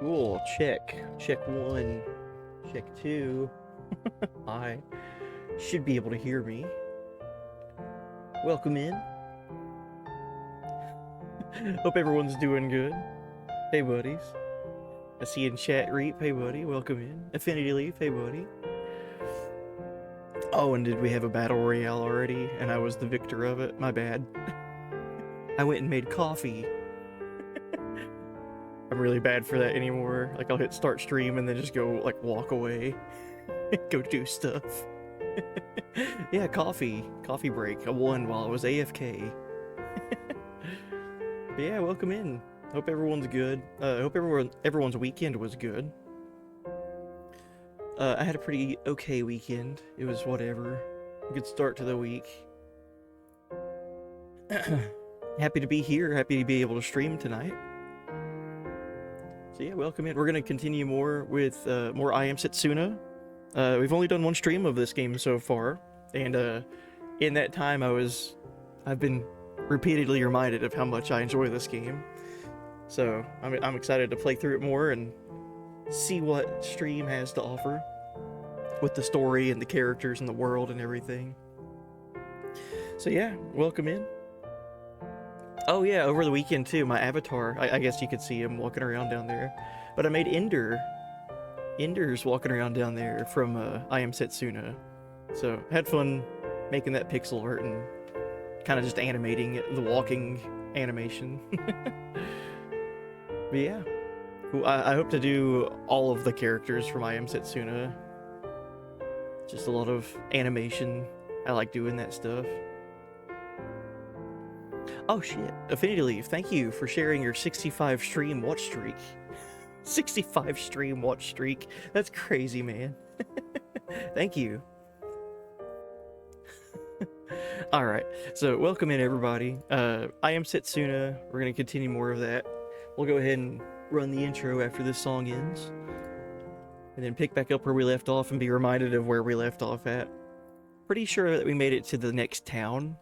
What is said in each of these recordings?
Cool. Check. Check one. Check two. I should be able to hear me. Welcome in. Hope everyone's doing good. Hey, buddies. I see you in chat, Reap. Hey, buddy. Welcome in. Affinity Leaf. Hey, buddy. Oh, and did we have a battle royale already? And I was the victor of it? My bad. I went and made coffee. I'm really bad for that anymore. Like, I'll hit start stream and then just go, like, walk away. Go do stuff. Yeah, coffee. Coffee break. I won while I was AFK. But yeah, welcome in. Hope everyone's good. Hope everyone's weekend was good. I had a pretty okay weekend. It was whatever. A good start to the week. Happy to be here. Happy to be able to stream tonight. So yeah, welcome in. We're gonna continue more with more I Am Setsuna. We've only done one stream of this game so far, and in that time I've been repeatedly reminded of how much I enjoy this game. So I'm excited to play through it more and see what stream has to offer with the story and the characters and the world and everything. So yeah, welcome in. Oh yeah, over the weekend too, my avatar, I guess you could see him walking around down there. But I made Ender's walking around down there from I Am Setsuna. So had fun making that pixel art and kind of just animating the walking animation. But yeah, cool. I hope to do all of the characters from I Am Setsuna. Just a lot of animation. I like doing that stuff. Oh shit, Affinity Leaf, thank you for sharing your 65 stream watch streak. 65 stream watch streak. That's crazy, man. Thank you. Alright, so welcome in everybody. I Am Setsuna. We're going to continue more of that. We'll go ahead and run the intro after this song ends. And then pick back up where we left off and be reminded of where we left off at. Pretty sure that we made it to the next town.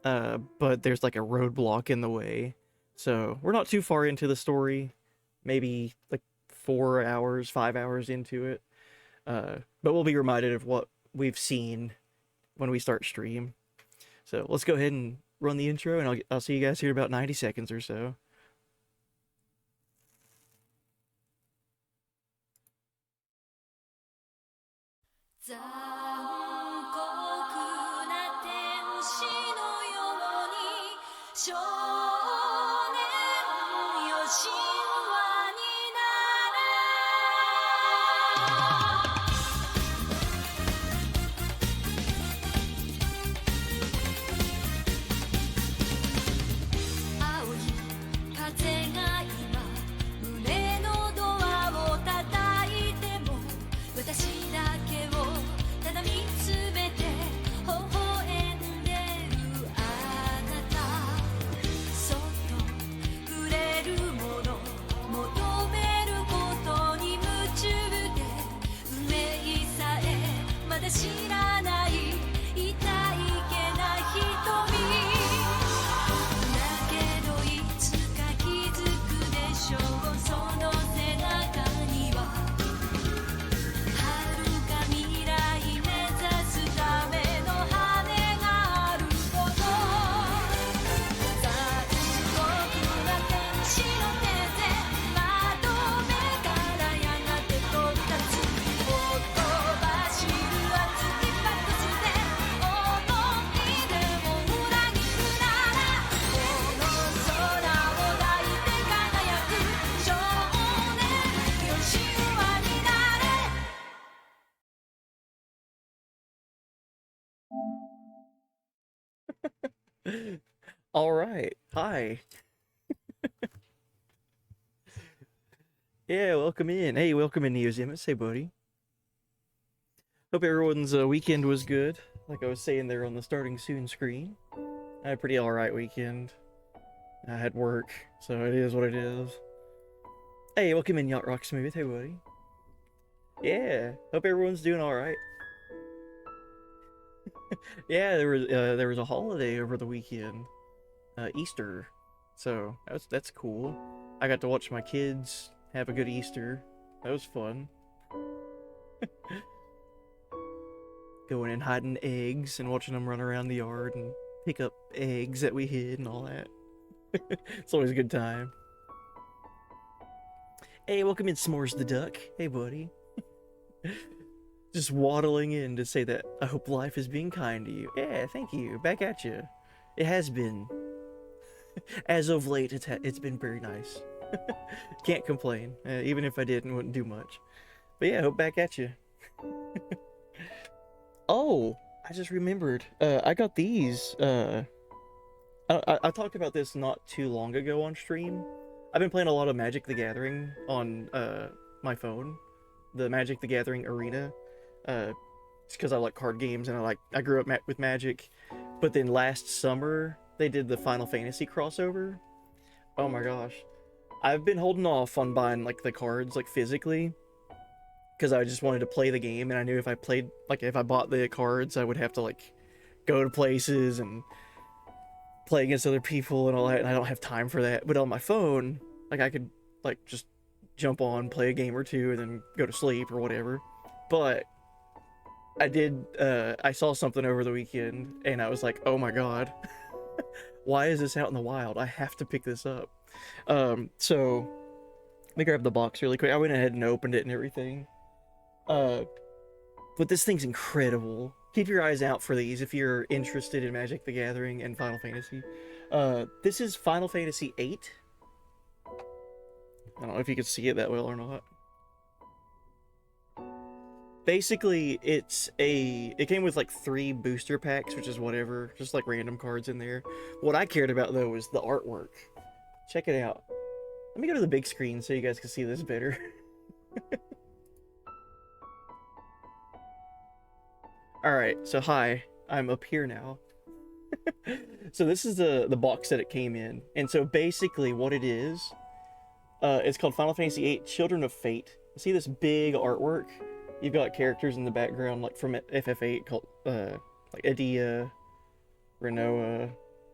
But there's like a roadblock in the way. So we're not too far into the story. Maybe like 4 hours, 5 hours into it. But we'll be reminded of what we've seen when we start stream. So let's go ahead and run the intro, and I'll see you guys here in about 90 seconds or so. All right. Hi. Yeah, welcome in. Hey, welcome in, Neozimus. Hey, buddy. Hope everyone's weekend was good. Like I was saying there on the starting soon screen. I had a pretty alright weekend. I had work, so it is what it is. Hey, welcome in, Yacht Rock Smooth. Hey, buddy. Yeah, hope everyone's doing alright. Yeah, there was a holiday over the weekend. Easter. So that's cool. I got to watch my kids have a good Easter. That was fun. Going and hiding eggs and watching them run around the yard and pick up eggs that we hid and all that. It's always a good time. Hey, welcome in, S'mores the Duck. Hey, buddy. Just waddling in to say that I hope life is being kind to you. Yeah, thank you. Back at you. It has been. As of late, it's been very nice. Can't complain. Even if I didn't, wouldn't do much. But yeah, hope back at you. Oh, I just remembered. I got these. I talked about this not too long ago on stream. I've been playing a lot of Magic the Gathering on my phone, the Magic the Gathering Arena. It's because I like card games and I grew up with Magic. But then last summer they did the Final Fantasy crossover. Oh my gosh, I've been holding off on buying like the cards like physically because I just wanted to play the game, and I knew if I bought the cards I would have to like go to places and play against other people and all that, and I don't have time for that. But on my phone, like I could like just jump on, play a game or two, and then go to sleep or whatever. But I saw something over the weekend and I was like, oh my god, why is this out in the wild? I have to pick this up. So let me grab the box really quick. I went ahead and opened it and everything. But this thing's incredible. Keep your eyes out for these if you're interested in Magic the Gathering and Final Fantasy. This is Final Fantasy VIII. I don't know if you can see it that well or not. Basically, it came with like 3 booster packs, which is whatever, just like random cards in there. What I cared about though was the artwork. Check it out. Let me go to the big screen so you guys can see this better. Alright, so hi, I'm up here now. So this is the box that it came in. And so basically what it is, it's called Final Fantasy VIII Children of Fate. See this big artwork? You've got characters in the background like from FF8 called like Adia, Renoa.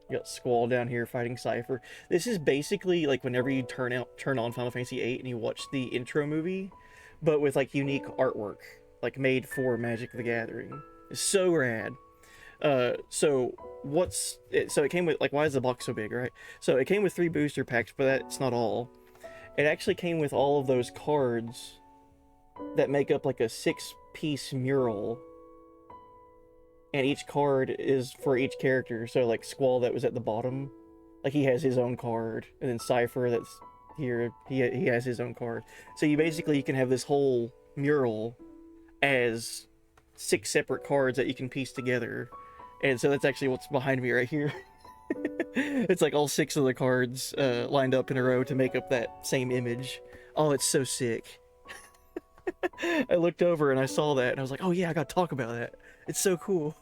You got Squall down here fighting Cypher. This is basically like whenever you turn on Final Fantasy VIII and you watch the intro movie, but with like unique artwork, like made for Magic the Gathering. It's so rad. So it came with, like, why is the box so big, right? So it came with 3 booster packs, but that's not all. It actually came with all of those cards that make up like a 6-piece mural, and each card is for each character. So like Squall that was at the bottom, like he has his own card, and then Cypher that's here, he has his own card. So you can have this whole mural as 6 separate cards that you can piece together. And so that's actually what's behind me right here. It's like all 6 of the cards lined up in a row to make up that same image. Oh, it's so sick. I looked over and I saw that and I was like, oh yeah, I gotta talk about that. It's so cool.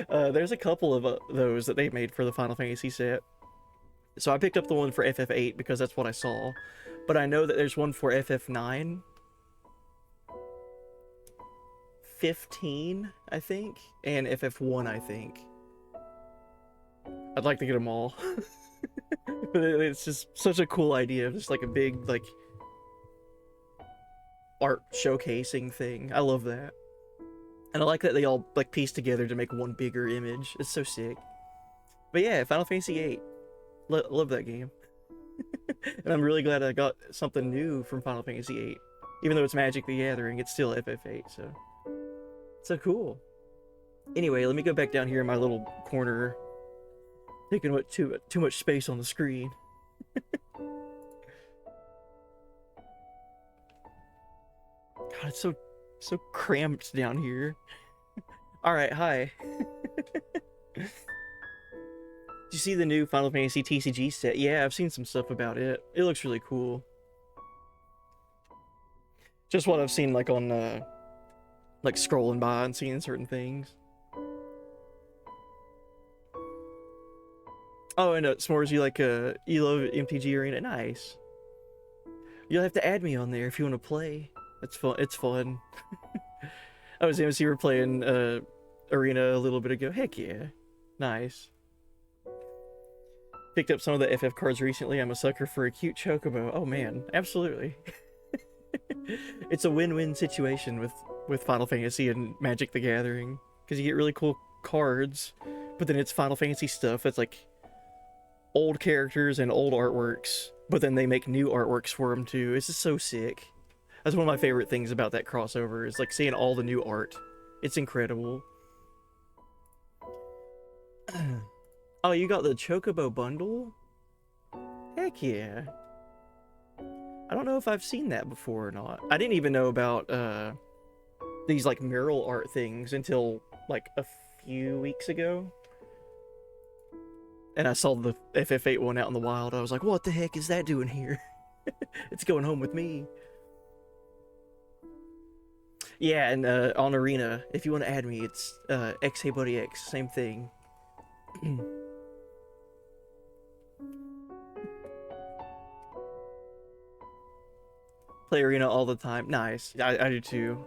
There's a couple of those that they made for the Final Fantasy set. So I picked up the one for FF8 because that's what I saw. But I know that there's one for FF9, 15, I think, and FF1, I think. I'd like to get them all. But it's just such a cool idea. Just like a big, like, art showcasing thing. I love that. And I like that they all like piece together to make one bigger image. It's so sick. But yeah, Final Fantasy VIII. Love that game. And I'm really glad I got something new from Final Fantasy VIII. Even though it's Magic the Gathering, it's still FF8, so cool. Anyway, let me go back down here in my little corner, taking too much space on the screen. God, it's so cramped down here. Alright, hi. Did you see the new Final Fantasy TCG set? Yeah, I've seen some stuff about it. It looks really cool. Just what I've seen like on like scrolling by and seeing certain things. Oh, and S'mores, you love MTG Arena? Nice. You'll have to add me on there if you want to play. It's fun. It's fun. I was MC were playing Arena a little bit ago. Heck yeah. Nice. picked up some of the FF cards recently. I'm a sucker for a cute chocobo. Oh man, absolutely. It's a win-win situation with Final Fantasy and Magic the Gathering, because you get really cool cards, but then it's Final Fantasy stuff that's like old characters and old artworks, but then they make new artworks for them too. It's just so sick. That's one of my favorite things about that crossover, is like seeing all the new art. It's incredible. Oh, you got the Chocobo bundle? Heck yeah. I don't know if I've seen that before or not. I didn't even know about these like mural art things until like a few weeks ago. And I saw the FF8 one out in the wild. I was like, what the heck is that doing here? It's going home with me. Yeah, and on Arena, if you want to add me, it's xheybuddyx, same thing. Play Arena all the time. Nice. I do too.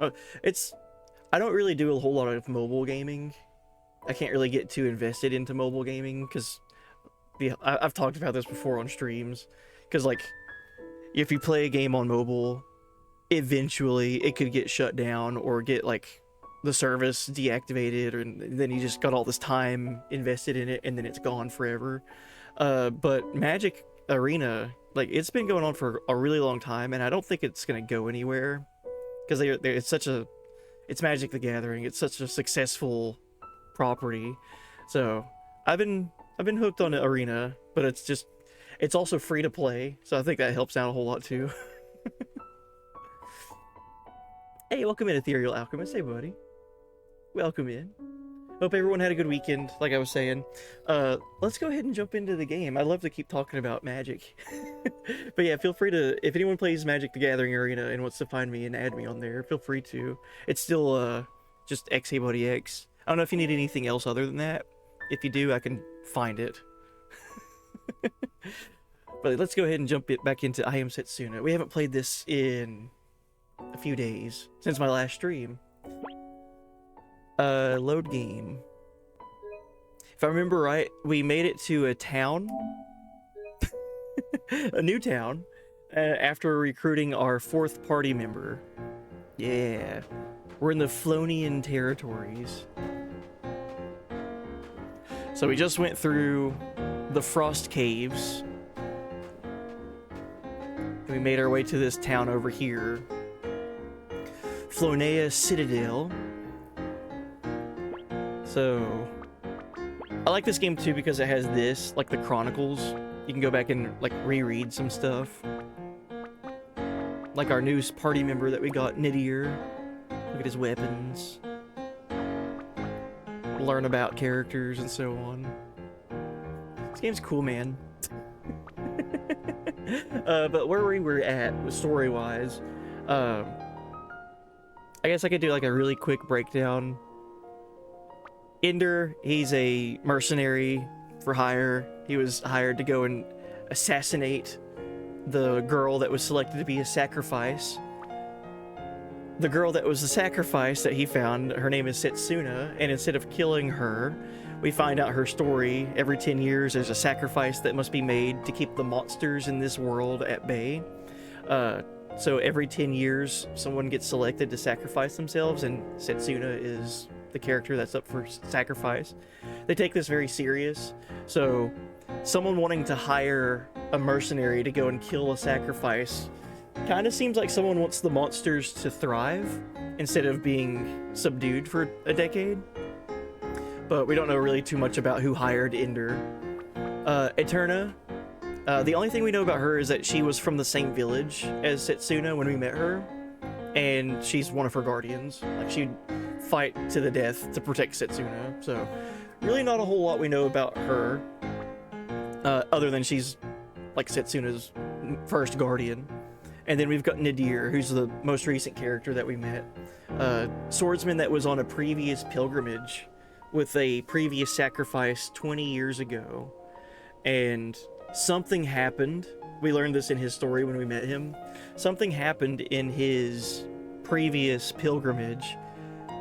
I don't really do a whole lot of mobile gaming. I can't really get too invested into mobile gaming because I've talked about this before on streams. Because like, if you play a game on mobile, eventually it could get shut down or get like the service deactivated, and then you just got all this time invested in it and then it's gone forever. But Magic Arena, like, it's been going on for a really long time, and I don't think it's gonna go anywhere because it's Magic the Gathering. It's such a successful property. So I've been hooked on Arena, but it's also free to play, so I think that helps out a whole lot too. Hey, welcome in, Ethereal Alchemist. Hey, buddy. Welcome in. Hope everyone had a good weekend, like I was saying. Let's go ahead and jump into the game. I'd love to keep talking about Magic. But yeah, feel free to, if anyone plays Magic the Gathering Arena and wants to find me and add me on there, feel free to. It's still just xheybuddyx. I don't know if you need anything else other than that. If you do, I can find it. But let's go ahead and jump back into I Am Setsuna. We haven't played this in a few days since my last stream. Load game. If I remember right, we made it to a town, a new town, after recruiting our 4th party member. Yeah, we're in the Flonian territories. So we just went through the Frost Caves, and we made our way to this town over here, Flonea Citadel. So I like this game too because it has this, like the Chronicles. You can go back and like reread some stuff. Like our new party member that we got, Nidier. Look at his weapons. Learn about characters and so on. This game's cool, man. But where we were at, story-wise, I guess I could do like a really quick breakdown. Ender, he's a mercenary for hire. He was hired to go and assassinate the girl that was selected to be a sacrifice. The girl that was the sacrifice that he found, her name is Setsuna, and instead of killing her, we find out her story. Every 10 years there's a sacrifice that must be made to keep the monsters in this world at bay. So every 10 years someone gets selected to sacrifice themselves, and Setsuna is the character that's up for sacrifice. They take this very serious. So someone wanting to hire a mercenary to go and kill a sacrifice kind of seems like someone wants the monsters to thrive instead of being subdued for a decade. But we don't know really too much about who hired Ender. Eterna, the only thing we know about her is that she was from the same village as Setsuna when we met her, and she's one of her guardians. Like, she'd fight to the death to protect Setsuna. So really not a whole lot we know about her, other than she's like Setsuna's first guardian. And then we've got Nidier, who's the most recent character that we met. Swordsman that was on a previous pilgrimage with a previous sacrifice 20 years ago. And something happened. We learned this in his story when we met him. Something happened in his previous pilgrimage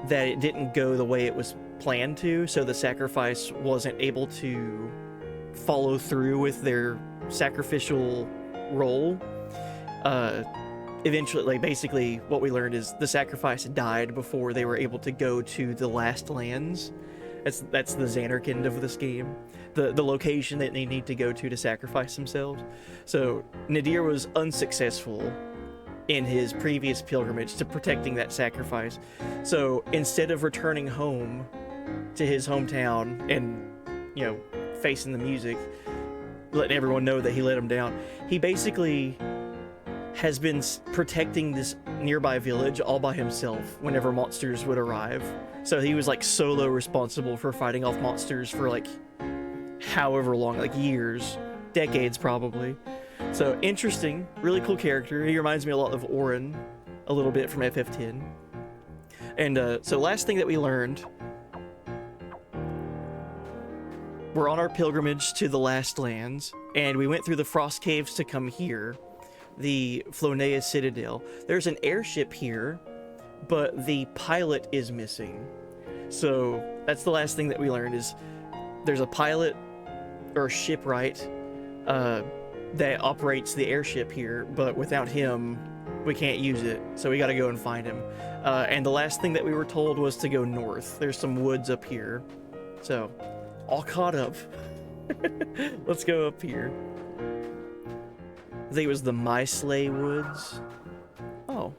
that it didn't go the way it was planned to, so the sacrifice wasn't able to follow through with their sacrificial role. Eventually, like, basically what we learned is the sacrifice died before they were able to go to the last lands. That's the Xanarkand of this game, the location that they need to go to sacrifice themselves. So Nadir was unsuccessful in his previous pilgrimage to protecting that sacrifice. So instead of returning home to his hometown and, you know, facing the music, letting everyone know that he let him down, he basically has been protecting this nearby village all by himself whenever monsters would arrive. So he was like solo responsible for fighting off monsters for like however long, like years, decades probably. So interesting, really cool character. He reminds me a lot of Orin, a little bit from FF10. And so last thing that we learned, we're on our pilgrimage to the Last Lands, and we went through the Frost Caves to come here, the Flonea Citadel. There's an airship here, but the pilot is missing. So that's the last thing that we learned, is there's a pilot or shipwright that operates the airship here, but without him we can't use it, so we got to go and find him. And the last thing that we were told was to go north. There's some woods up here, so all caught up. Let's go up here. I think it was the Myslay Woods. Oh.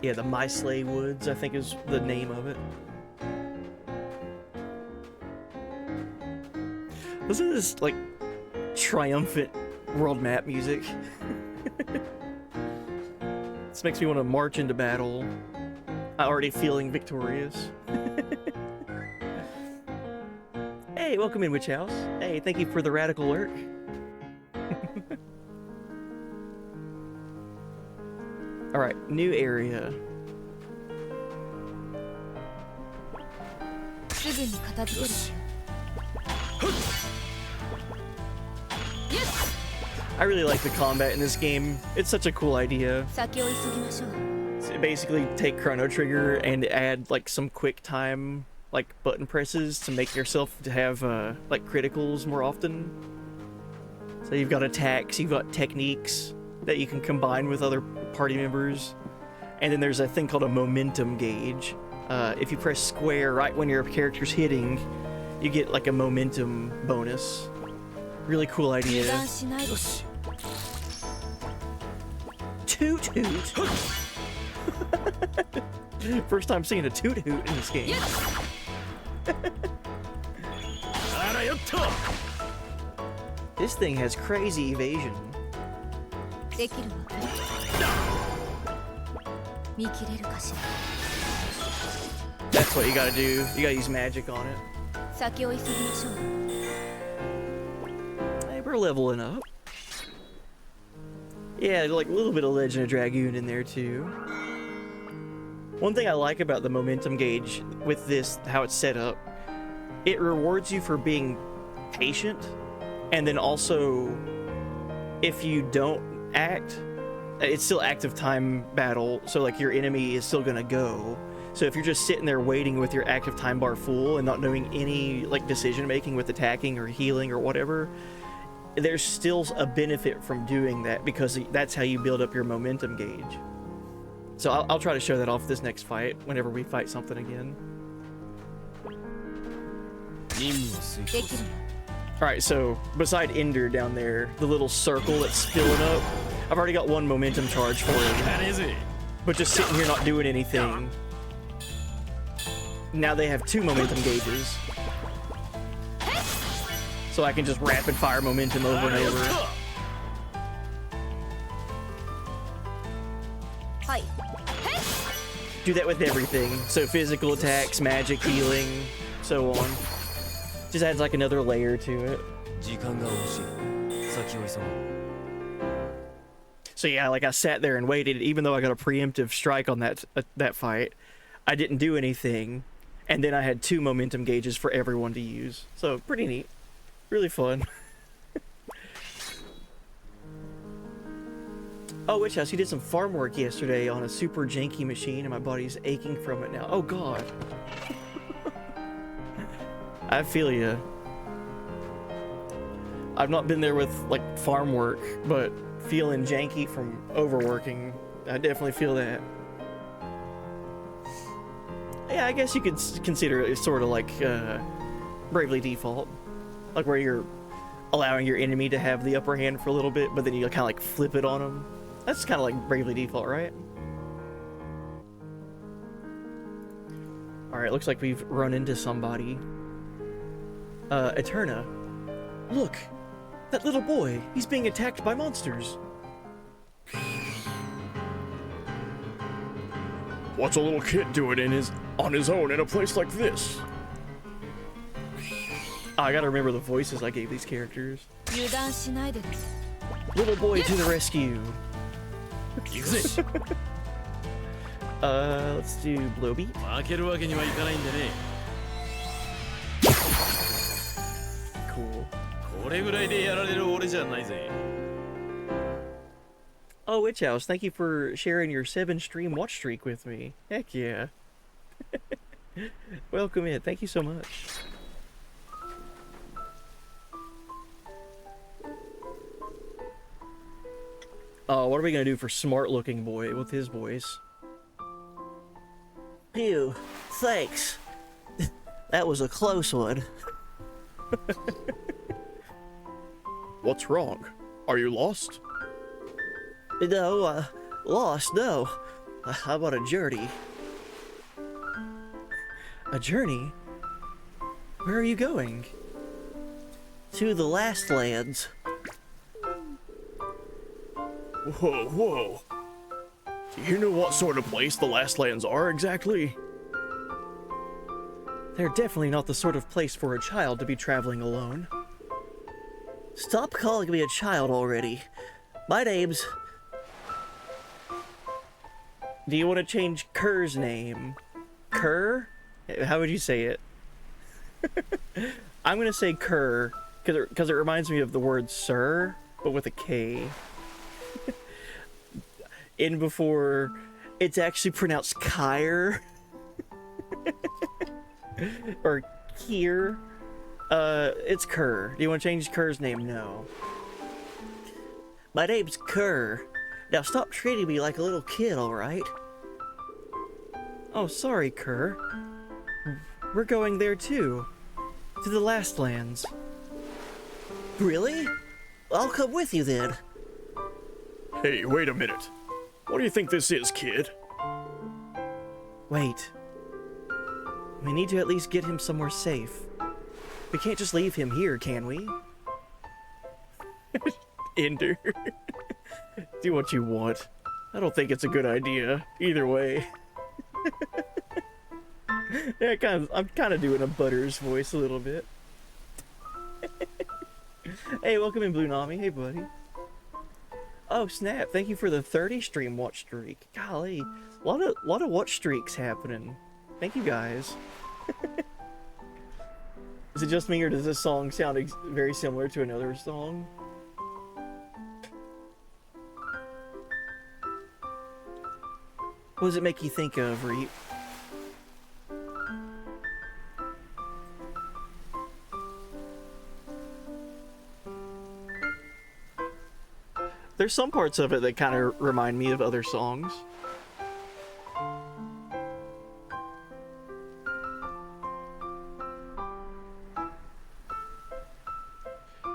Yeah, the Myslay Woods, I think is the name of it. Listen to this, like, triumphant world map music. This makes me want to march into battle. I'm already feeling victorious. Hey, welcome in, Witch House. Hey, thank you for the radical lurk. Alright, new area. I really like the combat in this game. It's such a cool idea. So basically take Chrono Trigger and add like some quick time like button presses to make yourself to have like criticals more often. So you've got attacks, you've got techniques that you can combine with other party members. And then there's a thing called a momentum gauge. If you press square right when your character's hitting, you get like a momentum bonus. Really cool idea. Toot toot. First time seeing a toot hoot in this game. This thing has crazy evasion. That's what you gotta do. You gotta use magic on it. Hey, we're leveling up. Yeah, like a little bit of Legend of Dragoon in there too. One thing I like about the momentum gauge with this, how it's set up, it rewards you for being patient, and then also if you don't act, it's still active time battle, so like your enemy is still gonna go. So if you're just sitting there waiting with your active time bar full and not doing any like decision making with attacking or healing or whatever, there's still a benefit from doing that because that's how you build up your momentum gauge. So I'll try to show that off this next fight whenever we fight something again. Alright, so beside Ender down there, the little circle that's filling up, I've already got one momentum charge for him. But just sitting here not doing anything. Now they have 2 momentum gauges. So I can just rapid fire momentum over and over. Do that with everything. So physical attacks, magic, healing, so on. Just adds like another layer to it. So yeah, like I sat there and waited, even though I got a preemptive strike on that fight. I didn't do anything, and then I had 2 momentum gauges for everyone to use. So pretty neat. Really fun. Oh, Witch House, you did some farm work yesterday on a super janky machine, and my body's aching from it now. Oh, God. I feel you. I've not been there with like farm work, but feeling janky from overworking, I definitely feel that. Yeah, I guess you could consider it sort of like Bravely Default, like where you're allowing your enemy to have the upper hand for a little bit, but then you kind of like flip it on them. That's kind of like Bravely Default, right? Alright, looks like we've run into somebody. Eterna. Look! That little boy! He's being attacked by monsters! What's a little kid doing on his own in a place like this? Oh, I gotta remember the voices I gave these characters. Little boy to the rescue! Let's do Blowbeat. Cool. Oh, Witch House, thank you for sharing your 7-stream watch streak with me. Heck yeah. Welcome in, thank you so much. Oh, what are we gonna do for smart looking boy with his voice? Phew, thanks. That was a close one. What's wrong? Are you lost? No, lost, no. I'm on a journey. A journey? Where are you going? To the Last Lands. Whoa, whoa. Do you know what sort of place the Last Lands are exactly? They're definitely not the sort of place for a child to be traveling alone. Stop calling me a child already. My name's... Do you want to change Kerr's name? Kerr? How would you say it? I'm gonna say Kerr, because it reminds me of the word sir, but with a K. In before, it's actually pronounced Kyr. Or Kier. It's Kerr. Do you want to change Kerr's name? No. My name's Kerr. Now stop treating me like a little kid, alright? Oh, sorry, Kerr. We're going there too. To the Last Lands. Really? I'll come with you then. Hey, wait a minute. What do you think this is, kid? Wait. We need to at least get him somewhere safe. We can't just leave him here, can we? Ender. Do what you want. I don't think it's a good idea. Either way. Yeah, I'm kind of doing a Butters voice a little bit. Hey, welcome in, Blue Nami. Hey, buddy. Oh, snap. Thank you for the 30-stream watch streak. Golly. A lot of watch streaks happening. Thank you, guys. Is it just me, or does this song sound very similar to another song? What does it make you think of, Reap? There's some parts of it that kind of remind me of other songs.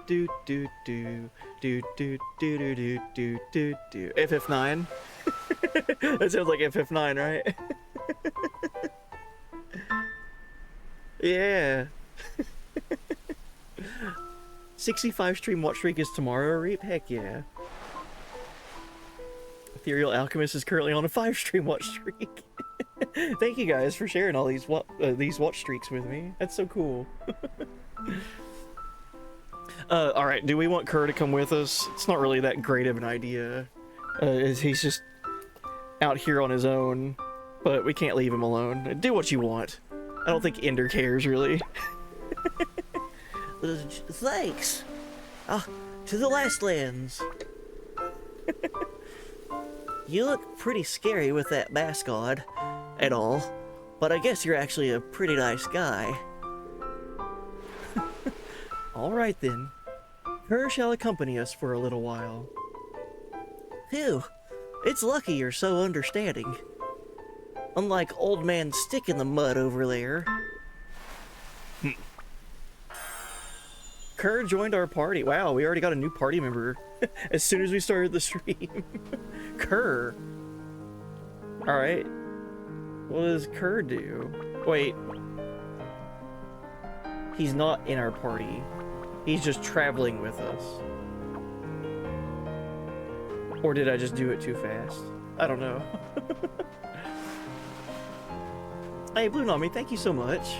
Do do do do do do do do do do do. FF9. That sounds like FF9, right? Yeah. 65 stream watch streak is tomorrow, Reap? Heck yeah. Ethereal Alchemist is currently on a 5-stream watch streak. Thank you guys for sharing all these watch streaks with me. That's so cool. Alright, do we want Kerr to come with us? It's not really that great of an idea. He's just out here on his own, but we can't leave him alone. Do what you want. I don't think Ender cares, really. Thanks. To the Last Lands. You look pretty scary with that mask on, and all, but I guess you're actually a pretty nice guy. All right then. Her shall accompany us for a little while. Phew. It's lucky you're so understanding. Unlike old man Stick in the Mud over there. Kerr joined our party. Wow, we already got a new party member as soon as we started the stream. Kerr. Alright. What does Kerr do? Wait. He's not in our party. He's just traveling with us. Or did I just do it too fast? I don't know. Hey, Blue Nami, thank you so much.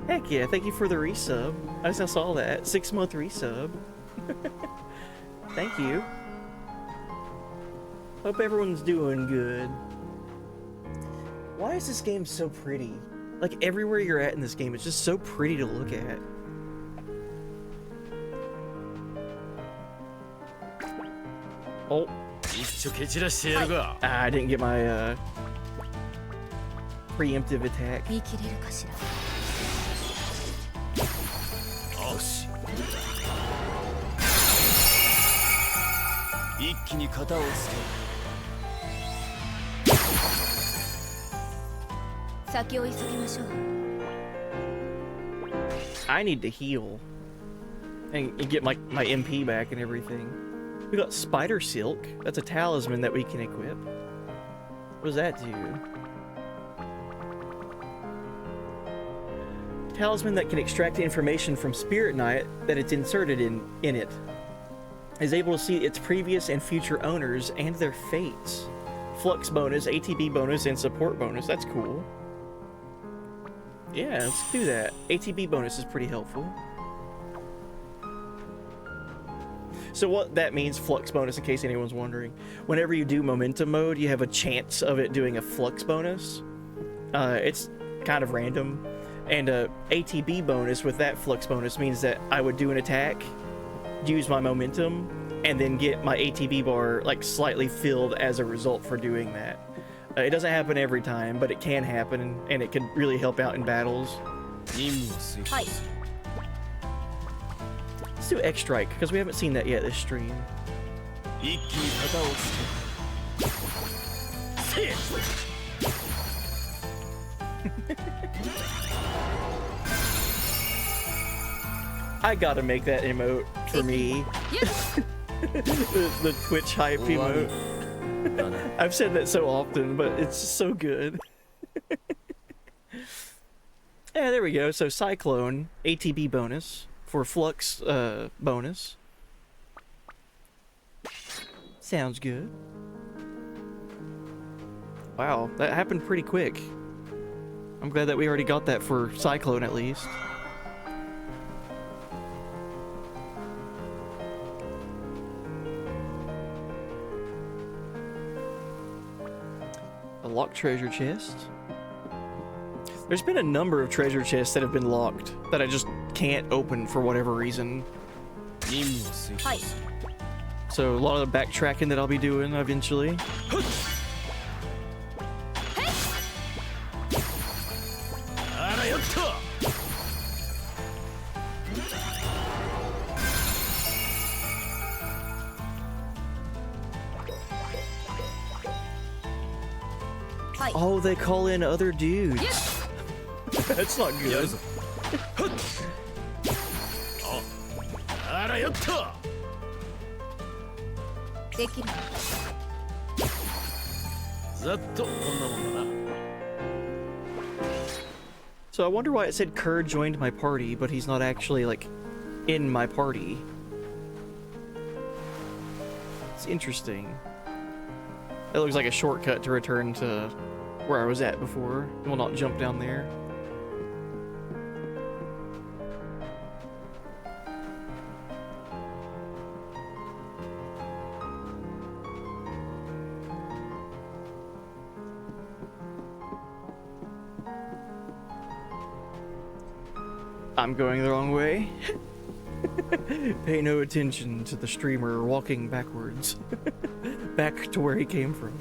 Heck yeah, thank you for the resub. I just saw that. 6-month resub. Thank you. Hope everyone's doing good. Why is this game so pretty? Like, everywhere you're at in this game, it's just so pretty to look at. Oh. I didn't get my, preemptive attack. I need to heal and get my MP back and everything. We got Spider Silk. That's a talisman that we can equip. What does that do? Talisman that can extract information from Spirit Knight that it's inserted in it. Is able to see its previous and future owners and their fates. Flux bonus, ATB bonus, and support bonus. That's cool. Yeah, let's do that. ATB bonus is pretty helpful. So what that means, flux bonus, in case anyone's wondering. Whenever you do momentum mode, you have a chance of it doing a flux bonus. It's kind of random. And ATB bonus with that flux bonus means that I would do an attack, use my momentum, and then get my ATB bar like slightly filled as a result for doing that. It doesn't happen every time, but it can happen, and it can really help out in battles. Let's do X-Strike, because we haven't seen that yet this stream. I gotta make that emote for me. the Twitch hype emote. I've said that so often, but it's just so good. Yeah, there we go. So Cyclone, ATB bonus for Flux bonus. Sounds good. Wow, that happened pretty quick. I'm glad that we already got that for Cyclone at least. A locked treasure chest. There's been a number of treasure chests that have been locked that I just can't open for whatever reason. So a lot of the backtracking that I'll be doing eventually. Oh, they call in other dudes. That's not good. So I wonder why it said Kerr joined my party, but he's not actually, like, in my party. It's interesting. That looks like a shortcut to return to where I was at before. We'll not jump down there. I'm going the wrong way. Pay no attention to the streamer walking backwards. Back to where he came from.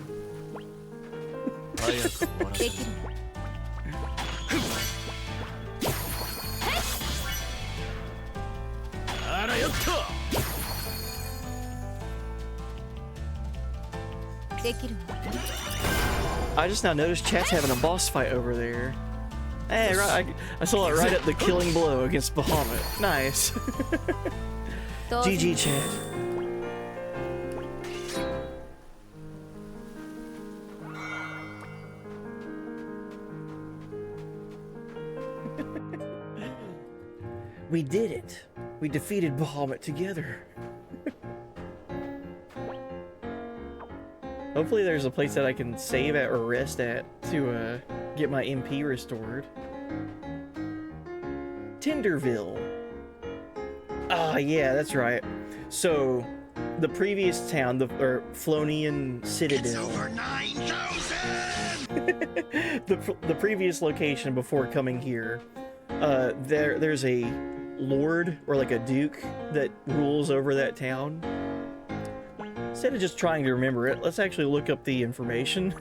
I just now noticed chat's having a boss fight over there. Hey, right, I saw it right at the killing blow against Bahamut. Nice. GG, chat. We did it. We defeated Bahamut together. Hopefully there's a place that I can save at or rest at to get my MP restored. Tinderville. Ah, yeah, that's right. So, the previous town, the Flonian Citadel. It's over 9,000! the previous location before coming here, there's a lord or like a duke that rules over that town. Instead of just trying to remember it, let's actually look up the information.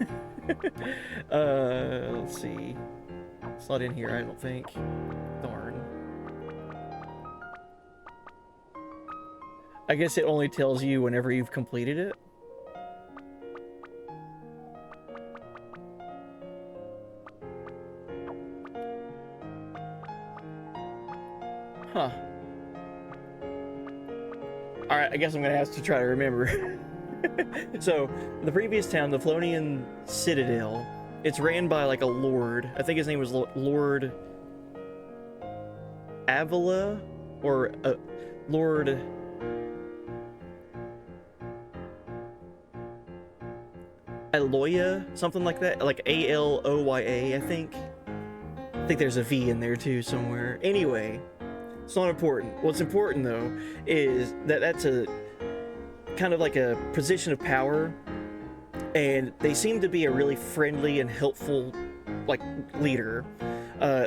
Let's see. It's not in here, I don't think. Darn. I guess it only tells you whenever you've completed it. Huh. Alright, I guess I'm gonna have to try to remember. So, the previous town, the Flonian Citadel, it's ran by like a lord. I think his name was Lord Avila, or Lord... Aloya, something like that, like Aloya, I think. I think there's a V in there too somewhere. Anyway, it's not important. What's important though is that that's a kind of like a position of power, and they seem to be a really friendly and helpful like leader.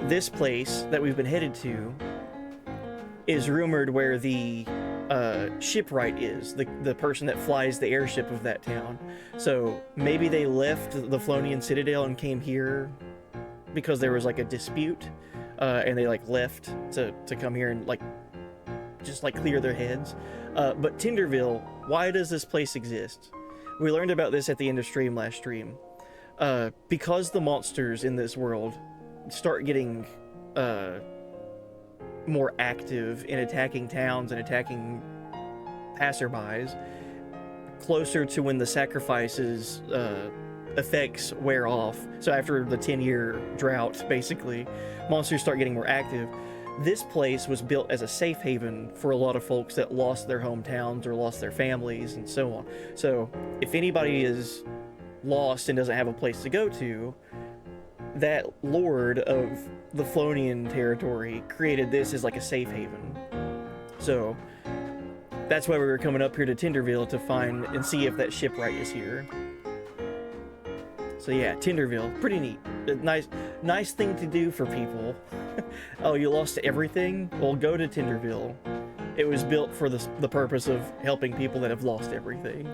This place that we've been headed to is rumored where the shipwright is, the person that flies the airship of that town. So maybe they left the Flonian Citadel and came here because there was like a dispute, and they like left to come here and like just like clear their heads. But Tinderville, why does this place exist? We learned about this at the end of last stream. Because the monsters in this world start getting more active in attacking towns and attacking passerbys closer to when the sacrifices effects wear off. So after the 10-year drought, basically, monsters start getting more active. This place was built as a safe haven for a lot of folks that lost their hometowns or lost their families and so on. So if anybody is lost and doesn't have a place to go to, that lord of the Flonian territory created this as like a safe haven. So that's why we were coming up here to Tinderville to find and see if that shipwright is here. So yeah, Tinderville, pretty neat. A nice thing to do for people. Oh, you lost everything? Well, go to Tinderville. It was built for the purpose of helping people that have lost everything.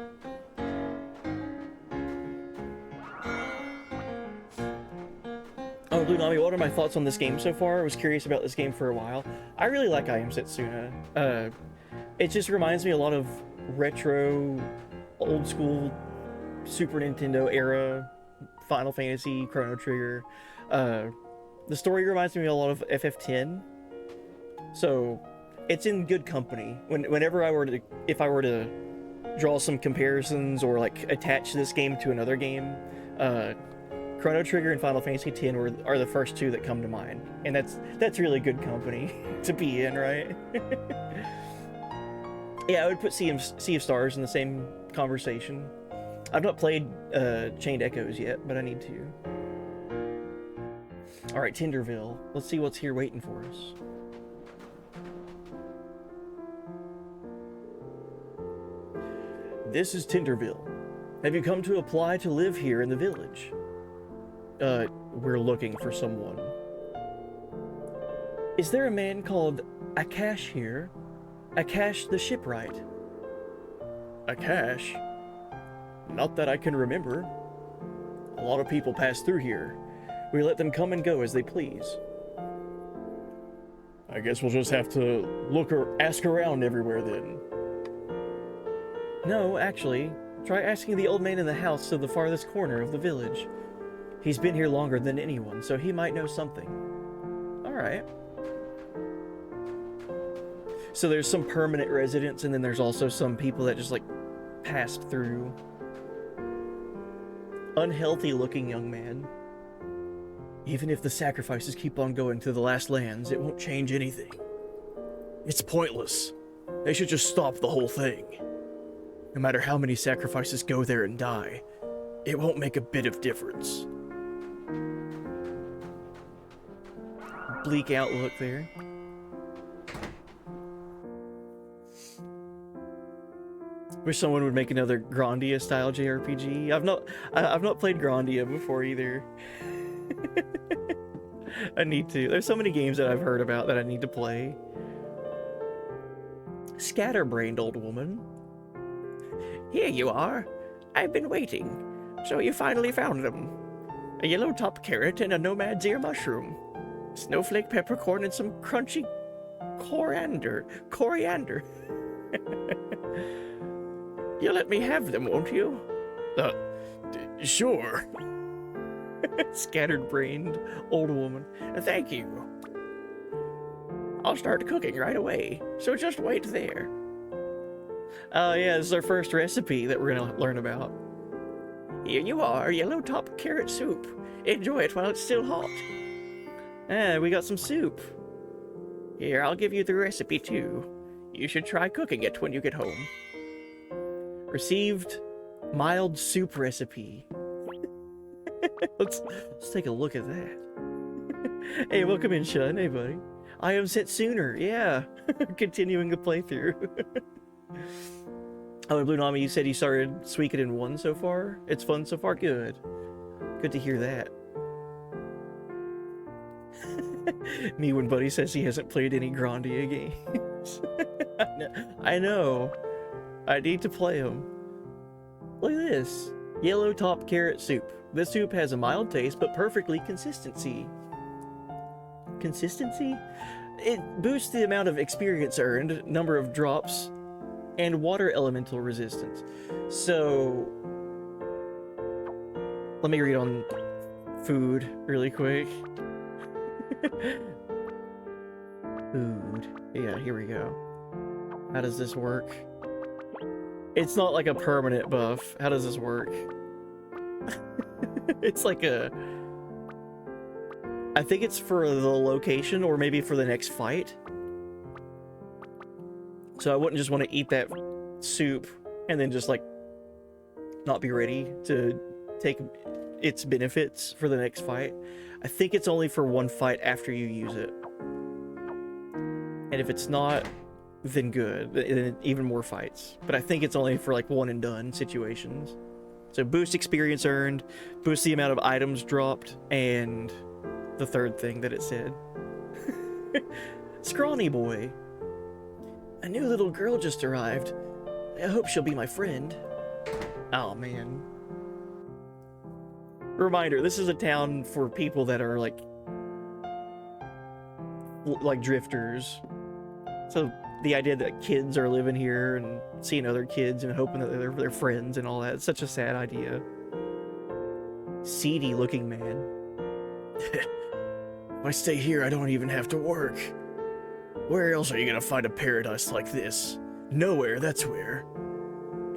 Oh, Lunami, what are my thoughts on this game so far? I was curious about this game for a while. I really like Am Setsuna. It just reminds me a lot of retro, old school Super Nintendo era Final Fantasy, Chrono Trigger. The story reminds me a lot of FF10. So it's in good company. Whenever if I were to draw some comparisons or like attach this game to another game, Chrono Trigger and Final Fantasy X are the first two that come to mind, and that's really good company to be in, right? Yeah, I would put Sea of Stars in the same conversation. I've not played Chained Echoes yet, but I need to. All right, Tinderville. Let's see what's here waiting for us. This is Tinderville. Have you come to apply to live here in the village? We're looking for someone. Is there a man called Akash here? Akash the shipwright. Akash? Not that I can remember. A lot of people pass through here. We let them come and go as they please. I guess we'll just have to look or ask around everywhere then. No, actually, try asking the old man in the house to the farthest corner of the village. He's been here longer than anyone, so he might know something. Alright. So there's some permanent residents, and then there's also some people that just, like, passed through. Unhealthy looking young man. Even if the sacrifices keep on going to the last lands, it won't change anything. It's pointless. They should just stop the whole thing. No matter how many sacrifices go there and die, it won't make a bit of difference. Bleak outlook there. Wish someone would make another Grandia style JRPG. I've not played Grandia before either. I need to. There's so many games that I've heard about that I need to play. Scatterbrained old woman. Here you are. I've been waiting. So you finally found them. A yellow top carrot and a nomad's ear mushroom. Snowflake peppercorn and some crunchy coriander. You'll let me have them, won't you? Sure. Scattered-brained old woman. Thank you. I'll start cooking right away, so just wait there. Yeah, this is our first recipe that we're gonna learn about. Here you are, yellow top carrot soup. Enjoy it while it's still hot. We got some soup. Here, I'll give you the recipe too. You should try cooking it when you get home. Received mild soup recipe. let's take a look at that. Hey, welcome in, Shun. Hey, buddy. I Am Setsuna. Yeah. Continuing the playthrough. Oh, and Blue Nami, you said you started Suikoden 1 so far? It's fun so far? Good. Good to hear that. Me when Buddy says he hasn't played any Grandia games. I know. I need to play them. Look at this. Yellow top carrot soup. This soup has a mild taste, but perfectly consistency. Consistency? It boosts the amount of experience earned, number of drops, and water elemental resistance. So, let me read on food really quick. Food. Yeah, here we go. How does this work? It's not like a permanent buff. How does this work? It's like a... I think it's for the location or maybe for the next fight. So I wouldn't just want to eat that soup and then just like not be ready to take its benefits for the next fight. I think it's only for one fight after you use it. And if it's not, then good. Then even more fights. But I think it's only for like one and done situations. So boost experience earned, boost the amount of items dropped, and the third thing that it said. Scrawny boy. A new little girl just arrived. I hope she'll be my friend. Oh man. Reminder, this is a town for people that are like drifters. So the idea that kids are living here and seeing other kids and hoping that they're their friends and all that, it's such a sad idea. Seedy looking man. If I stay here, I don't even have to work. Where else are you gonna find a paradise like this? Nowhere, that's where.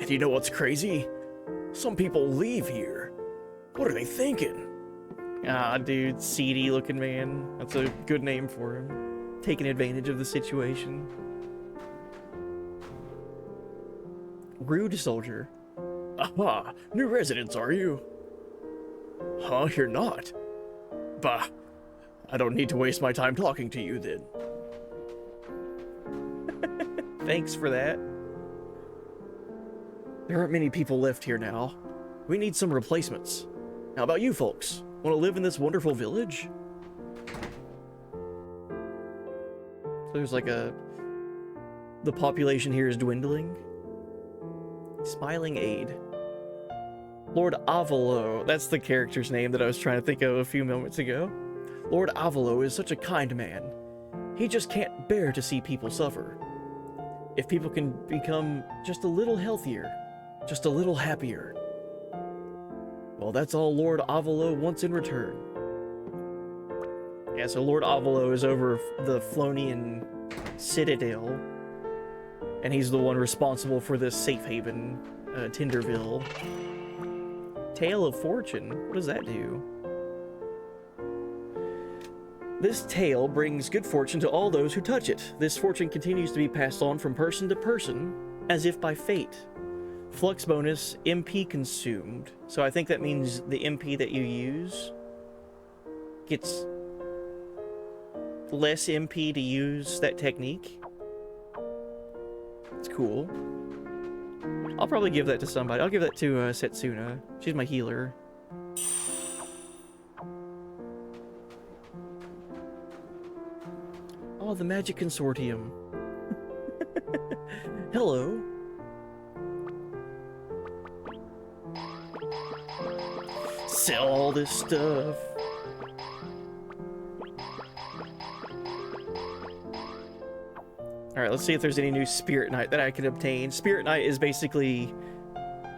And you know what's crazy? Some people leave here. What are they thinking? Ah, dude, seedy looking man. That's a good name for him. Taking advantage of the situation. Rude soldier. Aha, new residents, are you? Huh, you're not? Bah, I don't need to waste my time talking to you then. Thanks for that. There aren't many people left here now. We need some replacements. How about you folks? Want to live in this wonderful village? So there's like the population here is dwindling. Smiling aid. Lord Avalo, that's the character's name that I was trying to think of a few moments ago. Lord Avalo is such a kind man. He just can't bear to see people suffer. If people can become just a little healthier, just a little happier, well, that's all Lord Avalo wants in return. Yeah, so Lord Avalo is over the Flonian Citadel, and he's the one responsible for this safe haven, Tinderville. Tale of Fortune, what does that do? This tale brings good fortune to all those who touch it. This fortune continues to be passed on from person to person, as if by fate. Flux bonus, MP consumed. So I think that means the MP that you use gets less MP to use that technique. It's cool. I'll probably give that to somebody. I'll give that to Setsuna. She's my healer. Oh, the Magic Consortium. Hello. Sell all this stuff. Alright, let's see if there's any new Spirit Knight that I can obtain. Spirit Knight is basically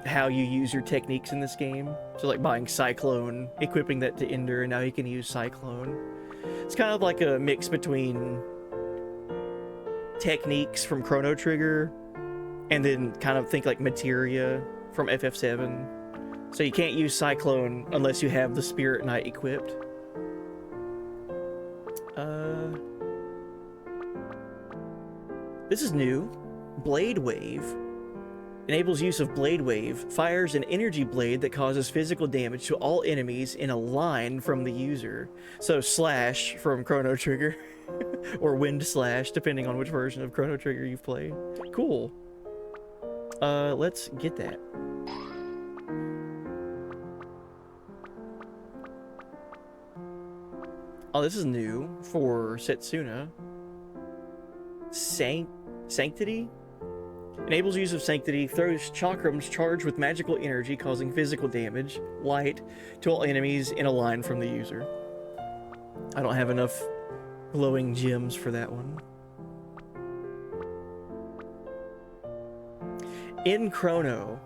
how you use your techniques in this game. So like buying Cyclone, equipping that to Ender, and now you can use Cyclone. It's kind of like a mix between techniques from Chrono Trigger and then kind of think like materia from FF7. So you can't use Cyclone unless you have the Spirit Knight equipped. This is new. Blade Wave. Enables use of Blade Wave. Fires an energy blade that causes physical damage to all enemies in a line from the user. So Slash from Chrono Trigger. Or Wind Slash, depending on which version of Chrono Trigger you've played. Cool. Let's get that. Oh, this is new for Setsuna. Sanctity? Enables use of Sanctity, throws chakrams charged with magical energy causing physical damage, light, to all enemies in a line from the user. I don't have enough glowing gems for that one. In Chrono.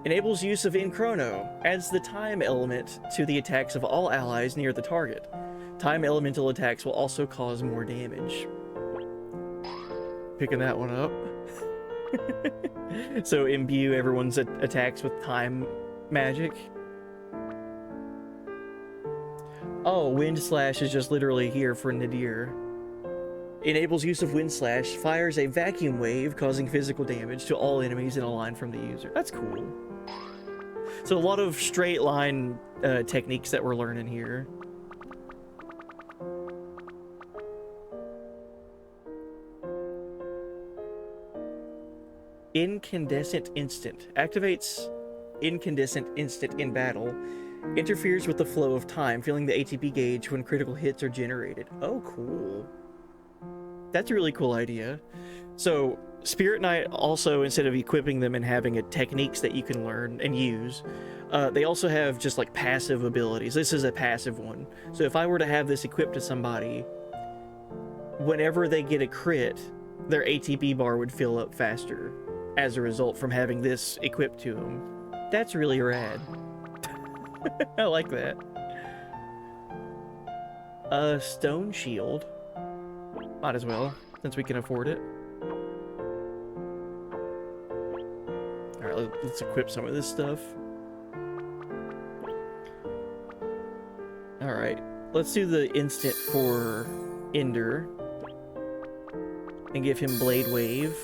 Enables use of In Chrono. Adds the time element to the attacks of all allies near the target. Time elemental attacks will also cause more damage. Picking that one up. So imbue everyone's attacks with time magic. Oh, Wind Slash is just literally here for Nadir. Enables use of Wind Slash, fires a vacuum wave causing physical damage to all enemies in a line from the user. That's cool. So a lot of straight line techniques that we're learning here. Incandescent Instant. Activates Incandescent Instant in battle. Interferes with the flow of time, filling the ATP gauge when critical hits are generated. Oh, cool. That's a really cool idea. So, Spirit Knight also, instead of equipping them and having techniques that you can learn and use, they also have just like passive abilities. This is a passive one. So if I were to have this equipped to somebody, whenever they get a crit, their ATP bar would fill up faster as a result from having this equipped to them. That's really rad. I like that. Stone Shield. Might as well, since we can afford it. Alright, let's equip some of this stuff. Alright, let's do the instant for Ender. And give him Blade Wave.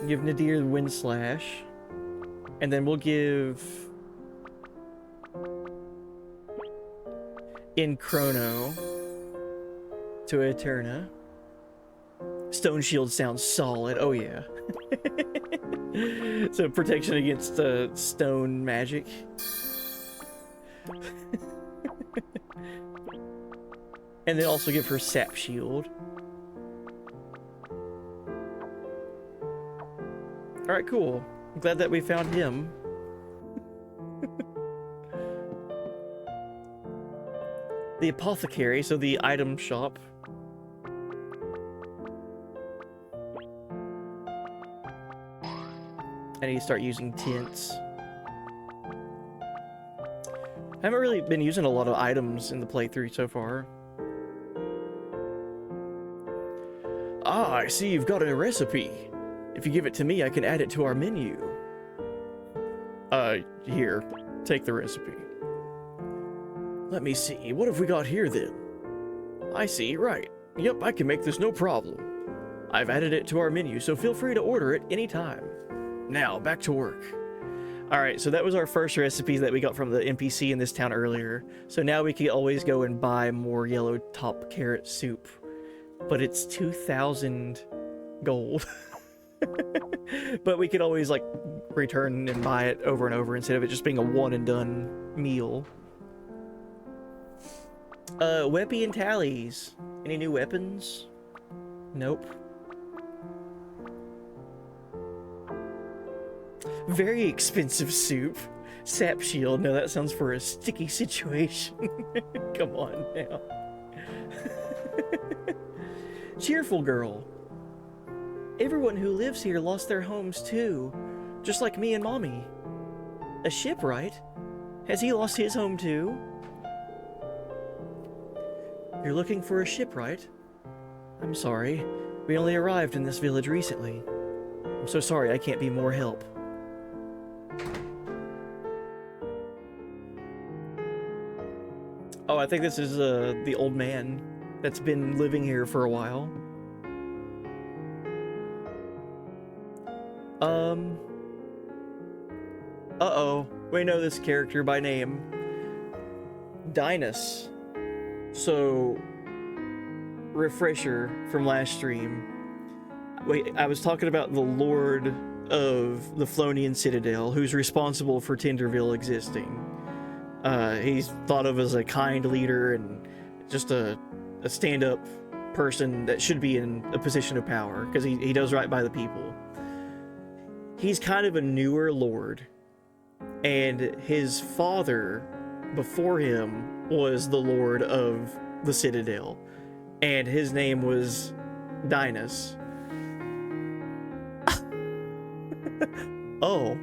Give Nadir the Wind Slash. And then we'll give In Chrono to Eterna. Stone Shield sounds solid. Oh yeah. So protection against stone magic. And then also give her Sap Shield. Alright, cool. I'm glad that we found him. the apothecary, so the item shop. I need to start using tints. I haven't really been using a lot of items in the playthrough so far. Ah, I see you've got a recipe. If you give it to me, I can add it to our menu. Here, take the recipe. Let me see, what have we got here then? I see, right. Yep, I can make this no problem. I've added it to our menu, so feel free to order it anytime. Now, back to work. Alright, so that was our first recipe that we got from the NPC in this town earlier. So now we can always go and buy more yellow top carrot soup. But it's 2,000 gold. But we could always, like, return and buy it over and over instead of it just being a one-and-done meal. Weapy and tallies. Any new weapons? Nope. Very expensive soup. Sap shield. No, that sounds for a sticky situation. Come on now. Cheerful girl. Everyone who lives here lost their homes too, just like me and Mommy. A shipwright? Has he lost his home too? You're looking for a shipwright? I'm sorry. We only arrived in this village recently. I'm so sorry I can't be more help. Oh, I think this is the old man that's been living here for a while. Uh-oh. We know this character by name. Dinas. So, refresher from last stream. Wait, I was talking about the Lord of the Flonian Citadel, who's responsible for Tinderville existing. He's thought of as a kind leader and just a stand-up person that should be in a position of power, because he does right by the people. He's kind of a newer lord, and his father before him was the lord of the Citadel, and his name was Dinas. Oh.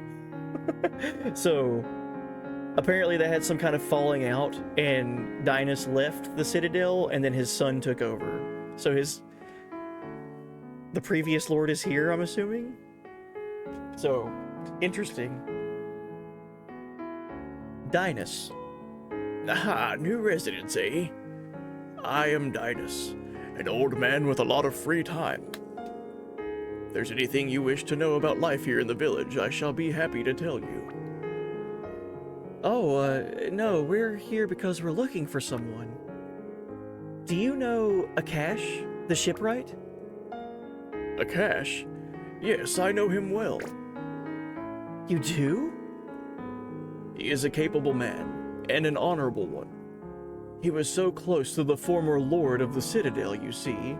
So, apparently they had some kind of falling out, and Dinas left the Citadel, and then his son took over. So the previous lord is here, I'm assuming? So, interesting. Dinas. Aha, new residents, eh? I am Dinas, an old man with a lot of free time. If there's anything you wish to know about life here in the village, I shall be happy to tell you. Oh, no, we're here because we're looking for someone. Do you know Akash, the shipwright? Akash? Yes, I know him well. You do? He is a capable man, and an honorable one. He was so close to the former lord of the Citadel, you see.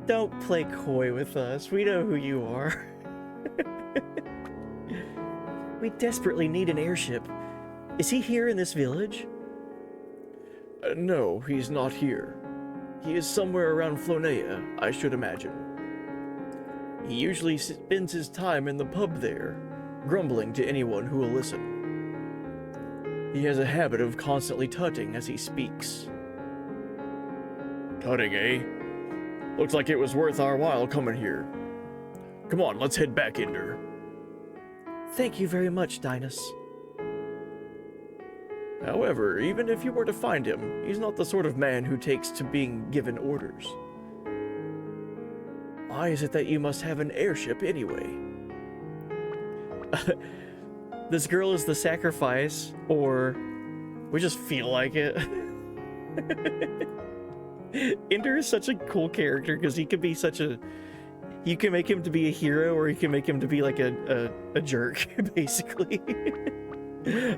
Don't play coy with us. We know who you are. We desperately need an airship. Is he here in this village? No, he's not here. He is somewhere around Flonea, I should imagine. He usually spends his time in the pub there, grumbling to anyone who will listen. He has a habit of constantly tutting as he speaks. Tutting, eh? Looks like it was worth our while coming here. Come on, let's head back, Ender. Thank you very much, Dinas. However, even if you were to find him, he's not the sort of man who takes to being given orders. Why is it that you must have an airship anyway? This girl is the sacrifice, or we just feel like it. Ender is such a cool character because he could be such a... You can make him to be a hero, or you can make him to be like a jerk, basically.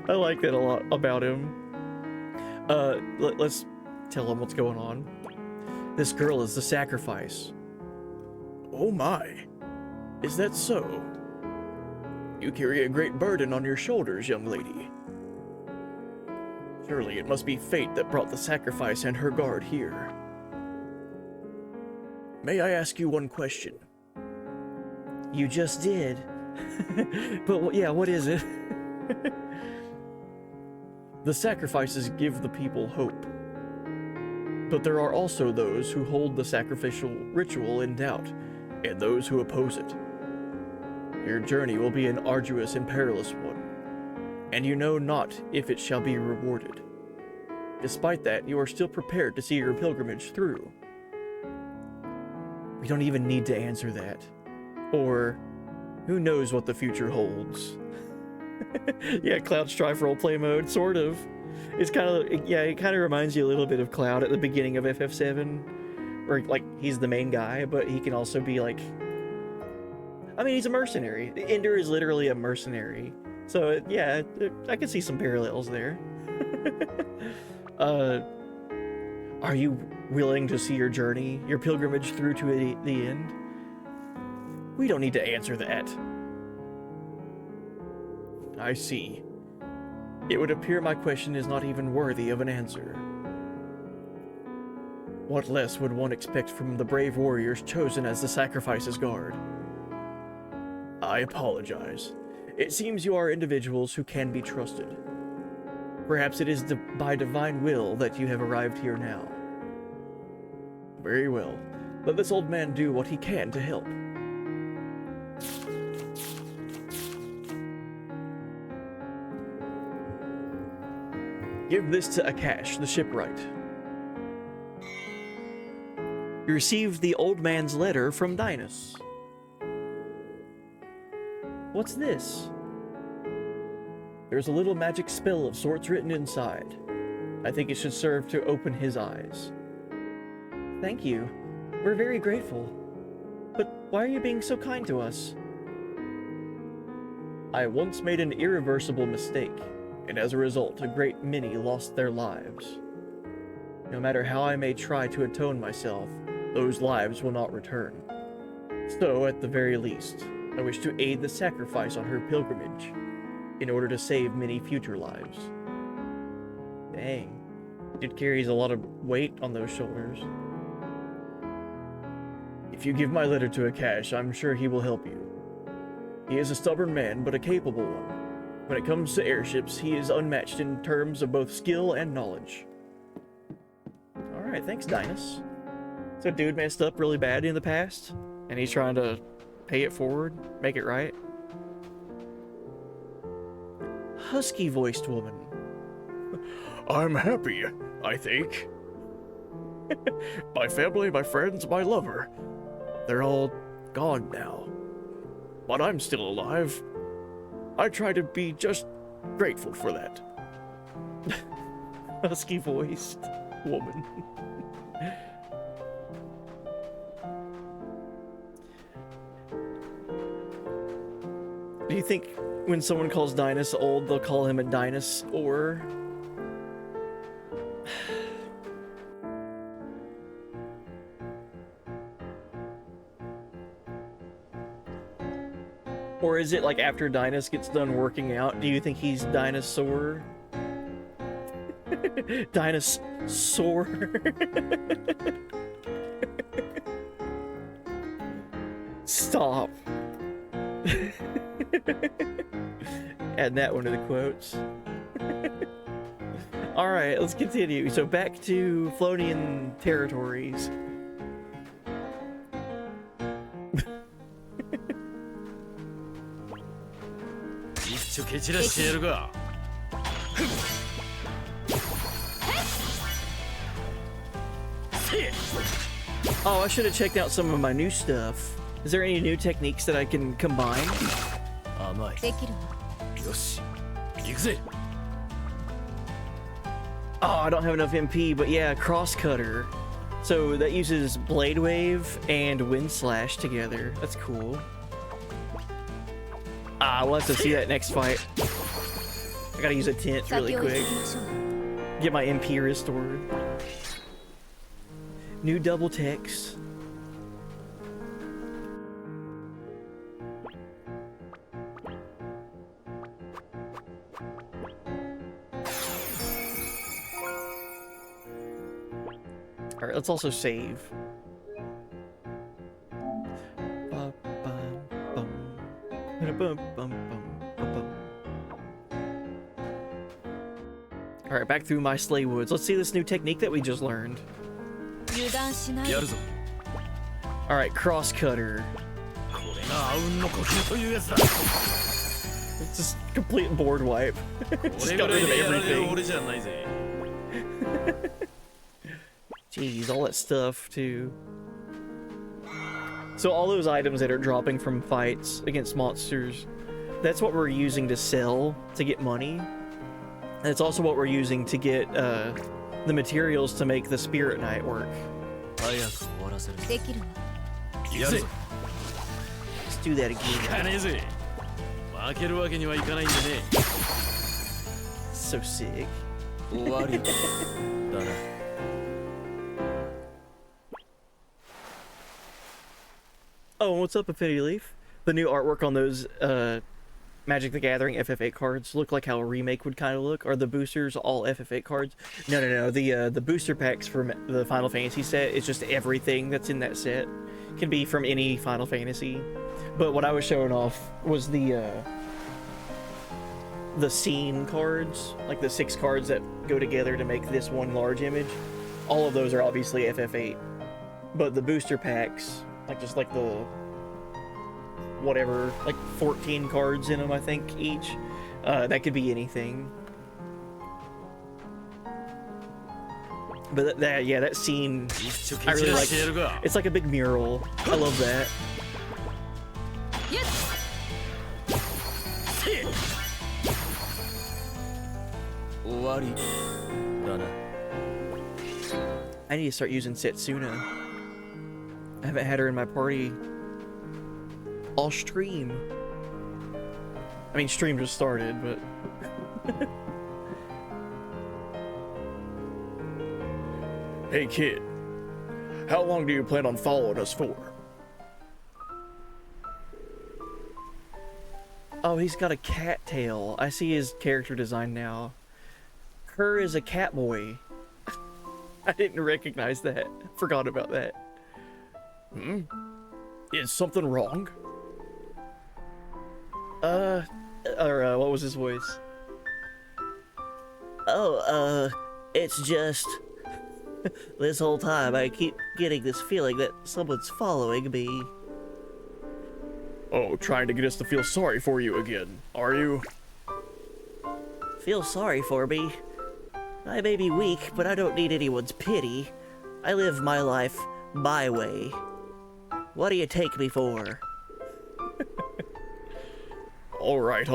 I like that a lot about him. Let's tell him what's going on. This girl is the sacrifice. Oh my. Is that so? You carry a great burden on your shoulders, young lady. Surely it must be fate that brought the sacrifice and her guard here. May I ask you one question? You just did. But yeah, what is it? The sacrifices give the people hope. But there are also those who hold the sacrificial ritual in doubt, and those who oppose it. Your journey will be an arduous and perilous one, and you know not if it shall be rewarded. Despite that, you are still prepared to see your pilgrimage through. We don't even need to answer that. Or, who knows what the future holds. Yeah, Cloud Strife roleplay mode, sort of. It's kind of, yeah, it kind of reminds you a little bit of Cloud at the beginning of FF7. Where, like, he's the main guy, but he can also be, like... I mean, he's a mercenary. Ender is literally a mercenary. So, yeah, I can see some parallels there. Are you willing to see your journey, your pilgrimage through to the end? We don't need to answer that. I see. It would appear my question is not even worthy of an answer. What less would one expect from the brave warriors chosen as the sacrifice's guard? I apologize. It seems you are individuals who can be trusted. Perhaps it is by divine will that you have arrived here now. Very well. Let this old man do what he can to help. Give this to Akash, the shipwright. You received the old man's letter from Dinas. What's this? There's a little magic spell of sorts written inside. I think it should serve to open his eyes. Thank you. We're very grateful. But why are you being so kind to us? I once made an irreversible mistake, and as a result, a great many lost their lives. No matter how I may try to atone myself, those lives will not return. So, at the very least, I wish to aid the sacrifice on her pilgrimage, in order to save many future lives. Dang. It carries a lot of weight on those shoulders. If you give my letter to Akash, I'm sure he will help you. He is a stubborn man, but a capable one. When it comes to airships, he is unmatched in terms of both skill and knowledge. Alright, thanks, Dinas. So dude messed up really bad in the past, and he's trying to pay it forward, make it right. Husky-voiced woman. I'm happy, I think. My family, my friends, my lover. They're all gone now. But I'm still alive. I try to be just grateful for that. Husky-voiced woman. Do you think when someone calls Dinas old, they'll call him a dinosaur? Or is it like after Dinas gets done working out, do you think he's dinosaur? Dinosaur. Stop. Add that one to the quotes. Alright, let's continue. So back to Flonian territories. Oh, I should have checked out some of my new stuff. Is there any new techniques that I can combine? Oh, I don't have enough MP, but yeah, Crosscutter. So that uses Blade Wave and Wind Slash together. That's cool. Ah, we'll have to see that next fight. I gotta use a tent really quick. Get my MP restored. New double techs. Alright, let's also save. Alright, back through my sleigh woods. Let's see this new technique that we just learned. 油断しない。やるぞ。 Alright, cross cutter. これがあうんの呼吸というやつだ。 It's just complete board wipe. こ Just れ got ぐらい rid of でやられる everything. 俺じゃないぜ。 Jeez, all that stuff too. So all those items that are dropping from fights against monsters, that's what we're using to sell to get money. And it's also what we're using to get the materials to make the Spirit Knight work. 早く終わらせるぞ。できるわ。やるぞ。 Let's do that い again. かねえぜ。負けるわけにはいかないんでね。 So sick. 終わりだな。 Oh, and what's up, Affinity Leaf? The new artwork on those Magic the Gathering FF8 cards look like how a remake would kind of look. Are the boosters all FF8 cards? No. The booster packs from the Final Fantasy set is just everything that's in that set. Can be from any Final Fantasy. But what I was showing off was the scene cards, like the 6 cards that go together to make this one large image. All of those are obviously FF8. But the booster packs, like just like the whatever, like 14 cards in them, I think, each. That could be anything. But that scene, I really like. It's like a big mural. I love that. Yes. I need to start using Setsuna. I haven't had her in my party all stream. I mean, stream just started, but... Hey kid, how long do you plan on following us for? Oh, he's got a cat tail. I see his character design now. Kerr is a cat boy. I didn't recognize that. Forgot about that. Is something wrong? What was his voice? Oh, it's just... this whole time I keep getting this feeling that someone's following me. Oh, trying to get us to feel sorry for you again, are you? Feel sorry for me? I may be weak, but I don't need anyone's pity. I live my life my way. What do you take me for? Alright.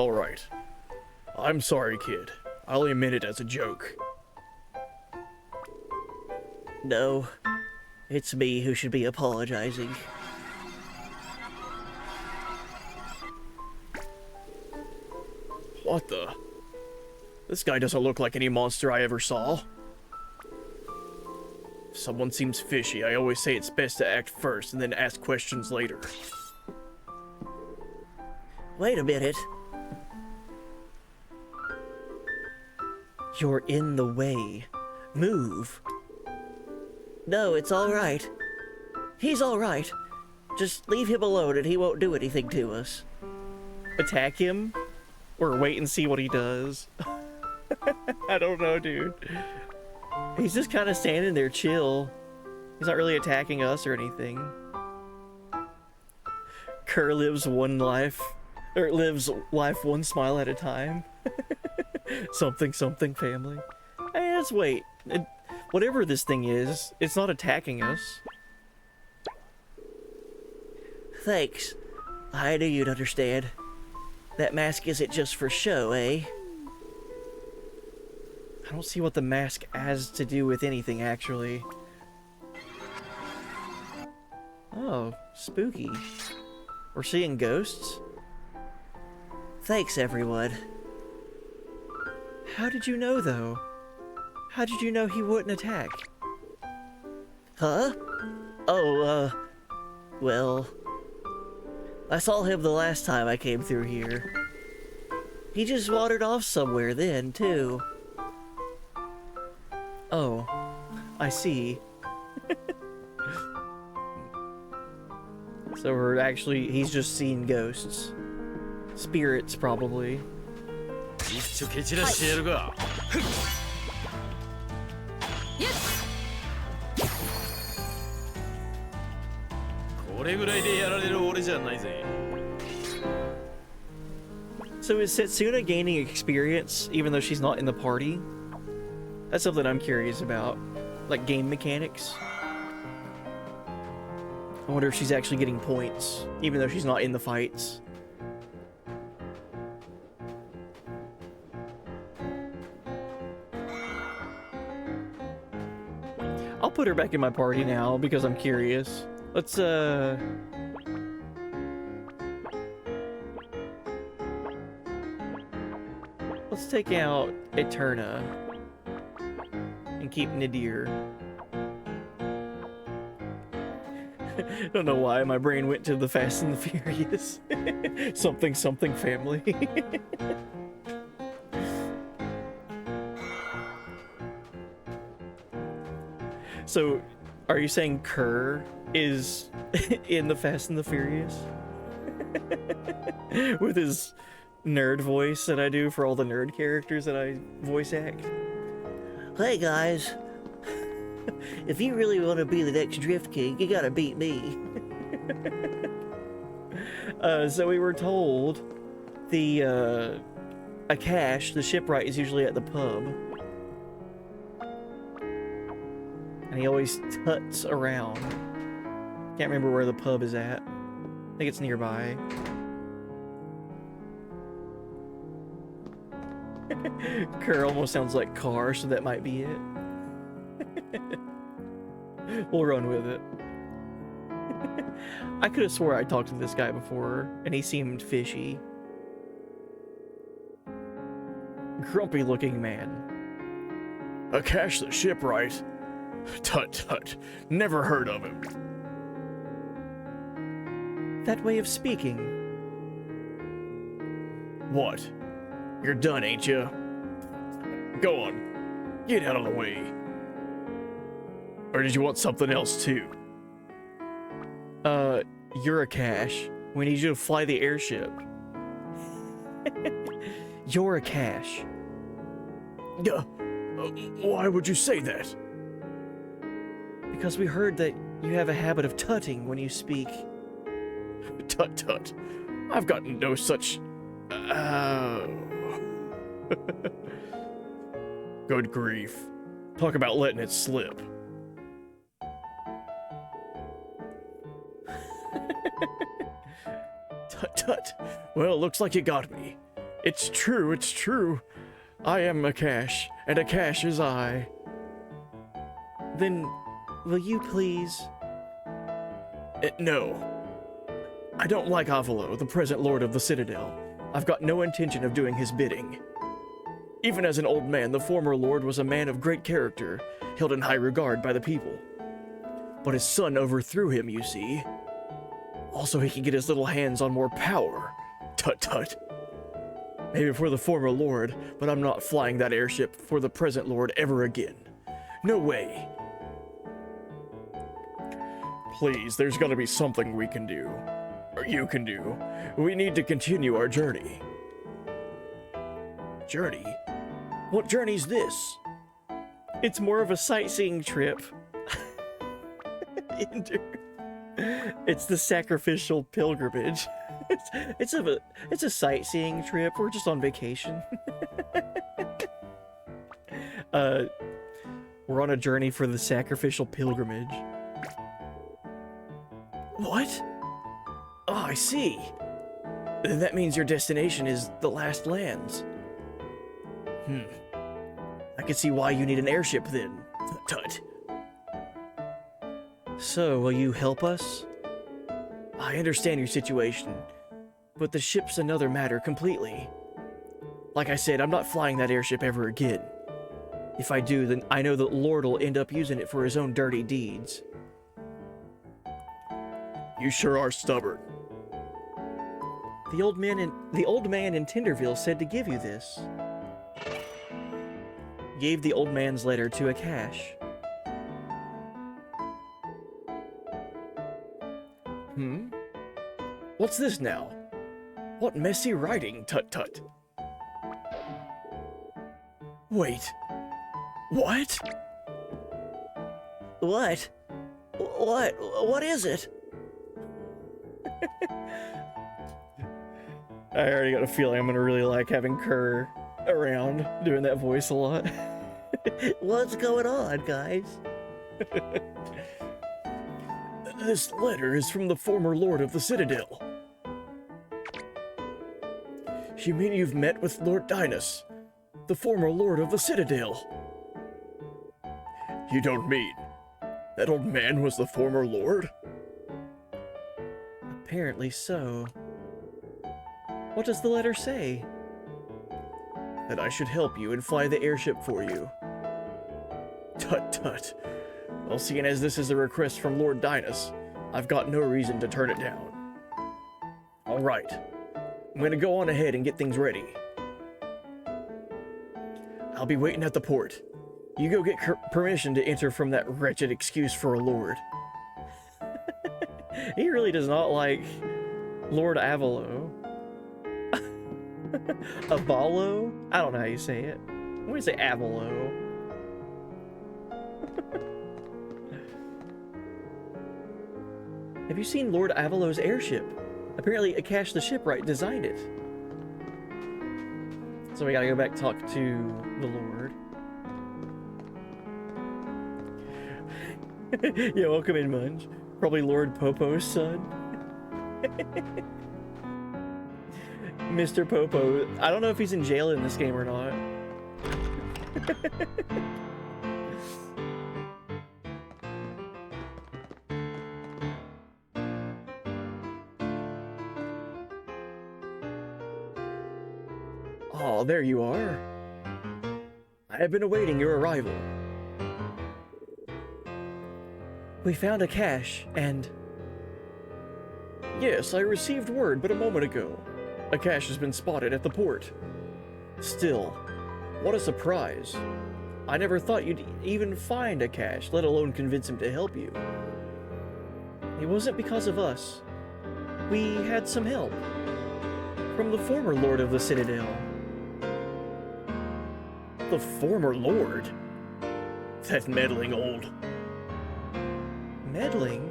I'm sorry, kid. I only meant it as a joke. No, it's me who should be apologizing. What the? This guy doesn't look like any monster I ever saw. If someone seems fishy, I always say it's best to act first and then ask questions later. Wait a minute. You're in the way. Move. No, it's alright. He's alright. Just leave him alone and he won't do anything to us. Attack him? Or wait and see what he does? I don't know, dude. He's just kind of standing there chill. He's not really attacking us or anything. Kerr lives one life. Or lives life one smile at a time. Something family. Hey, let's wait. Whatever this thing is, it's not attacking us. Thanks. I knew you'd understand. That mask isn't just for show, eh? I don't see what the mask has to do with anything, actually. Oh, spooky. We're seeing ghosts? Thanks, everyone. How did you know, though? How did you know he wouldn't attack? Huh? Oh, well... I saw him the last time I came through here. He just wandered off somewhere then, too. Oh. I see. So we're actually, he's just seeing ghosts. Spirits, probably. 一丁蹴散らしてやるが。これぐらいでやられる俺じゃないぜ。 So is Setsuna gaining experience even though she's not in the party? That's something I'm curious about. Like game mechanics. I wonder if she's actually getting points even though she's not in the fights. I'll put her back in my party now because I'm curious. Let's take out Eterna and keep Nadir. Don't know why my brain went to the Fast and the Furious. Something family. So, are you saying Kerr is in the Fast and the Furious? With his nerd voice that I do for all the nerd characters that I voice act? Hey guys, if you really want to be the next Drift King, you gotta beat me. So we were told the Akash, the shipwright, is usually at the pub. And he always tuts around. Can't remember where the pub is at. I think it's nearby. Kerr almost sounds like Car, so that might be it. We'll run with it. I could have swore I talked to this guy before, and he seemed fishy. Grumpy looking man. Akash the shipwright? Tut tut. Never heard of him. That way of speaking. What? You're done, ain't you? Go on. Get out of the way. Or did you want something else too? You're Akash. We need you to fly the airship. You're Akash. Why would you say that? Because we heard that you have a habit of tutting when you speak. Tut tut. I've got no such... Good grief. Talk about letting it slip. Tut tut. Well, looks like you got me. It's true, it's true. I am Akash, and Akash is I. Then, will you please? No. I don't like Avalo, the present lord of the Citadel. I've got no intention of doing his bidding. Even as an old man, the former lord was a man of great character, held in high regard by the people. But his son overthrew him, you see. Also, he can get his little hands on more power. Tut tut. Maybe for the former lord, but I'm not flying that airship for the present lord ever again. No way. Please, there's gotta be something we can do. Or you can do. We need to continue our journey. Journey? What journey's this? It's more of a sightseeing trip. It's the sacrificial pilgrimage. It's a sightseeing trip. We're just on vacation. We're on a journey for the sacrificial pilgrimage. What? Oh, I see. That means your destination is the Last Lands. I can see why you need an airship then. Tut. So, will you help us? I understand your situation, but the ship's another matter completely. Like I said, I'm not flying that airship ever again. If I do, then I know that Lord will end up using it for his own dirty deeds. You sure are stubborn. The old man in Tinderville said to give you this. Gave the old man's letter to Akash. Hmm? What's this now? What messy writing, tut-tut? Wait. What? What? What is it? I already got a feeling I'm gonna really like having Kerr around doing that voice a lot. What's going on, guys? This letter is from the former Lord of the Citadel. You mean you've met with Lord Dinas, the former Lord of the Citadel? You don't mean that old man was the former Lord? Apparently so. What does the letter say? That I should help you and fly the airship for you. Tut-tut. Well, seeing as this is a request from Lord Dinas, I've got no reason to turn it down. Alright, I'm gonna go on ahead and get things ready. I'll be waiting at the port. You go get permission to enter from that wretched excuse for a lord. He really does not like Lord Avalo. Avalo? I don't know how you say it. I'm gonna say Avalo. Have you seen Lord Avalo's airship? Apparently Akash the shipwright designed it. So we gotta go back talk to the Lord. Yeah, welcome in, Munch. Probably Lord Popo's son. Mr. Popo. I don't know if he's in jail in this game or not. Oh, there you are. I have been awaiting your arrival. We found a cache, and... Yes, I received word but a moment ago. A cache has been spotted at the port. Still, what a surprise. I never thought you'd even find a cache, let alone convince him to help you. It wasn't because of us. We had some help. From the former Lord of the Citadel. The former lord? That meddling old... Meddling?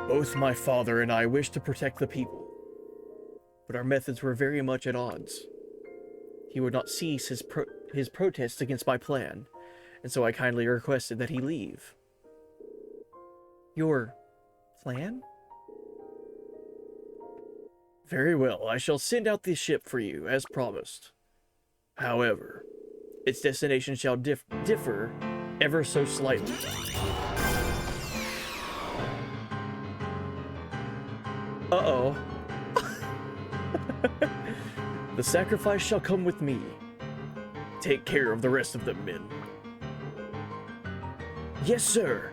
Both my father and I wish to protect the people, but our methods were very much at odds. He would not cease his protests against my plan, and so I kindly requested that he leave. Your plan? Very well, I shall send out the ship for you, as promised. However, its destination shall differ ever so slightly. Uh-oh. The sacrifice shall come with me. Take care of the rest of them, men. Yes, sir.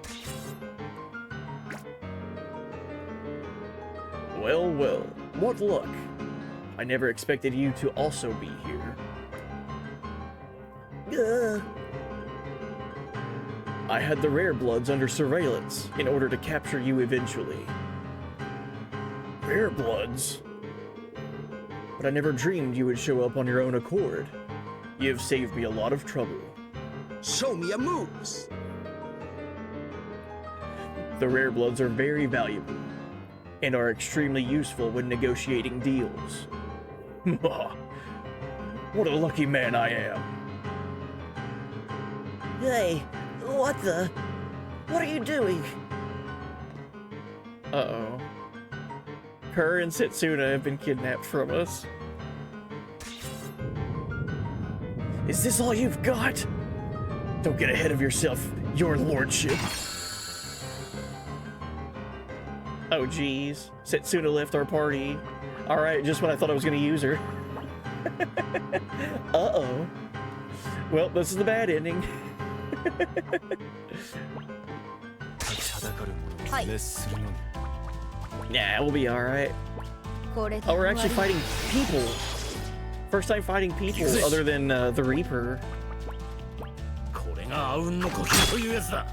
Well, well, what luck. I never expected you to also be here. I had the Rare Bloods under surveillance in order to capture you eventually. Rare Bloods? But I never dreamed you would show up on your own accord. You have saved me a lot of trouble. Show me your moves. The Rare Bloods are very valuable and are extremely useful when negotiating deals. What a lucky man I am. Hey, what the? What are you doing? Uh-oh. Kerr and Setsuna have been kidnapped from us. Is this all you've got? Don't get ahead of yourself, your lordship. Oh, geez. Setsuna left our party. Alright, just when I thought I was gonna use her. Uh-oh. Well, this is the bad ending. Nah, we'll be alright. Oh, we're actually fighting people. First time fighting people other than the Reaper. これがあうんの呼吸というやつだ。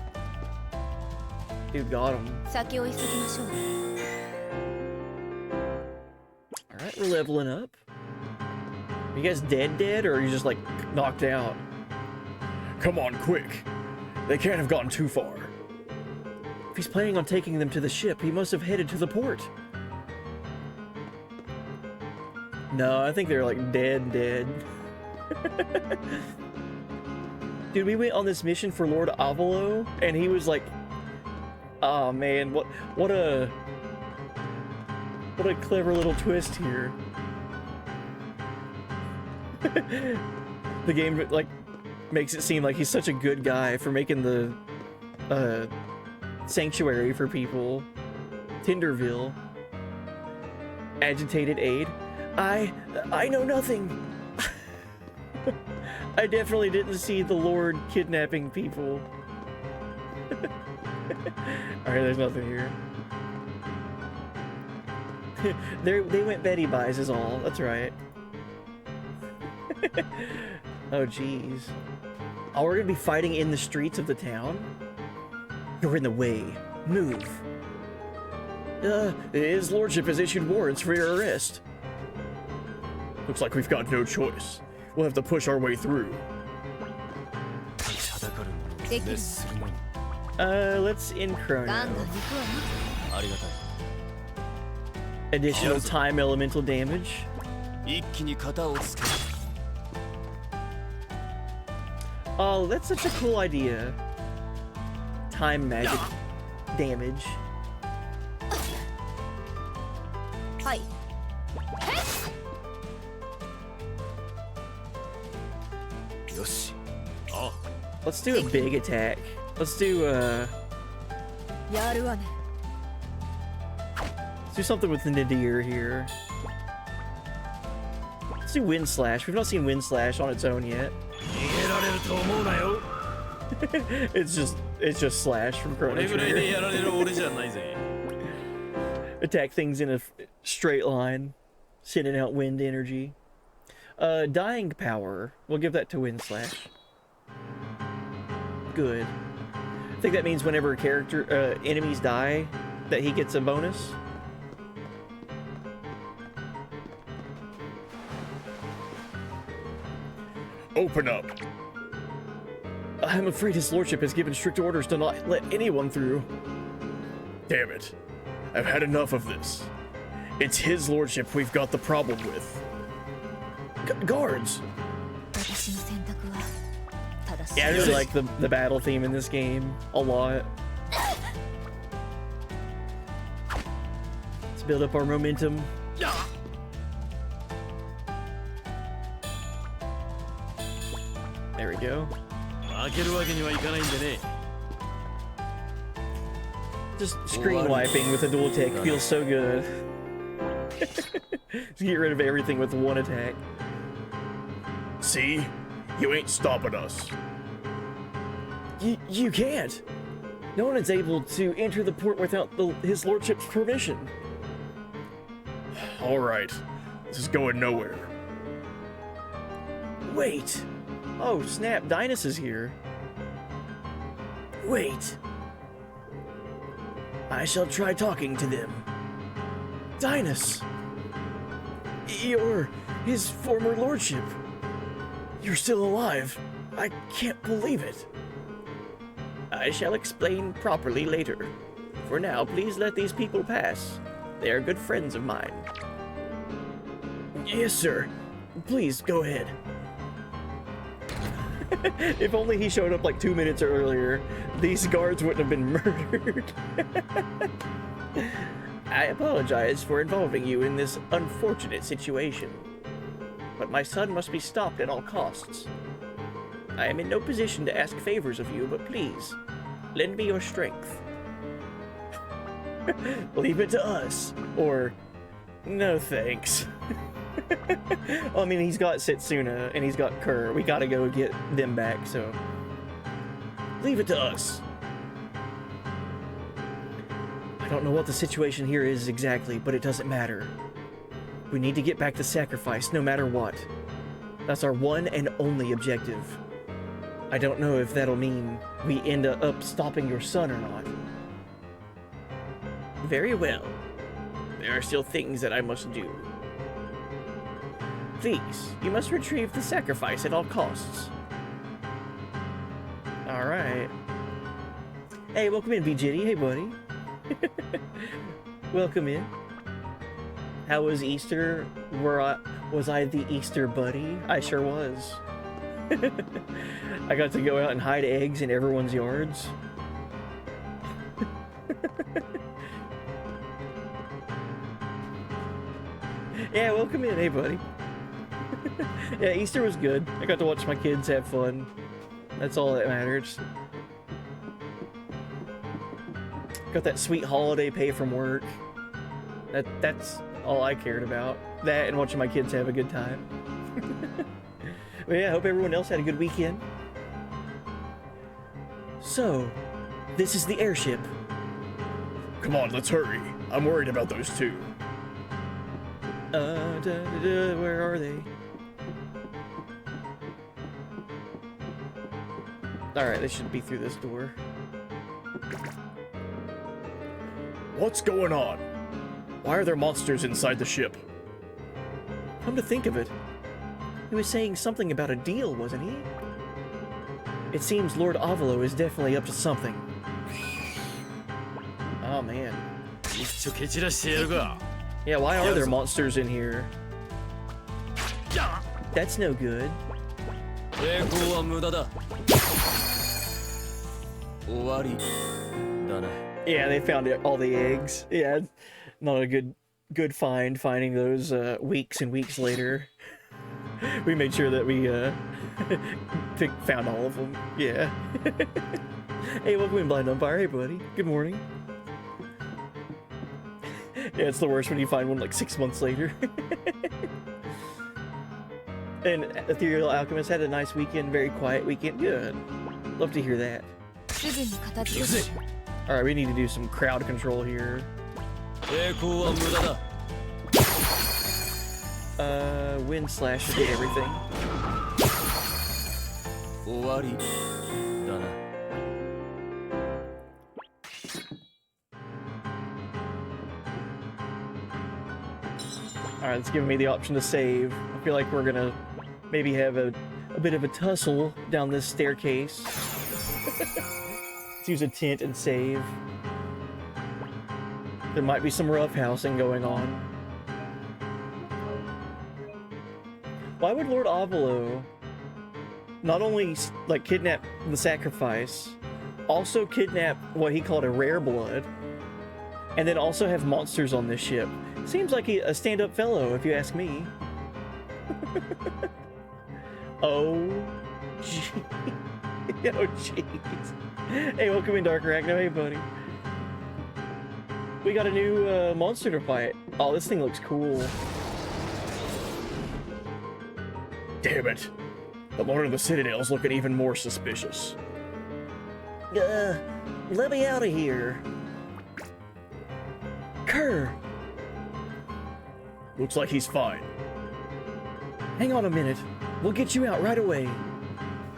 Dude got him. 先を急ぎましょう。 Alright, we're leveling up. Are you guys dead, or are you just like knocked out? Come on, quick. They can't have gotten too far. If he's planning on taking them to the ship, he must have headed to the port. No, I think they're like dead. Dude, we went on this mission for Lord Avalo, and he was like, oh man, what a clever little twist here. The game like makes it seem like he's such a good guy for making the sanctuary for people. Tinderville. Agitated aid. I know nothing. I definitely didn't see the Lord kidnapping people. Alright, there's nothing here. They went Betty buys is all. That's right. Oh jeez. Oh, we're gonna be fighting in the streets of the town? You're in the way. Move. His lordship has issued warrants for your arrest. Looks like we've got no choice. We'll have to push our way through. できる。 Let's in ガン chrono. ガン行くわね。ありがたい Additional time elemental damage. 一気に型をつける Oh, that's such a cool idea. Time magic damage. はい。 よし Let's do a big attack. Let's do やるわね。 let's do something with the Nadir here. Let's do Wind Slash. We've not seen Wind Slash on its own yet. 逃げられると思うなよ It's just Slash from こ Chrono れぐらい Trigger. でやられる俺じゃないぜ Attack things in a straight line, sending out wind energy. Dying power. We'll give that to Wind Slash. Good. I think that means whenever a character, enemies die, that he gets a bonus. Open up. I'm afraid his lordship has given strict orders to not let anyone through. Damn it. I've had enough of this. It's his lordship we've got the problem with. Guards! 私の選択は正しい。 Yeah, I really like the battle theme in this game a lot. Let's build up our momentum. There we go. 負けるわけにはいかないんでね Just screen wiping with a dual attack feels so good. Just get rid of everything with one attack. See? You ain't stopping us. You can't. No one is able to enter the port without his lordship's permission. Alright. This is going nowhere. Wait. Oh, snap. Dynas is here. Wait. I shall try talking to them. Dynas. You're his former lordship. You're still alive. I can't believe it. I shall explain properly later. For now, please let these people pass. They are good friends of mine. Yes, sir. Please, go ahead. If only he showed up like 2 minutes earlier, these guards wouldn't have been murdered. I apologize for involving you in this unfortunate situation, but my son must be stopped at all costs. I am in no position to ask favors of you, but please, lend me your strength. Leave it to us, or no thanks. I mean, he's got Setsuna and he's got Kerr. We gotta go get them back, so leave it to us. I don't know what the situation here is exactly, but it doesn't matter. We need to get back to Sacrifice no matter what. That's our one and only objective. I don't know if that'll mean we end up stopping your son or not. Very well. There are still things that I must do. Please, you must retrieve the sacrifice at all costs. Alright. Hey, welcome in, VJitty. Hey, buddy. Welcome in. How was Easter? Was I the Easter bunny? I sure was. I got to go out and hide eggs in everyone's yards. Yeah, welcome in. Hey, buddy. Yeah, Easter was good. I got to watch my kids have fun. That's all that matters. Got that sweet holiday pay from work. That's all I cared about. That and watching my kids have a good time. But yeah, I hope everyone else had a good weekend. So, this is the airship. Come on, let's hurry. I'm worried about those two. Where are they? Alright, they should be through this door. What's going on? Why are there monsters inside the ship? Come to think of it, he was saying something about a deal, wasn't he? It seems Lord Avalo is definitely up to something. Oh man. 一丁蹴散らしてやるか Yeah, why are there monsters in here? That's no good. 抵抗は無駄だ終わりだな Yeah, they found all the eggs. Yeah, not a good find, finding those weeks and weeks later. We made sure that we found all of them. Yeah. Hey, welcome in, Blind Umpire. Hey, buddy. Good morning. Yeah, it's the worst when you find one like 6 months later. And Ethereal Alchemist had a nice weekend, very quiet weekend. Good. Love to hear that. すぐに片付ける Alright, we need to do some crowd control here. 抵抗は無駄だ Wind slash should hit everything. 終わりだな Alright, it's giving me the option to save. I feel like we're gonna maybe have a bit of a tussle down this staircase. Let's use a tent and save. There might be some roughhousing going on. Why would Lord Avalo not only like kidnap the sacrifice, also kidnap what he called a rare blood, and then also have monsters on this ship? Seems like a stand-up fellow, if you ask me. Oh, gee. Oh, jeez. Hey, welcome in, Dark Arachno. Hey, buddy. We got a new monster to fight. Oh, this thing looks cool. Damn it. The Lord of the Citadel's looking even more suspicious. Let me out of here. Kerr! Looks like he's fine. Hang on a minute. We'll get you out right away.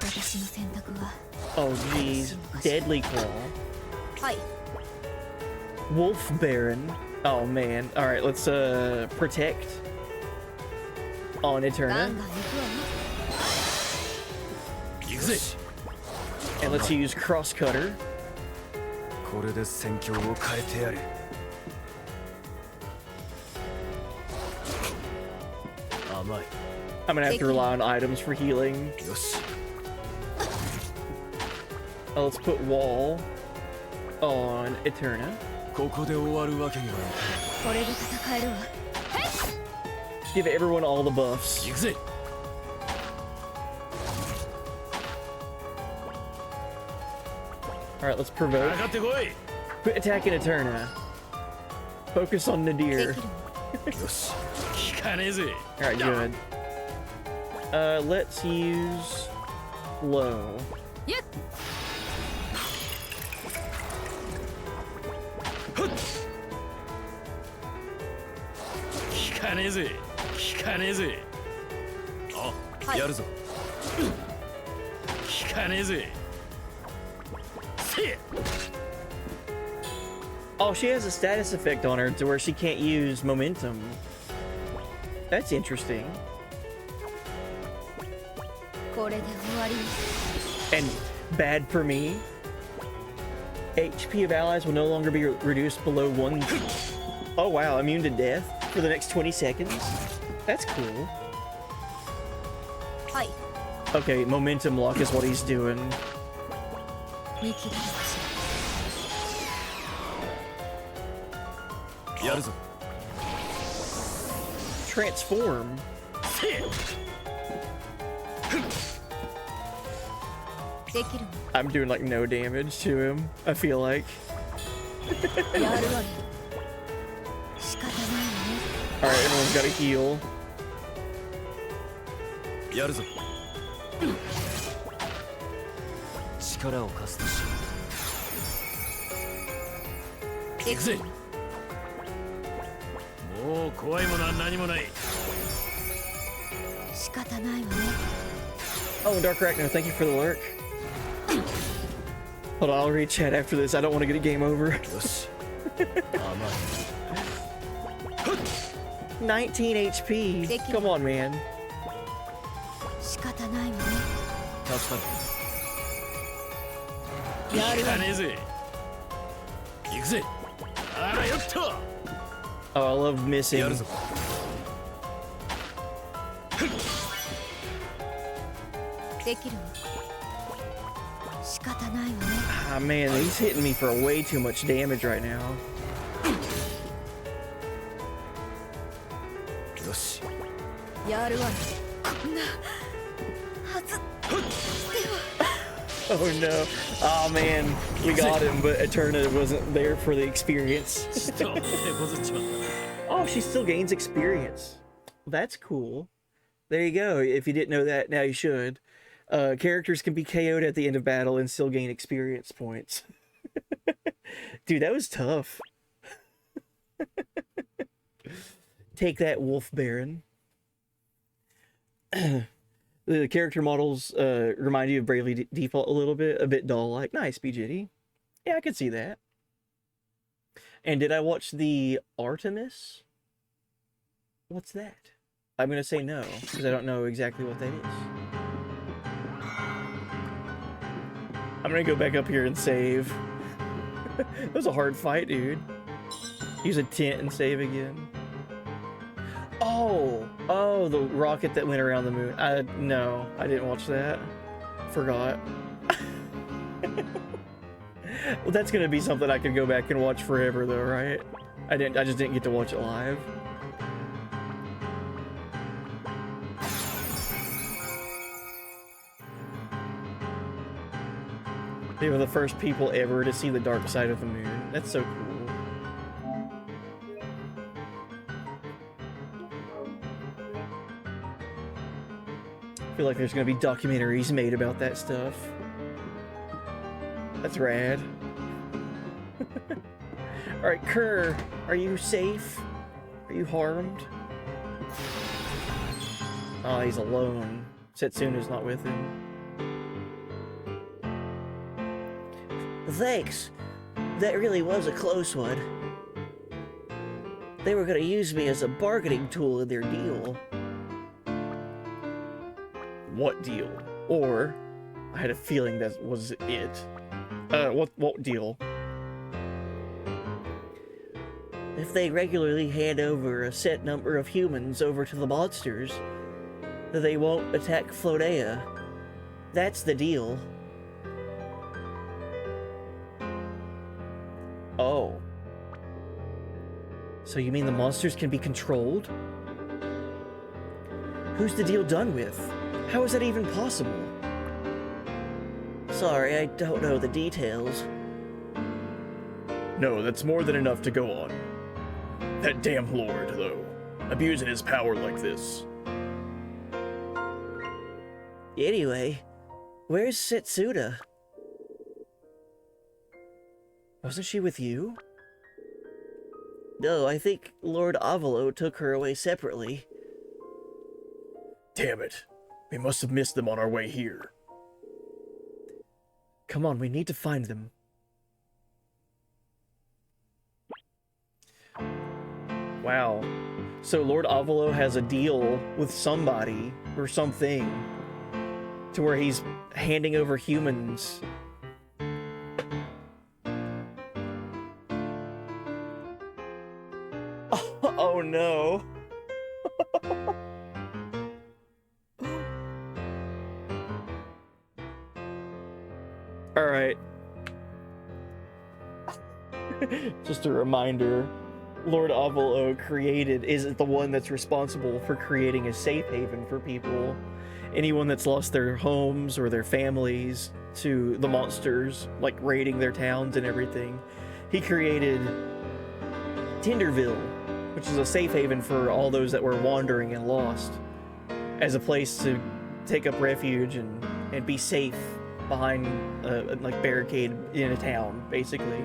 私の選択は Oh, jeez. Deadly Claw. はい Wolf Baron. Oh, man. Alright, let's, protect. On ガ Eterna. ンガン行くわよ 行くぜ And let's use Crosscutter. これで戦況を変えてやる 甘い I'm gonna have to rely on items for healing. よし Oh, let's put Wall on Eterna. ここで終わるわけにはこれで戦えるわ Give everyone all the buffs. 行くぜ Alright, let's provoke. かかってこい Quit attacking Eterna. Focus on で Nadir. きるよし効かねえぜ Alright, good. Let's use Low. やっ 効かねえぜ効かねえぜあ、やるぞ効かねえぜせえ Oh, she has a status effect on her to where she can't use momentum. That's interesting. これで終わり。 And bad for me. HP of allies will no longer be reduced below 1. Oh wow, immune to death for the next 20 seconds. That's cool. はい。 Okay, momentum lock is what he's doing. 見切り発車。やるぞ。 Transform. できる I'm doing like no damage to him, I feel like. の。やるわね。仕方ないわね。 Alright, everyone's gotta heal. やるぞ。力を貸すとしよう。できる。もう怖いものは何もない。仕方ないわね。 Oh, Dark Arachno, thank you for the lurk. Hold on, I'll read chat after this. I don't want to get a game over. よし。甘い。 19 HP. Come on, man. 仕方ないわね。助かる。やるわ行かねえぜ。行くぜ。あらよっと。 Oh, I love missing. やるぞ。できるわ。仕方ないわね。 Ah, man, he's hitting me for way too much damage right now. よし。やるわね。こんなはず。 Oh no. Oh man, we got him, but Eterna wasn't there for the experience. ちょっと手こずっちまった。 Oh, she still gains experience. That's cool. There you go. If you didn't know that, now you should. Characters can be KO'd at the end of battle and still gain experience points. Dude, that was tough. Take that, Wolf Baron. The character models remind you of Bravely Default a little bit. A bit dull-like. Nice, BJD. Yeah, I could see that. And did I watch the Artemis? What's that? I'm going to say no, because I don't know exactly what that is. I'm going to go back up here and save. That was a hard fight, dude. Use a tent and save again. Oh, the rocket that went around the moon. No, I didn't watch that. Forgot. Well, that's gonna be something I could go back and watch forever, though, right? I just didn't get to watch it live. They were the first people ever to see the dark side of the moon. That's so cool. I feel like there's gonna be documentaries made about that stuff. That's rad. Alright, Kerr, are you safe? Are you harmed? Oh, he's alone. Setsuna's not with him. Thanks. That really was a close one. They were gonna use me as a bargaining tool in their deal. What deal? Or, I had a feeling that was it. What deal? If they regularly hand over a set number of humans over to the monsters, they won't attack Flodea. That's the deal. Oh. So you mean the monsters can be controlled? Who's the deal done with? How is that even possible? Sorry, I don't know the details. No, that's more than enough to go on. That damn lord, though, abusing his power like this. Anyway, where's Setsuna? Wasn't she with you? No, I think Lord Avalo took her away separately. Damn it. We must have missed them on our way here. Come on, we need to find them. Wow. So Lord Avalo has a deal with somebody or something to where he's handing over humans. Oh no. All right. Just a reminder, Lord Avalo is the one that's responsible for creating a safe haven for people. Anyone that's lost their homes or their families to the monsters, like raiding their towns and everything. He created Tinderville, which is a safe haven for all those that were wandering and lost, as a place to take up refuge and be safe behind like barricade in a town, basically.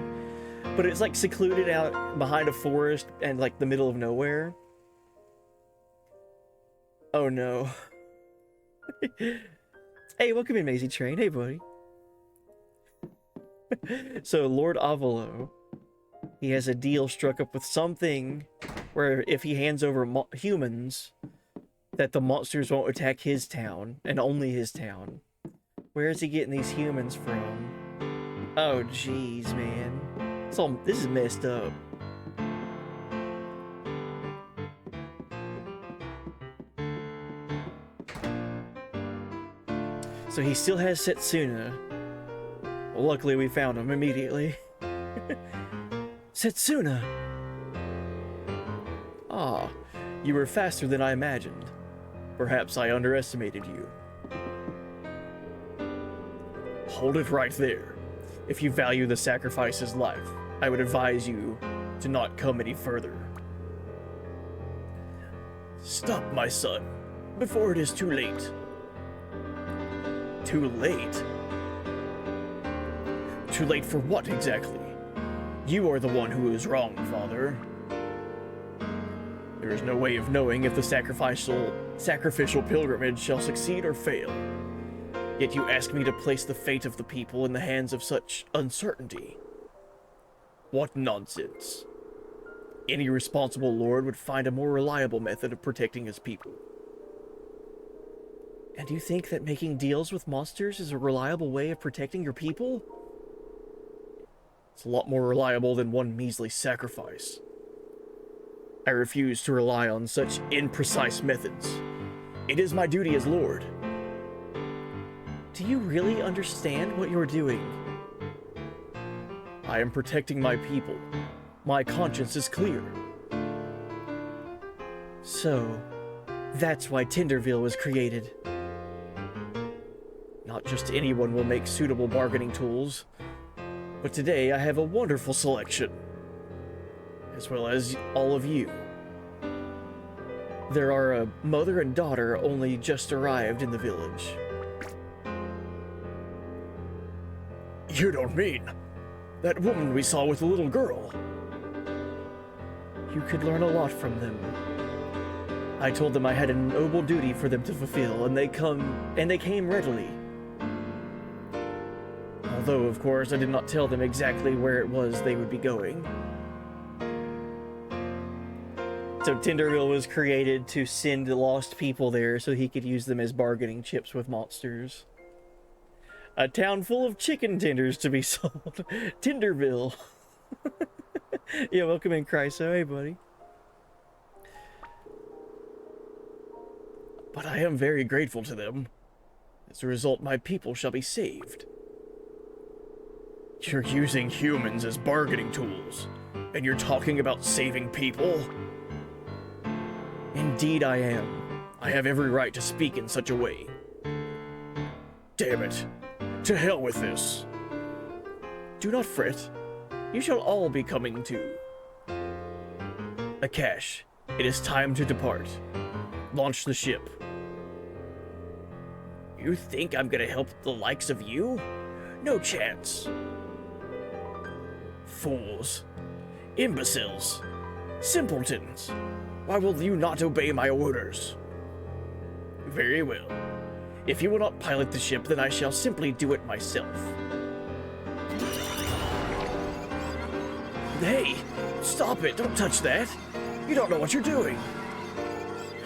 But it's like secluded out behind a forest and like the middle of nowhere. Oh no. Hey, welcome in, Maisie Train. Hey, buddy. So Lord Avalo, he has a deal struck up with something where if he hands over humans, that the monsters won't attack his town, and only his town. Where is he getting these humans from? Oh, jeez, man. This is messed up. So he still has Setsuna. Well, luckily we found him immediately. Setsuna! Ah, you were faster than I imagined. Perhaps I underestimated you. Hold it right there. If you value the sacrifice's life, I would advise you to not come any further. Stop, my son, before it is too late. Too late? Too late for what exactly? You are the one who is wrong, father. There is no way of knowing if the sacrificial pilgrimage shall succeed or fail. Yet you ask me to place the fate of the people in the hands of such uncertainty. What nonsense. Any responsible lord would find a more reliable method of protecting his people. And you think that making deals with monsters is a reliable way of protecting your people? It's a lot more reliable than one measly sacrifice. I refuse to rely on such imprecise methods. It is my duty as lord. Do you really understand what you're doing? I am protecting my people. My conscience is clear. So, that's why Tinderville was created. Not just anyone will make suitable bargaining tools, but today I have a wonderful selection, as well as all of you. There are a mother and daughter only just arrived in the village. You don't mean that woman we saw with the little girl? You could learn a lot from them. I told them I had a noble duty for them to fulfill, and they came readily. Although, of course, I did not tell them exactly where it was they would be going. So Tinderville was created to send lost people there so he could use them as bargaining chips with monsters. A town full of chicken tenders to be sold. Tinderville. Yeah, welcome in, Chryso. Hey, buddy. But I am very grateful to them. As a result, my people shall be saved. You're using humans as bargaining tools, and you're talking about saving people? Indeed I am. I have every right to speak in such a way. Damn it. To hell with this. Do not fret. You shall all be coming too. Akash, it is time to depart. Launch the ship. You think I'm gonna help the likes of you? No chance. Fools. Imbeciles. Simpletons. Why will you not obey my orders? Very well. If you will not pilot the ship, then I shall simply do it myself. Hey! Stop it! Don't touch that! You don't know what you're doing.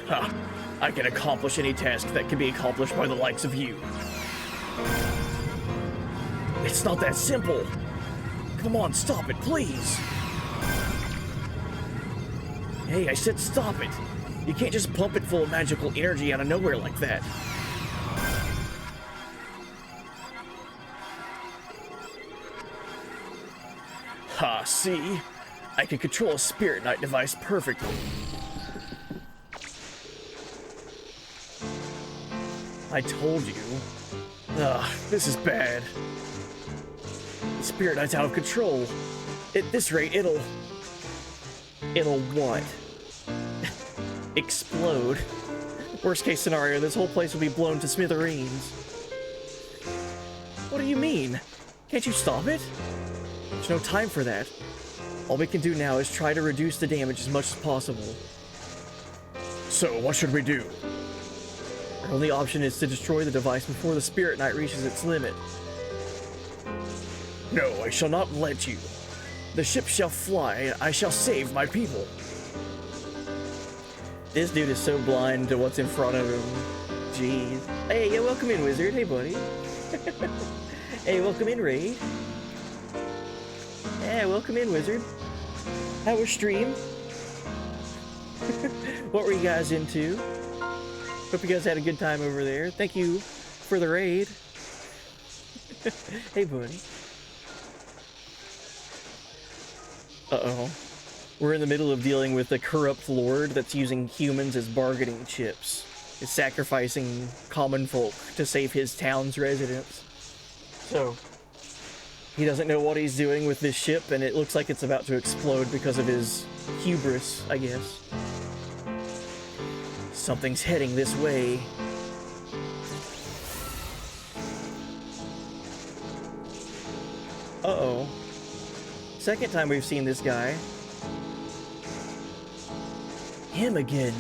Ha! I can accomplish any task that can be accomplished by the likes of you. It's not that simple. Come on, stop it, please. Hey, I said stop it. You can't just pump it full of magical energy out of nowhere like that. Ha, see? I can control a Spirit Knight device perfectly. I told you. Ugh, this is bad. The Spirit Knight's out of control. At this rate, it'll what? Explode. Worst case scenario, this whole place will be blown to smithereens. What do you mean? Can't you stop it? There's no time for that. All we can do now is try to reduce the damage as much as possible. So, what should we do? Our only option is to destroy the device before the Spirit Knight reaches its limit. No, I shall not let you. The ship shall fly, and I shall save my people. This dude is so blind to what's in front of him. Jeez. Hey, yeah, welcome in, Wizard. Hey, buddy. Hey, welcome in, Raid. Yeah, welcome in, Wizard. How was stream? What were you guys into? Hope you guys had a good time over there. Thank you for the raid. Hey, buddy. Uh-oh. We're in the middle of dealing with a corrupt lord that's using humans as bargaining chips. Is sacrificing common folk to save his town's residents. So, he doesn't know what he's doing with this ship, and it looks like it's about to explode because of his hubris, I guess. Something's heading this way. Uh-oh. Second time we've seen this guy. Him again.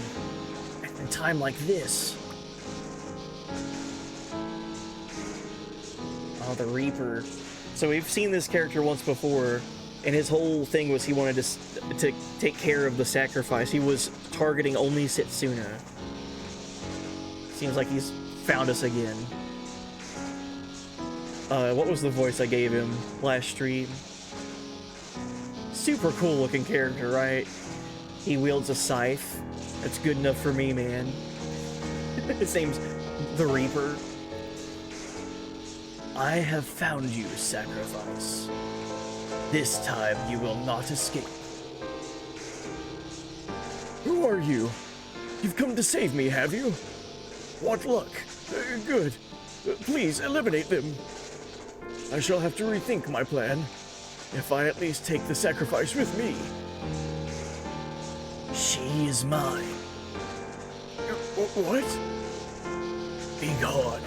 At a time like this. Oh, the Reaper. So we've seen this character once before, and his whole thing was he wanted to take care of the sacrifice. He was targeting only Setsuna. Seems like he's found us again. What was the voice I gave him last stream? Super cool looking character, right? He wields a scythe. That's good enough for me, man. His name's the Reaper. I have found you, sacrifice. This time you will not escape. Who are you? You've come to save me, have you? What luck. Good. Please eliminate them. I shall have to rethink my plan. If I at least take the sacrifice with me. She is mine. What? Be gone.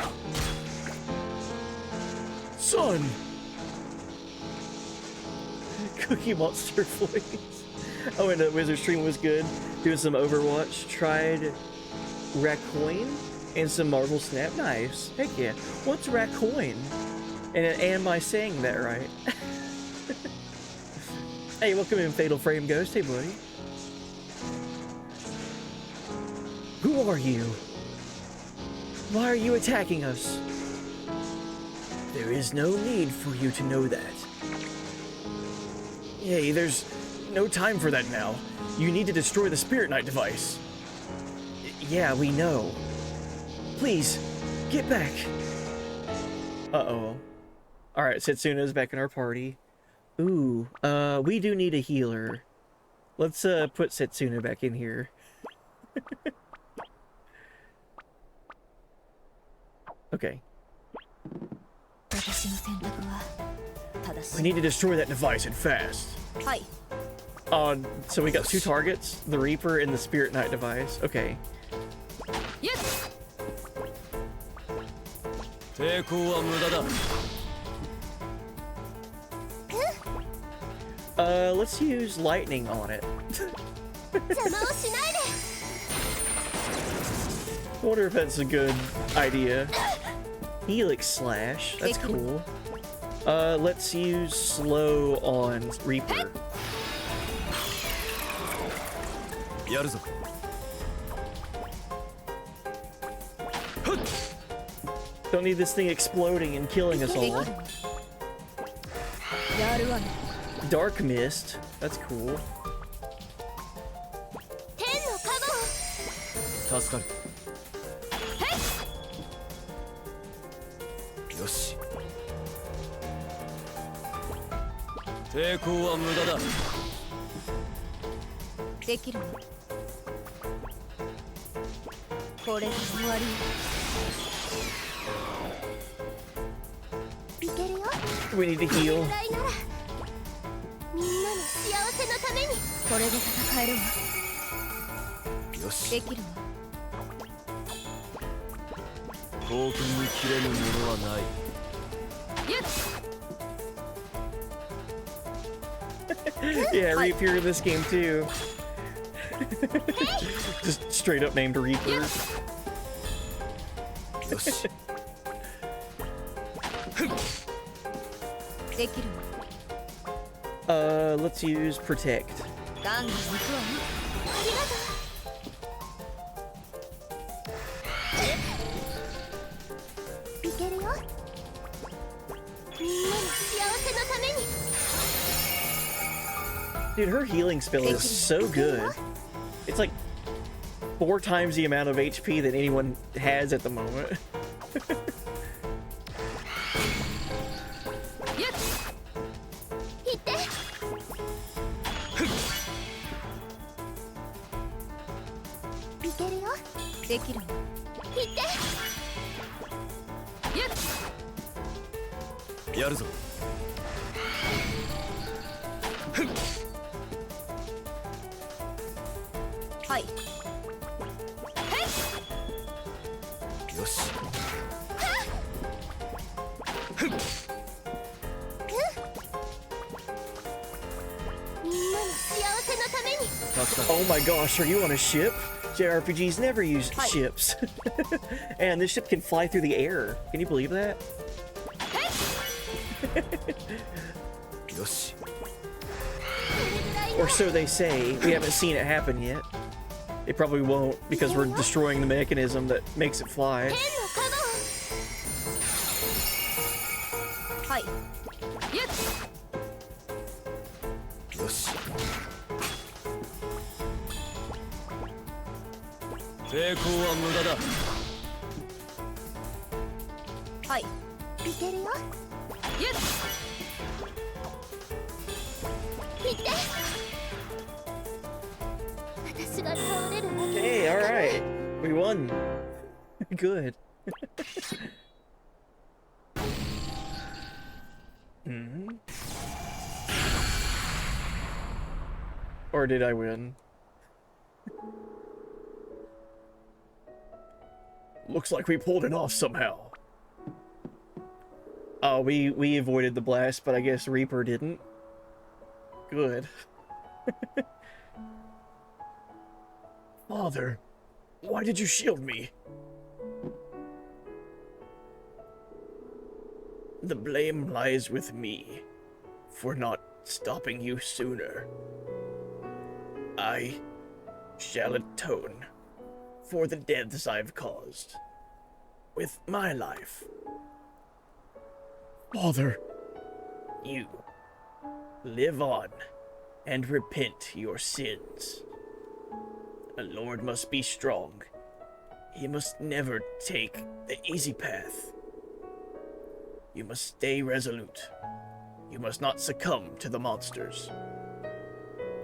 Son! Cookie Monster voice. Oh, and the Wizard stream was good. Doing some Overwatch. Tried Raccoon and some Marvel Snap. Nice. Heck yeah. What's Raccoon? And am I saying that right? Hey, welcome in, Fatal Frame Ghost. Hey, buddy. Who are you? Why are you attacking us? There is no need for you to know that. Hey, there's no time for that now. You need to destroy the Spirit Knight device. Yeah, we know. Please, get back. Uh-oh. Alright, Setsuna's back in our party. Ooh, we do need a healer. Let's, put Setsuna back in here. Okay. We need to destroy that device and fast. So we got two targets, the Reaper and the Spirit Knight device. Okay. Yes. Let's use lightning on it. Wonder if that's a good idea. Helix Slash, that's cool. Let's use slow on Reaper. やるぞ。 Don't need this thing exploding and killing us できる all. やるわね Dark Mist. That's cool. 天のカバ助かる。よし。抵抗は無駄だ。ーできるのこれで終わりいけるよ We need to これ heal. ぐらいならみんなの幸せのためにこれで戦えるわよし。できるの貢献に切れぬものはない。 Yeah, Reaper in this game too. Just straight up named Reaper. よし。できるの Let's use Protect. ガンガン行くわねありがとういけるよみんなの幸せのために Dude, her healing spell is so good. It's like 4 times the amount of HP that anyone has at the moment. 行っていけるよできるの行ってやるぞ。はいよし。みんなの幸せのために 助かる。 Oh my gosh, are you on a ship? JRPGs never use Hi. ships. And this ship can fly through the air. Can you believe that? よし。 これぐらいな Or ら so they say. We haven't seen it happen yet. It probably won't because we're destroying the mechanism that makes it fly. 天のカバーはいよし。抵抗は無駄だ。はいいけるよ行って私が倒れるわけ Hey, alright. We won. Good. Hmm? Or did I win? Looks like we pulled it off somehow. Oh, we avoided the blast, but I guess Reaper didn't. Good. Father, why did you shield me? The blame lies with me for not stopping you sooner. I shall atone for the deaths I've caused with my life. Father, you live on and repent your sins. A lord must be strong. He must never take the easy path. You must stay resolute. You must not succumb to the monsters.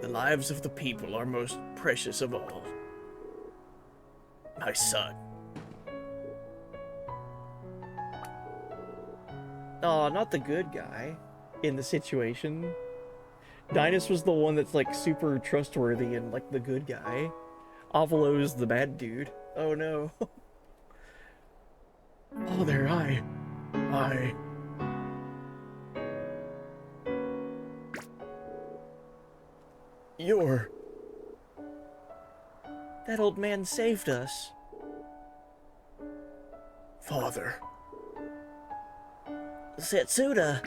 The lives of the people are most precious of all. My son. Oh, not the good guy in the situation. Dynas was the one that's like super trustworthy and like the good guy. Avalo's the bad dude. Oh no. Father, I... You're... That old man saved us. Father. Setsuna,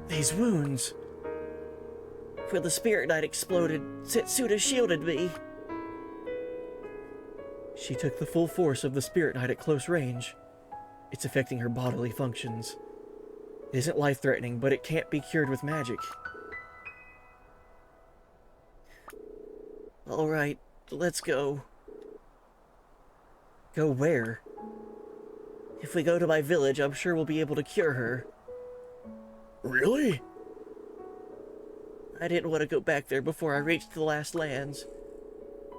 These wounds... When the Spirit Knight exploded, Setsuna shielded me. She took the full force of the Spirit Knight at close range. It's affecting her bodily functions. It isn't life-threatening, but it can't be cured with magic. Alright, let's go. Go where? If we go to my village, I'm sure we'll be able to cure her. Really? I didn't want to go back there before I reached the last lands.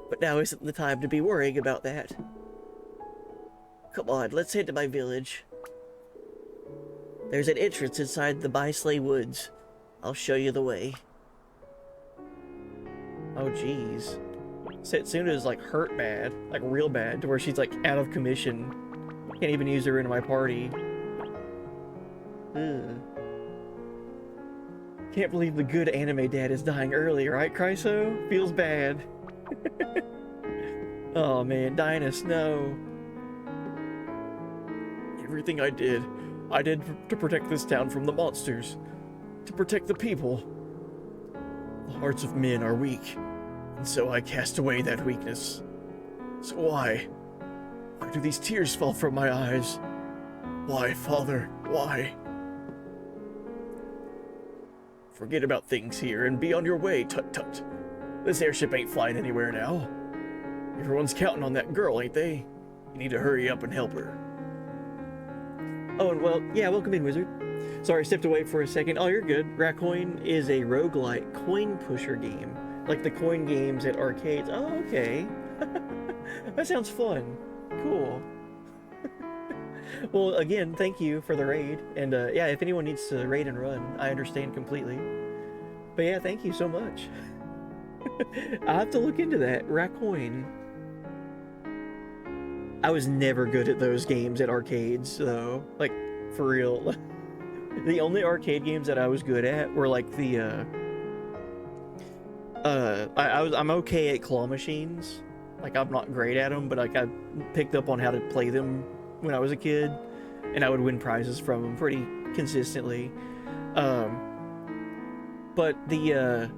But now isn't the time to be worrying about that. Come on, let's head to my village. There's an entrance inside the Baisley Woods. I'll show you the way. Oh, jeez. Setsuna's, like, hurt bad. Like, real bad, to where she's, like, out of commission. Can't even use her in my party. Ugh. Can't believe the good anime dad is dying early, right, Chryso? Feels bad. Oh, man. Dynas, no. Everything I did to protect this town from the monsters. To protect the people. The hearts of men are weak, and so I cast away that weakness. So why? Why do these tears fall from my eyes? Why, Father? Why? Forget about things here and be on your way, tut-tut. This airship ain't flying anywhere now. Everyone's counting on that girl, ain't they? You need to hurry up and help her. Oh, and well, yeah, welcome in, Wizard. Sorry, I stepped away for a second. Oh, you're good. Racoin is a roguelike coin pusher game. Like the coin games at arcades. Oh, okay. That sounds fun. Cool. Well, again, thank you for the raid. And yeah, if anyone needs to raid and run, I understand completely. But yeah, thank you so much. I'll have to look into that. Racoin. I was never good at those games at arcades, though. Like, for real. The only arcade games that I was good at were like the I'm okay at claw machines. Like, I'm not great at them, but like I picked up on how to play them when I was a kid, and I would win prizes from them pretty consistently. But the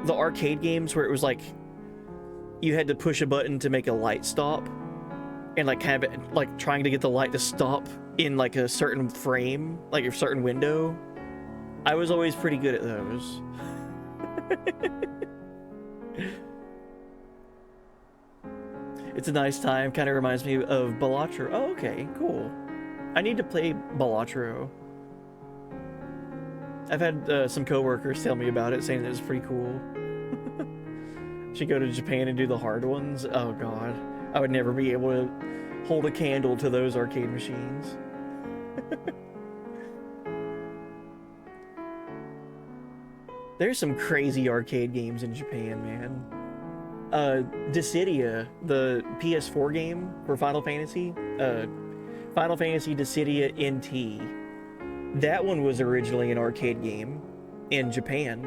arcade games where it was like you had to push a button to make a light stop, and like have it like trying to get the light to stop in like a certain frame, like a certain window, I was always pretty good at those. It's a nice time, kind of reminds me of Balatro. Oh, okay, cool. I need to play Balatro. I've had some coworkers tell me about it, saying that it's pretty cool. Should go to Japan and do the hard ones. Oh god, I would never be able to hold a candle to those arcade machines. There's some crazy arcade games in Japan, man. Dissidia, the PS4 game for Final Fantasy, Final Fantasy Dissidia NT. That one was originally an arcade game in Japan.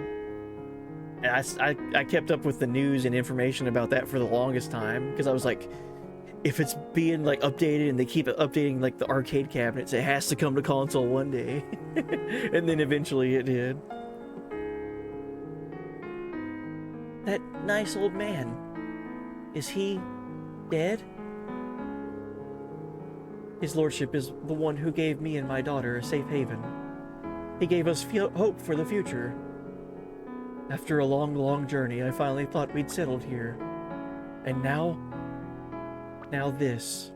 And I kept up with the news and information about that for the longest time, because I was like, if it's being like updated and they keep updating like the arcade cabinets, it has to come to console one day. And then eventually it did. That nice old man, is he dead? His lordship is the one who gave me and my daughter a safe haven. He gave us hope for the future. After a long, long journey, I finally thought we'd settled here. And now this.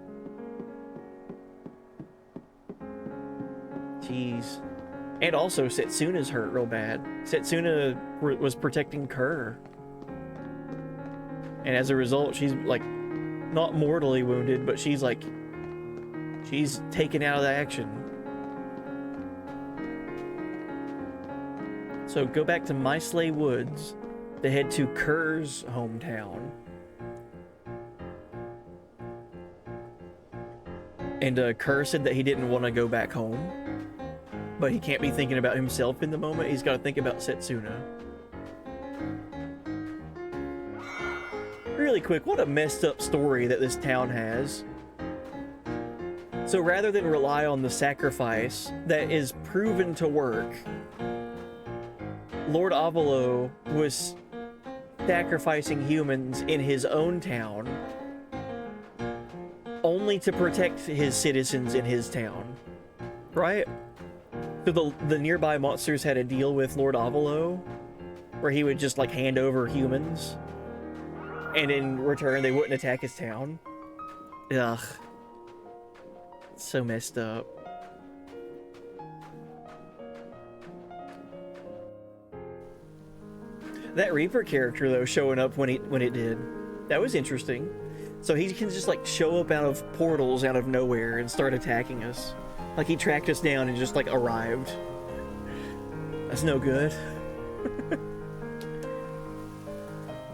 Jeez. And also, Setsuna's hurt real bad. Setsuna was protecting Kerr. And as a result, she's, like, not mortally wounded, but she's, like, she's taken out of the action. So go back to Baisley Woods to head to Kerr's hometown. And Kerr said that he didn't want to go back home, but he can't be thinking about himself in the moment. He's got to think about Setsuna. Really quick, what a messed up story that this town has. So rather than rely on the sacrifice that is proven to work, Lord Avalo was sacrificing humans in his own town only to protect his citizens in his town, right? So the nearby monsters had a deal with Lord Avalo where he would just like hand over humans, and in return they wouldn't attack his town. Ugh. So messed up. That Reaper character though, showing up when it did, that was interesting. So he can just like show up out of portals out of nowhere and start attacking us. Like he tracked us down and just like arrived. That's no good.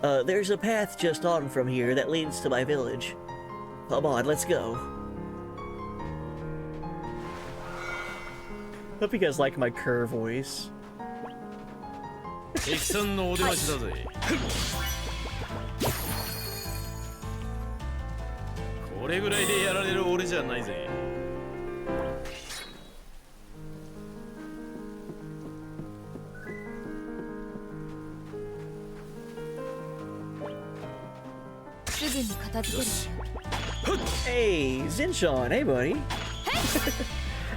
There's a path just on from here that leads to my village. Come on, let's go. Hope you guys like my cur voice. 敵さんのお出ましだぜ。これぐらいでやられる俺じゃないぜ。すぐに片付ける。 Hey, Zinshawn. Hey, buddy.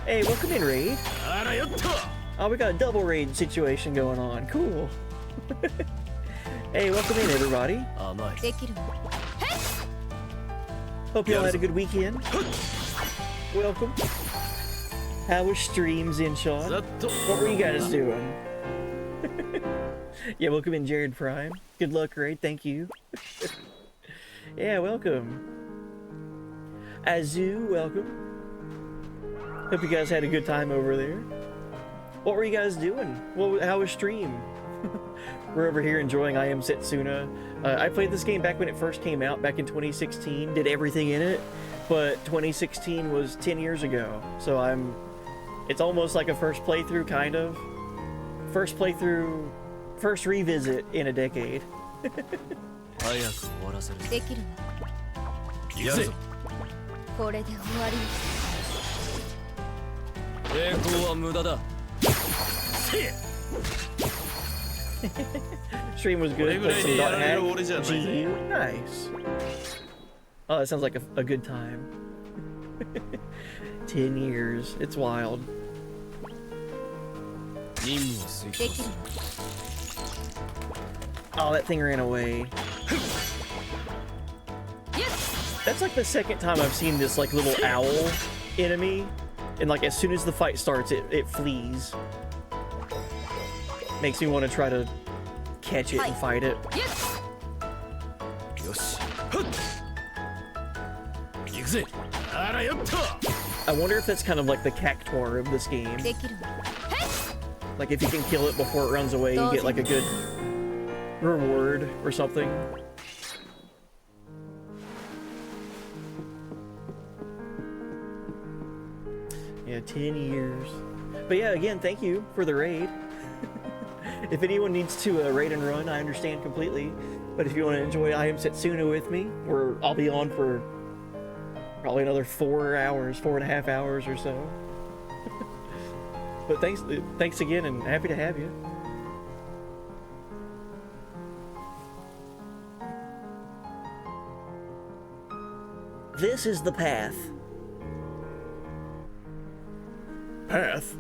Hey, welcome in, raid. あらよっと。 Oh, we got a double raid situation going on. Cool. Hey, welcome in, everybody. 甘い。できるわ。 Hope you all had a good weekend. Welcome. How was streams, Zinshawn? ざっと。 What were you guys doing? Yeah, welcome in, Jared Prime. Good luck, raid. Thank you. Yeah, welcome. Azu, welcome. Hope you guys had a good time over there. What were you guys doing? How was stream? We're over here enjoying I Am Setsuna. I played this game back when it first came out, back in 2016. Did everything in it, but 2016 was 10 years ago. So it's almost like a first playthrough, kind of. First playthrough, first revisit in a decade. 早く終わらせる。できるわ。やるぞ。これで終わり。 抵抗は無駄だ。 Stream was good. Played some dot hack. GU. Nice. Oh, that sounds like a good time. 10 years. It's wild. 任務を遂行。できるわ。 Oh, that thing ran away. That's like the second time I've seen this like little owl enemy, and like as soon as the fight starts, it flees. Makes me want to try to catch it and fight it. よし。行くぜ。あらよっと。 I wonder if that's kind of like the cactuar of this game. できるわ。 Like if you can kill it before it runs away, you get like a good reward or something. Yeah, 10 years. But yeah, again, thank you for the raid. If anyone needs to raid and run, I understand completely. But if you want to enjoy I Am Setsuna with me, I'll be on for probably another 4 hours, 4.5 hours or so. But thanks again, and happy to have you. This is the path. Path?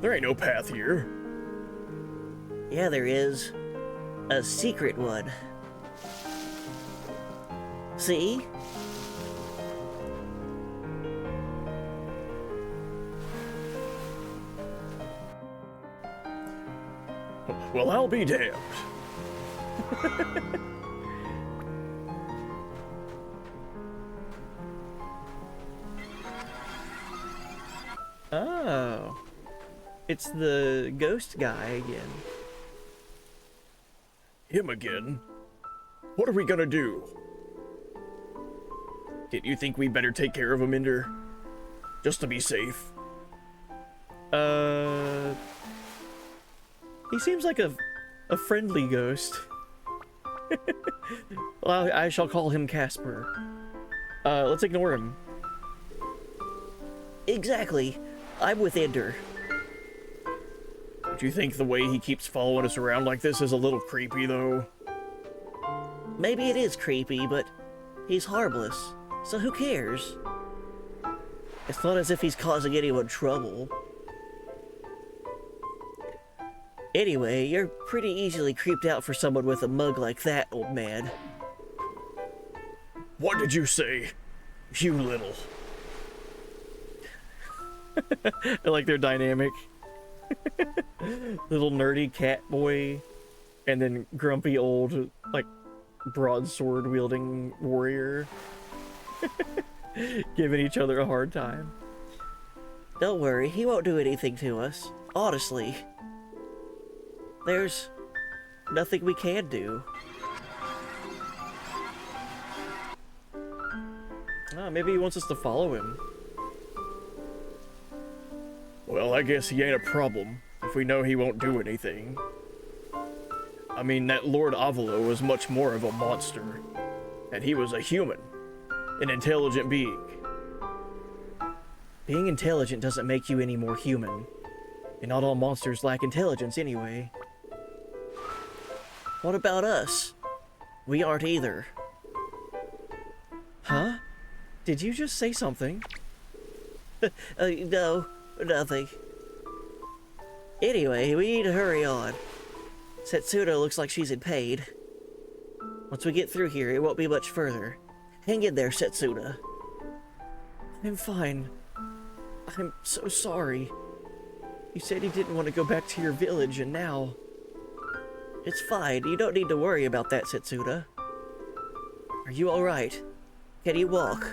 There ain't no path here. Yeah, there is. A secret one. See? Well, I'll be damned. Oh. It's the ghost guy again. Him again? What are we gonna do? Did you think we better take care of him, Ender? Just to be safe. He seems like a friendly ghost. Well, I shall call him Casper. Let's ignore him. Exactly. I'm with Ender. Do you think the way he keeps following us around like this is a little creepy, though? Maybe it is creepy, but he's harmless, so who cares? It's not as if he's causing anyone trouble. Anyway, you're pretty easily creeped out for someone with a mug like that, old man. What did you say? You little. I like their dynamic. Little nerdy cat boy, and then grumpy old, like, broadsword wielding warrior. Giving each other a hard time. Don't worry, he won't do anything to us. Honestly. There's nothing we can do. Oh, maybe he wants us to follow him. Well, I guess he ain't a problem if we know he won't do anything. I mean, that Lord Avalo was much more of a monster, and he was a human, an intelligent being. Being intelligent doesn't make you any more human. And not all monsters lack intelligence anyway. What about us? We aren't either. Huh? Did you just say something? No, nothing. Anyway, we need to hurry on. Setsuna looks like she's in pain. Once we get through here, it won't be much further. Hang in there, Setsuna. I'm fine. I'm so sorry. You said you didn't want to go back to your village, and now... It's fine. You don't need to worry about that, Setsuna. Are you alright? Can you walk?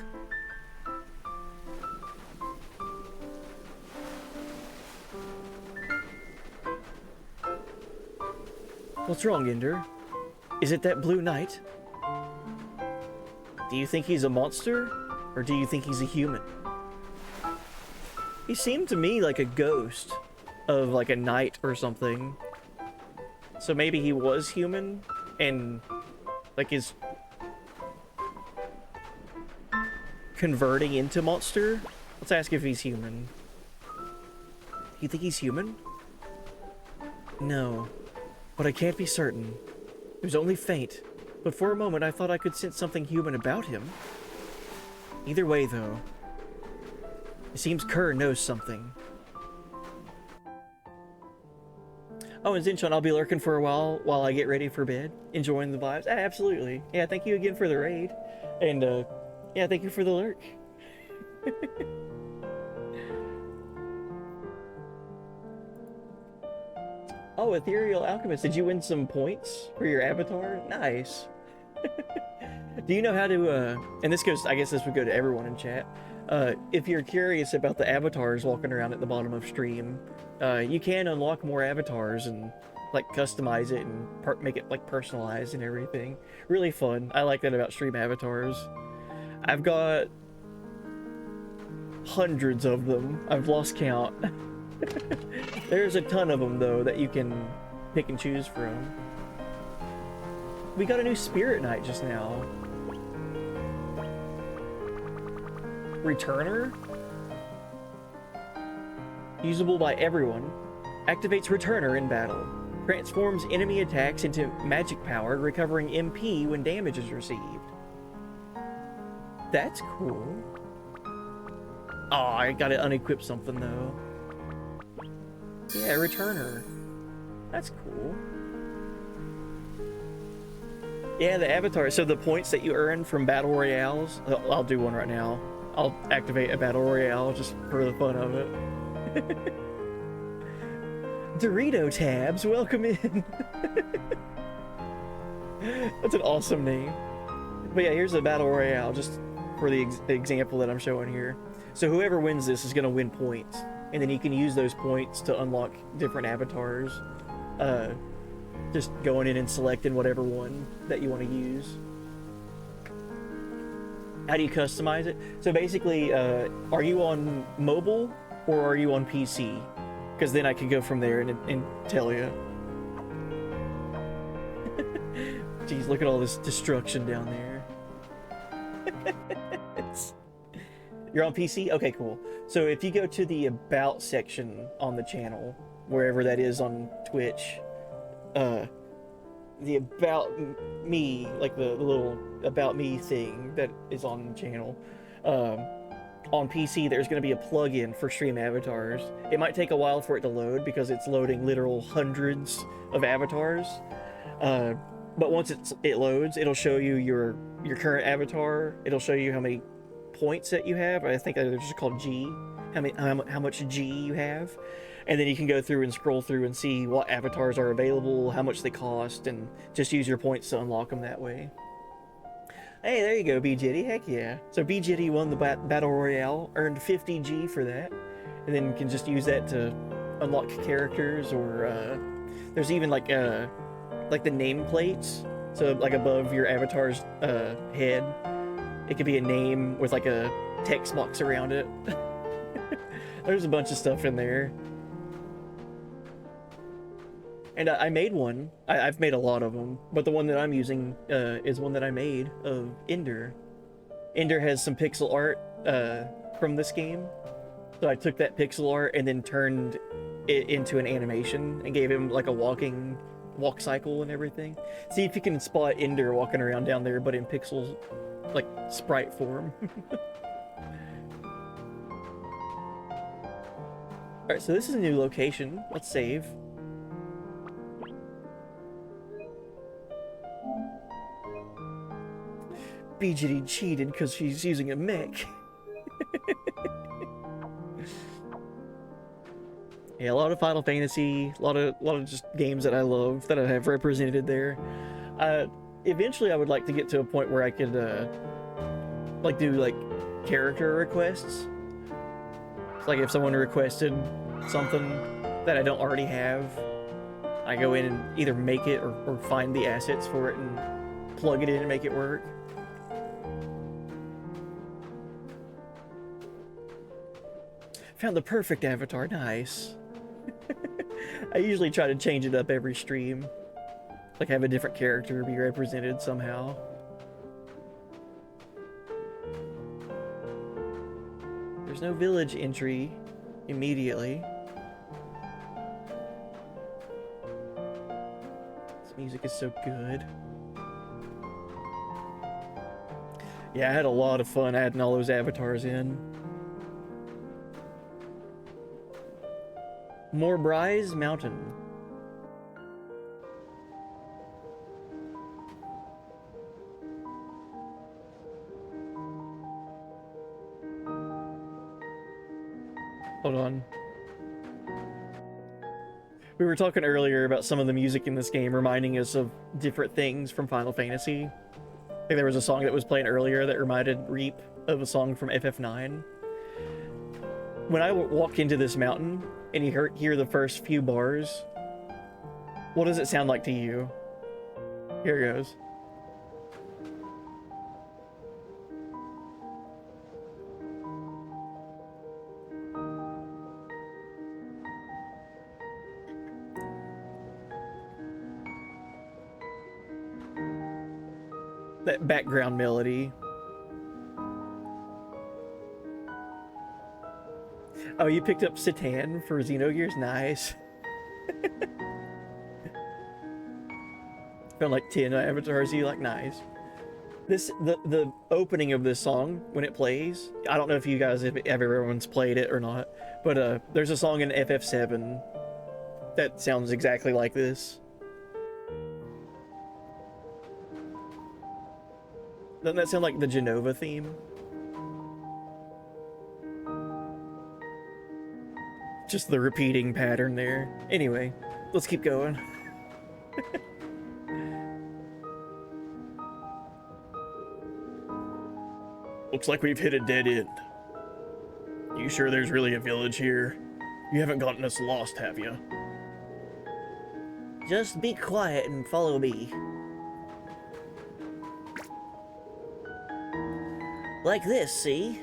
What's wrong, Ender? Is it that blue knight? Do you think he's a monster? Or do you think he's a human? He seemed to me like a ghost of like a knight or something. So maybe he was human and like is converting into monster? Let's ask if he's human. You think he's human? No, but I can't be certain. It was only faint, but for a moment I thought I could sense something human about him. Either way, though, it seems Kerr knows something. Oh, and Zinchon, I'll be lurking for a while I get ready for bed, enjoying the vibes. Absolutely. Yeah, thank you again for the raid. And, yeah, thank you for the lurk. Oh, Ethereal Alchemist, did you win some points for your avatar? Nice. Do you know how to, and this goes, I guess this would go to everyone in chat. If you're curious about the avatars walking around at the bottom of stream, you can unlock more avatars and, like, customize it and make it, like, personalized and everything. Really fun. I like that about stream avatars. I've got hundreds of them. I've lost count. There's a ton of them, though, that you can pick and choose from. We got a new Spirit Knight just now. Returner? Usable by everyone. Activates Returner in battle. Transforms enemy attacks into magic power, recovering MP when damage is received. That's cool. Oh, I gotta unequip something though. Yeah, Returner. That's cool. Yeah, the avatar. So the points that you earn from battle royales, I'll do one right now. I'll activate a battle royale just for the fun of it. Dorito Tabs, welcome in. That's an awesome name. But yeah, here's a battle royale just for the example that I'm showing here. So whoever wins this is going to win points, and then you can use those points to unlock different avatars. Just going in and selecting whatever one that you want to use. How do you customize it? So basically, are you on mobile or are you on PC? Because then I can go from there and tell you. Jeez, look at all this destruction down there. You're on PC? Okay, cool. So if you go to the About section on the channel, wherever that is on Twitch. The About Me, like the little About Me thing that is on the channel. On PC, there's going to be a plugin for stream avatars. It might take a while for it to load because it's loading literal hundreds of avatars. But once it loads, it'll show you your current avatar. It'll show you how many points that you have. I think they're just called G. How much G you have. And then you can go through and scroll through and see what avatars are available, how much they cost, and just use your points to unlock them that way. Hey, there you go, BJitty. Heck yeah. So BJitty won the Battle Royale, earned 50 G for that, and then you can just use that to unlock characters, or there's even like the nameplates. So like above your avatar's head, it could be a name with like a text box around it. There's a bunch of stuff in there. And I made one. I've made a lot of them, but the one that I'm using is one that I made of Ender. Ender has some pixel art from this game, so I took that pixel art and then turned it into an animation and gave him like a walk cycle and everything. See if you can spot Ender walking around down there, but in pixels, like sprite form. Alright, so this is a new location. Let's save. BGD cheated because she's using a mech. Yeah, a lot of Final Fantasy, a lot of just games that I love that I have represented there. Eventually I would like to get to a point where I could do like character requests. It's like if someone requested something that I don't already have, I go in and either make it or find the assets for it and plug it in and make it work. Found the perfect avatar, nice. I usually try to change it up every stream. Like have a different character be represented somehow. There's no village entry immediately. This music is so good. Yeah, I had a lot of fun adding all those avatars in. Morbrise Mountain. Hold on. We were talking earlier about some of the music in this game reminding us of different things from Final Fantasy. I think there was a song that was playing earlier that reminded Reap of a song from FF9. When I walk into this mountain and you hear the first few bars, what does it sound like to you? Here it goes. That background melody. Oh, you picked up Citan for Xenogears? Nice. Found like 10 avatars you like, nice. The opening of this song, when it plays, I don't know if you guys have everyone's played it or not, but there's a song in FF7 that sounds exactly like this. Doesn't that sound like the Genova theme? Just the repeating pattern there. Anyway, let's keep going. Looks like we've hit a dead end. You sure there's really a village here? You haven't gotten us lost, have you? Just be quiet and follow me. Like this, see?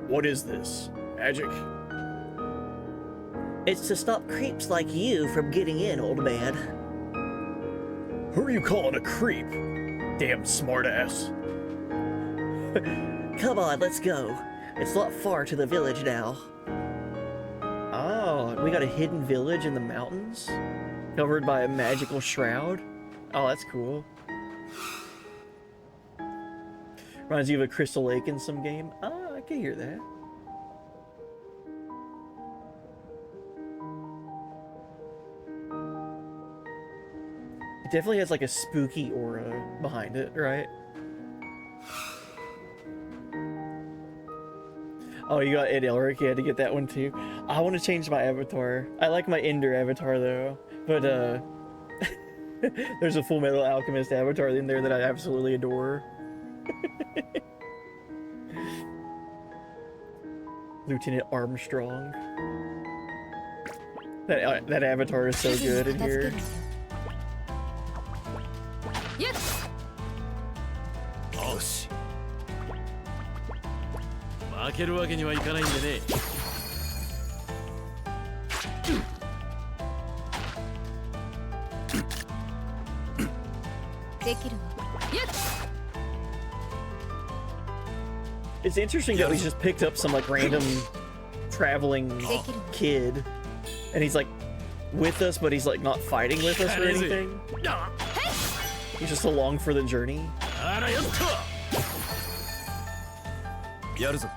What is this? Magic? It's to stop creeps like you from getting in, old man. Who are you calling a creep? Damn smartass. Come on, let's go. It's not far to the village now. Oh, we got a hidden village in the mountains? Covered by a magical shroud? Oh, that's cool. Reminds you of a Crystal Lake in some game? Oh, I can hear that. It definitely has like a spooky aura behind it, right? Oh, you got Ed Elric, you had to get that one too. I want to change my avatar. I like my Ender avatar though, but there's a Full Metal Alchemist avatar in there that I absolutely adore. Lieutenant Armstrong. That avatar is so good in here. よし負けるわけにはいかないんでねできるわ It's interesting that we just picked up some like random traveling kid, and he's like with us, but he's like not fighting with us or anything. He's just along for the journey. あらよっとやるぞ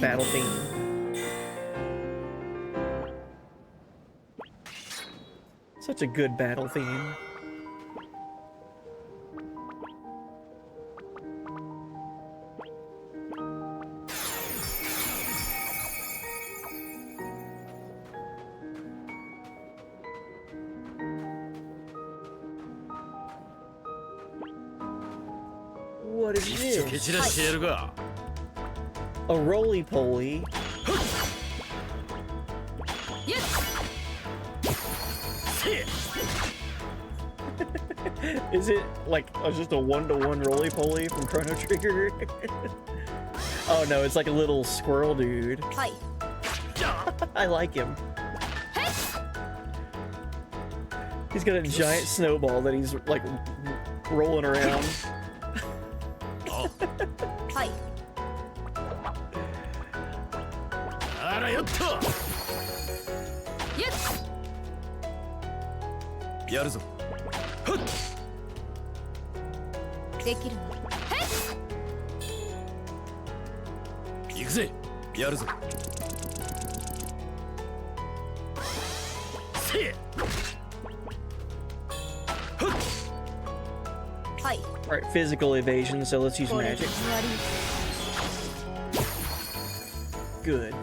Battle theme. Such a good battle theme. What is 蹴 this? 散らしてやるか A roly-poly? Is it like just a one-to-one roly-poly from Chrono Trigger? Oh no, it's like a little squirrel dude. はい I like him. He's got a giant snowball that he's like rolling around. はい あらよっとやるぞできるわ 行くぜやるぞせえ はい Alright, physical evasion, so let's use これで magic. 終わり Good.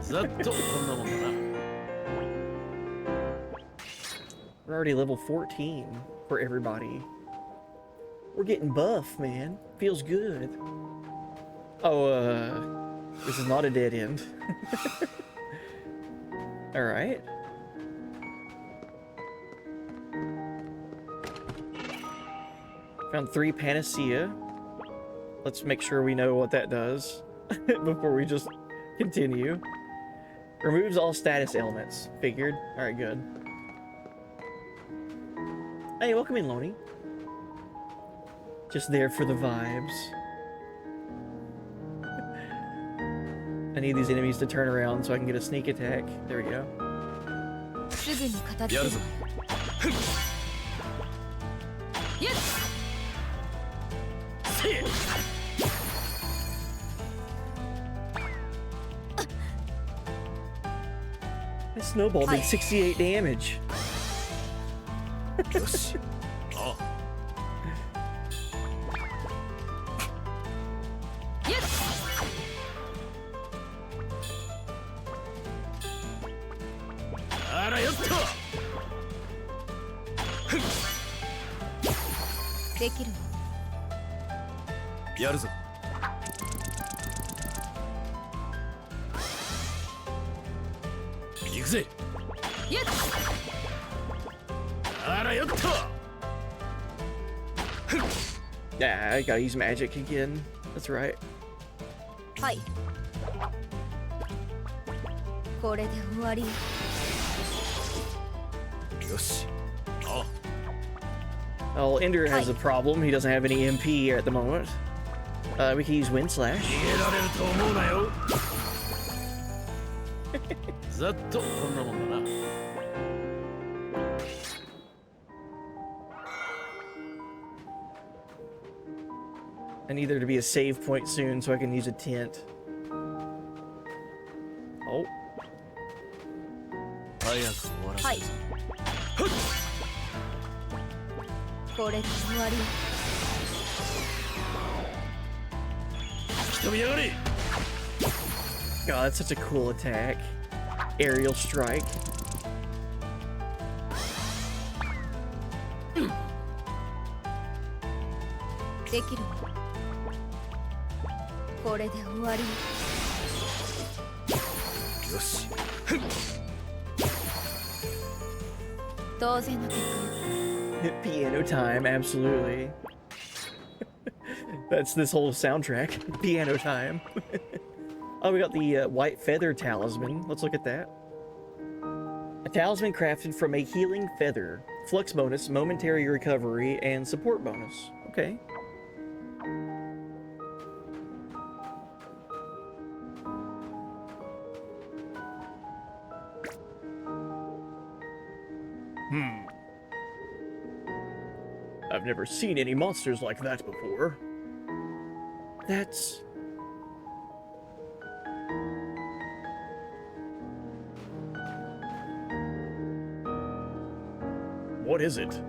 ざっとこんなもんだな We're already level 14 for everybody. We're getting buff, man. Feels good. Oh, this is not a dead end. Alright. Found 3 panacea. Let's make sure we know what that does before we just continue. Removes all status elements. Figured. Alright, good. Hey, welcome in, Loney. Just there for the vibes. I need these enemies to turn around so I can get a sneak attack. There we go. すぐに片付けるやるぞ せえ That snowball did 68 damage. よしああらよっとできるわやるぞ行くぜあらよっと Yeah, I gotta use magic again. That's right. はいこれで終わりよしあ Well, Ender has a problem. He doesn't have any MP at the moment. We can use Wind Slash. 逃げられると思うなよざっとこんなもんだな I need there to be a save point soon so I can use a tent. Oh. 早く終わらせるぞこれで終わり。来てみやがれ God, that's such a cool attack. Aerial strike. できるわ。これで終わり。よし当然の結果よ。 Piano time, absolutely. That's this whole soundtrack. Piano time. Oh, we got the white feather talisman. Let's look at that. A talisman crafted from a healing feather. Flux bonus, momentary recovery, and support bonus. Okay. I've never seen any monsters like that before. That's... What is it?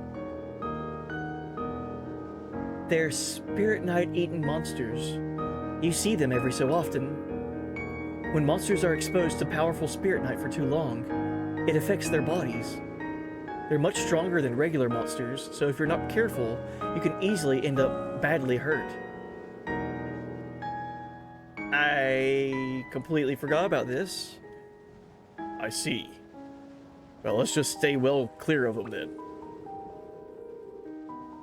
They're Spirit Night-eaten monsters. You see them every so often. When monsters are exposed to powerful Spirit Night for too long, it affects their bodies. They're much stronger than regular monsters, so if you're not careful, you can easily end up badly hurt. I completely forgot about this. I see. Well, let's just stay well clear of them then.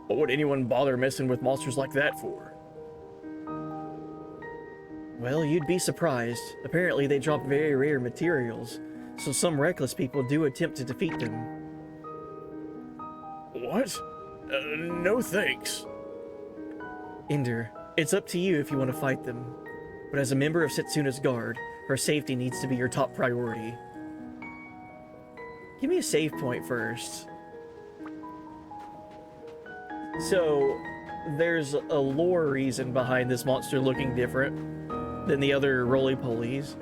What would anyone bother messing with monsters like that for? Well, you'd be surprised. Apparently they drop very rare materials, so some reckless people do attempt to defeat them. What? No thanks. Ender, it's up to you if you want to fight them, but as a member of Setsuna's guard, her safety needs to be your top priority. Give me a save point first. So, there's a lore reason behind this monster looking different than the other roly-polies.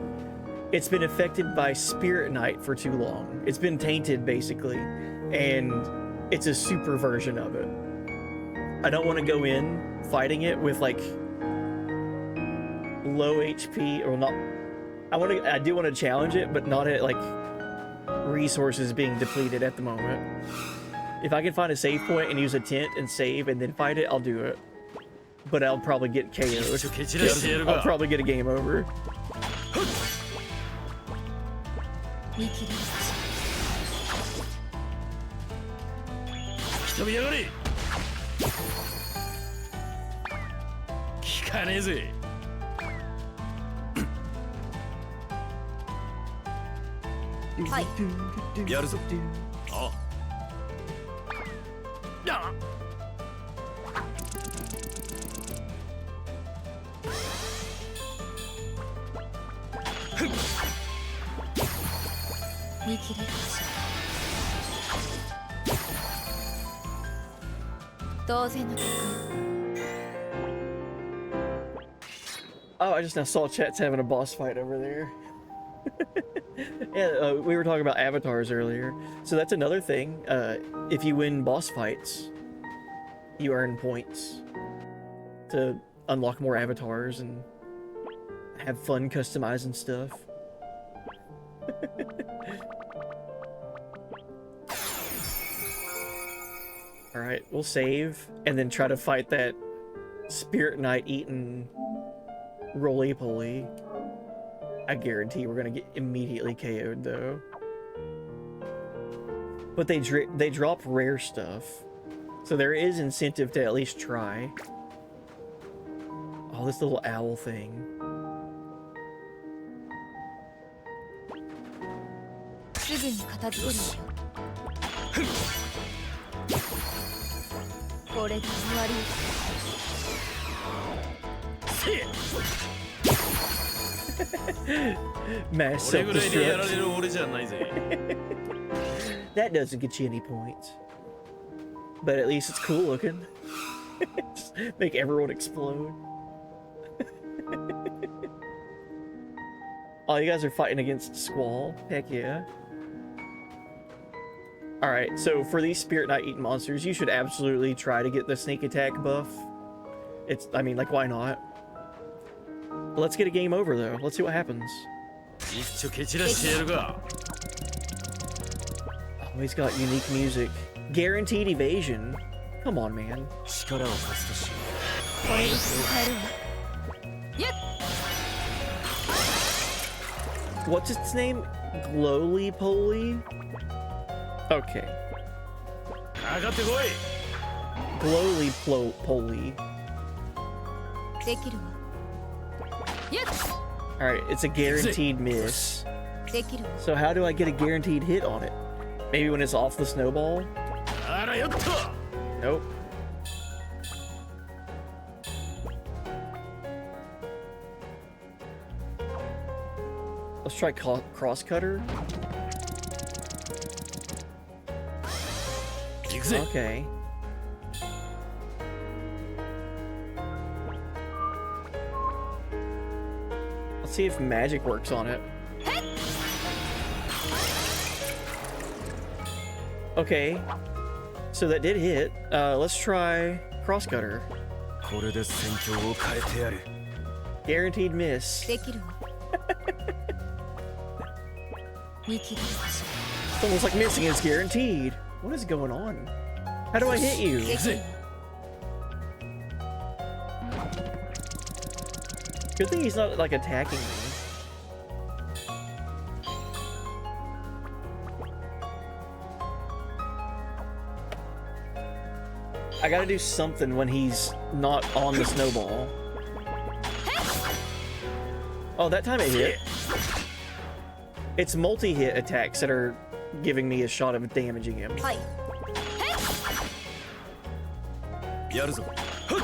It's been affected by Spirit Night for too long. It's been tainted, basically, and it's a super version of it. I don't want to go in fighting it with, like, low HP, or not... I do want to challenge it, but not at, like, resources being depleted at the moment. If I can find a save point and use a tent and save and then fight it, I'll do it. But I'll probably get KO'd. I'll probably get a game over. 見切り来てみやがれ聞かねえぜはいやるぞああ見切れる当然の結果よ Oh, I just now saw chat's having a boss fight over there. Yeah, we were talking about avatars earlier. So that's another thing. If you win boss fights, you earn points to unlock more avatars and have fun customizing stuff. Alright, we'll save and then try to fight that Spirit Night eaten roly-poly. I guarantee we're gonna get immediately KO'd though. But they drop rare stuff, so there is incentive to at least try. Oh, this little owl thing. これで終わり。 Mass これぐらいでやられ self-destruct. る俺じゃないぜ。 That doesn't get you any points. But at least it's cool looking. Just make everyone explode. Oh, you guys are fighting against Squall? Heck yeah. Alright, so for these Spirit Knight eating monsters, you should absolutely try to get the sneak attack buff. I mean, like, why not? Let's get a game over, though. Let's see what happens. 一丁蹴散らしてやるが。 Oh, he's got unique music. Guaranteed evasion. Come on, man. 力を貸すとしよこれで使えるわ。やっ What's its name? Glowly Poly? Okay. う。かかってこい。 Glowly Poly. できるわ。やっ Alright, it's a guaranteed miss. できるわ。 So how do I get a guaranteed hit on it? Maybe when it's off the snowball? あらよっと。 Nope. Let's try cross cutter. 行くぜ。 Okay. Let's see if magic works on it. Okay. So that did hit. Let's try cross cutter. これで戦況を変えてやる。 Guaranteed miss. できるわ。見切ります。 It's almost like missing is guaranteed. What is going on? How do I hit you? できるわ。 Good thing he's not like attacking me. I gotta do something when he's not on the snowball. Oh, that time it hit. It's multi-hit attacks that are giving me a shot of damaging him. はい。やるぞ。ふっ。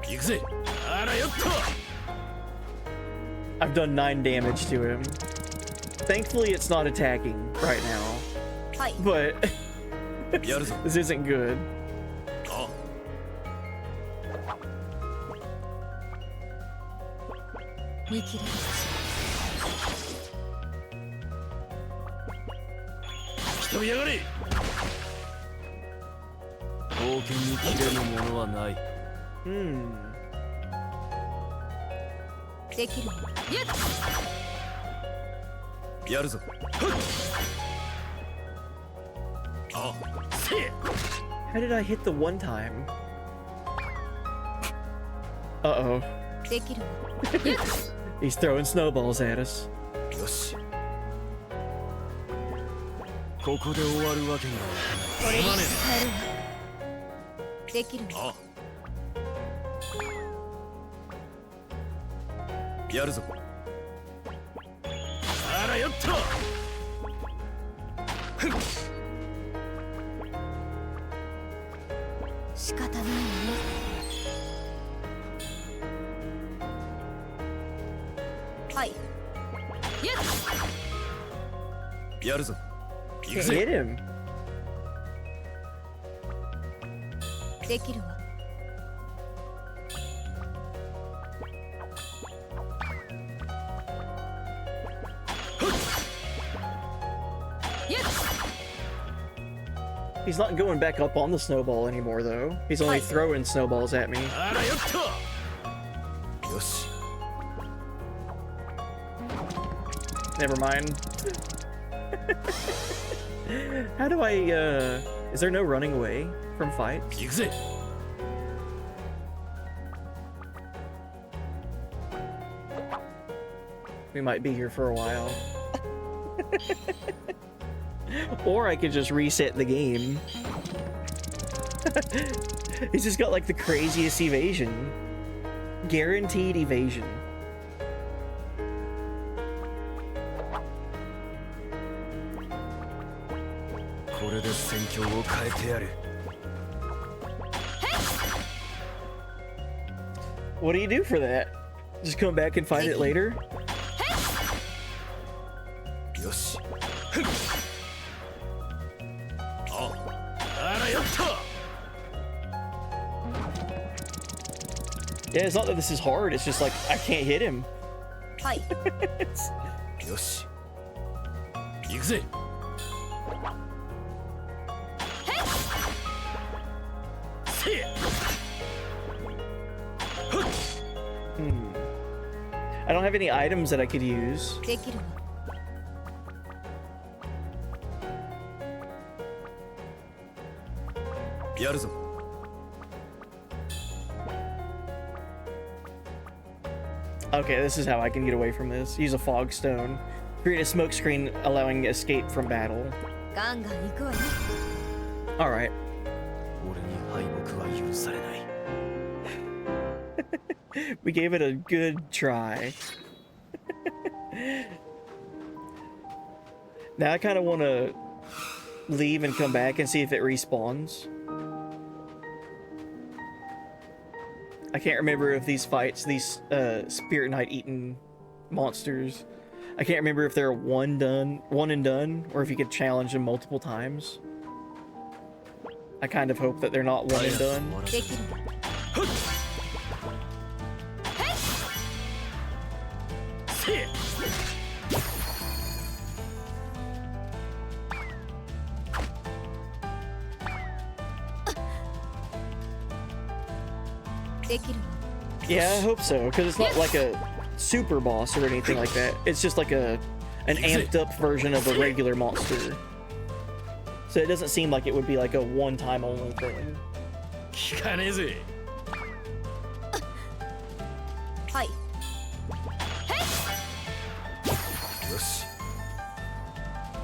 行くぜ。あらよっと。 I've done 9 damage to him. Thankfully, it's not attacking right now. はい。 But やるぞ。 this isn't good. あ。見切ります。 人やがれ。冒険に切れぬものはない。 Hmm. できるわ。やっやるぞ。ふっ。あ。せえ。 How did I hit the one time? Uh-oh. できるわ。 He's throwing snowballs at us. よし。ここで終わるわけにはいかない。これですまね使えるわ。できるわ。あ。やるぞ。あらよっと。ふん。仕方ないわね。はい。やっやるぞ。行く Can't ぜ。 hit him. できるわ。やっ He's not going back up on the snowball anymore, though. He's only throwing snowballs at me. あらよっと。よし。 Never mind. How do I, is there no running away from fights? 行くぜ。 We might be here for a while. Or I could just reset the game. He's just got like the craziest evasion. Guaranteed evasion. What do you do for that? Just come back and fight it later? よしああらよっと Yeah, it's not that this is hard, it's just like, I can't hit him. はい よし行くぜ I don't have any items that I could use. できるわ やるぞ Okay, this is how I can get away from this. Use a fog stone. Create a smoke screen allowing escape from battle. ガンガン行くわよ Alright. 俺に敗北は許されない We gave it a good try. Now I kind of want to leave and come back and see if it respawns. I can't remember if these fights, these Spirit Knight eaten monsters, I can't remember if they're one and done, or if you could challenge them multiple times. I kind of hope that they're not one and done. できるわ できるわ Yeah, I hope so, because it's not like a super boss or anything like that. It's just like an amped up version of a regular monster. So it doesn't seem like it would be like a one-time only thing. 聞かねえぜはい よし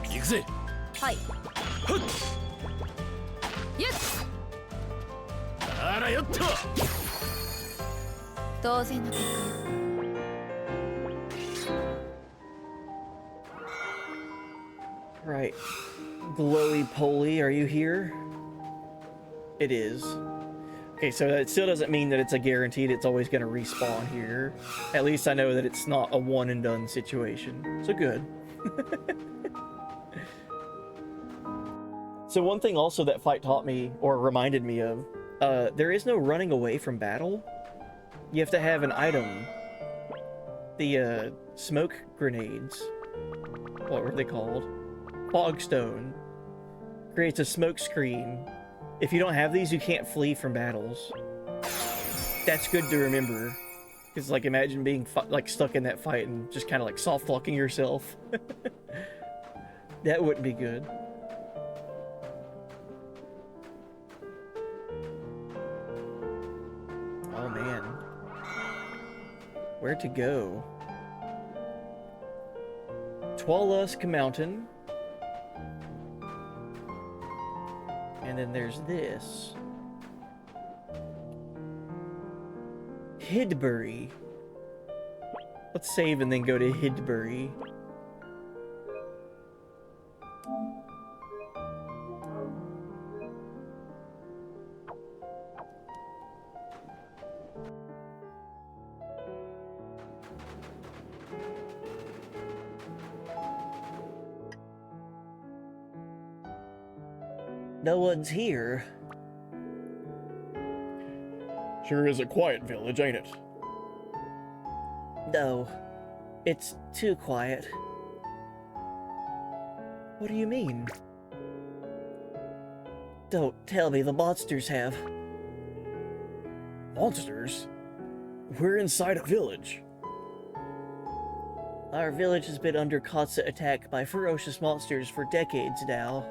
行くぜ はいイエス あらよっと 当然の結果よ Right. Glowy Poly, are you here? It is. Okay, so that still doesn't mean that it's a guaranteed it's always going to respawn here. At least I know that it's not a one and done situation. So good. So one thing also that fight taught me, or reminded me of, there is no running away from battle. You have to have an item. The smoke grenades. What were they called? Fogstone. Creates a smoke screen. If you don't have these, you can't flee from battles. That's good to remember. Because, like, imagine being like stuck in that fight and just kind of like soft locking yourself. That wouldn't be good. Oh man. Where to go? Twolusk Mountain. And then there's this. Hidbury. Let's save and then go to Hidbury. No one's here. Sure is a quiet village, ain't it? No, it's too quiet. What do you mean? Don't tell me the monsters have. Monsters? We're inside a village. Our village has been under constant attack by ferocious monsters for decades now.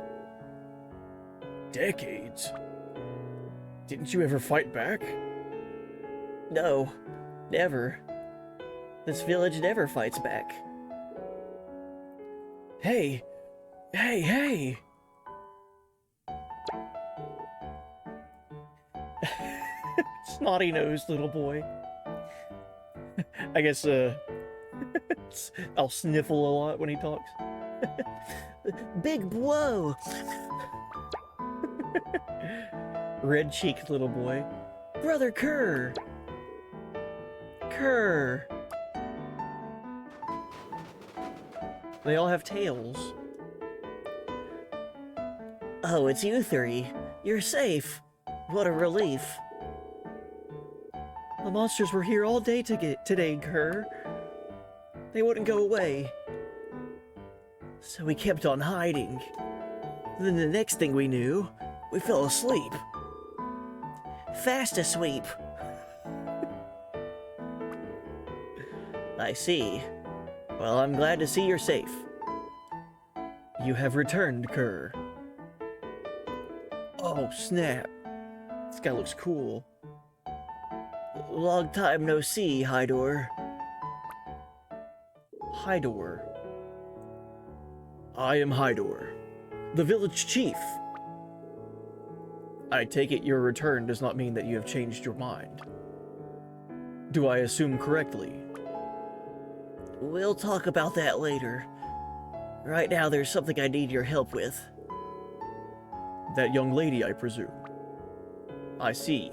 Decades? Didn't you ever fight back? No, never. This village never fights back. Hey! Hey, hey! Snotty-nosed little boy. I guess, I'll sniffle a lot when he talks. Big blow! Red-cheeked little boy. Brother Kerr! Kerr. They all have tails. Oh, it's you three. You're safe. What a relief. The monsters were here all day today, Kerr. They wouldn't go away. So we kept on hiding. Then the next thing we knew, we fell asleep. Fast asleep. I see. Well, I'm glad to see you're safe. You have returned, Kerr. Oh, snap. This guy looks cool. Long time no see, Hydor. Hydor. I am Hydor, the village chief. I take it your return does not mean that you have changed your mind. Do I assume correctly? We'll talk about that later. Right now, there's something I need your help with. That young lady, I presume. I see.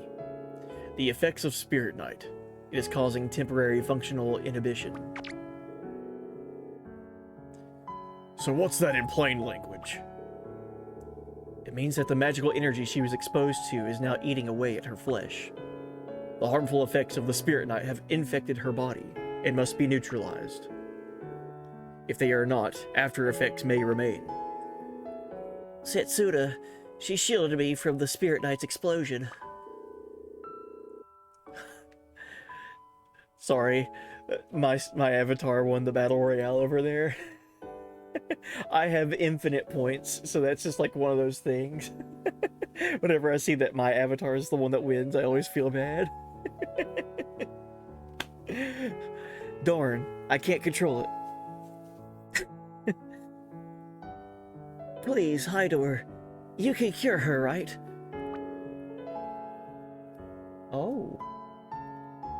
The effects of Spirit Night. It is causing temporary functional inhibition. So what's that in plain language? It means that the magical energy she was exposed to is now eating away at her flesh. The harmful effects of the Spirit Night have infected her body and must be neutralized. If they are not, after effects may remain. Setsuna, she shielded me from the Spirit Knight's explosion. Sorry, my avatar won the battle royale over there. I have infinite points, so that's just like one of those things. Whenever I see that my avatar is the one that wins, I always feel bad. Darn, I can't control it. Please, Hydor, you can cure her, right? Oh.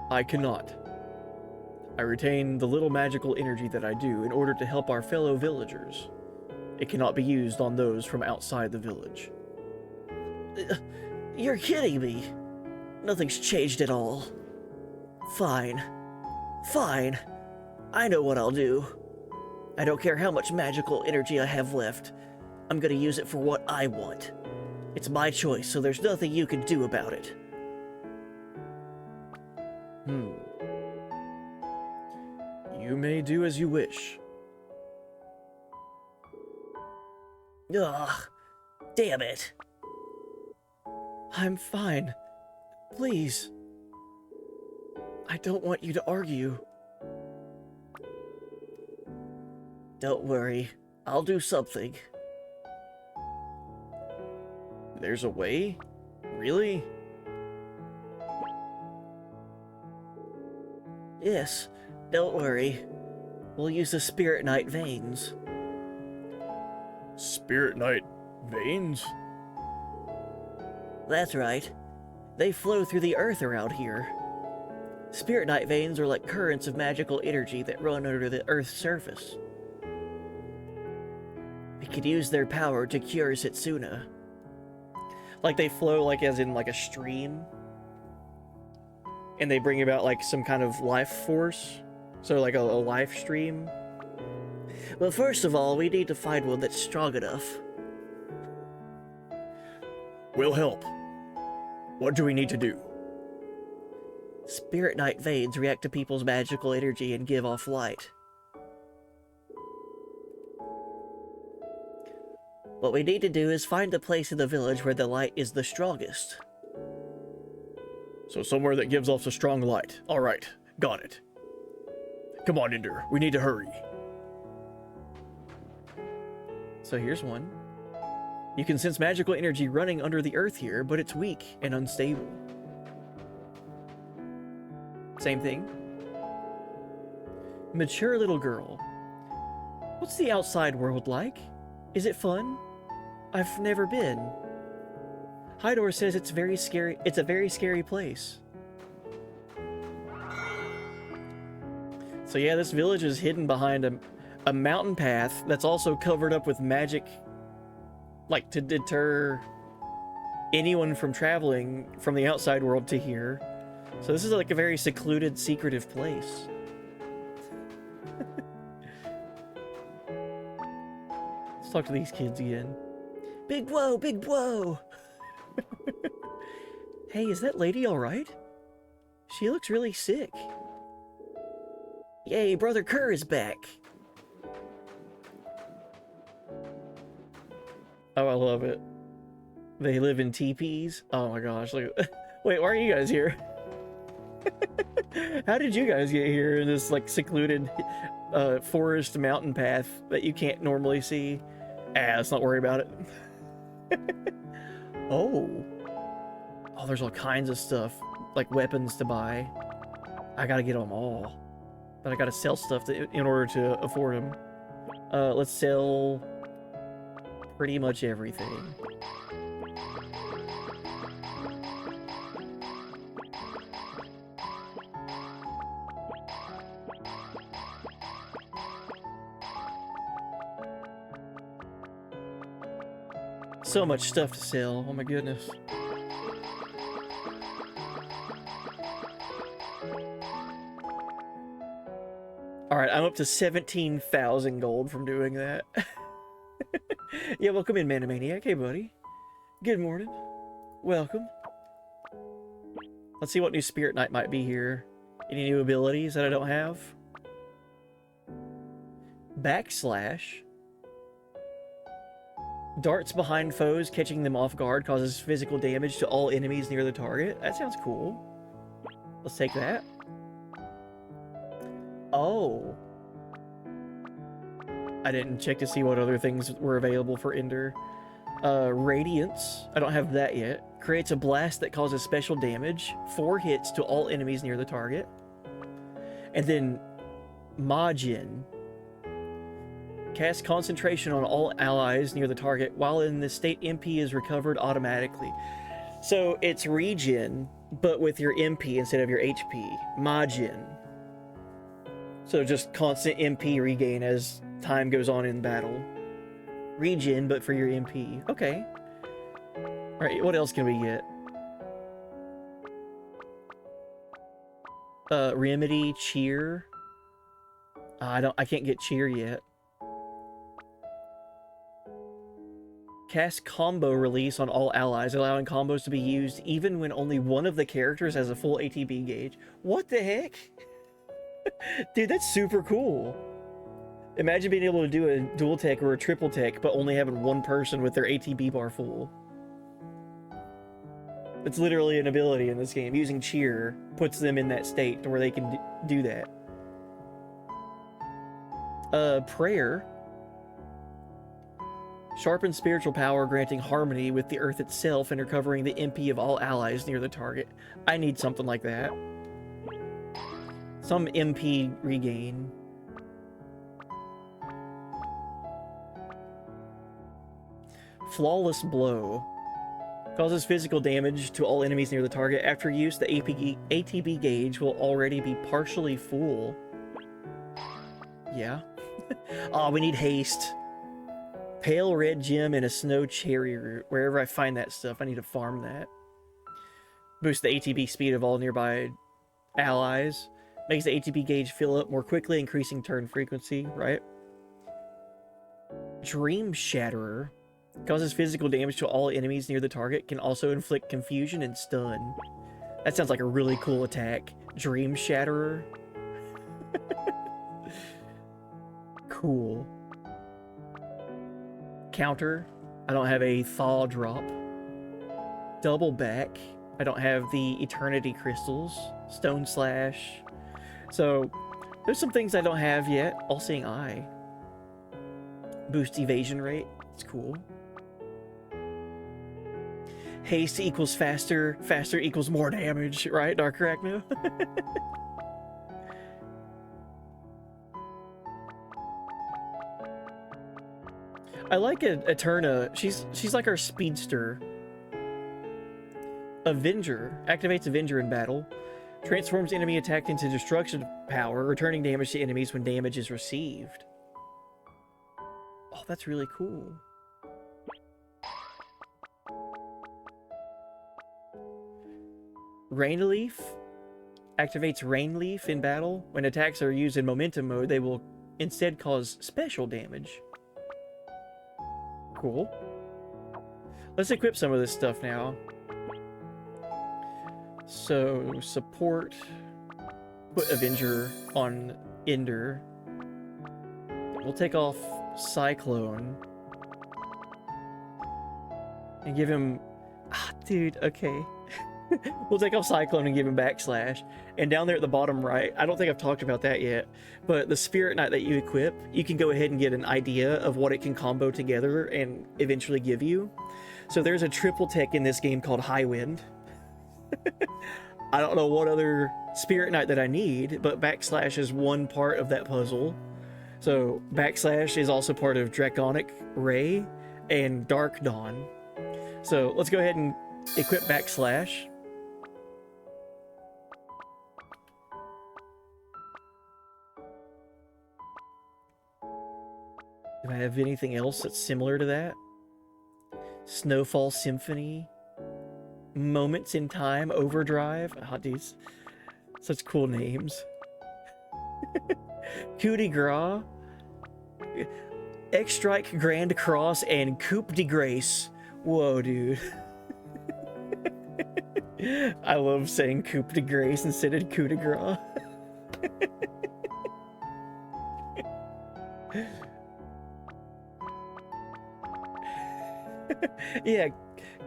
I cannot. I retain the little magical energy that I do in order to help our fellow villagers. It cannot be used on those from outside the village. You're kidding me. Nothing's changed at all. Fine. Fine. I know what I'll do. I don't care how much magical energy I have left. I'm gonna use it for what I want. It's my choice, so there's nothing you can do about it. You may do as you wish. Ugh. Damn it. I'm fine. Please. I don't want you to argue. Don't worry. I'll do something. There's a way? Really? Yes. Don't worry. We'll use the Spirit Night veins. Spirit Night veins? That's right. They flow through the earth around here. Spirit Night veins are like currents of magical energy that run under the earth's surface. We could use their power to cure Setsuna. Like they flow like as in like a stream. And they bring about like some kind of life force. So like a life stream. Well, first of all, we need to find one that's strong enough. We'll help. What do we need to do? Spirit Night veins react to people's magical energy and give off light. What we need to do is find a place in the village where the light is the strongest. So somewhere that gives off a strong light. Alright, got it. Come on, Ender. We need to hurry. So here's one. You can sense magical energy running under the earth here, but it's weak and unstable. Same thing. Mature little girl. What's the outside world like? Is it fun? I've never been. Hydor says it's very scary. It's a very scary place. So yeah, this village is hidden behind a mountain path that's also covered up with magic, like to deter anyone from traveling from the outside world to here. So this is like a very secluded, secretive place. Let's talk to these kids again. Big whoa, big whoa. Hey, is that lady all right? She looks really sick. Yay, Brother Kerr is back. Oh, I love it. They live in teepees. Oh my gosh, look at wait, why are you guys here? How did you guys get here in this like secluded forest mountain path that you can't normally see? Let's not worry about it. Oh, there's all kinds of stuff, like weapons to buy. I gotta get them all, but I gotta sell stuff in order to afford them. Let's sell pretty much everything. So much stuff to sell, oh my goodness. Alright, I'm up to 17,000 gold from doing that. Yeah, welcome in, Manamaniac. Hey, buddy. Good morning. Welcome. Let's see what new Spirit Knight might be here. Any new abilities that I don't have? Backslash. Darts behind foes, catching them off guard, causes physical damage to all enemies near the target. That sounds cool. Let's take that. Oh. I didn't check to see what other things were available for Ender. Radiance. I don't have that yet. Creates a blast that causes special damage. 4 hits to all enemies near the target. And then Majin. Cast concentration on all allies near the target. While in this state, MP is recovered automatically. So it's regen, but with your MP instead of your HP. Majin. So just constant MP regain as time goes on in battle. Regen, but for your MP. Okay. Alright, what else can we get? Remedy, cheer. I can't get cheer yet. Cast combo release on all allies, allowing combos to be used even when only one of the characters has a full ATB gauge. What the heck? Dude, that's super cool. Imagine being able to do a dual tech or a triple tech, but only having one person with their ATB bar full. It's literally an ability in this game. Using cheer puts them in that state to where they can do that. Prayer. Sharpens spiritual power, granting harmony with the earth itself and recovering the MP of all allies near the target. I need something like that. Some MP regain. Flawless blow. Causes physical damage to all enemies near the target. After use, the ATB gauge will already be partially full. Yeah. Oh, we need haste. Pale red gem and a snow cherry root. Wherever I find that stuff, I need to farm that. Boost the ATB speed of all nearby allies. Makes the ATB gauge fill up more quickly, increasing turn frequency, right? Dream Shatterer. Causes physical damage to all enemies near the target. Can also inflict confusion and stun. That sounds like a really cool attack. Dream Shatterer. Cool. Counter. I don't have a Thaw drop. Double back. I don't have the Eternity Crystals. Stone Slash. So, there's some things I don't have yet. All-Seeing Eye. Boost evasion rate. It's cool. Haste equals faster. Faster equals more damage. Right, Dark Arachno? I like Eterna. She's like our speedster. Avenger. Activates Avenger in battle. Transforms enemy attack into destruction power, returning damage to enemies when damage is received. Oh, that's really cool. Rainleaf Activates Rain Leaf in battle. When attacks are used in momentum mode, they will instead cause special damage. Cool. Let's equip some of this stuff now. So, support. Put Avenger on Ender. We'll take off Cyclone. And give him... Ah, dude, okay. We'll take off Cyclone and give him Backslash. And down there at the bottom right, I don't think I've talked about that yet, but the Spirit Knight that you equip, you can go ahead and get an idea of what it can combo together and eventually give you. So there's a triple tech in this game called High Wind. I don't know what other Spirit Knight that I need, but Backslash is one part of that puzzle. So Backslash is also part of Draconic Ray and Dark Dawn. So let's go ahead and equip Backslash. Do I have anything else that's similar to that? Snowfall Symphony. Moments in Time Overdrive. Oh, these such cool names. Coup de Grace, X-Strike Grand Cross, and Coup de Grace. Whoa, dude. I love saying Coup de Grace instead of Coup de Grace. Yeah,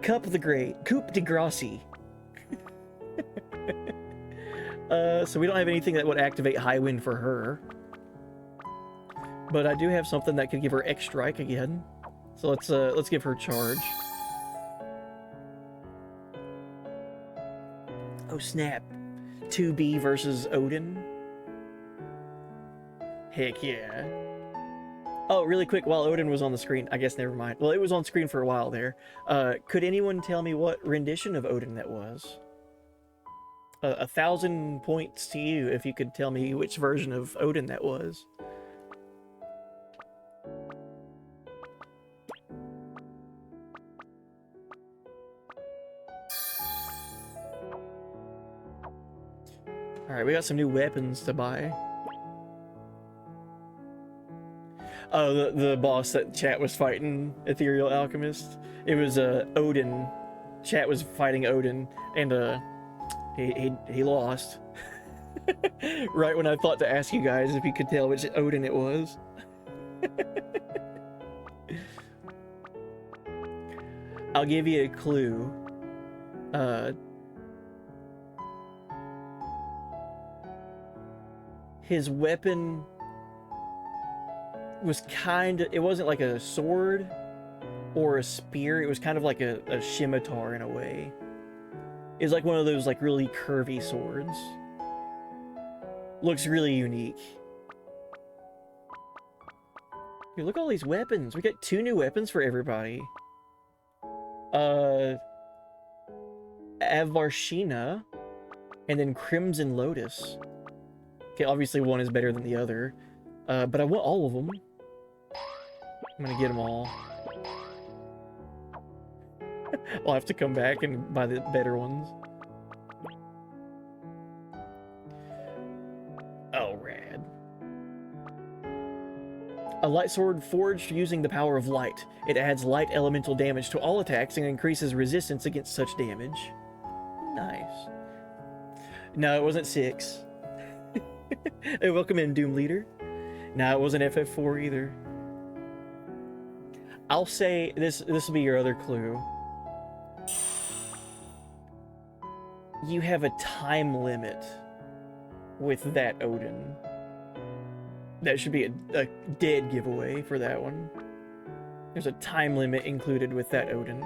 Cup the Great. Coup de Gracie. So we don't have anything that would activate High Wind for her. But I do have something that could give her X-Strike again. So let's give her charge. Oh snap. 2B versus Odin. Heck yeah. Oh, really quick, while Odin was on the screen, I guess never mind. Well, it was on screen for a while there. Could anyone tell me what rendition of Odin that was? 1,000 points to you if you could tell me which version of Odin that was. Alright, we got some new weapons to buy. Oh, the boss that chat was fighting, Ethereal Alchemist. It was Odin. Chat was fighting Odin, and he lost. Right when I thought to ask you guys if you could tell which Odin it was. I'll give you a clue. His weapon was it wasn't like a sword or a spear, it was kind of like a scimitar in a way. It was like one of those like really curvy swords. Looks really unique. Dude, look at all these weapons. We got 2 new weapons for everybody. Avarshina and then Crimson Lotus. Okay, obviously one is better than the other. But I want all of them. I'm gonna get them all. I'll have to come back and buy the better ones. Oh, rad. A light sword forged using the power of light. It adds light elemental damage to all attacks and increases resistance against such damage. Nice. No, it wasn't 6. Hey, welcome in, Doom Leader. No, it wasn't FF4 either. I'll say this will be your other clue. You have a time limit with that Odin. That should be a dead giveaway for that one. There's a time limit included with that Odin.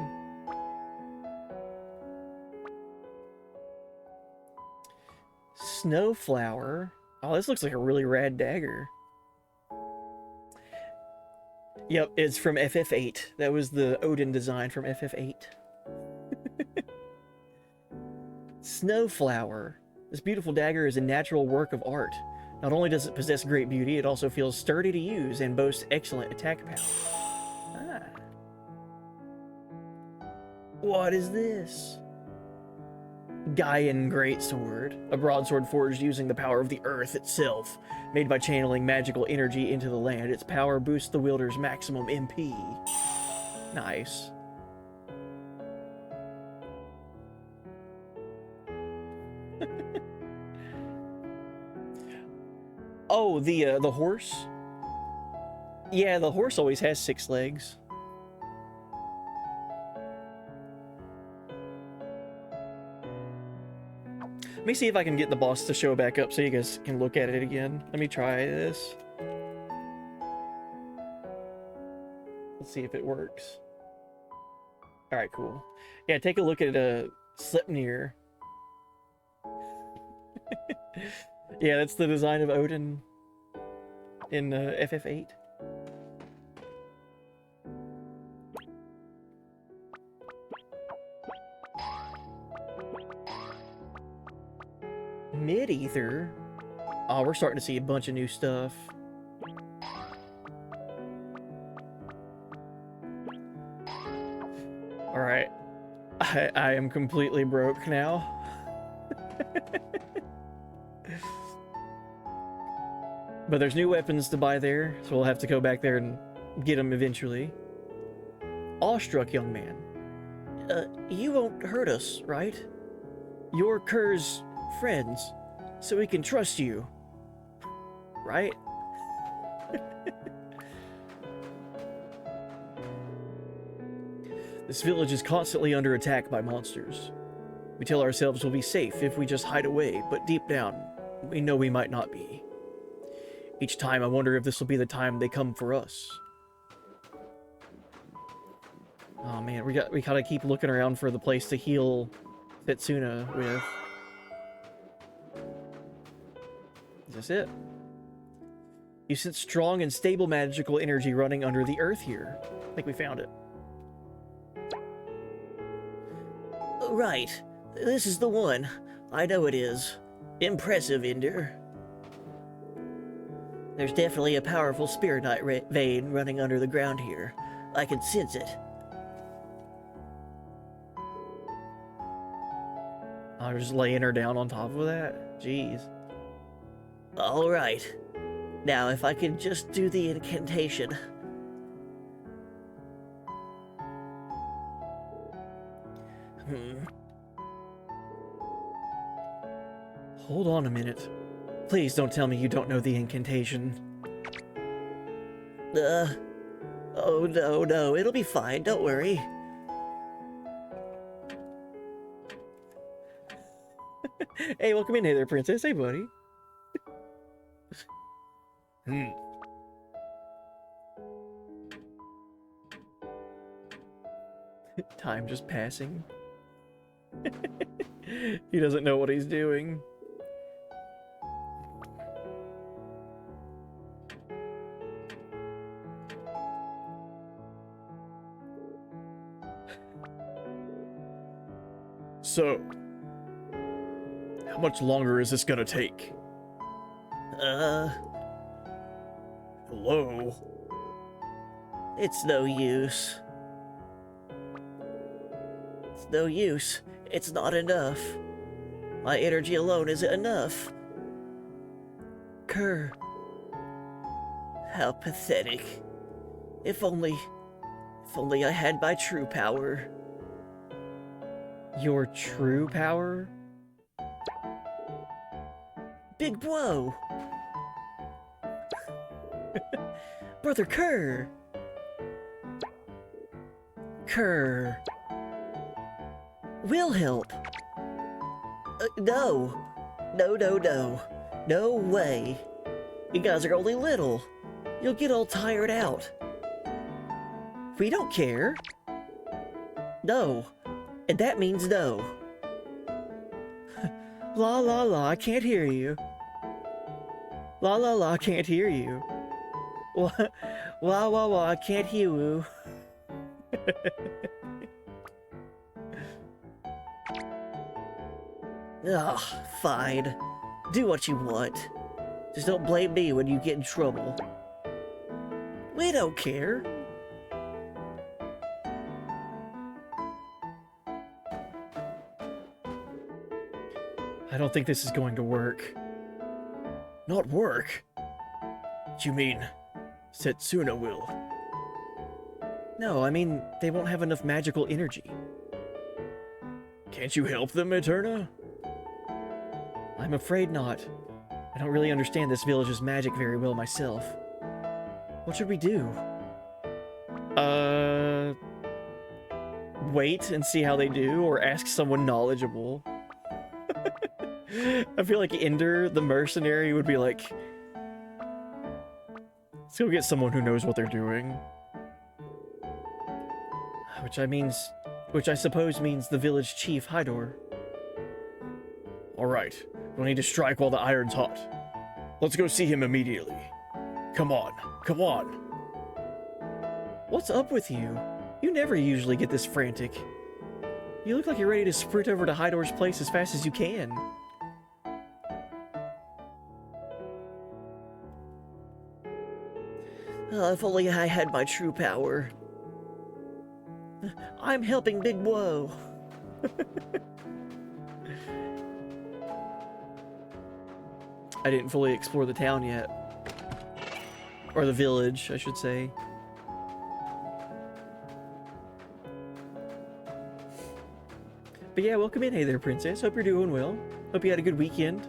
Snowflower. Oh, this looks like a really rad dagger. Yep, it's from FF8. That was the Odin design from FF8. Snowflower. This beautiful dagger is a natural work of art. Not only does it possess great beauty, it also feels sturdy to use and boasts excellent attack power. Ah. What is this? Gaian Greatsword, a broadsword forged using the power of the earth itself, made by channeling magical energy into the land. Its power boosts the wielder's maximum MP. Nice. Oh, the horse? Yeah, the horse always has 6 legs. Let me see if I can get the boss to show back up so you guys can look at it again. Let me try this. Let's see if it works. Alright, cool. Yeah, take a look at Sleipnir. Yeah, that's the design of Odin in FF8. Mid-ether? Oh, we're starting to see a bunch of new stuff. Alright. I am completely broke now. But there's new weapons to buy there, so we'll have to go back there and get them eventually. Awestruck young man. You won't hurt us, right? You're Kerr's friends, so we can trust you. Right? This village is constantly under attack by monsters. We tell ourselves we'll be safe if we just hide away, but deep down, we know we might not be. Each time I wonder if this will be the time they come for us. Oh man, we gotta keep looking around for the place to heal Setsuna with. Is this it? You sense strong and stable magical energy running under the earth here. I think we found it. Right. This is the one. I know it is. Impressive, Ender. There's definitely a powerful spirit vein running under the ground here. I can sense it. I was just laying her down on top of that. Jeez. All right. Now, if I can just do the incantation. Hold on a minute. Please don't tell me you don't know the incantation. Oh no, it'll be fine, don't worry. Hey, welcome in. Hey there, princess. Hey, buddy. Time just passing. He doesn't know what he's doing. So, how much longer is this gonna take? Hello? It's no use. It's no use. It's not enough. My energy alone isn't enough. Kerr. How pathetic. If only I had my true power. Your true power? Big blow. Brother Kerr. Kerr. We'll help. No. No way. You guys are only little. You'll get all tired out. We don't care. No. And that means no. La la la, I can't hear you. La la la, I can't hear you. Wah wah wah wah, I can't hear you. Ugh, fine. Do what you want. Just don't blame me when you get in trouble. We don't care. I don't think this is going to work. Not work? What you mean, Setsuna will? No, I mean, they won't have enough magical energy. Can't you help them, Eterna? I'm afraid not. I don't really understand this village's magic very well myself. What should we do? Wait and see how they do, or ask someone knowledgeable. I feel like Ender, the mercenary, would be like, let's go get someone who knows what they're doing. Which I suppose means the village chief, Hydor. Alright, we'll need to strike while the iron's hot. Let's go see him immediately. Come on, come on. What's up with you? You never usually get this frantic. You look like you're ready to sprint over to Hydor's place as fast as you can. If only I had my true power. I'm helping Big Woe. I didn't fully explore the town yet. Or the village, I should say. But yeah, welcome in. Hey there, princess. Hope you're doing well. Hope you had a good weekend.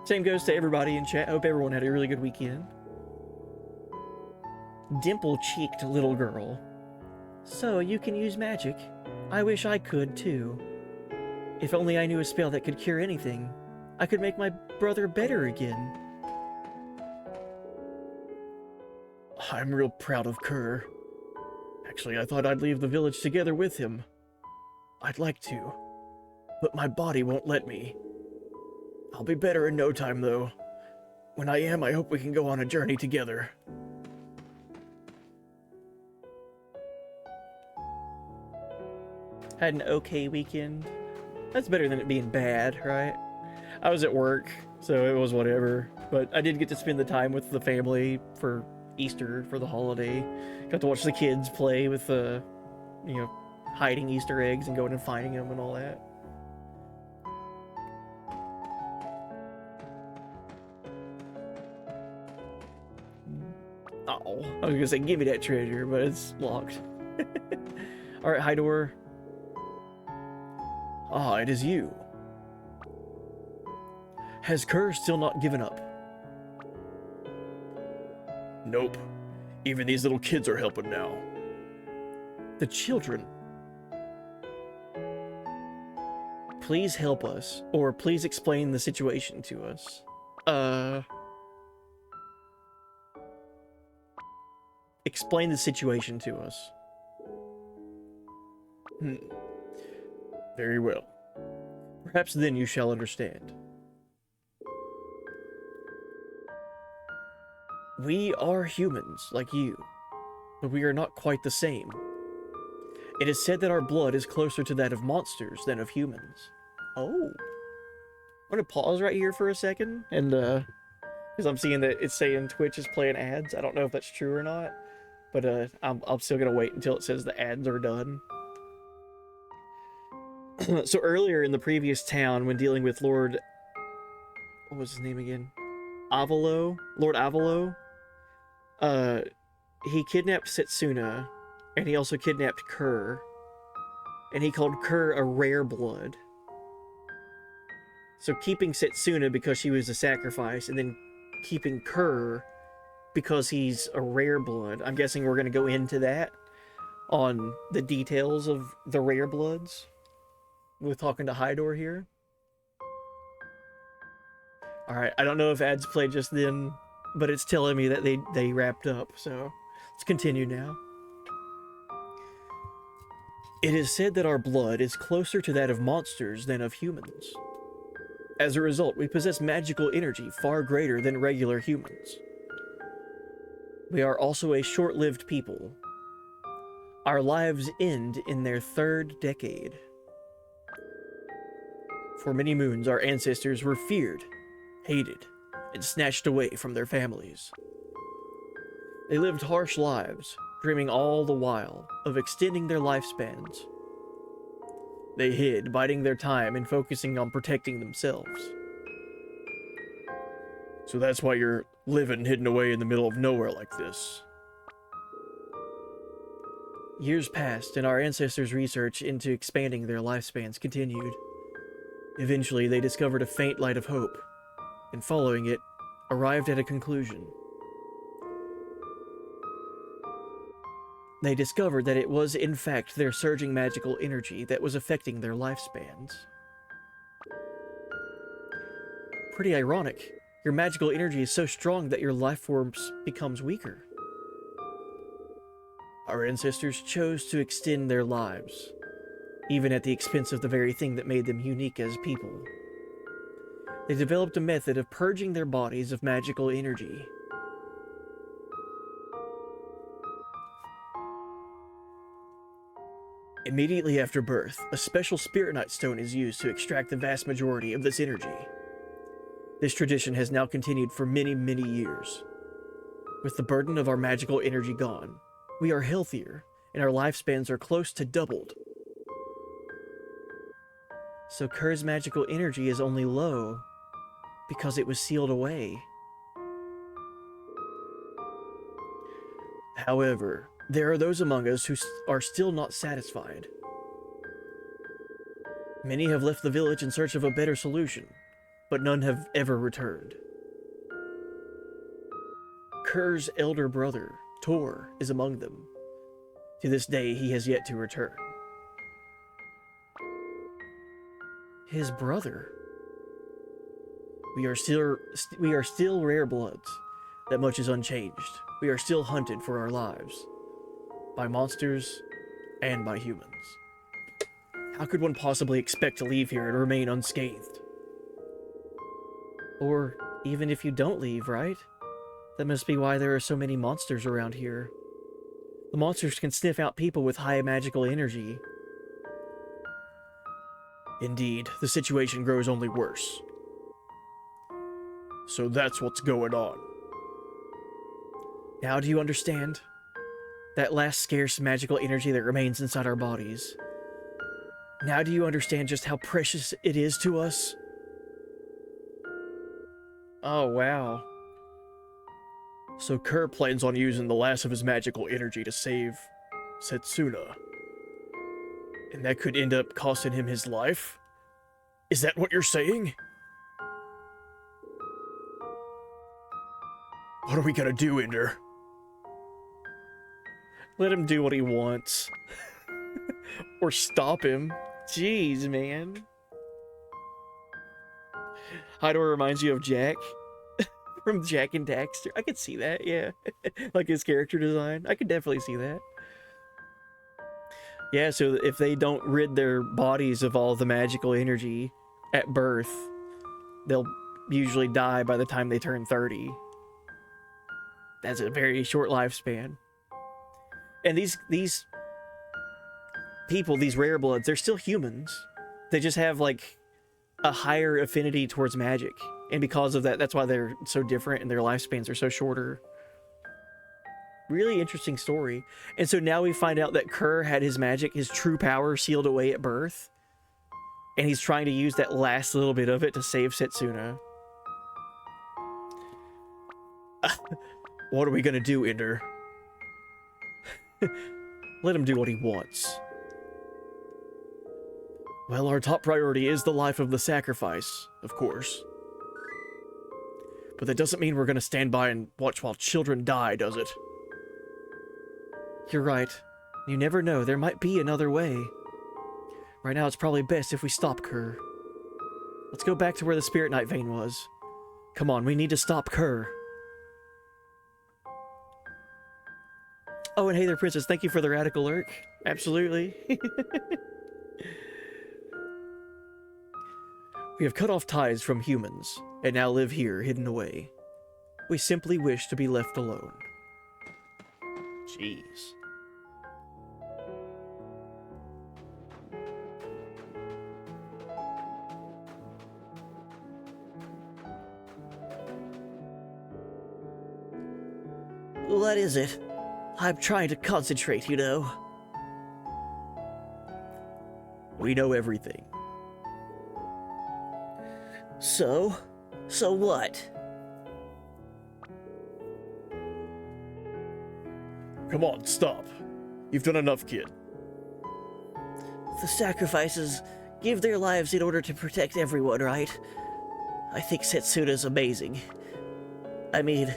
Same goes to everybody in chat. Hope everyone had a really good weekend. Dimple-cheeked little girl. So, you can use magic? I wish I could, too. If only I knew a spell that could cure anything. I could make my brother better again. I'm real proud of Kerr. Actually, I thought I'd leave the village together with him. I'd like to, but my body won't let me. I'll be better in no time, though. When I am, I hope we can go on a journey together. Had an okay weekend. That's better than it being bad, right? I was at work, so it was whatever. But I did get to spend the time with the family for Easter, for the holiday. Got to watch the kids play with hiding Easter eggs and going and finding them and all that. Oh, I was gonna say give me that treasure, but it's locked. Alright, Hydor. Ah, it is you. Has Kerr still not given up? Nope. Even these little kids are helping now. The children. Please help us, or please explain the situation to us. Explain the situation to us. Very well. Perhaps then you shall understand. We are humans, like you, but we are not quite the same. It is said that our blood is closer to that of monsters than of humans. Oh. I'm gonna pause right here for a second, and, because I'm seeing that it's saying Twitch is playing ads. I don't know if that's true or not, but, I'm still gonna wait until it says the ads are done. So earlier in the previous town, when dealing with Lord... What was his name again? Avalo? Lord Avalo? He kidnapped Setsuna, and he also kidnapped Kerr. And he called Kerr a rare blood. So keeping Setsuna because she was a sacrifice, and then keeping Kerr because he's a rare blood. I'm guessing we're going to go into that on the details of the rare bloods with talking to Hydor here. Alright, I don't know if ads played just then, but it's telling me that they wrapped up, so let's continue now. It is said that our blood is closer to that of monsters than of humans. As a result, we possess magical energy far greater than regular humans. We are also a short-lived people. Our lives end in their 3rd decade. For many moons, our ancestors were feared, hated, and snatched away from their families. They lived harsh lives, dreaming all the while of extending their lifespans. They hid, biding their time and focusing on protecting themselves. So that's why you're living hidden away in the middle of nowhere like this. Years passed, and our ancestors' research into expanding their lifespans continued. Eventually, they discovered a faint light of hope, and following it, arrived at a conclusion. They discovered that it was, in fact, their surging magical energy that was affecting their lifespans. Pretty ironic. Your magical energy is so strong that your life force becomes weaker. Our ancestors chose to extend their lives, even at the expense of the very thing that made them unique as people. They developed a method of purging their bodies of magical energy. Immediately after birth, a special Spirit Stone is used to extract the vast majority of this energy. This tradition has now continued for many, many years. With the burden of our magical energy gone, we are healthier, and our lifespans are close to doubled. So Kerr's magical energy is only low because it was sealed away. However, there are those among us who are still not satisfied. Many have left the village in search of a better solution, but none have ever returned. Kerr's elder brother, Tor, is among them. To this day, he has yet to return. His brother? We are still rare bloods. That much is unchanged. We are still hunted for our lives. By monsters and by humans. How could one possibly expect to leave here and remain unscathed? Or even if you don't leave, right? That must be why there are so many monsters around here. The monsters can sniff out people with high magical energy. Indeed, the situation grows only worse. So that's what's going on. Now do you understand? That last scarce magical energy that remains inside our bodies. Now do you understand just how precious it is to us? Oh, wow. So Kerr plans on using the last of his magical energy to save Setsuna. And that could end up costing him his life? Is that what you're saying? What are we gonna do, Ender? Let him do what he wants. Or stop him. Jeez, man. Hydor reminds you of Jack. From Jack and Daxter. I could see that, yeah. Like his character design. I could definitely see that. Yeah, so if they don't rid their bodies of all the magical energy at birth, they'll usually die by the time they turn 30. That's a very short lifespan. And these people, these rare bloods, they're still humans. They just have like a higher affinity towards magic. And because of that, that's why they're so different and their lifespans are so shorter. Really interesting story. And so now we find out that Kerr had his magic, his true power, sealed away at birth. And he's trying to use that last little bit of it to save Setsuna. What are we gonna do, Ender? Let him do what he wants. Well, our top priority is the life of the sacrifice, of course. But that doesn't mean we're gonna stand by and watch while children die, does it? You're right. You never know, there might be another way. Right now it's probably best if we stop Kerr. Let's go back to where the Spirit Knight vein was. Come on, we need to stop Kerr. Oh, and hey there, Princess. Thank you for the radical lurk. Absolutely. We have cut off ties from humans, and now live here, hidden away. We simply wish to be left alone. Jeez. What is it? I'm trying to concentrate, you know. We know everything. So what? Come on, stop. You've done enough, kid. The sacrifices give their lives in order to protect everyone, right? I think Setsuna's amazing. I mean,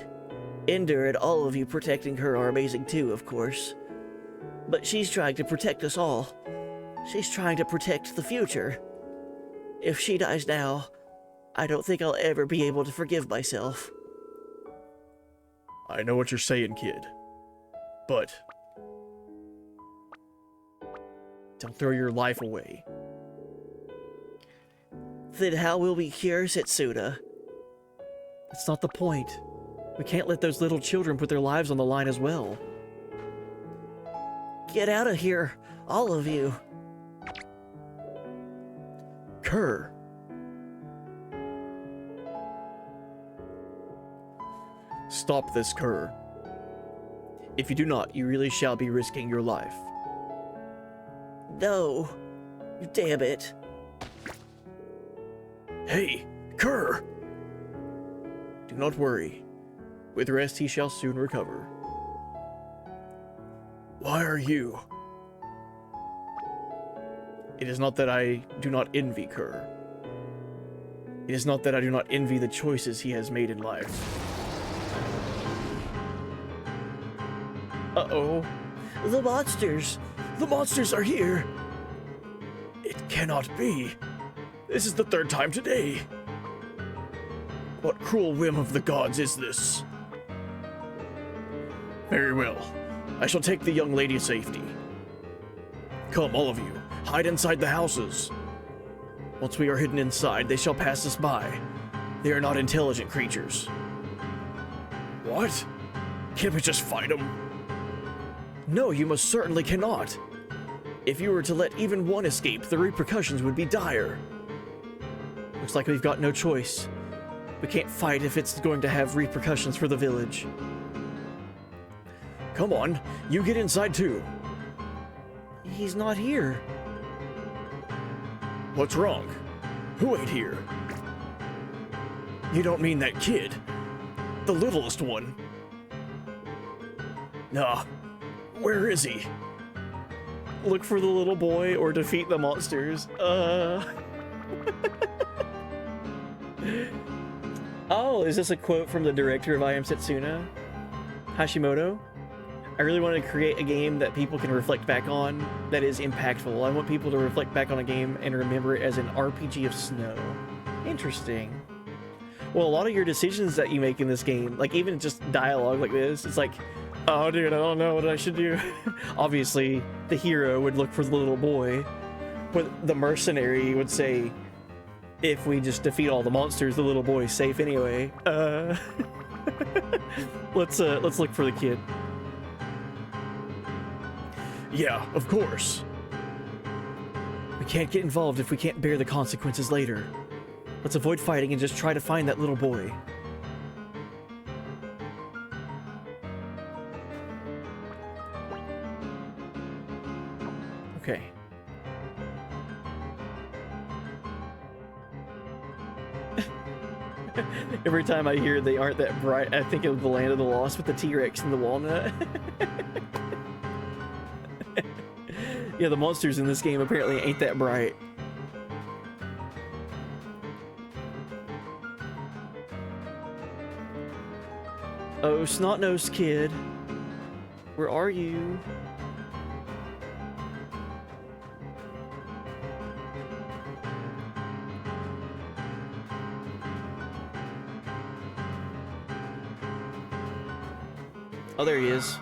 Ender and all of you protecting her are amazing too, of course. But she's trying to protect us all. She's trying to protect the future. If she dies now, I don't think I'll ever be able to forgive myself. I know what you're saying, kid. But don't throw your life away. Then how will we cure Setsuna? That's not the point. We can't let those little children put their lives on the line as well. Get out of here, all of you. Kerr. Stop this, Kerr. If you do not, you really shall be risking your life. No. Damn it. Hey, Kerr! Do not worry. With rest he shall soon recover. Why are you? It is not that I do not envy Kerr. It is not that I do not envy the choices he has made in life. Uh-oh. The monsters. The monsters are here! It cannot be. This is the third time today. What cruel whim of the gods is this? Very well. I shall take the young lady to safety. Come, all of you. Hide inside the houses. Once we are hidden inside, they shall pass us by. They are not intelligent creatures. What? Can't we just fight them? No, you most certainly cannot. If you were to let even one escape, the repercussions would be dire. Looks like we've got no choice. We can't fight if it's going to have repercussions for the village. Come on, you get inside too. He's not here. What's wrong? Who ain't here? You don't mean that kid? The littlest one? Nah, where is he? Look for the little boy or defeat the monsters. Oh, is this a quote from the director of I Am Setsuna? Hashimoto? I really want to create a game that people can reflect back on that is impactful. I want people to reflect back on a game and remember it as an RPG of snow. Interesting. Well, a lot of your decisions that you make in this game, like even just dialogue like this, it's like, oh dude, I don't know what I should do. Obviously, the hero would look for the little boy, but the mercenary would say, if we just defeat all the monsters, the little boy's safe anyway. Let's look for the kid. Yeah, of course. We can't get involved if we can't bear the consequences later. Let's avoid fighting and just try to find that little boy. Okay. Every time I hear they aren't that bright, I think of the Land of the Lost with the T-Rex and the walnut. Yeah, the monsters in this game apparently ain't that bright. Oh, snot-nosed kid. Where are you? Oh, there he is.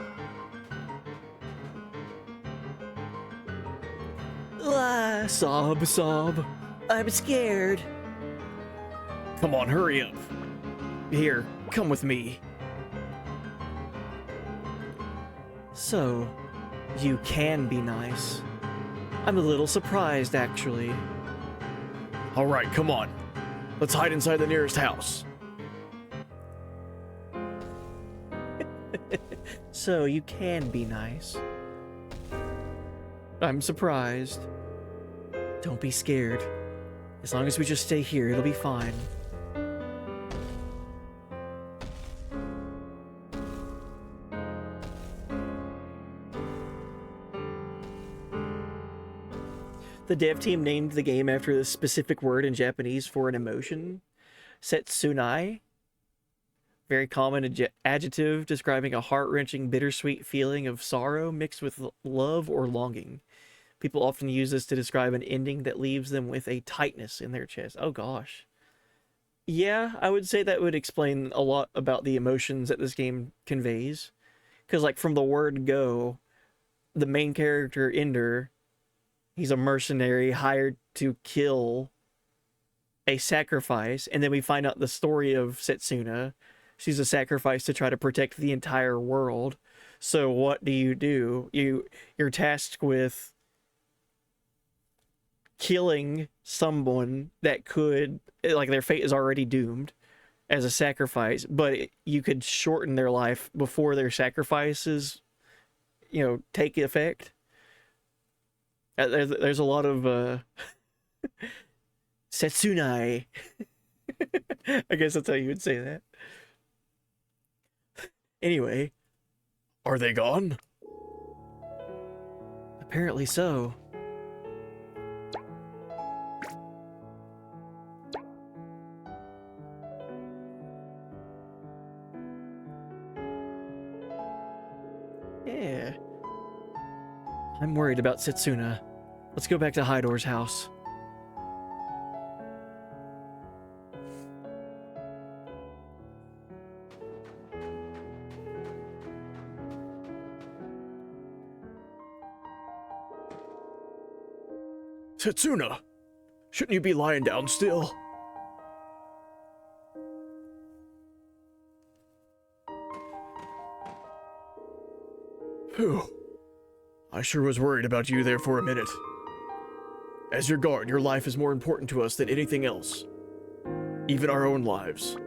Ah, Sob, sob. I'm scared. Come on, hurry up. Here, come with me. So, you can be nice. I'm a little surprised, actually. All right, come on. Let's hide inside the nearest house. So, you can be nice. I'm surprised. Don't be scared. As long as we just stay here, it'll be fine. The dev team named the game after the specific word in Japanese for an emotion. Setsunai. Very common adjective describing a heart-wrenching, bittersweet feeling of sorrow mixed with love or longing. People often use this to describe an ending that leaves them with a tightness in their chest. Oh gosh. Yeah, I would say that would explain a lot about the emotions that this game conveys. Because, like, from the word go, the main character, Ender, he's a mercenary hired to kill a sacrifice, and then we find out the story of Setsuna. She's a sacrifice to try to protect the entire world. So what do? You're tasked with killing someone that could, like, their fate is already doomed as a sacrifice, but you could shorten their life before their sacrifices, take effect. There's a lot of Setsunai. I guess that's how you would say that. Anyway. Are they gone? Apparently so. Yeah. I'm worried about Setsuna. Let's go back to Hydor's house. Setsuna! Shouldn't you be lying down still? Phew. I sure was worried about you there for a minute. As your guard, your life is more important to us than anything else. Even our own lives.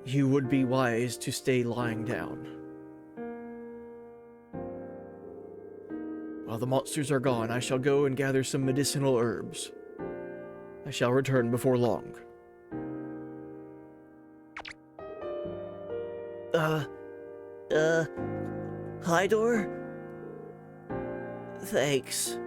You would be wise to stay lying down. While the monsters are gone, I shall go and gather some medicinal herbs. I shall return before long. Hydor? Thanks.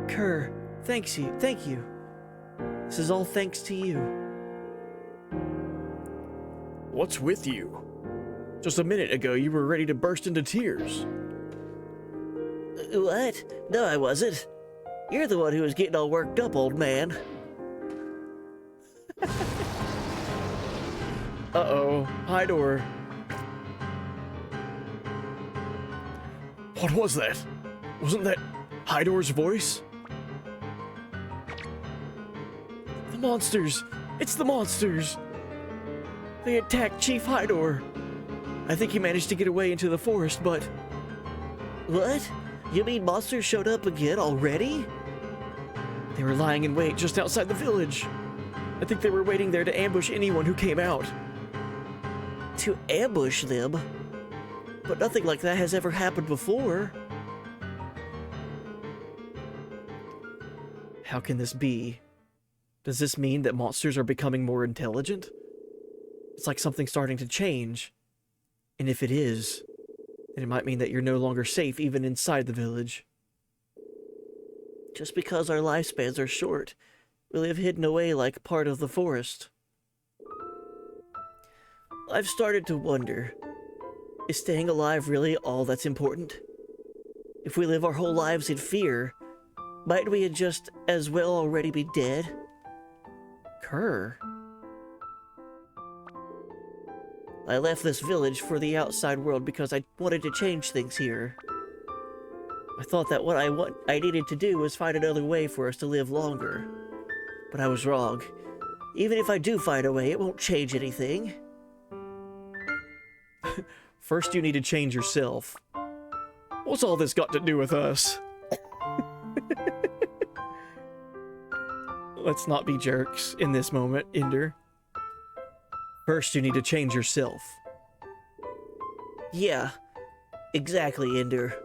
Kerr, thank you. This is all thanks to you. What's with you? Just a minute ago, you were ready to burst into tears. What? No, I wasn't. You're the one who was getting all worked up, old man. Uh-oh, Hydor. What was that? Wasn't that Hydor's voice? The monsters! It's the monsters! They attacked Chief Hydor. I think he managed to get away into the forest, but... What? You mean monsters showed up again already? They were lying in wait just outside the village. I think they were waiting there to ambush anyone who came out. To ambush them? But nothing like that has ever happened before. How can this be? Does this mean that monsters are becoming more intelligent? It's like something's starting to change. And if it is, then it might mean that you're no longer safe even inside the village. Just because our lifespans are short, we live hidden away like part of the forest. I've started to wonder, is staying alive really all that's important? If we live our whole lives in fear, might we just as well already be dead? Kerr? I left this village for the outside world because I wanted to change things here. I thought that what I needed to do was find another way for us to live longer. But I was wrong. Even if I do find a way, it won't change anything. First you need to change yourself. What's all this got to do with us? Let's not be jerks in this moment, Ender. First you need to change yourself. Yeah, exactly, Ender.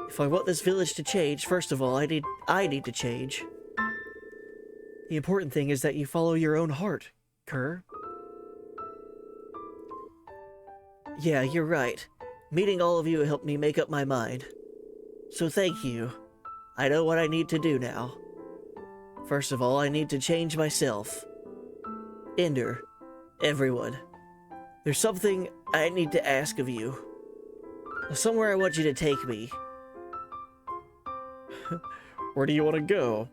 If I want this village to change, first of all, I need to change. The important thing is that you follow your own heart, Kerr. Yeah, you're right. Meeting all of you helped me make up my mind. So thank you. I know what I need to do now. First of all, I need to change myself. Ender, everyone, there's something I need to ask of you. Somewhere I want you to take me. Where do you want to go?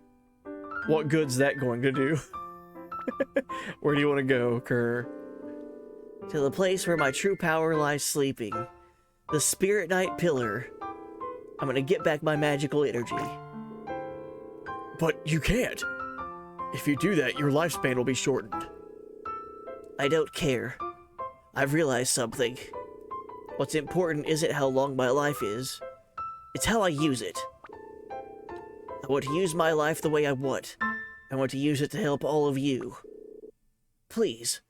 What good's that going to do? Where do you want to go, Kerr? To the place where my true power lies sleeping. The Spirit Knight Pillar. I'm gonna get back my magical energy. But you can't. If you do that, your lifespan will be shortened. I don't care. I've realized something. What's important isn't how long my life is. It's how I use it. I want to use my life the way I want. I want to use it to help all of you. Please,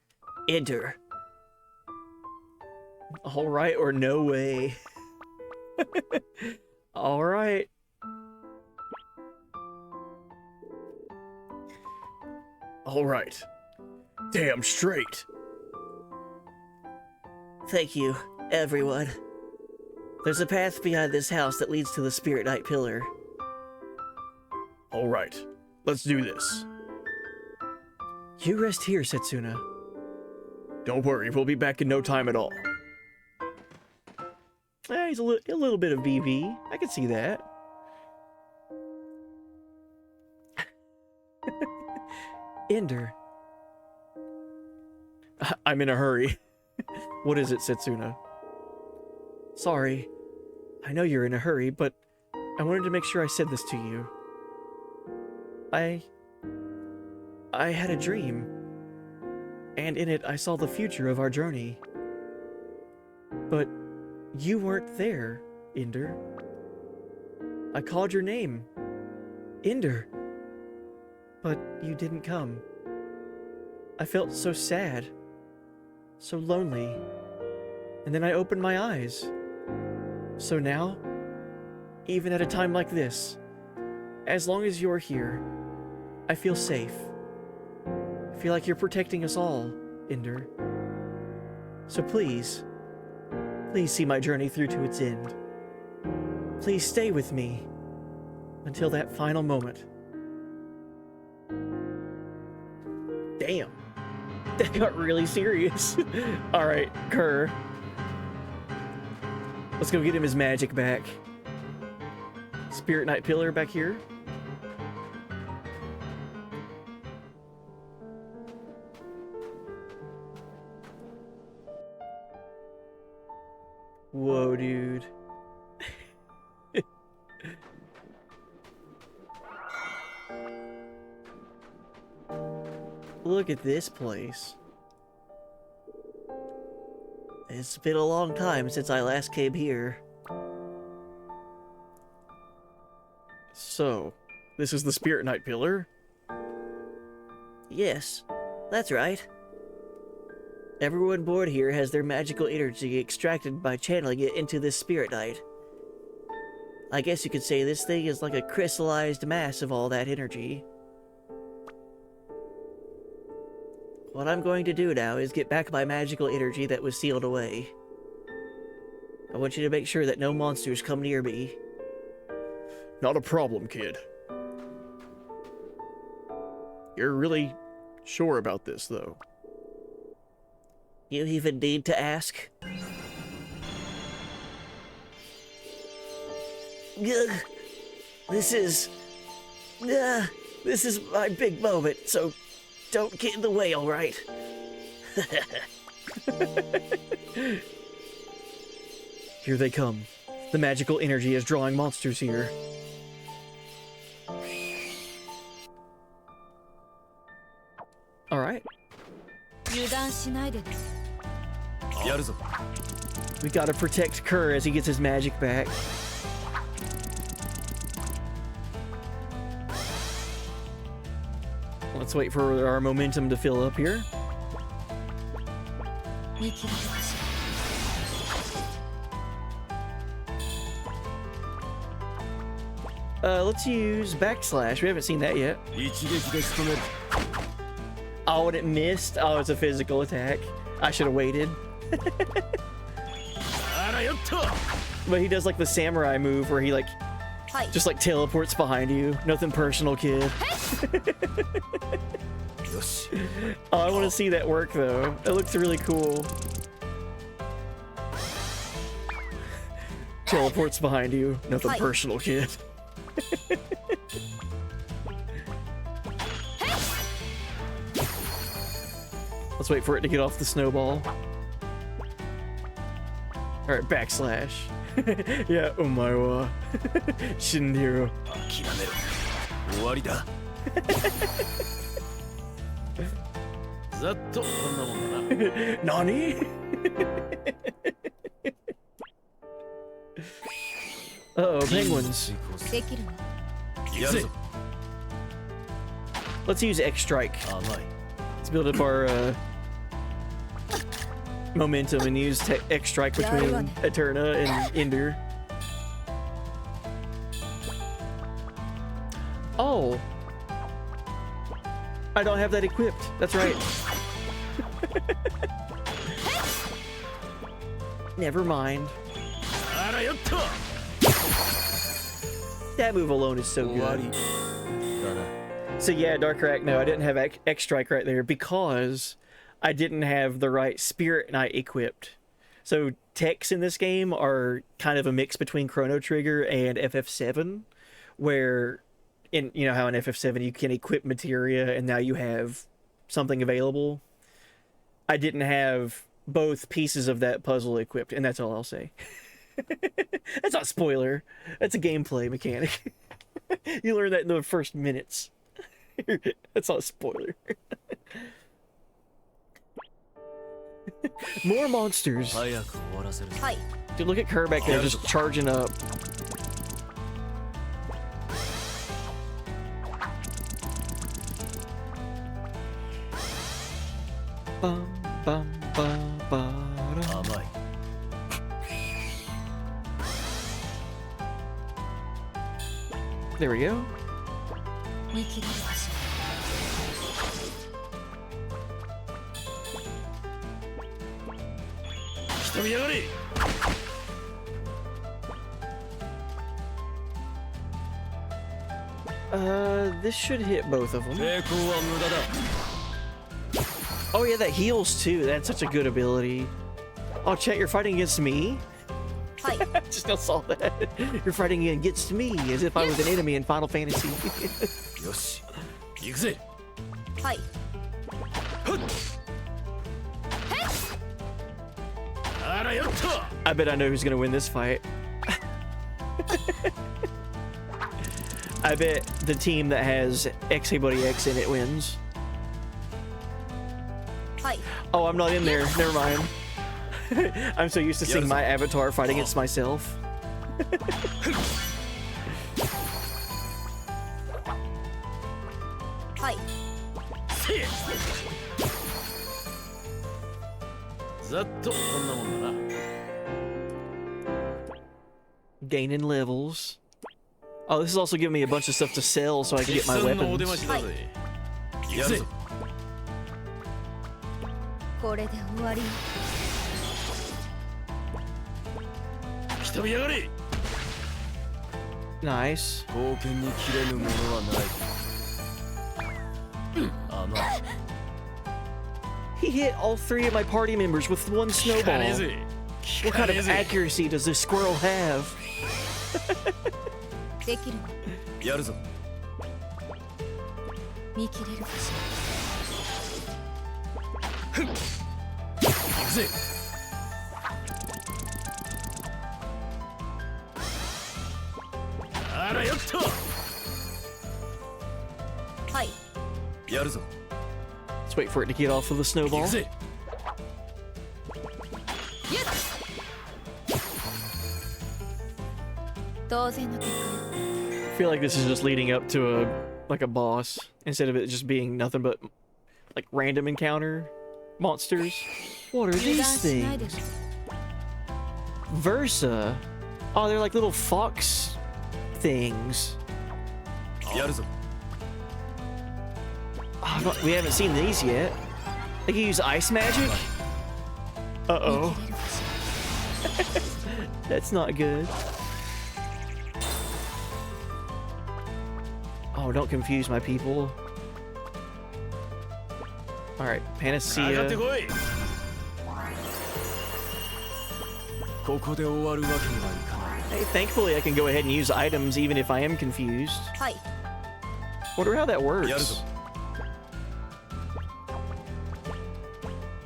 enter. All right or no way. All right. All right. Damn straight. Thank you, everyone. There's a path behind this house that leads to the Spirit Knight Pillar. All right. Let's do this. You rest here, Setsuna. Don't worry, we'll be back in no time at all. He's a little bit of BV. I can see that. Ender. I'm in a hurry. What is it, Setsuna? Sorry. I know you're in a hurry, but I wanted to make sure I said this to you. I had a dream, and in it I saw the future of our journey. But you weren't there, Ender. I called your name, Ender, but you didn't come. I felt so sad, so lonely, and then I opened my eyes. So now, even at a time like this, as long as you're here, I feel safe. I feel like you're protecting us all, Ender. So please see my journey through to its end. Please stay with me until that final moment. Damn. That got really serious. Alright, Kerr. Let's go get him his magic back. Spirit Knight Pillar back here. Whoa, dude. Look at this place. It's been a long time since I last came here. So, this is the Spirit Knight Pillar? Yes, that's right. Everyone born here has their magical energy extracted by channeling it into this Spirit Knight. I guess you could say this thing is like a crystallized mass of all that energy. What I'm going to do now is get back my magical energy that was sealed away. I want you to make sure that no monsters come near me. Not a problem, kid. You're really sure about this, though? You even need to ask? Ugh. This is my big moment, so don't get in the way, all right? Here they come. The magical energy is drawing monsters here. All right. 油断しないでね。やるぞ。 We gotta protect Kerr as he gets his magic back. Let's wait for our momentum to fill up here. 見切りとかし Let's use backslash. We haven't seen that yet. 一撃で仕留める Oh, and it missed. Oh, it's a physical attack. I should have waited. あらよっと But he does like the samurai move where he like はい just like teleports behind you. Nothing personal, kid. よし Oh, I want to see that work though. It looks really cool. Teleports behind you. Nothing Hi. personal, kid. Let's wait for it to get off the snowball. Alright, backslash. Yeah, omae wa Shindiru. 諦めろ終わりだざっとこんなもんだな Nani? Uh-oh, penguins. できるわやるぞ Let's use X Strike. 甘い Let's build up our momentum and use X Strike between Eterna and Ender. Oh. I don't have that equipped. That's right. Never mind. あらよっと That move alone is so 終わり good. だな So yeah, Dark Rack, no, I didn't have X Strike right there because I didn't have the right Spirit Knight equipped. So techs in this game are kind of a mix between Chrono Trigger and FF7, where in you know how in FF7 you can equip materia and now you have something available. I didn't have both pieces of that puzzle equipped, and that's all I'll say. That's not spoiler. That's a gameplay mechanic. You learn that in the first minutes. That's not a spoiler. More monsters. 早く終わらせるぞ はい Dude, look at Kerr back there just charging up. Bum, bum, bum, ba-da. 甘い There we go. 見切れるかし 来たみやがれ This should hit both of them. 抵抗は無駄だ Oh yeah, that heals too. That's such a good ability. Oh, Chet, you're fighting against me? らはい Just now saw that. You're fighting against me as if I was an enemy in Final Fantasy. よし行くぜ はい あらよっと I bet I know who's gonna win this fight. I bet the team that has xheybuddyx in it wins. はい Oh, I'm not in there. Never mind. I'm so used to seeing my avatar fight against myself. はい ざっとこんなもんだな Gaining levels. Oh, this is also giving me a bunch of stuff to sell so I can get my 敵さんのお出ま weapons. しだぜやるぞこれで終わり来たみやがれ Nice. 貢献に切れぬものはない甘い He hit all 3 of my party members with one 聞かねえ snowball. ぜ What 聞か kind ねえ of ぜ accuracy does this squirrel have? できるわやるぞ見切れるかし行くぜあらよっとはい やるぞ Let's wait for it to get off of the 行 snowball. くぜ当然の結果よ I feel like this is just leading up to a boss instead of it just being nothing but like random encounter monsters. What are 油 these 断しないで things? しょ Versa. Oh, they're like little fox things. やるぞ。 Oh, we haven't seen these yet. They can use ice magic? Uh-oh. That's not good. Oh, don't confuse my people. Alright, 上がって Panacea. こい。ここで終わるわけにはいかない。 Hey, thankfully I can go ahead and use items even if I am confused. はい Wonder how that やるぞ。 works.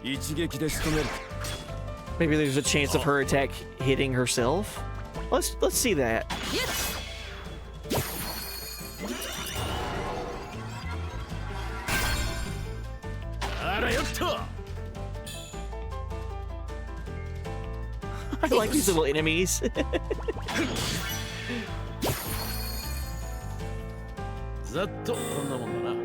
一撃で仕留める。 Maybe there's a chance of her attack hitting herself. Let's see that. あらよっと。 I like these little enemies. ざっとこんなもんだな。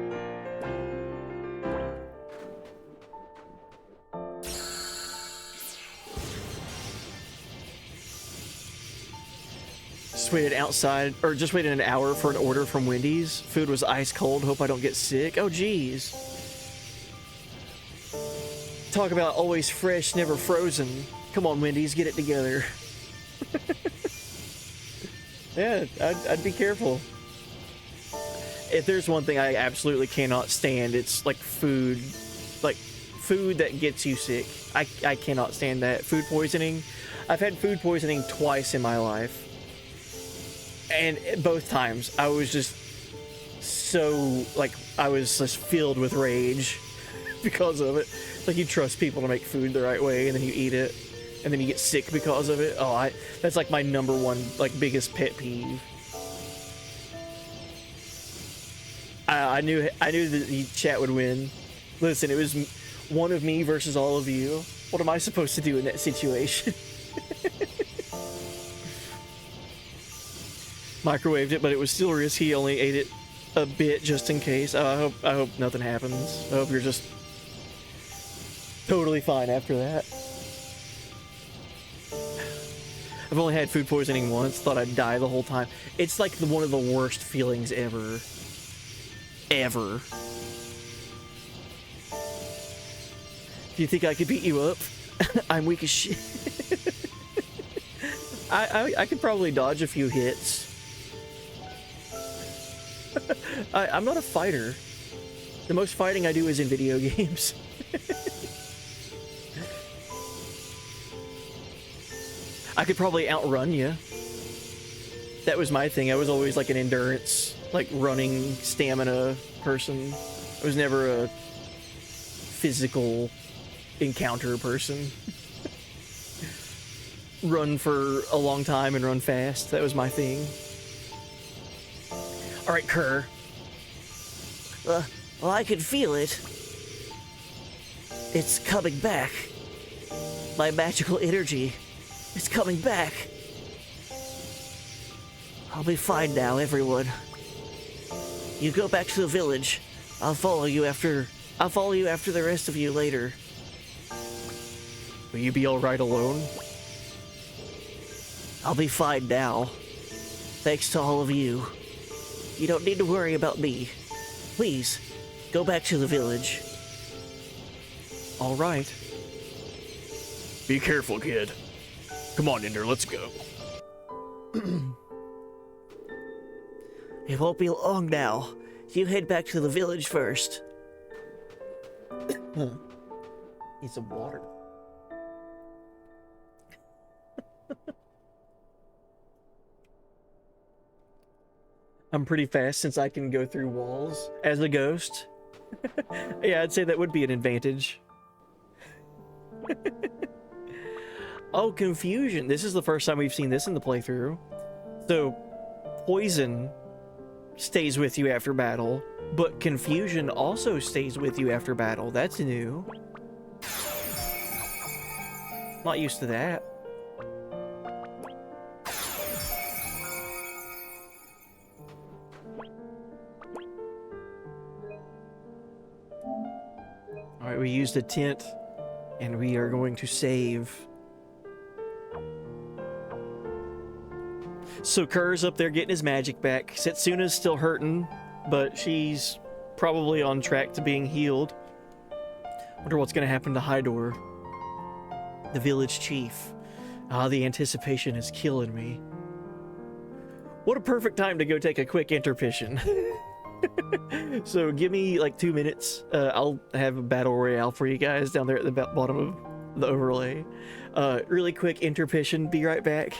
Just waited outside, or just waited an hour for an order from Wendy's. Food was ice cold. Hope I don't get sick. Oh, geez. Talk about always fresh, never frozen. Come on, Wendy's, get it together. Yeah, I'd be careful. If there's one thing I absolutely cannot stand, it's like food that gets you sick. I cannot stand that. Food poisoning. I've had food poisoning twice in my life. And both times, I was just so, like, I was just filled with rage because of it. Like, you trust people to make food the right way, and then you eat it, and then you get sick because of it. Oh, that's like my number one, like, biggest pet peeve. I knew that the chat would win. Listen, it was one of me versus all of you. What am I supposed to do in that situation? Microwaved it, but it was still risky. Only ate it a bit just in case. I hope nothing happens. I hope you're just totally fine after that. I've only had food poisoning once. Thought I'd die the whole time. It's like one of the worst feelings ever. Ever. Do you think I could beat you up? I'm weak as shit. I could probably dodge a few hits. I'm not a fighter. The most fighting I do is in video games. I could probably outrun you. That was my thing. I was always like an endurance, like running stamina person. I was never a physical encounter person. Run for a long time and run fast. That was my thing. All right, Kerr. Well, I can feel it. It's coming back. My magical energy. It's coming back. I'll be fine now, everyone. You go back to the village. I'll follow you after the rest of you later. Will you be all right alone? I'll be fine now. Thanks to all of you. You don't need to worry about me. Please, go back to the village. All right. Be careful, kid. Come on, Ender, let's go. It won't be long now. You head back to the village first. Need some water. I'm pretty fast since I can go through walls as a ghost. Yeah, I'd say that would be an advantage. Oh, confusion. This is the first time we've seen this in the playthrough. So, poison stays with you after battle, but confusion also stays with you after battle. That's new. Not used to that. Alright, we used a tent, and we are going to save. So Kerr's up there getting his magic back. Setsuna's still hurting, but she's probably on track to being healed. Wonder what's gonna happen to Hydor, the village chief. Ah, the anticipation is killing me. What a perfect time to go take a quick intermission. So give me like 2 minutes. I'll have a battle royale for you guys down there at the bottom of the overlay. Really quick intermission. Be right back.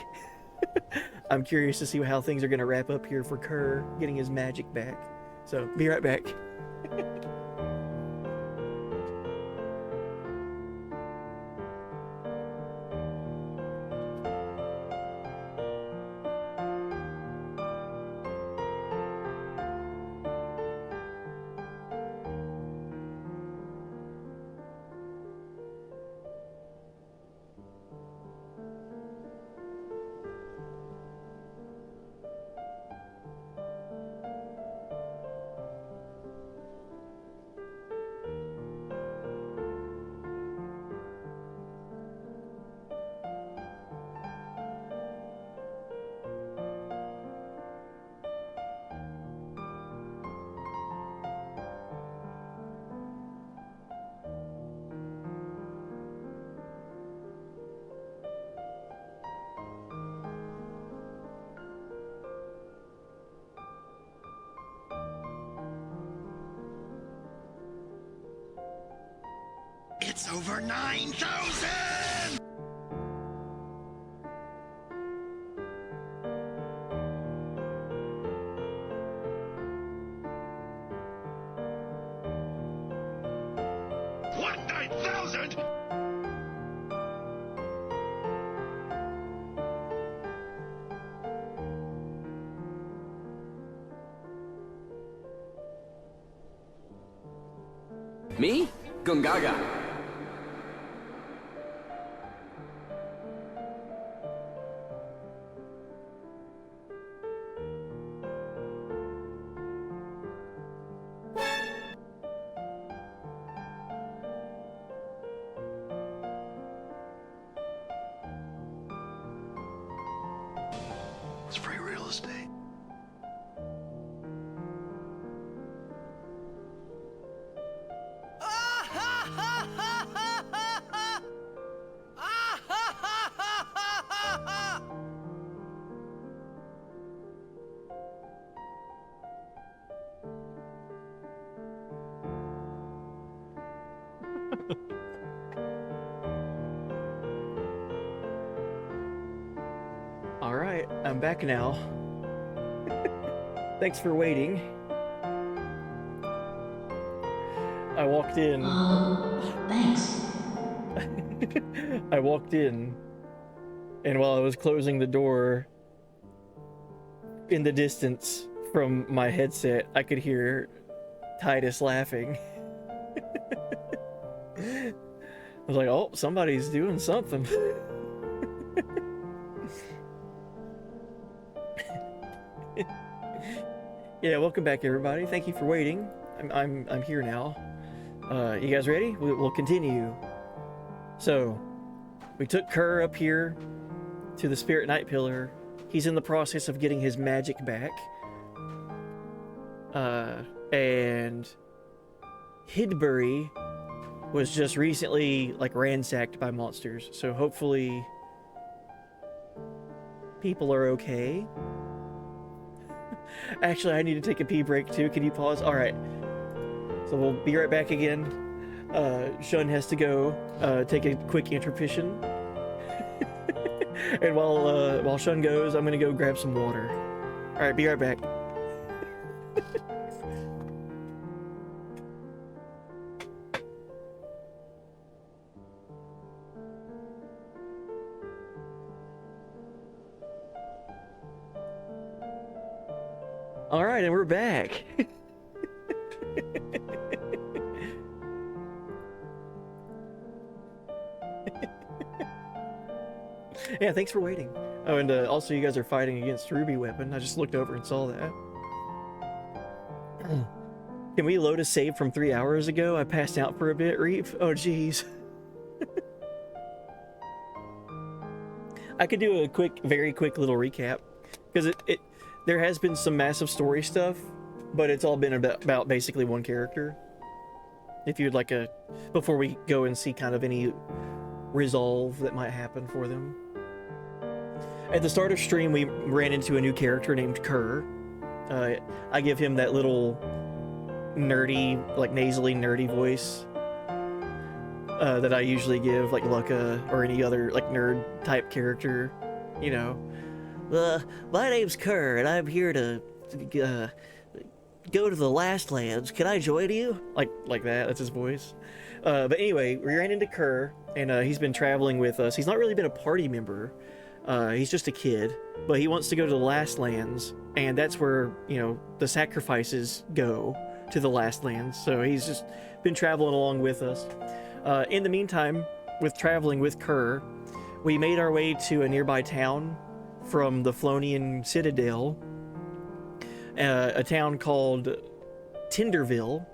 I'm curious to see how things are gonna wrap up here for Kerr getting his magic back. So be right back. It's over 9,000! What, 9,000? Me? Gungaga. It's free real estate. Alright, I'm back now. Thanks for waiting. I walked in. Thanks. I walked in, and while I was closing the door, in the distance from my headset, I could hear Titus laughing. I was like, oh, somebody's doing something. Yeah, welcome back, everybody. Thank you for waiting. I'm here now. You guys ready? We'll continue. So, we took Kerr up here to the Spirit Night Pillar. He's in the process of getting his magic back. And Hidbury was just recently like ransacked by monsters, so hopefully people are okay. Actually, I need to take a pee break too. Can you pause? All right. So we'll be right back again. Shun has to go take a quick intermission. And while Shun goes, I'm gonna go grab some water. All right, be right back. All right, and we're back. Yeah, thanks for waiting. Oh, and also you guys are fighting against Ruby Weapon. I just looked over and saw that. Can we load a save from 3 hours ago? I passed out for a bit, Reap. Oh, jeez. I could do a very quick little recap. because there has been some massive story stuff, but it's all been about basically one character. If you'd like before we go and see kind of any resolve that might happen for them. At the start of stream, we ran into a new character named Kerr. I give him that little nerdy, like nasally nerdy voice that I usually give, like Lucca or any other like nerd type character, you know. My name's Kerr, and I'm here to go to the Last Lands. Can I join you? Like that. That's his voice. But anyway, we ran into Kerr, and he's been traveling with us. He's not really been a party member. He's just a kid, but he wants to go to the Last Lands, and that's where, you know, the sacrifices go, to the Last Lands. So he's just been traveling along with us. In the meantime, with traveling with Kerr, we made our way to a nearby town from the Flonian Citadel, a town called Tinderville.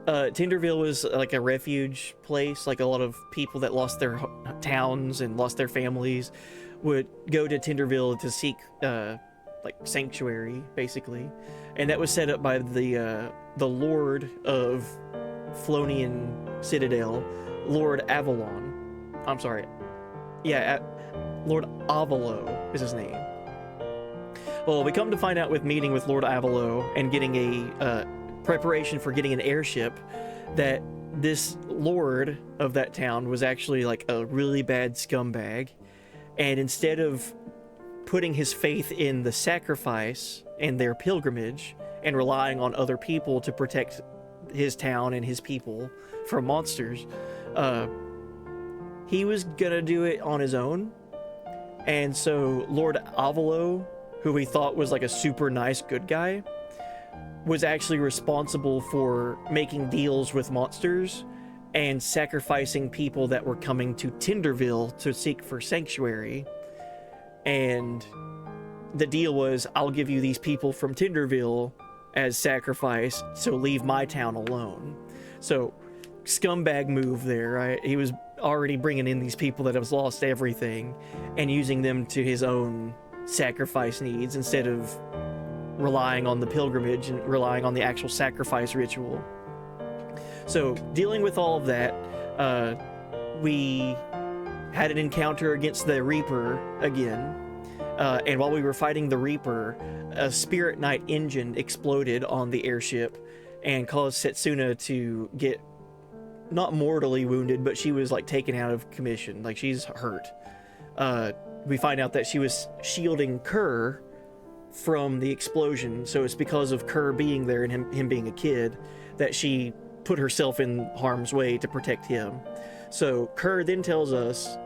Tinderville was like a refuge place. Like a lot of people that lost their towns and lost their families would go to Tinderville to seek like sanctuary, basically. And that was set up by the Lord of Flonian Citadel, Lord Avalon. I'm sorry. Yeah, Lord Avalo is his name. Well, we come to find out with meeting with Lord Avalo and getting a preparation for getting an airship, that this lord of that town was actually like a really bad scumbag, and instead of putting his faith in the sacrifice and their pilgrimage and relying on other people to protect his town and his people from monsters, he was gonna do it on his own. And so Lord Avalo, who we thought was like a super nice good guy, was actually responsible for making deals with monsters and sacrificing people that were coming to Tinderville to seek for sanctuary. And the deal was, I'll give you these people from Tinderville as sacrifice, so leave my town alone. So, scumbag move there, right? He was already bringing in these people that have lost everything and using them to his own sacrifice needs instead of relying on the pilgrimage and relying on the actual sacrifice ritual. So, dealing with all of that, we had an encounter against the Reaper again. And while we were fighting the Reaper, a Spirit Knight engine exploded on the airship and caused Setsuna to get not mortally wounded, but she was like taken out of commission. Like, she's hurt. We find out that she was shielding Kerr from the explosion, so it's because of Kerr being there and him being a kid that she put herself in harm's way to protect him. So Kerr then tells us,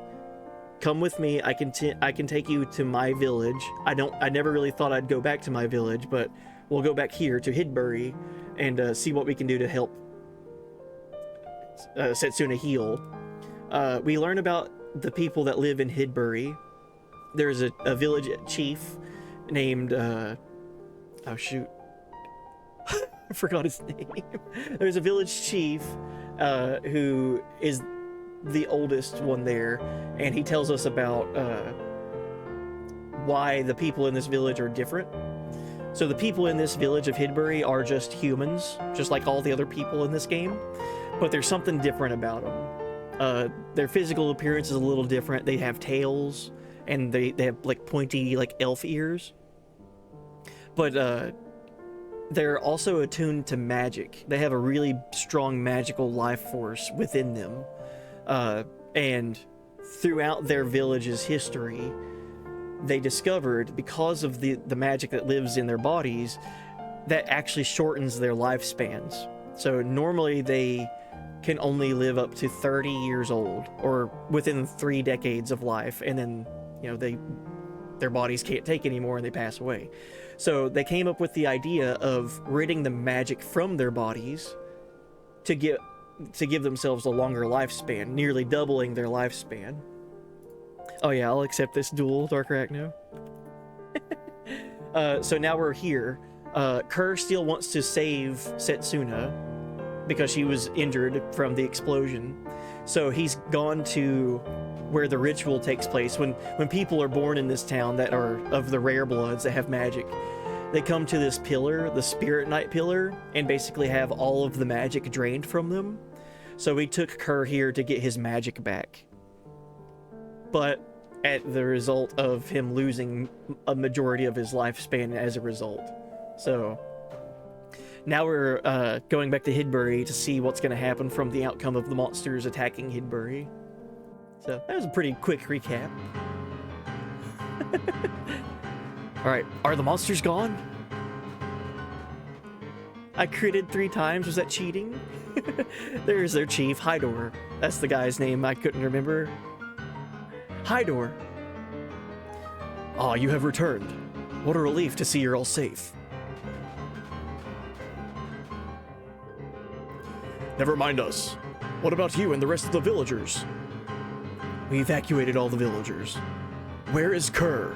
come with me, I can take you to my village. I never really thought I'd go back to my village, but we'll go back here to Hidbury and see what we can do to help Setsuna heal. We learn about the people that live in Hidbury. There's a village chief named oh shoot, I forgot his name. There's a village chief who is the oldest one there, and he tells us about why the people in this village are different. So the people in this village of Hidbury are just humans, just like all the other people in this game, but there's something different about them. Their physical appearance is a little different. They have tails, and they have like pointy like elf ears. But they're also attuned to magic. They have a really strong magical life force within them. And throughout their village's history, they discovered, because of the magic that lives in their bodies, that actually shortens their lifespans. So normally they can only live up to 30 years old, or within 3 decades of life, and then, you know, their bodies can't take anymore and they pass away. So they came up with the idea of ridding the magic from their bodies to give themselves a longer lifespan, nearly doubling their lifespan. Oh yeah, I'll accept this duel, Dark Arachno. So now we're here. Kerr still wants to save Setsuna because she was injured from the explosion. So he's gone to where the ritual takes place. When people are born in this town that are of the rare bloods that have magic, they come to this pillar, the Spirit Knight pillar, and basically have all of the magic drained from them. So we took Kerr here to get his magic back. But at the result of him losing a majority of his lifespan as a result. So now we're going back to Hidbury to see what's going to happen from the outcome of the monsters attacking Hidbury. So that was a pretty quick recap. Alright, are the monsters gone? I critted 3 times, was that cheating? There's their chief, Hydor. That's the guy's name I couldn't remember. Hydor. Ah, you have returned. What a relief to see you're all safe. Never mind us. What about you and the rest of the villagers? We evacuated all the villagers. Where is Kerr?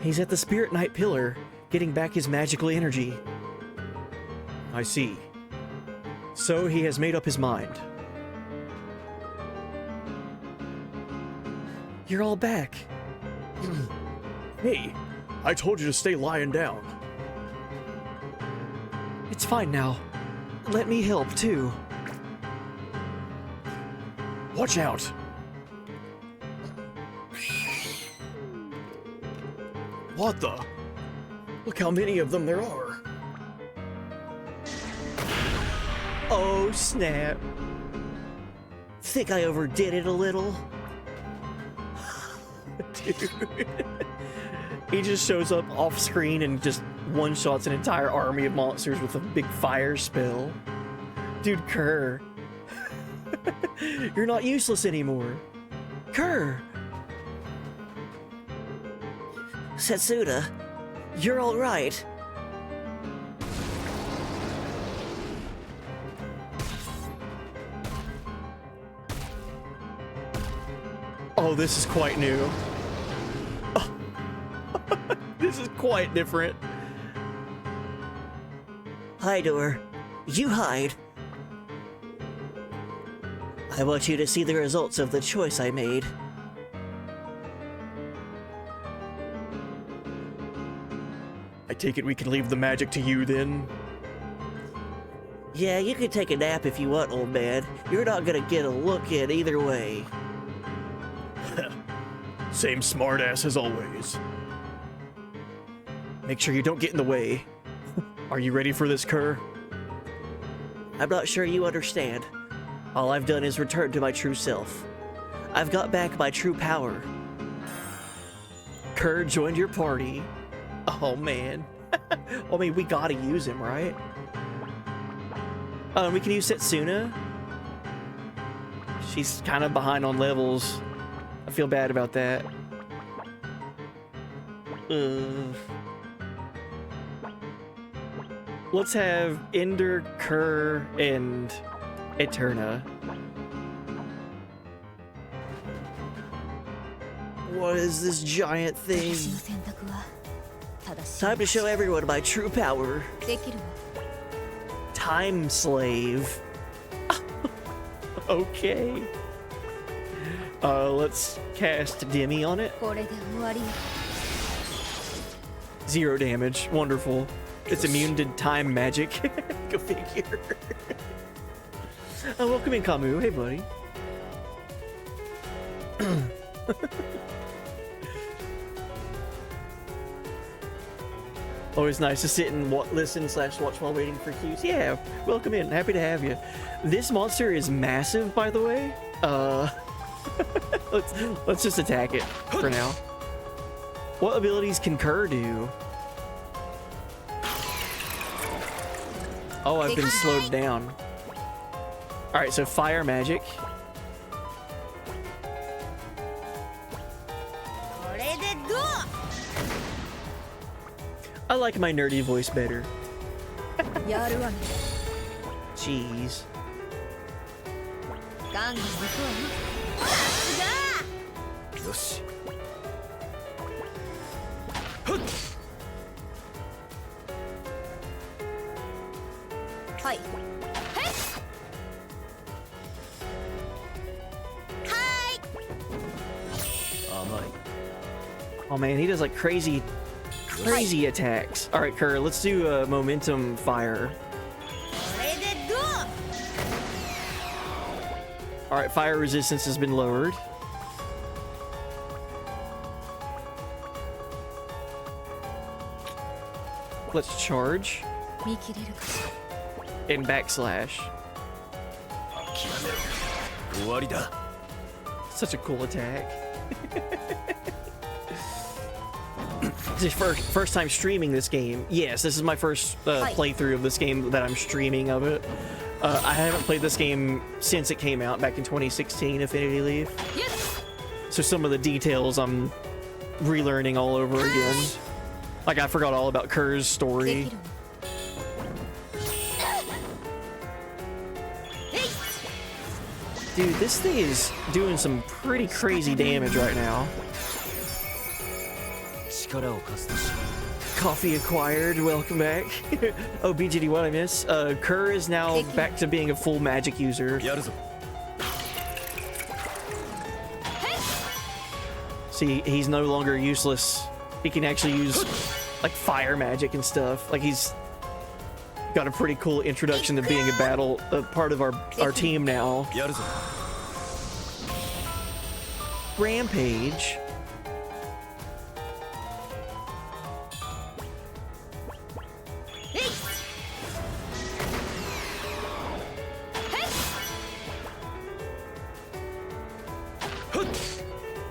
He's at the Spirit Knight pillar, getting back his magical energy. I see. So he has made up his mind. You're all back. Hey, I told you to stay lying down. It's fine now. Let me help, too. Watch out! What the? Look how many of them there are. Oh, snap. Think I overdid it a little? Dude. He just shows up off screen and just one-shots an entire army of monsters with a big fire spell. Dude, Kerr. You're not useless anymore. Kerr! Setsuna, you're all right. Oh, this is quite new. Oh. This is quite different. Hydor, you hide. I want you to see the results of the choice I made. I take it we can leave the magic to you then? Yeah, you can take a nap if you want, old man. You're not gonna get a look in either way. Same smartass as always. Make sure you don't get in the way. Are you ready for this, Kerr? I'm not sure you understand. All I've done is return to my true self. I've got back my true power. Kerr joined your party. Oh, man. I mean, we gotta use him, right? We can use Setsuna. She's kind of behind on levels. I feel bad about that. Let's have Ender, Kerr, and Eterna. What is this giant thing? 私の選択は正しい Time to show everyone my true power. できるわ Time slave. Okay. Let's cast Demi on it. これで終わりよ 0 damage. Wonderful. It's immune to time magic. Go figure. Welcome in, Kamu. Hey, buddy. Always nice to sit and listen/watch while waiting for cues. Yeah, welcome in. Happy to have you. This monster is massive, by the way. Let's just attack it for now. What abilities can Kerr do? Oh, I've been slowed down. Alright, so fire magic. これでどう I like my nerdy voice better. やるわね Jeez. ガンガン行くわねよし。はいへっは Oh man, he does like crazy attacks. All right, Kerr, let's do momentum fire. All right, fire resistance has been lowered. Let's charge. And backslash. Such a cool attack. This is first time streaming this game. Yes, this is my first playthrough of this game that I'm streaming of it. I haven't played this game since it came out back in 2016, Affinity Leaf. Yes. So some of the details I'm relearning all over again. Like I forgot all about Kerr's story. Dude, this thing is doing some pretty crazy damage right now. Coffee acquired, welcome back. Oh, BGD, what I miss? Kerr is now back to being a full magic user. See, he's no longer useless. He can actually use like fire magic and stuff. Like he's got a pretty cool introduction to being a part of our team now. Rampage.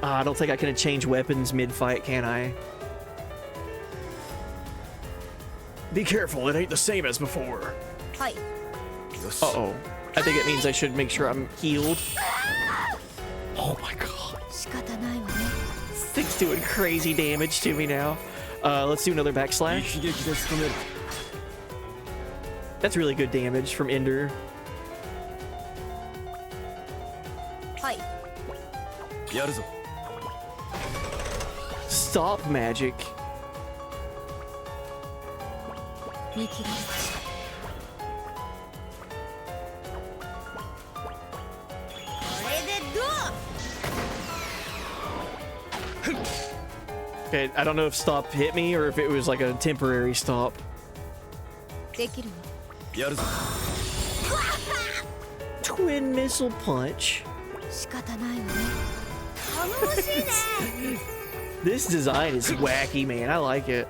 I don't think I can change weapons mid-fight, can I? Be careful, it ain't the same as before. Uh-oh. I think it means I should make sure I'm healed. Oh my god. Thing's doing crazy damage to me now. Let's do another backslash. That's really good damage from Ender. Stop magic. Okay, I don't know if stop hit me or if it was like a temporary stop. Twin missile punch. This design is wacky, man. I like it.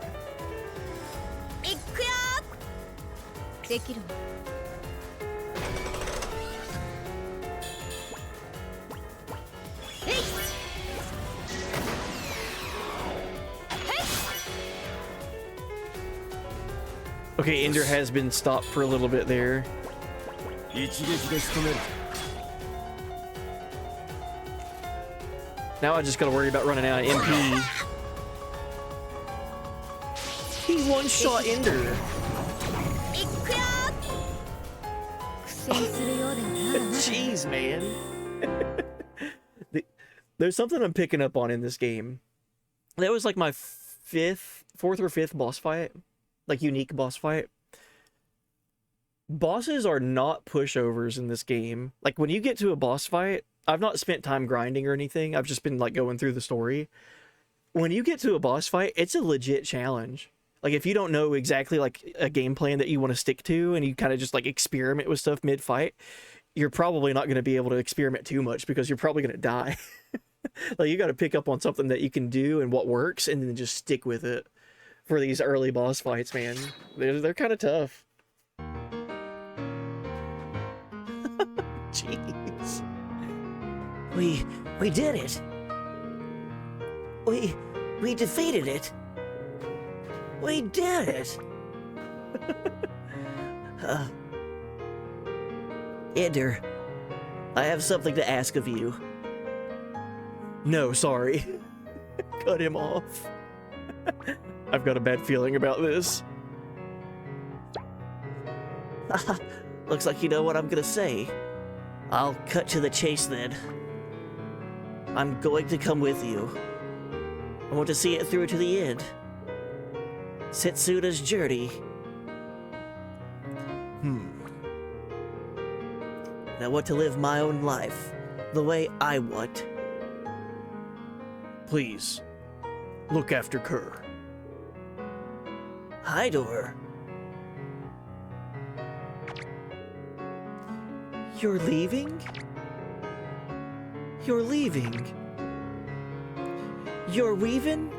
Okay, Ender has been stopped for a little bit there. Now I just gotta worry about running out of MP. He one-shot Ender. Jeez, man. There's something I'm picking up on in this game. That was like my fourth or fifth boss fight. Like, unique boss fight. Bosses are not pushovers in this game. Like, when you get to a boss fight, I've not spent time grinding or anything. I've just been, like, going through the story. When you get to a boss fight, it's a legit challenge. Like, if you don't know exactly, like, a game plan that you want to stick to, and you kind of just, like, experiment with stuff mid-fight, you're probably not going to be able to experiment too much, because you're probably going to die. Like, you got to pick up on something that you can do and what works, and then just stick with it. For these early boss fights, man. They're kind of tough. Jeez. We did it. We defeated it. We did it. Ender, I have something to ask of you. No, sorry. Cut him off. I've got a bad feeling about this. Looks like you know what I'm gonna say. I'll cut to the chase then. I'm going to come with you. I want to see it through to the end. Setsuna's journey. And I want to live my own life the way I want. Please, look after Kerr. Hi, Door. You're leaving? You're leaving? You're weaving?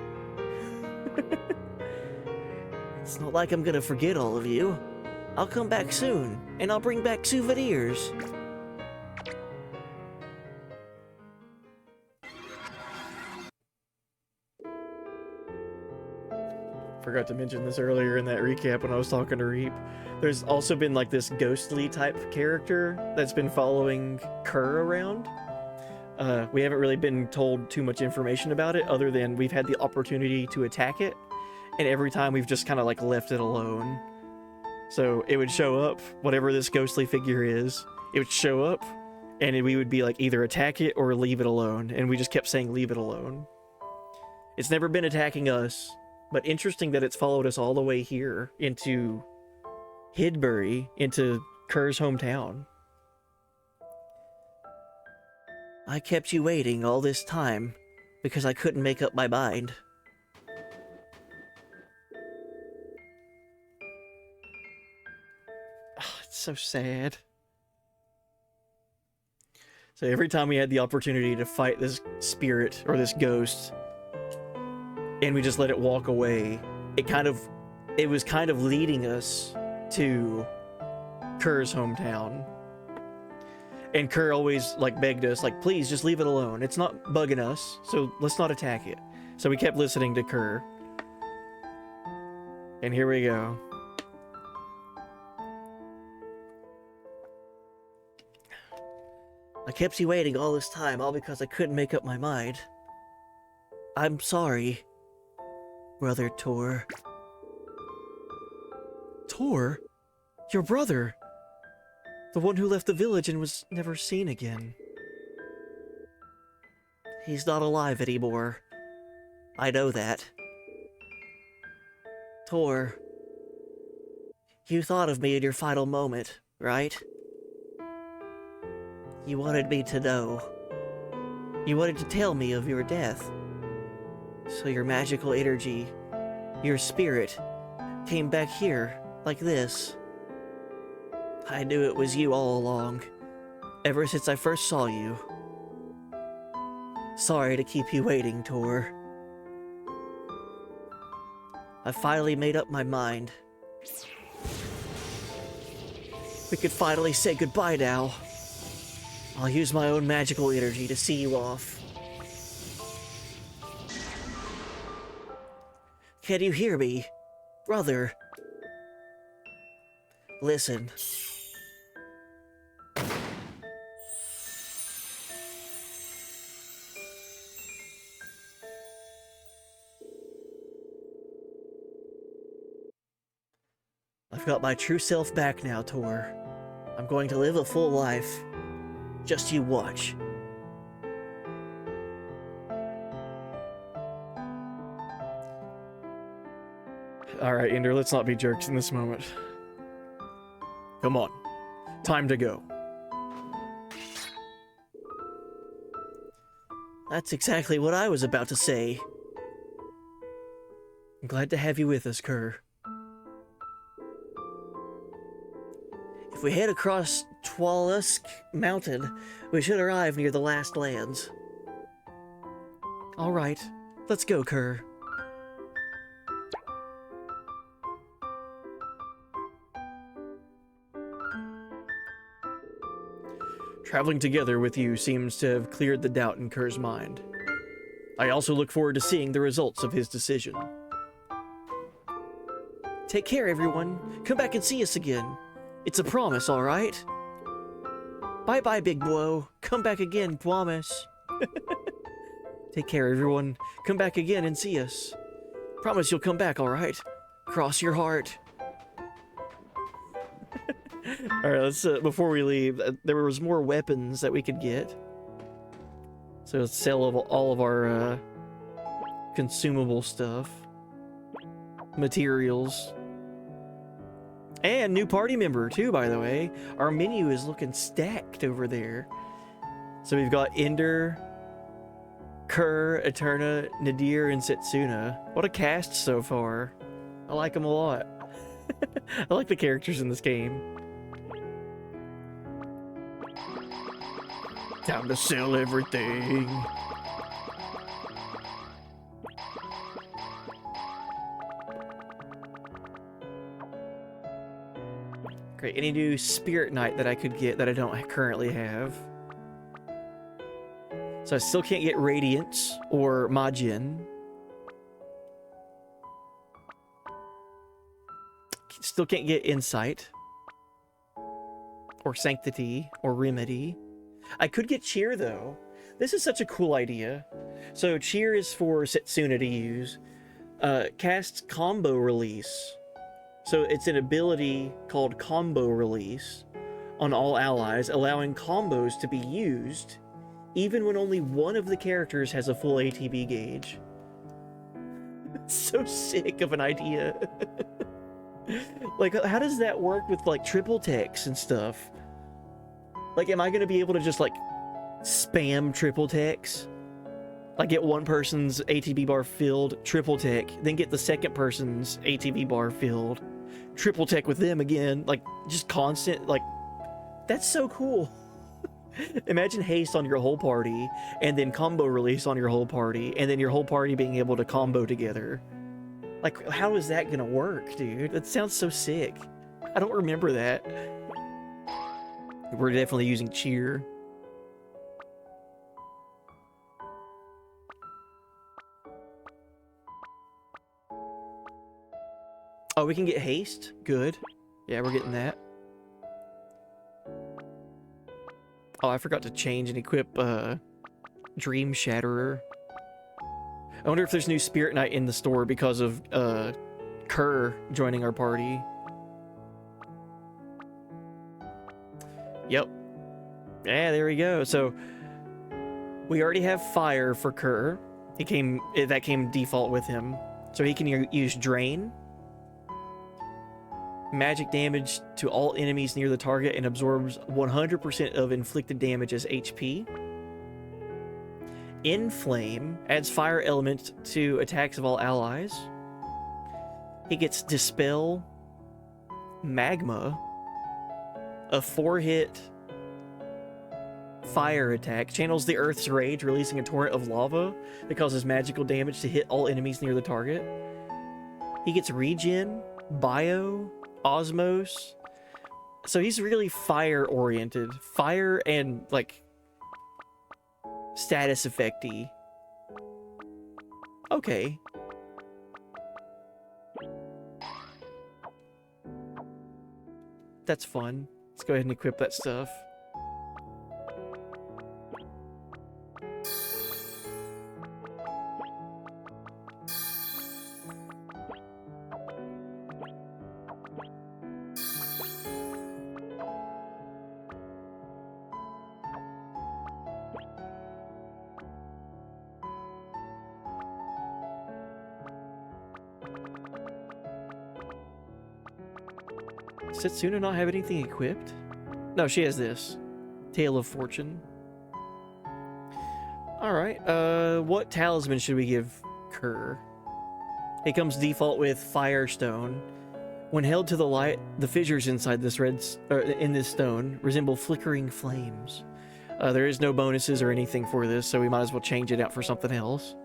It's not like I'm gonna forget all of you. I'll come back soon, and I'll bring back souvenirs. Forgot to mention this earlier in that recap when I was talking to Reap. There's also been like this ghostly type character that's been following Kerr around. We haven't really been told too much information about it other than we've had the opportunity to attack it, and every time we've just kind of like left it alone. So it would show up, whatever this ghostly figure is, it would show up, and we would be like either attack it or leave it alone, and we just kept saying leave it alone. It's never been attacking us, but interesting that it's followed us all the way here into Hidbury, into Kerr's hometown. I kept you waiting all this time because I couldn't make up my mind. Oh, it's so sad. So every time we had the opportunity to fight this spirit or this ghost, and we just let it walk away, it was kind of leading us to Kerr's hometown. And Kerr always like begged us, like, please just leave it alone. It's not bugging us, so let's not attack it. So we kept listening to Kerr. And here we go. I kept you waiting all this time, all because I couldn't make up my mind. I'm sorry, Brother Tor. Tor? Your brother? The one who left the village and was never seen again. He's not alive anymore. I know that. Tor, you thought of me in your final moment, right? You wanted me to know. You wanted to tell me of your death. So your magical energy, your spirit, came back here, like this. I knew it was you all along, ever since I first saw you. Sorry to keep you waiting, Tor. I finally made up my mind. We could finally say goodbye now. I'll use my own magical energy to see you off. Can you hear me, brother? Listen. I've got my true self back now, Tor. I'm going to live a full life. Just you watch. Alright, Ender, let's not be jerks in this moment. Come on. Time to go. That's exactly what I was about to say. I'm glad to have you with us, Kerr. If we head across Twalusk Mountain, we should arrive near the last lands. Alright, let's go, Kerr. Traveling together with you seems to have cleared the doubt in Kerr's mind. I also look forward to seeing the results of his decision. Take care, everyone. Come back and see us again. It's a promise, all right? Bye-bye, big bro. Come back again, promise. Take care, everyone. Come back again and see us. Promise you'll come back, all right? Cross your heart. Alright, let's, before we leave, there was more weapons that we could get. So let's sell all of our, consumable stuff. Materials. And new party member, too, by the way. Our menu is looking stacked over there. So we've got Ender, Kerr, Eterna, Nadir, and Setsuna. What a cast so far. I like them a lot. I like the characters in this game. Time to sell everything. Great. Any new Spirit Knight that I could get that I don't currently have? So I still can't get Radiance or Majin. Still can't get Insight. Or Sanctity. Or Remedy. I could get Cheer, though. This is such a cool idea. So Cheer is for Setsuna to use. Casts Combo Release. So it's an ability called Combo Release on all allies, allowing combos to be used even when only one of the characters has a full ATB gauge. It's so sick of an idea. Like, how does that work with, like, triple techs and stuff? Like, am I going to be able to just, like, spam triple techs? Like, get one person's ATB bar filled, triple tech, then get the second person's ATB bar filled, triple tech with them again, like, just constant, like, that's so cool. Imagine haste on your whole party, and then combo release on your whole party, and then your whole party being able to combo together. Like, how is that gonna work, dude? That sounds so sick. I don't remember that. We're definitely using Cheer. Oh, we can get haste? Good. Yeah, we're getting that. Oh, I forgot to change and equip Dream Shatterer. I wonder if there's new Spirit Knight in the store because of Kerr joining our party. Yep. Yeah, there we go. So we already have Fire for Kerr. That came default with him. So he can use Drain. Magic damage to all enemies near the target and absorbs 100% of inflicted damage as HP. Inflame adds fire element to attacks of all allies. He gets Dispel, Magma, a 4-hit fire attack, channels the Earth's Rage, releasing a torrent of lava that causes magical damage to hit all enemies near the target. He gets Regen, Bio, Osmos. So he's really fire oriented. Fire and like status effecty. Okay. That's fun. Let's go ahead and equip that stuff. Does Setsuna not have anything equipped? No, she has this. Tale of Fortune. Alright, what talisman should we give Kerr? It comes default with Firestone. When held to the light, the fissures inside this in this stone resemble flickering flames. There is no bonuses or anything for this, so we might as well change it out for something else.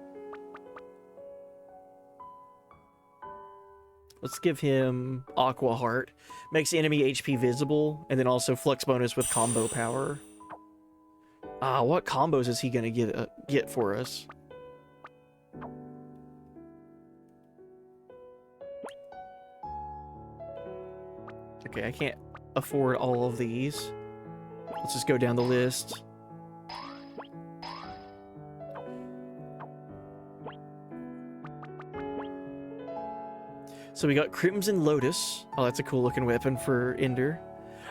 Let's give him Aqua Heart. Makes enemy HP visible, and then also flux bonus with combo power. What combos is he gonna get for us? Okay, I can't afford all of these. Let's just go down the list. So we got Crimson Lotus. Oh, that's a cool looking weapon for Ender.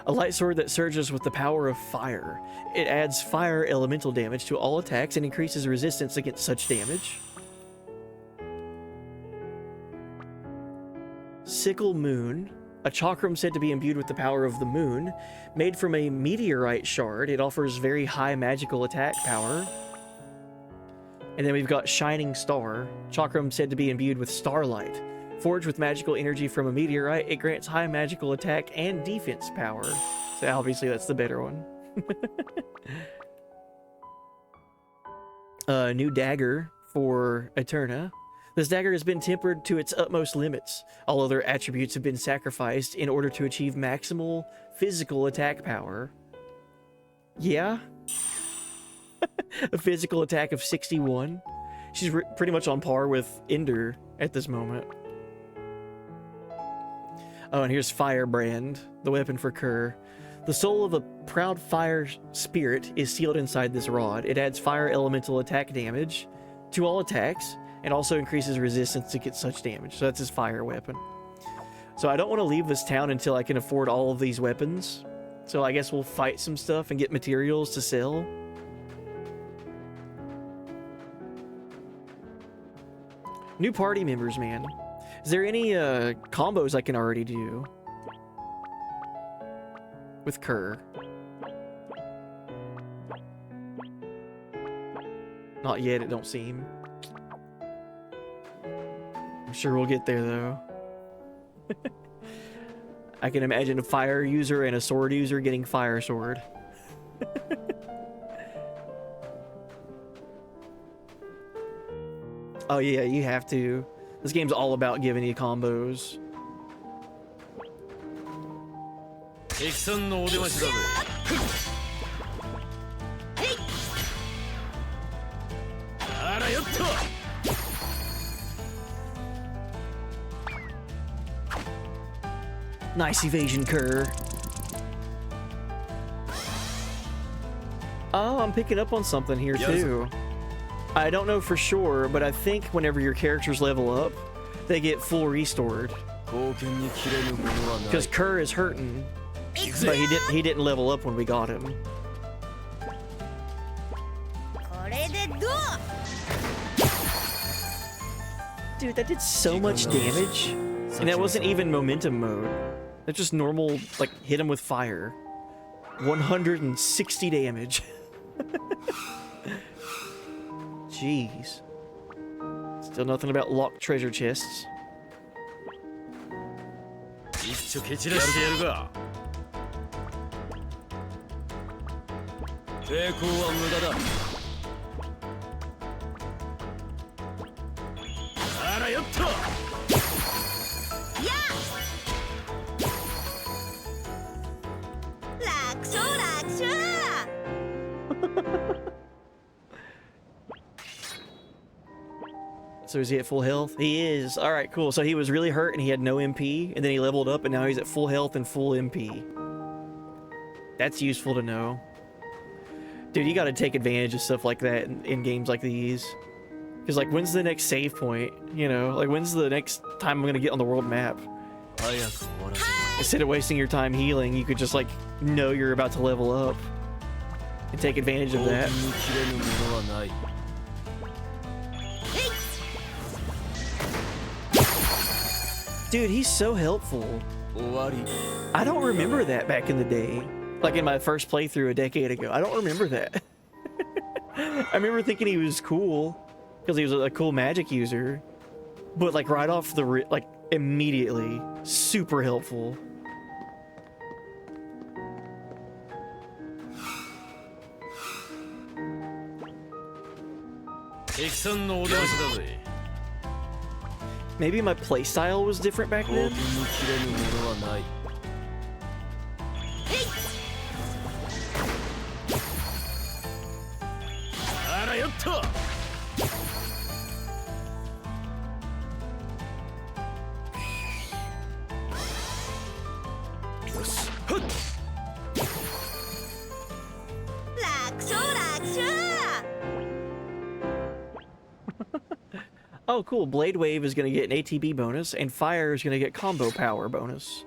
A light sword that surges with the power of fire. It adds fire elemental damage to all attacks and increases resistance against such damage. Sickle Moon. A chakram said to be imbued with the power of the moon. Made from a meteorite shard, it offers very high magical attack power. And then we've got Shining Star. Chakram said to be imbued with starlight. Forged with magical energy from a meteorite, it grants high magical attack and defense power. So obviously that's the better one. New dagger for Eterna. This dagger has been tempered to its utmost limits. All other attributes have been sacrificed in order to achieve maximal physical attack power. Yeah? A physical attack of 61. She's pretty much on par with Ender at this moment. Oh, and here's Firebrand, the weapon for Kerr. The soul of a proud fire spirit is sealed inside this rod. It adds fire elemental attack damage to all attacks and also increases resistance to get such damage. So that's his fire weapon. So I don't want to leave this town until I can afford all of these weapons. So I guess we'll fight some stuff and get materials to sell. New party members, man. Is there any combos I can already do with Kerr? Not yet, it don't seem. I'm sure we'll get there, though. I can imagine a fire user and a sword user getting fire sword. Oh yeah, you have to. This game's all about giving you combos. Nice evasion, Kerr. Oh, I'm picking up on something here too. I don't know for sure, but I think whenever your characters level up, they get full restored. Because Kerr is hurting, but he didn't level up when we got him. Dude, that did so much damage, and that wasn't even momentum mode. That's just normal, like, hit him with fire. 160 damage. Jeez. Still nothing about locked treasure chests. So is he at full health? He is. All right, cool. So he was really hurt and he had no MP, and then he leveled up and now he's at full health and full MP. That's useful to know. Dude, you got to take advantage of stuff like that in games like these. Because, like, when's the next save point? You know, like, when's the next time I'm going to get on the world map? Instead of wasting your time healing, you could just, like, know you're about to level up. And take advantage of that. Dude, he's so helpful. I don't remember that back in the day. Like in my first playthrough a decade ago. I don't remember that. I remember thinking he was cool. Because he was a cool magic user. But like right off the like immediately. Super helpful. Maybe my playstyle was different back then? Oh, cool. Blade Wave is going to get an ATB bonus, and Fire is going to get combo power bonus.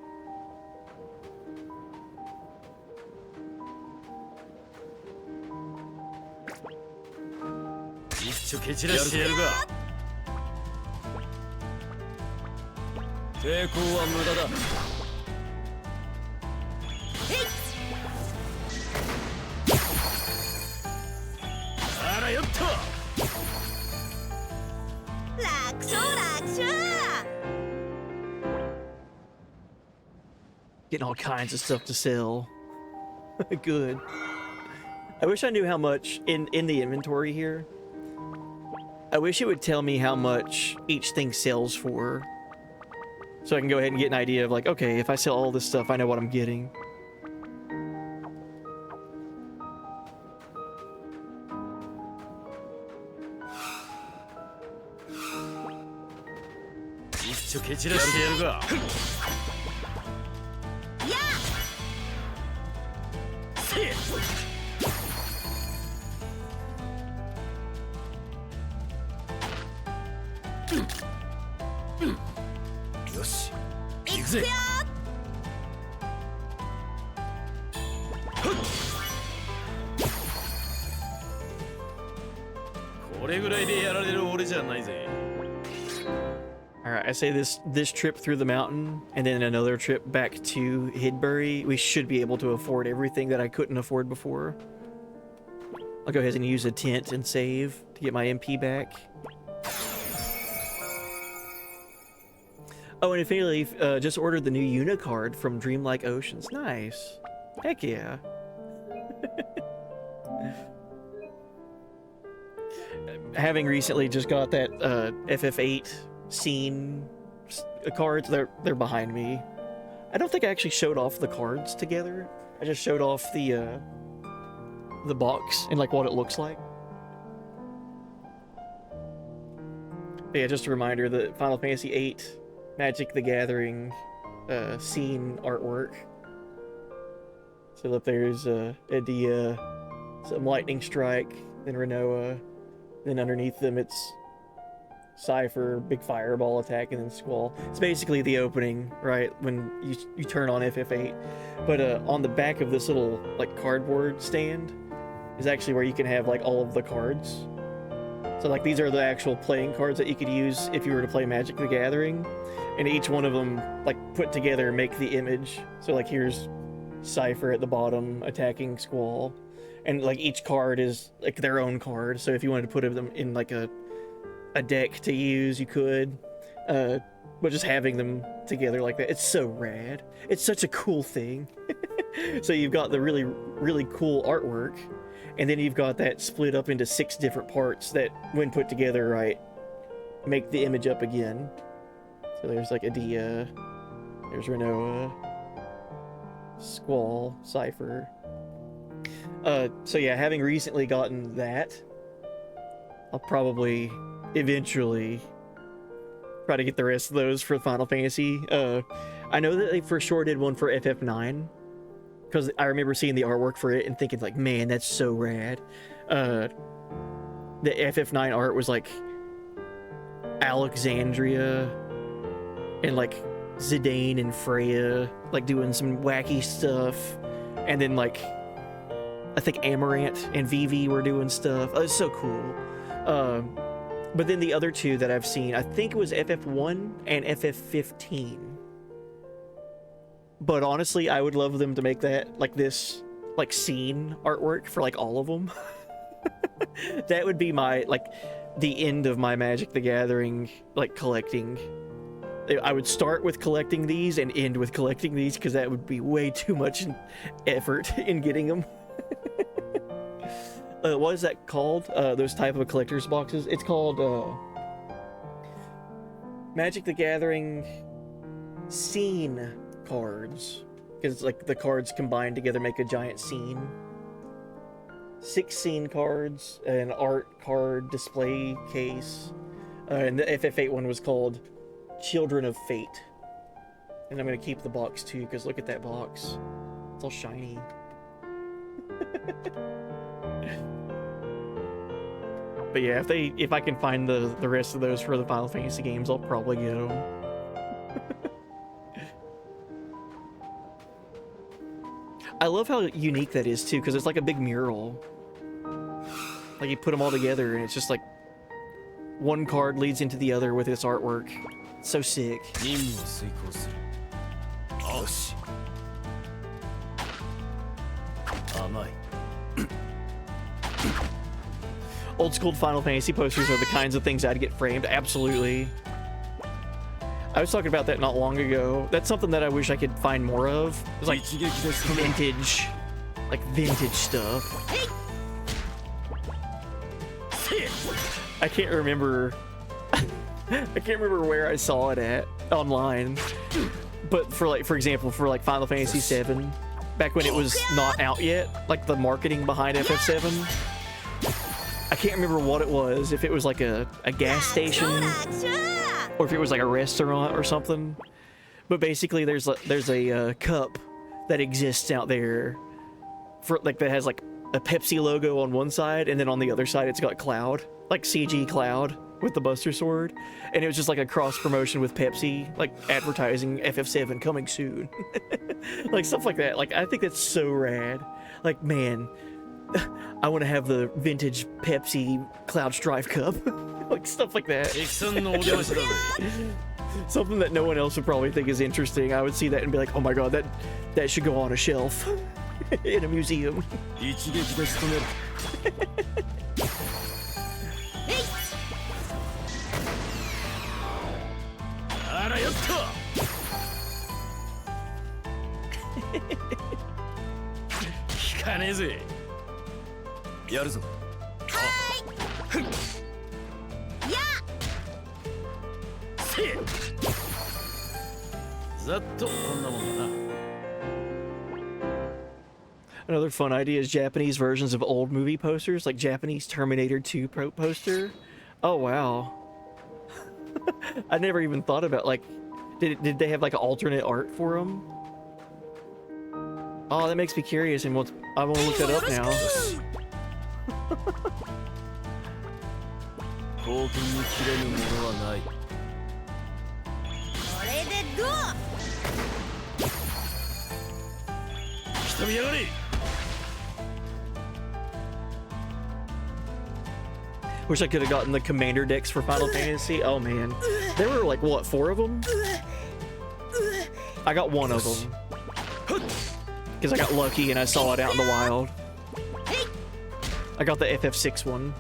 Getting all kinds of stuff to sell. Good. I wish I knew how much in the inventory here. I wish it would tell me how much each thing sells for. So I can go ahead and get an idea of like, okay, if I sell all this stuff, I know what I'm getting. Alright, I say this trip through the mountain and then another trip back to Hidbury, we should be able to afford everything that I couldn't afford before. I'll go ahead and use a tent and save to get my MP back. Oh, and Infinity Leaf just ordered the new Unicard from Dreamlike Oceans. Nice. Heck yeah. Having recently just got that FF8 scene cards, they're behind me. I don't think I actually showed off the cards together. I just showed off the box and like what it looks like. But yeah, just a reminder that Final Fantasy VIII Magic the Gathering scene artwork. So that there's Edea, some Lightning Strike, then Renoa, then underneath them it's Cypher, big fireball attack, and then Squall. It's basically the opening, right, when you turn on FF8. But on the back of this little like cardboard stand is actually where you can have like all of the cards. So like these are the actual playing cards that you could use if you were to play Magic the Gathering, and each one of them like put together make the image. So like here's Cypher at the bottom attacking Squall, and like each card is like their own card. So if you wanted to put them in like a deck to use, you could, but just having them together like that, it's so rad. It's such a cool thing. So you've got the really, really cool artwork, and then you've got that split up into 6 different parts that, when put together right, make the image up again. So there's like Edea, there's Renoa, Squall, Cypher. So yeah, having recently gotten that, I'll probably eventually try to get the rest of those for Final Fantasy. I know that they for sure did one for FF9, because I remember seeing the artwork for it and thinking like, man, that's so rad. The FF9 art was like Alexandria and like Zidane and Freya like doing some wacky stuff, and then like I think Amaranth and Vivi were doing stuff. Oh, it's so cool. But then the other two that I've seen, I think it was FF1 and FF15. But honestly, I would love them to make that like this like scene artwork for like all of them. That would be my like the end of my Magic the Gathering like collecting. I would start with collecting these and end with collecting these, because that would be way too much effort in getting them. What is that called? Those type of collector's boxes? It's called Magic the Gathering scene cards, because it's like the cards combined together make a giant scene. 6 scene cards, an art card display case, and the FF8 one was called Children of Fate. And I'm gonna keep the box too, because look at that box. It's all shiny. But yeah, if I can find the rest of those for the Final Fantasy games, I'll probably get them. I love how unique that is too, because it's like a big mural. Like you put them all together and it's just like one card leads into the other with its artwork. It's so sick. Old school Final Fantasy posters are the kinds of things I'd get framed. Absolutely. I was talking about that not long ago. That's something that I wish I could find more of. It's like vintage, vintage stuff. I can't remember. I can't remember where I saw it at online. But for example, for Final Fantasy VII, back when it was not out yet, like the marketing behind FF7, I can't remember what it was. If it was like a gas station, or if it was like a restaurant or something. But basically, there's a cup that exists out there for that has like a Pepsi logo on one side, and then on the other side it's got Cloud, like CG Cloud with the Buster Sword, and it was just like a cross promotion with Pepsi, like advertising FF7 coming soon. Like stuff like that. Like I think that's so rad. Like man, I want to have the vintage Pepsi Cloud Strife cup. Like stuff like that. Something that no one else would probably think is interesting. I would see that and be like, oh my god, that should go on a shelf in a museum. Another fun idea is Japanese versions of old movie posters, like Japanese Terminator 2 poster. Oh wow. I never even thought about, like, did they have like an alternate art for them? Oh, that makes me curious, and I want to look that up now. Wish I could have gotten the commander decks for Final Fantasy. Oh man, there were like what, 4 of them? I got 1 of them because I got lucky and I saw it out in the wild. I got the FF6 one.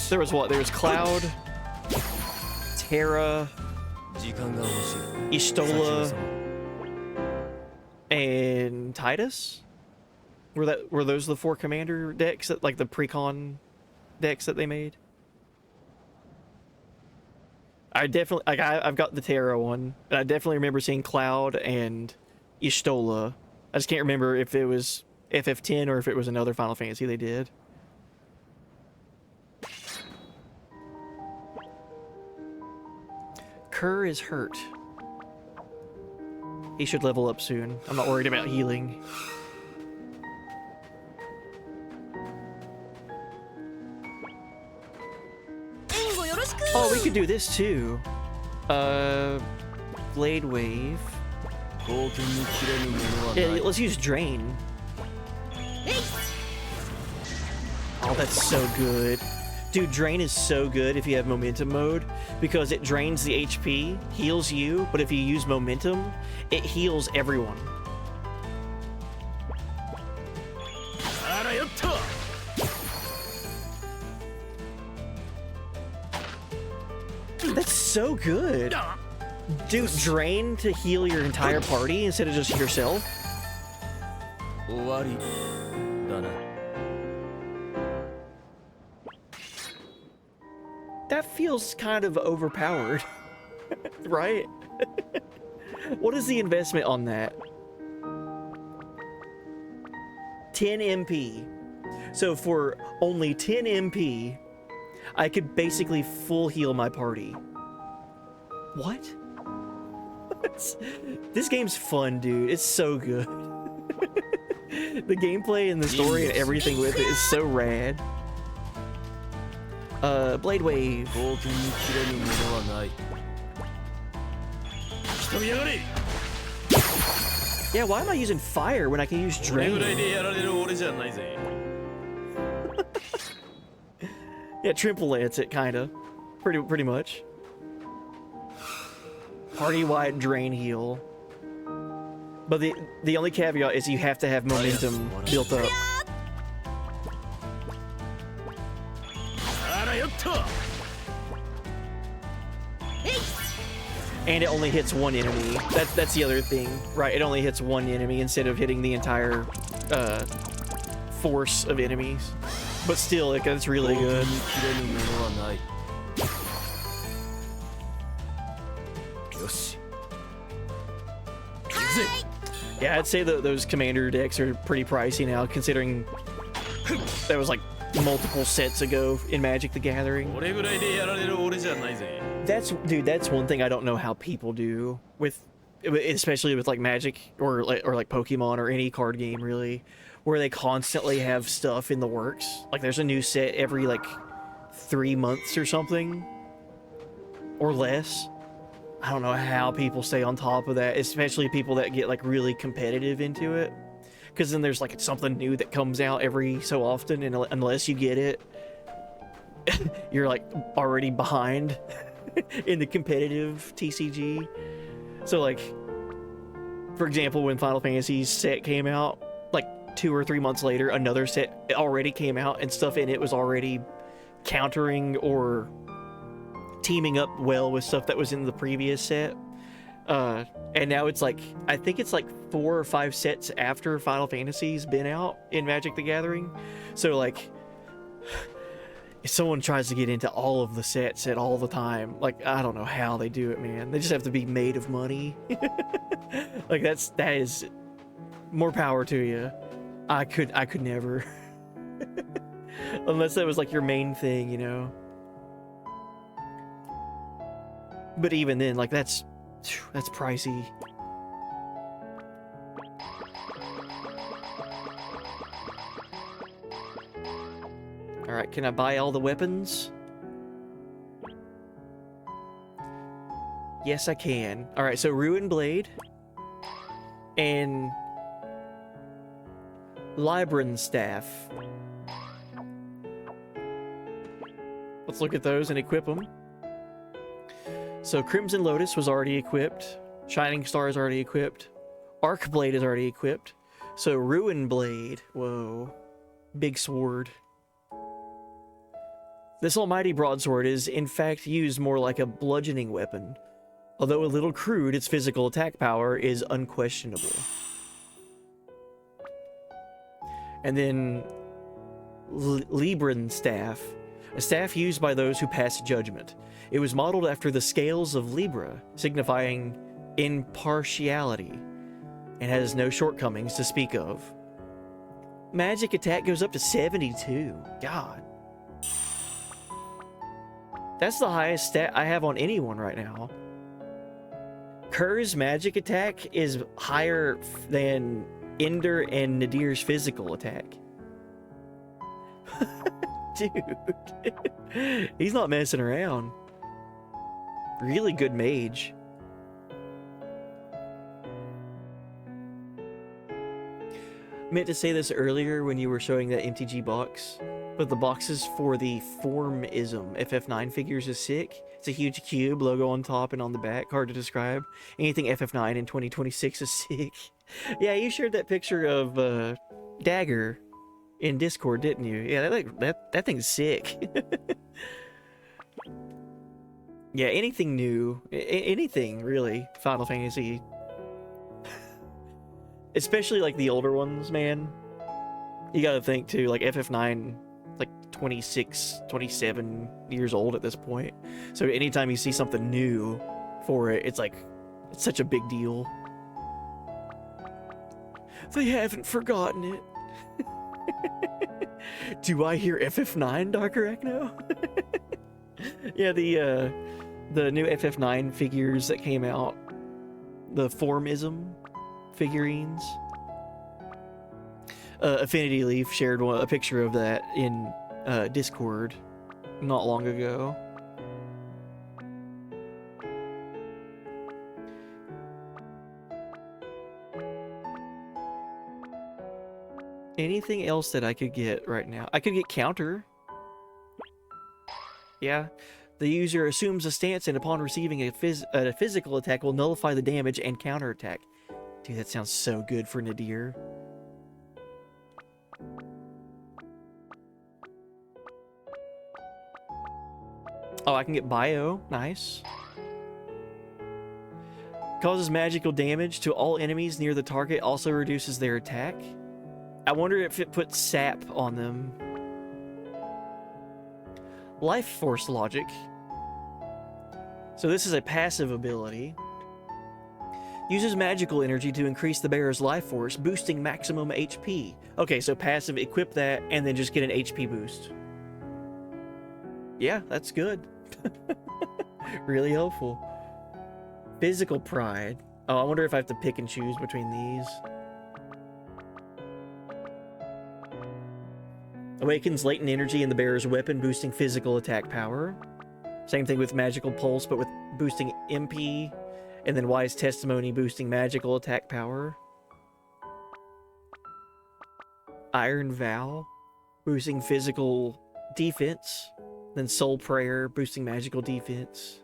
There was what? There was Cloud, Terra, Istola, and Titus. Were those the 4 commander decks that, like the pre-con decks that they made? I definitely I've got the Terra one, and I definitely remember seeing Cloud and Istola. I just can't remember if it was FF10 or if it was another Final Fantasy they did. Kerr is hurt. He should level up soon. I'm not worried about healing. Oh, we could do this too. Blade Wave. Yeah, let's use Drain. Oh, that's so good. Dude, Drain is so good if you have Momentum mode, because it drains the HP, heals you, but if you use Momentum, it heals everyone. That's so good. Dude, Drain to heal your entire party instead of just yourself. That feels kind of overpowered, right? What is the investment on that? 10 MP. So for only 10 MP, I could basically full heal my party. What? This game's fun, dude. It's so good. The gameplay and the story and everything with it is so rad. Blade Wave. Yeah, why am I using fire when I can use Drain? Yeah, triple lance it, kinda. Pretty much. Party-wide Drain heal. But the only caveat is you have to have momentum built up. And it only hits one enemy. That's the other thing, right? It only hits one enemy instead of hitting the entire force of enemies. But still, like, that's really good. Yeah, I'd say that those commander decks are pretty pricey now, considering that was like multiple sets ago in Magic the Gathering. That's one thing I don't know how people do with, especially with like Magic or like Pokemon or any card game really, where they constantly have stuff in the works. Like there's a new set every like 3 months or something, or less. I don't know how people stay on top of that, especially people that get like really competitive into it. Because then there's like something new that comes out every so often, and unless you get it, you're like already behind in the competitive TCG. So like, for example, when Final Fantasy's set came out, like 2 or 3 months later, another set already came out, and stuff in it was already countering or teaming up well with stuff that was in the previous set. And now it's like, I think it's like 4 or 5 sets after Final Fantasy's been out in Magic the Gathering. So like, if someone tries to get into all of the sets at all the time, like, I don't know how they do it, man. They just have to be made of money. Like that is more power to you. I could never. Unless that was like your main thing, you know. But even then, like, that's pricey. Alright, can I buy all the weapons? Yes, I can. Alright, so Ruin Blade and Libran Staff. Let's look at those and equip them. So Crimson Lotus was already equipped. Shining Star is already equipped. Arc Blade is already equipped. So Ruin Blade. Whoa. Big sword. This almighty broadsword is in fact used more like a bludgeoning weapon. Although a little crude, its physical attack power is unquestionable. And then Libran Staff. A staff used by those who pass judgment. It was modeled after the scales of Libra, signifying impartiality, and has no shortcomings to speak of. Magic attack goes up to 72. God. That's the highest stat I have on anyone right now. Kerr's magic attack is higher than Ender and Nadir's physical attack. Dude. He's not messing around. Really good mage. Meant to say this earlier when you were showing that MTG box, but the boxes for the Formism FF9 figures is sick. It's a huge cube, logo on top and on the back, hard to describe. Anything FF9 in 2026 is sick. Yeah, you shared that picture of Dagger in Discord, didn't you? Yeah, that thing's sick. Yeah, anything new, anything really, Final Fantasy. Especially like the older ones, man. You gotta think too, like FF9, like 26, 27 years old at this point. So anytime you see something new for it, it's like, it's such a big deal. They haven't forgotten it. Do I hear FF9, Darker Echno? Yeah, the new FF9 figures that came out, the Formism figurines. Affinity Leaf shared a picture of that in Discord not long ago. Anything else that I could get right now? I could get counter. Yeah. The user assumes a stance and upon receiving a physical attack will nullify the damage and counterattack. Dude, that sounds so good for Nadir. Oh, I can get bio. Nice. Causes magical damage to all enemies near the target, also reduces their attack. I wonder if it puts sap on them. Life Force Logic. So this is a passive ability. Uses magical energy to increase the bearer's life force, boosting maximum HP. Okay, so passive, equip that, and then just get an HP boost. Yeah, that's good. Really helpful. Physical Pride. Oh, I wonder if I have to pick and choose between these. Awakens latent energy in the bearer's weapon, boosting physical attack power. Same thing with Magical Pulse, but with boosting MP. And then Wise Testimony, boosting magical attack power. Iron Vow, boosting physical defense. Then Soul Prayer, boosting magical defense.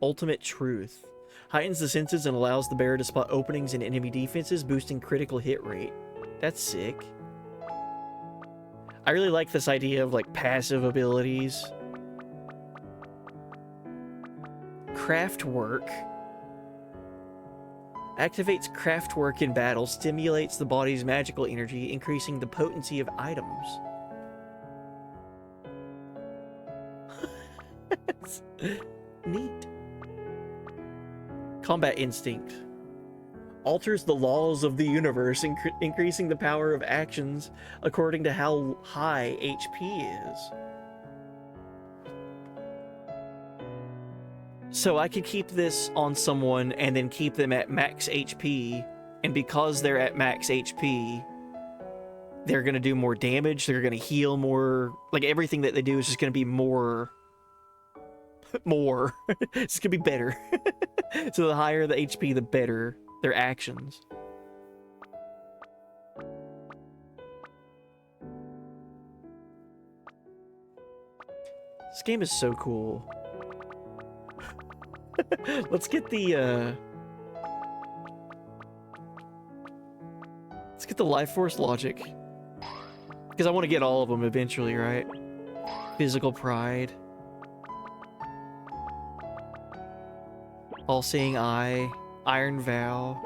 Ultimate Truth. Heightens the senses and allows the bearer to spot openings in enemy defenses, boosting critical hit rate. That's sick. I really like this idea of, like, passive abilities. Craftwork. Activates Craftwork in battle, stimulates the body's magical energy, increasing the potency of items. Neat. Combat Instinct. Alters the laws of the universe, increasing the power of actions according to how high HP is. So I could keep this on someone and then keep them at max HP, and because they're at max HP, they're going to do more damage, they're going to heal more, like everything that they do is just going to be more. It's going to be better. So the higher the HP, the better their actions. This game is so cool. Let's get the Life Force Logic, because I want to get all of them eventually, right? Physical Pride, All-Seeing Eye, Iron Vow.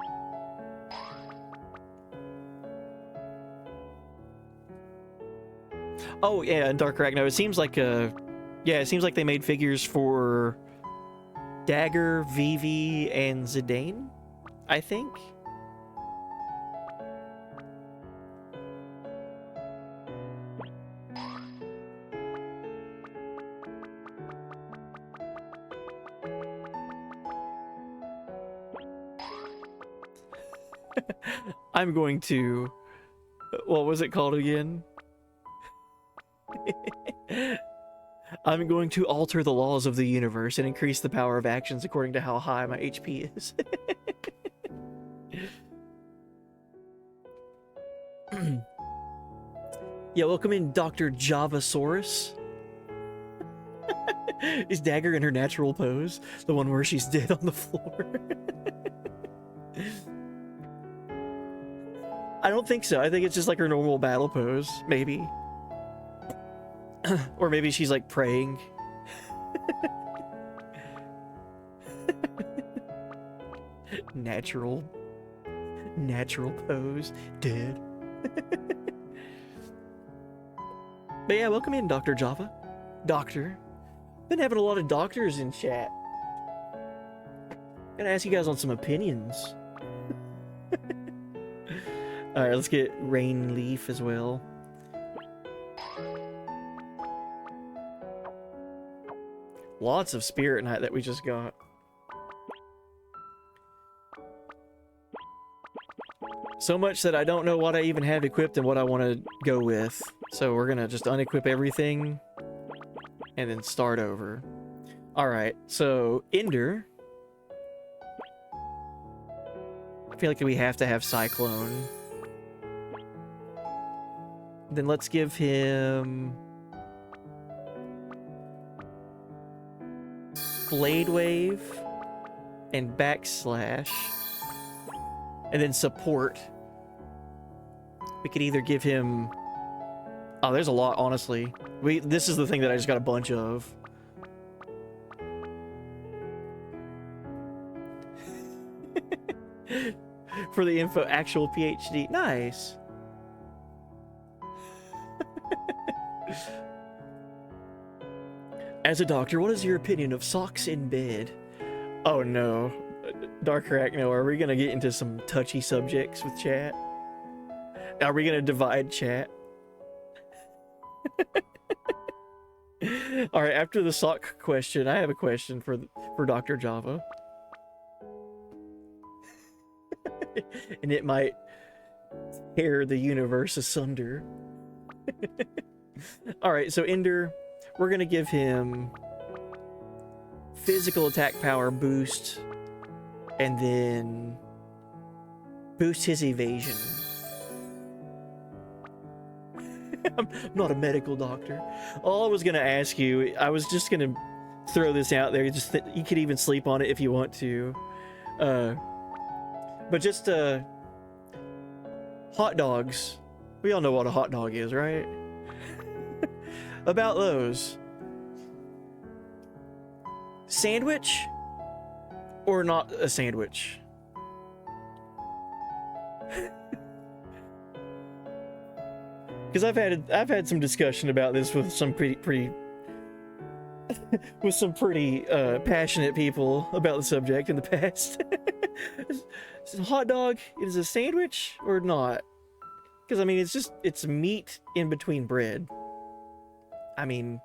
Oh yeah, and Dark Arachno. It seems like it seems like they made figures for Dagger, Vivi, and Zidane, I think. I'm going to... What was it called again? I'm going to alter the laws of the universe and increase the power of actions according to how high my HP is. Yeah, welcome in, Dr. Javasaurus. Is Dagger in her natural pose? The one where she's dead on the floor? I don't think so. I think it's just like her normal battle pose, maybe. Or maybe she's like praying. Natural pose, dead. But yeah, welcome in, Dr. Java. Doctor. Been having a lot of doctors in chat. Gotta ask you guys on some opinions. Alright, let's get Rain Leaf as well. Lots of Spirit Knight that we just got. So much that I don't know what I even have equipped and what I want to go with. So we're gonna just unequip everything and then start over. Alright, so Ender. I feel like we have to have Cyclone. Then let's give him... Blade Wave and backslash, and then support. We could either give him... Oh, there's a lot, honestly. This is the thing that I just got a bunch of. For the info, actual PhD. Nice. As a doctor, what is your opinion of socks in bed? Oh no. Dark Arachno, are we gonna get into some touchy subjects with chat? Are we gonna divide chat? Alright, after the sock question, I have a question for Dr. Java. And it might tear the universe asunder. Alright, so Ender, we're gonna give him physical attack power boost, and then boost his evasion. I'm not a medical doctor. All I was gonna ask you, I was just gonna throw this out there, just you could even sleep on it if you want to. But just hot dogs. We all know what a hot dog is, right? About those. Sandwich or not a sandwich? Because I've had some discussion about this with some pretty with some pretty passionate people about the subject in the past. Is a hot dog is a sandwich or not? Because I mean, it's meat in between bread. I mean,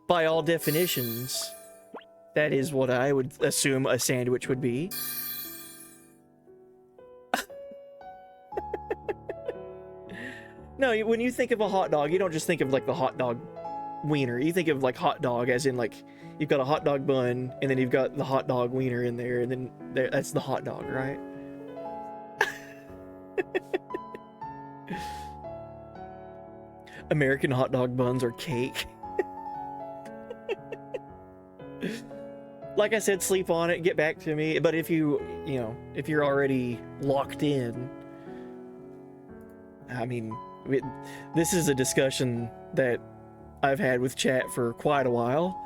by all definitions, that is what I would assume a sandwich would be. No, when you think of a hot dog, you don't just think of like the hot dog wiener. You think of like hot dog as in like you've got a hot dog bun and then you've got the hot dog wiener in there, and then that's the hot dog, right? American hot dog buns are cake. Like I said, sleep on it, get back to me. But if if you're already locked in, I mean, this is a discussion that I've had with chat for quite a while,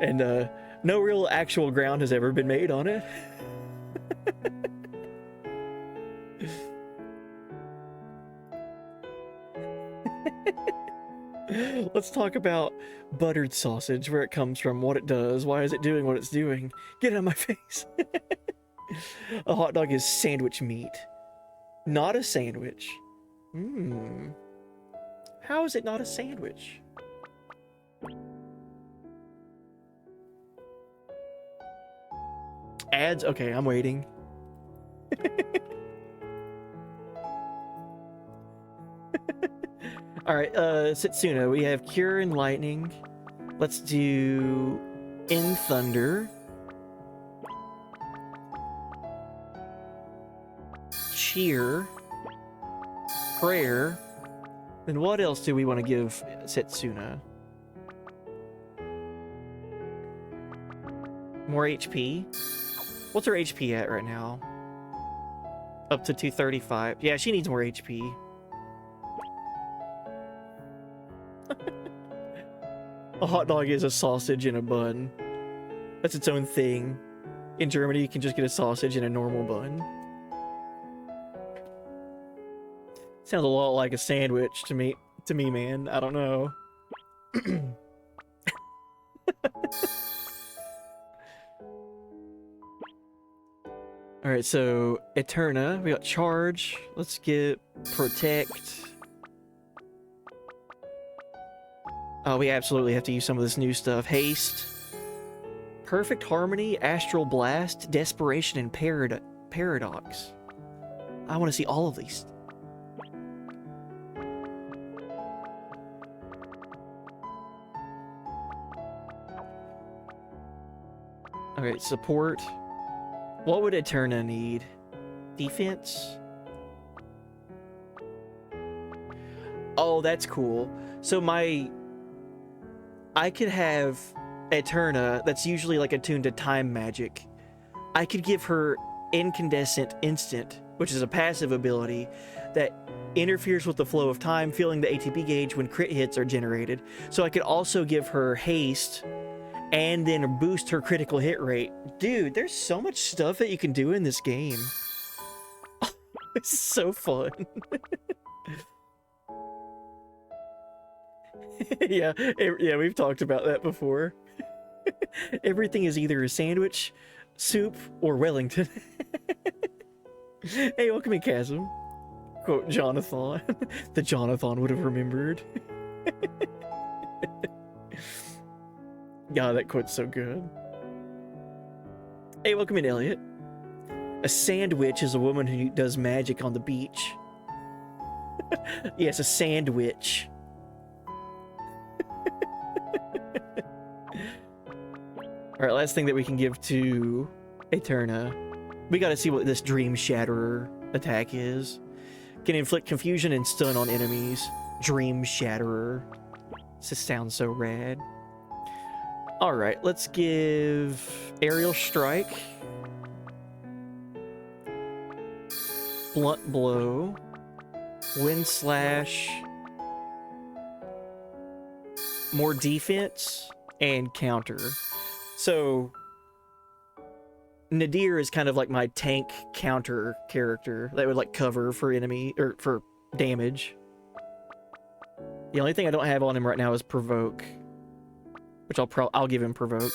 and no real actual ground has ever been made on it. Let's talk about buttered sausage, where it comes from, what it does, why is it doing what it's doing. Get out of my face. A hot dog is sandwich meat, not a sandwich. How is it not a sandwich? Ads? Okay, I'm waiting. Alright, Setsuna, we have Cure and Lightning. Let's do In Thunder. Cheer. Prayer. Then what else do we want to give Setsuna? More HP? What's her HP at right now? Up to 235. Yeah, she needs more HP. A hot dog is a sausage in a bun. That's its own thing. In Germany, you can just get a sausage in a normal bun. Sounds a lot like a sandwich to me, man. I don't know. Alright, so Eterna, we got Charge. Let's get Protect. Oh, we absolutely have to use some of this new stuff. Haste. Perfect Harmony, Astral Blast, Desperation, and Paradox. I want to see all of these. Alright, support. What would Eterna need? Defense? Oh, that's cool. So I could have Eterna that's usually like attuned to time magic, I could give her Incandescent Instant, which is a passive ability that interferes with the flow of time, filling the ATB gauge when crit hits are generated. So I could also give her Haste and then boost her critical hit rate. Dude, there's so much stuff that you can do in this game. It's so fun. Yeah, we've talked about that before. Everything is either a sandwich, soup, or Wellington. Hey, welcome in, Chasm. Quote Jonathan. The Jonathan would have remembered. God, that quote's so good. Hey, welcome in, Elliot. A sandwich is a woman who does magic on the beach. Yes, a sandwich. Alright, last thing that we can give to Eterna. We gotta see what this Dream Shatterer attack is. Can inflict confusion and stun on enemies. Dream Shatterer. This sounds so rad. Alright, let's give Aerial Strike. Blunt Blow. Wind Slash. More defense and counter. So Nadir is kind of like my tank counter character that would like cover for enemy or for damage. The only thing I don't have on him right now is Provoke, which I'll give him Provoke.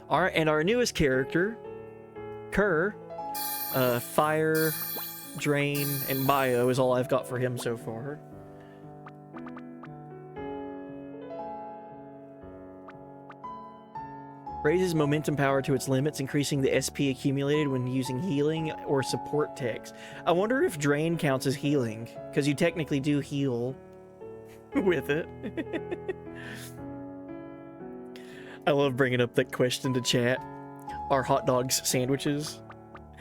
All right, and our newest character, Kerr, Fire, Drain, and Bio is all I've got for him so far. Raises momentum power to its limits, increasing the SP accumulated when using healing or support techs. I wonder if Drain counts as healing, because you technically do heal with it. I love bringing up that question to chat. Are hot dogs sandwiches?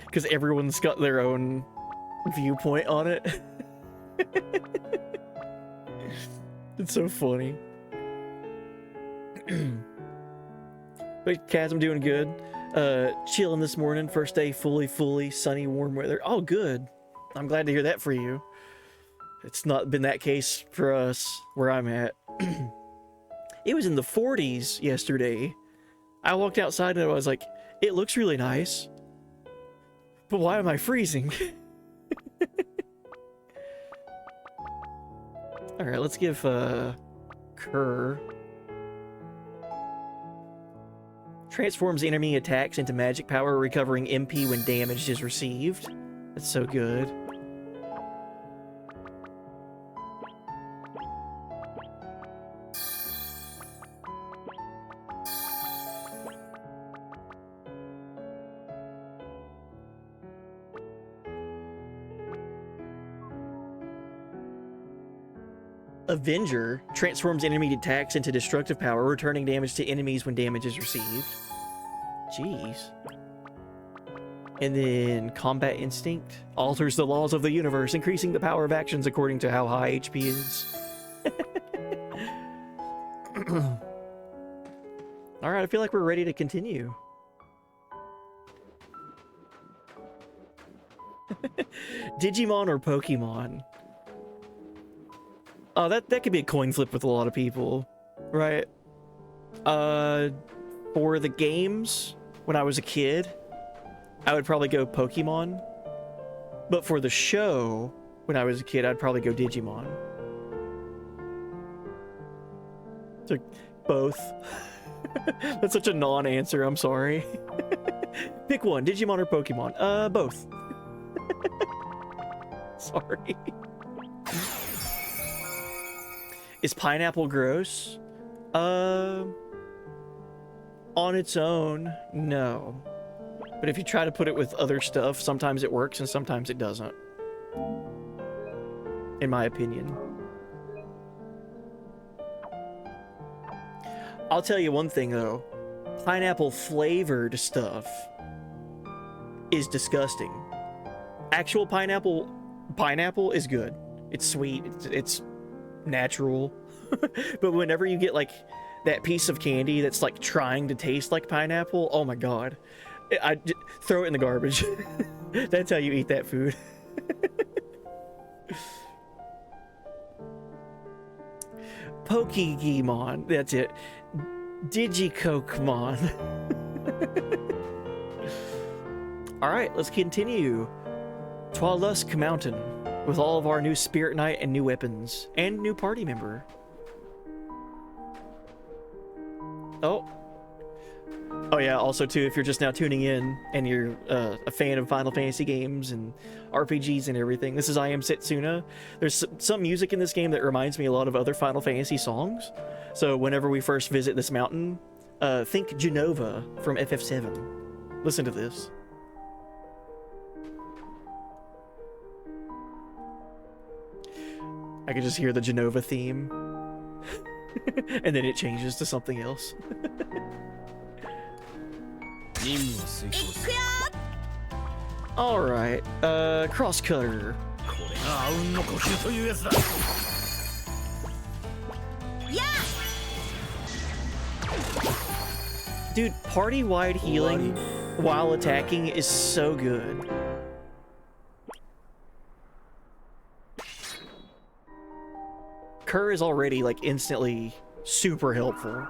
Because everyone's got their own viewpoint on it. It's so funny. But Chasm doing good. Chilling this morning. First day fully sunny, warm weather. Oh, good. I'm glad to hear that for you. It's not been that case for us where I'm at. It was in the 40s yesterday. I walked outside and I was like, it looks really nice. But why am I freezing? Alright, let's give Kerr. Transforms enemy attacks into magic power, recovering MP when damage is received. That's so good. Avenger transforms enemy attacks into destructive power, returning damage to enemies when damage is received. Jeez. And then Combat Instinct alters the laws of the universe, increasing the power of actions according to how high HP is. Alright, I feel like we're ready to continue. Digimon or Pokemon? Oh, that could be a coin flip with a lot of people, right? For the games, when I was a kid, I would probably go Pokemon. But for the show, when I was a kid, I'd probably go Digimon. So, both. That's such a non-answer, I'm sorry. Pick one, Digimon or Pokemon? Both. Sorry. Is pineapple gross? On its own, no. But if you try to put it with other stuff, sometimes it works and sometimes it doesn't. In my opinion. I'll tell you one thing though. Pineapple flavored stuff is disgusting. Actual pineapple is good. It's sweet. It's natural. But whenever you get like that piece of candy that's like trying to taste like pineapple, oh my god. Throw it in the garbage. That's how you eat that food. Pokemon, that's it. Digicokemon. Alright, let's continue. Twalusk Mountain, with all of our new Spirit Knight and new weapons, and new party member. Oh yeah, also too, if you're just now tuning in and you're a fan of Final Fantasy games and RPGs and everything, this is I Am Setsuna. There's some music in this game that reminds me a lot of other Final Fantasy songs. So whenever we first visit this mountain, think Genova from FF7. Listen to this. I can just hear the Genova theme. And then it changes to something else. Alright, Crosscutter. Dude, party-wide healing while attacking is so good. Kerr is already, like, instantly super helpful.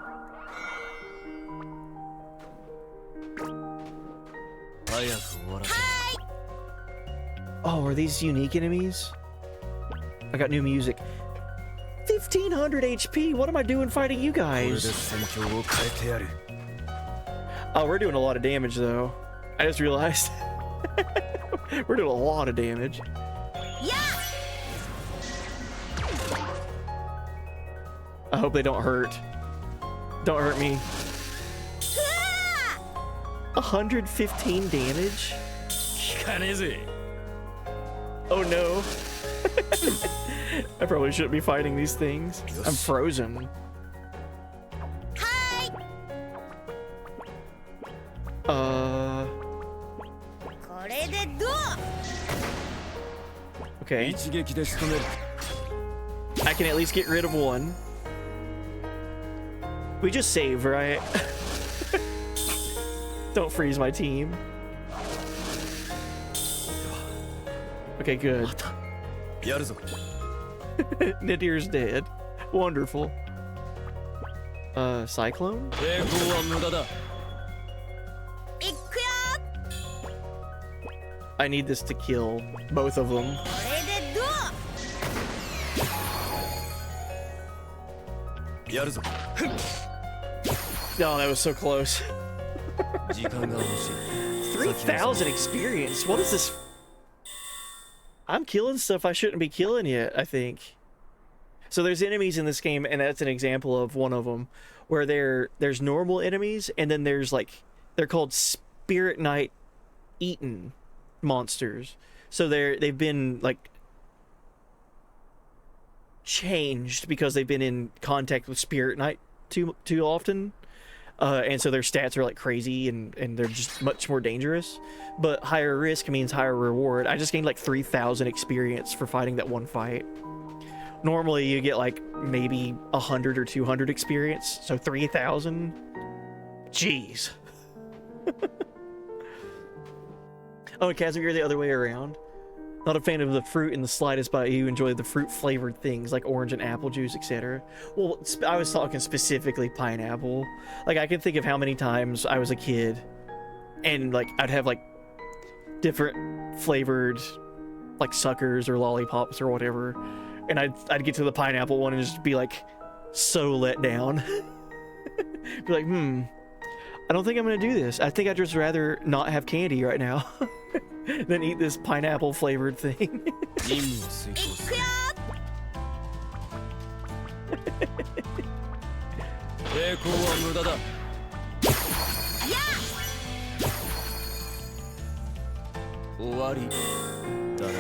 Oh, are these unique enemies? I got new music. 1500 HP! What am I doing fighting you guys? Oh, we're doing a lot of damage, though. I just realized. We're doing a lot of damage. I hope they don't hurt. Don't hurt me. 115 damage? Oh no. I probably shouldn't be fighting these things. I'm frozen. Okay. I can at least get rid of one. We just save, right? Don't freeze my team. Okay, good. Nadir's dead. Wonderful. Cyclone? I need this to kill both of them. No, that was so close. 3,000 experience. What is this? I'm killing stuff I shouldn't be killing yet, I think. So there's enemies in this game, and that's an example of one of them, where there's normal enemies, and then there's like, they're called Spirit Knight Eaten monsters. So they've been like changed because they've been in contact with Spirit Knight too often. And so their stats are like crazy and they're just much more dangerous. But higher risk means higher reward. I just gained like 3,000 experience for fighting that one fight. Normally you get like maybe 100 or 200 experience. So 3,000? Jeez. Oh, Kazim, you're the other way around. Not a fan of the fruit in the slightest, but you enjoy the fruit-flavored things like orange and apple juice, etc. Well, I was talking specifically pineapple. Like, I can think of how many times I was a kid, and, like, I'd have, like, different flavored, like, suckers or lollipops or whatever, and I'd get to the pineapple one and just be, like, so let down. Be like, I don't think I'm gonna do this. I think I'd just rather not have candy right now. Than eat this pineapple flavored thing.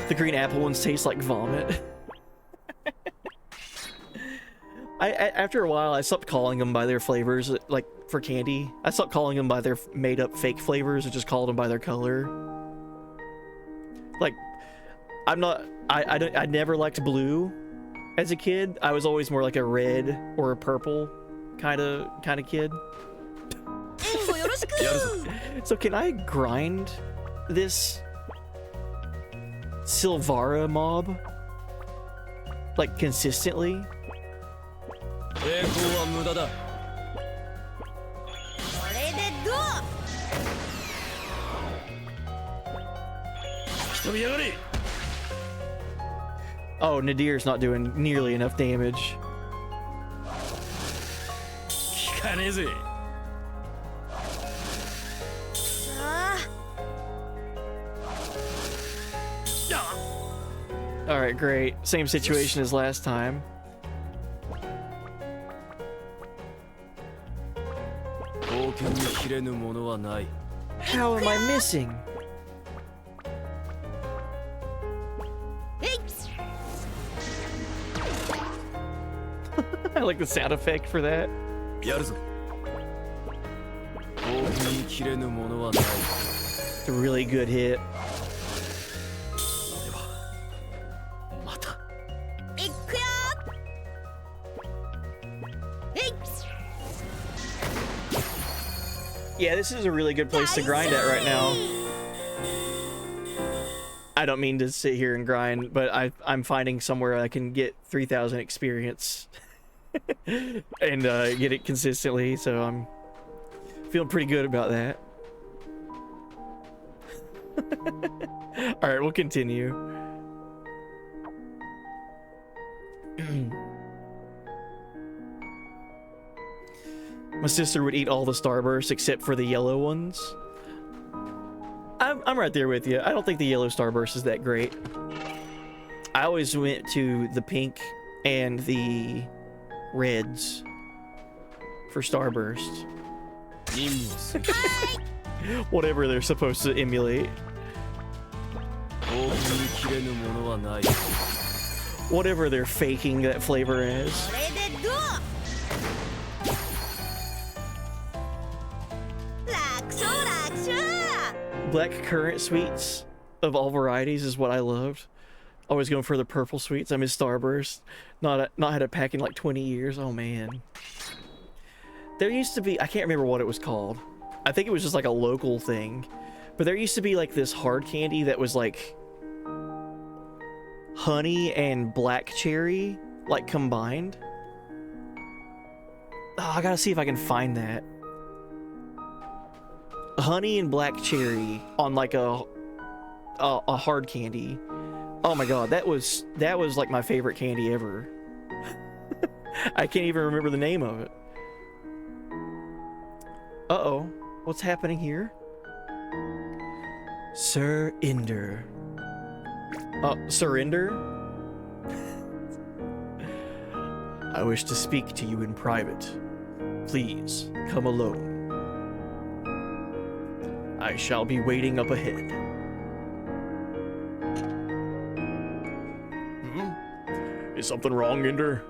The green apple ones taste like vomit. After a while, I stopped calling them by their flavors, like for candy. I stopped calling them by their made-up fake flavors and just called them by their color. Like, I never liked blue, as a kid. I was always more like a red or a purple kind of kid. So can I grind this Silvara mob like consistently? 抵抗は無駄だ。これでどう？来たびやがれ。 Oh, Nadir's not doing nearly enough damage. 効かねえぜ。 Alright, great. Same situation as last time. 冒険に切れぬものはない。 How am I missing? I like the sound effect for that. やるぞ。冒険に切れぬものはない。 It's a really good hit. 俺はまた。 いくよ。えい。 Yeah, this is a really good place to grind at right now. I don't mean to sit here and grind, but I'm finding somewhere I can get 3,000 experience and get it consistently, so I'm feeling pretty good about that. Alright, we'll continue. My sister would eat all the Starbursts except for the yellow ones. I'm right there with you. I don't think the yellow Starburst is that great. I always went to the pink and the reds for Starburst. 任務をする。 Whatever they're supposed to emulate. 冒険に切れぬものはない。 Whatever they're faking that flavor as. これでどう？楽勝楽勝。 Black currant sweets of all varieties is what I loved. Always going for the purple sweets. I miss Starburst. Not had a pack in like 20 years. Oh man. There used to be, I can't remember what it was called. I think it was just like a local thing. But there used to be like this hard candy that was like honey and black cherry like combined. Oh, I gotta see if I can find that. Honey and black cherry on like a hard candy. Oh my god, that was like my favorite candy ever. I can't even remember the name of it. Uh-oh, what's happening here? Sir Inder. Surrender? I wish to speak to you in private. Please, come alone. I shall be waiting up ahead. Is something wrong, Ender?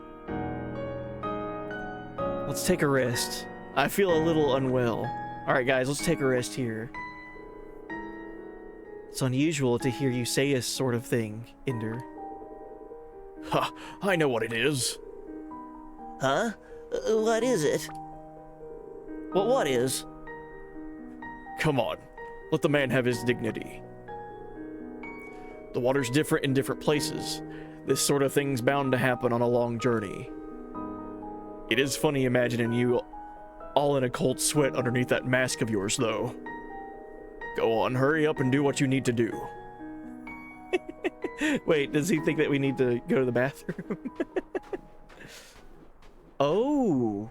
Let's take a rest. I feel a little unwell. Alright guys, let's take a rest here. It's unusual to hear you say a sort of thing, Ender. Ha! I know what it is. Huh? What is it? Well, what is? Come on, let the man have his dignity. The water's different in different places. This sort of thing's bound to happen on a long journey. It is funny imagining you all in a cold sweat underneath that mask of yours, though. Go on, hurry up and do what you need to do. Wait, does he think that we need to go to the bathroom? Oh.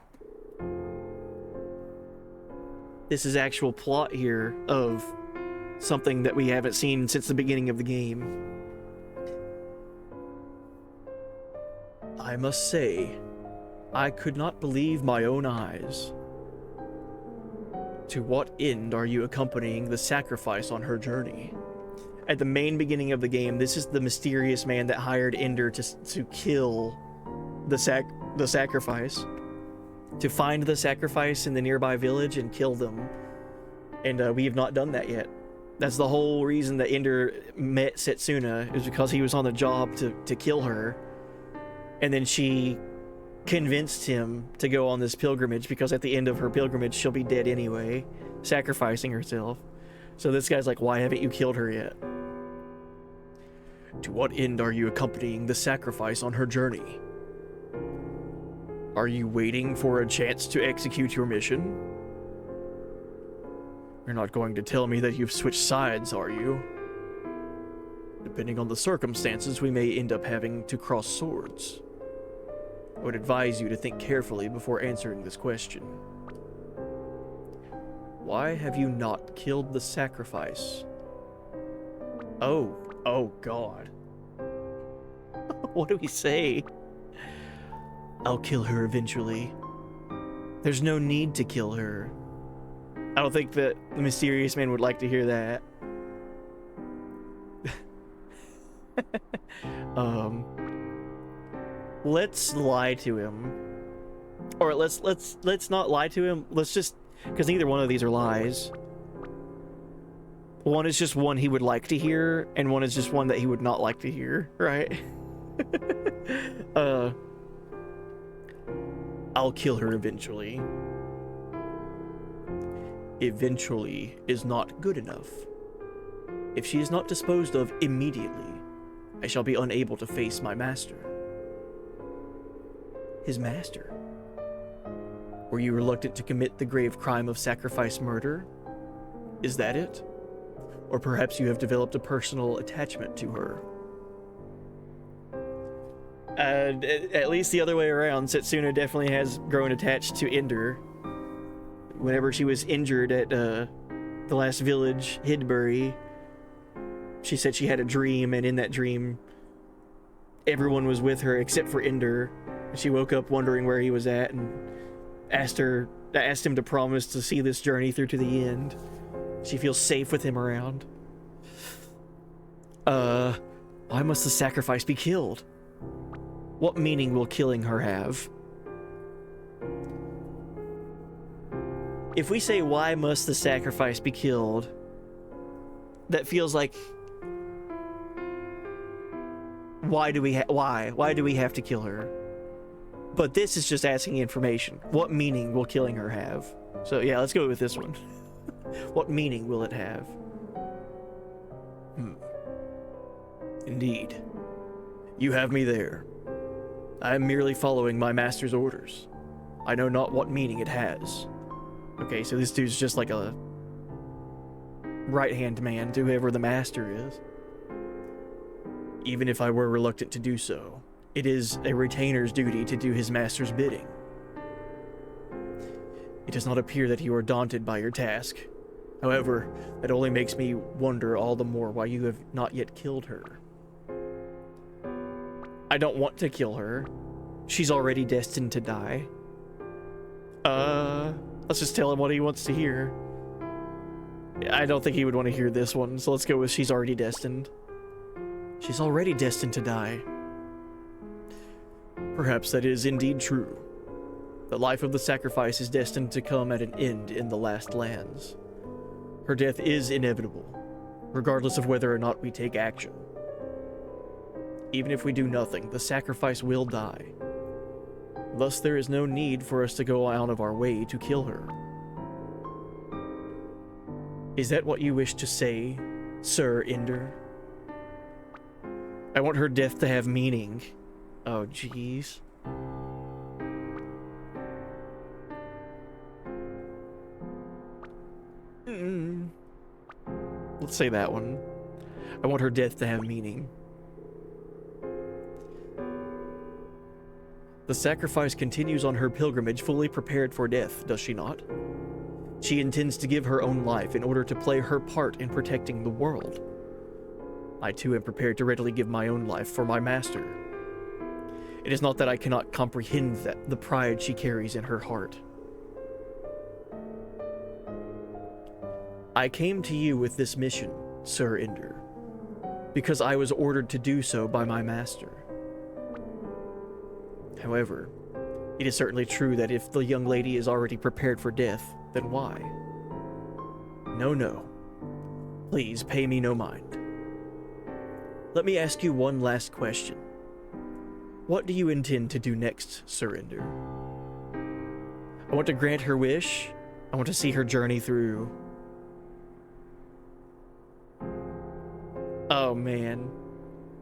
This is actual plot here of something that we haven't seen since the beginning of the game. I must say, I could not believe my own eyes. To what end are you accompanying the sacrifice on her journey? At the main beginning of the game, this is the mysterious man that hired Ender to kill the sacrifice. To find the sacrifice in the nearby village and kill them. And we have not done that yet. That's the whole reason that Ender met Setsuna, is because he was on the job to kill her. And then she convinced him to go on this pilgrimage because at the end of her pilgrimage, she'll be dead anyway, sacrificing herself. So this guy's like, why haven't you killed her yet? To what end are you accompanying the sacrifice on her journey? Are you waiting for a chance to execute your mission? You're not going to tell me that you've switched sides, are you? Depending on the circumstances, we may end up having to cross swords. I would advise you to think carefully before answering this question. Why have you not killed the sacrifice? Oh God. What do we say? I'll kill her eventually. There's no need to kill her. I don't think that the mysterious man would like to hear that. Let's lie to him. Or let's not lie to him. Let's just, because neither one of these are lies. One is just one he would like to hear, and one is just one that he would not like to hear, right? I'll kill her eventually. Eventually is not good enough. If she is not disposed of immediately, I shall be unable to face my master. His master? Were you reluctant to commit the grave crime of sacrifice murder? Is that it? Or perhaps you have developed a personal attachment to her. At least the other way around, Setsuna definitely has grown attached to Ender. Whenever she was injured at the last village, Hidbury, she said she had a dream, and in that dream, everyone was with her except for Ender. She woke up wondering where he was at and asked him to promise to see this journey through to the end. She feels safe with him around. Why must the sacrifice be killed? What meaning will killing her have? If we say, why must the sacrifice be killed, that feels like, why do we have to kill her? But this is just asking information. What meaning will killing her have? So yeah, let's go with this one. What meaning will it have? Indeed. You have me there. I am merely following my master's orders. I know not what meaning it has. Okay, so this dude's just like a right-hand man to whoever the master is. Even if I were reluctant to do so, it is a retainer's duty to do his master's bidding. It does not appear that you are daunted by your task. However, that only makes me wonder all the more why you have not yet killed her. I don't want to kill her. She's already destined to die. Let's just tell him what he wants to hear. I don't think he would want to hear this one, so let's go with she's already destined. She's already destined to die. Perhaps that is indeed true. The life of the sacrifice is destined to come at an end in the last lands. Her death is inevitable, regardless of whether or not we take action. Even if we do nothing, the sacrifice will die. Thus, there is no need for us to go out of our way to kill her. Is that what you wish to say, Sir Ender? I want her death to have meaning. Oh, jeez. Let's say that one. I want her death to have meaning. The sacrifice continues on her pilgrimage fully prepared for death, does she not? She intends to give her own life in order to play her part in protecting the world. I too am prepared to readily give my own life for my master. It is not that I cannot comprehend the pride she carries in her heart. I came to you with this mission, Sir Ender, because I was ordered to do so by my master. However, it is certainly true that if the young lady is already prepared for death, then why? No. Please pay me no mind. Let me ask you one last question. What do you intend to do next, Surrender? I want to grant her wish. I want to see her journey through. Oh man.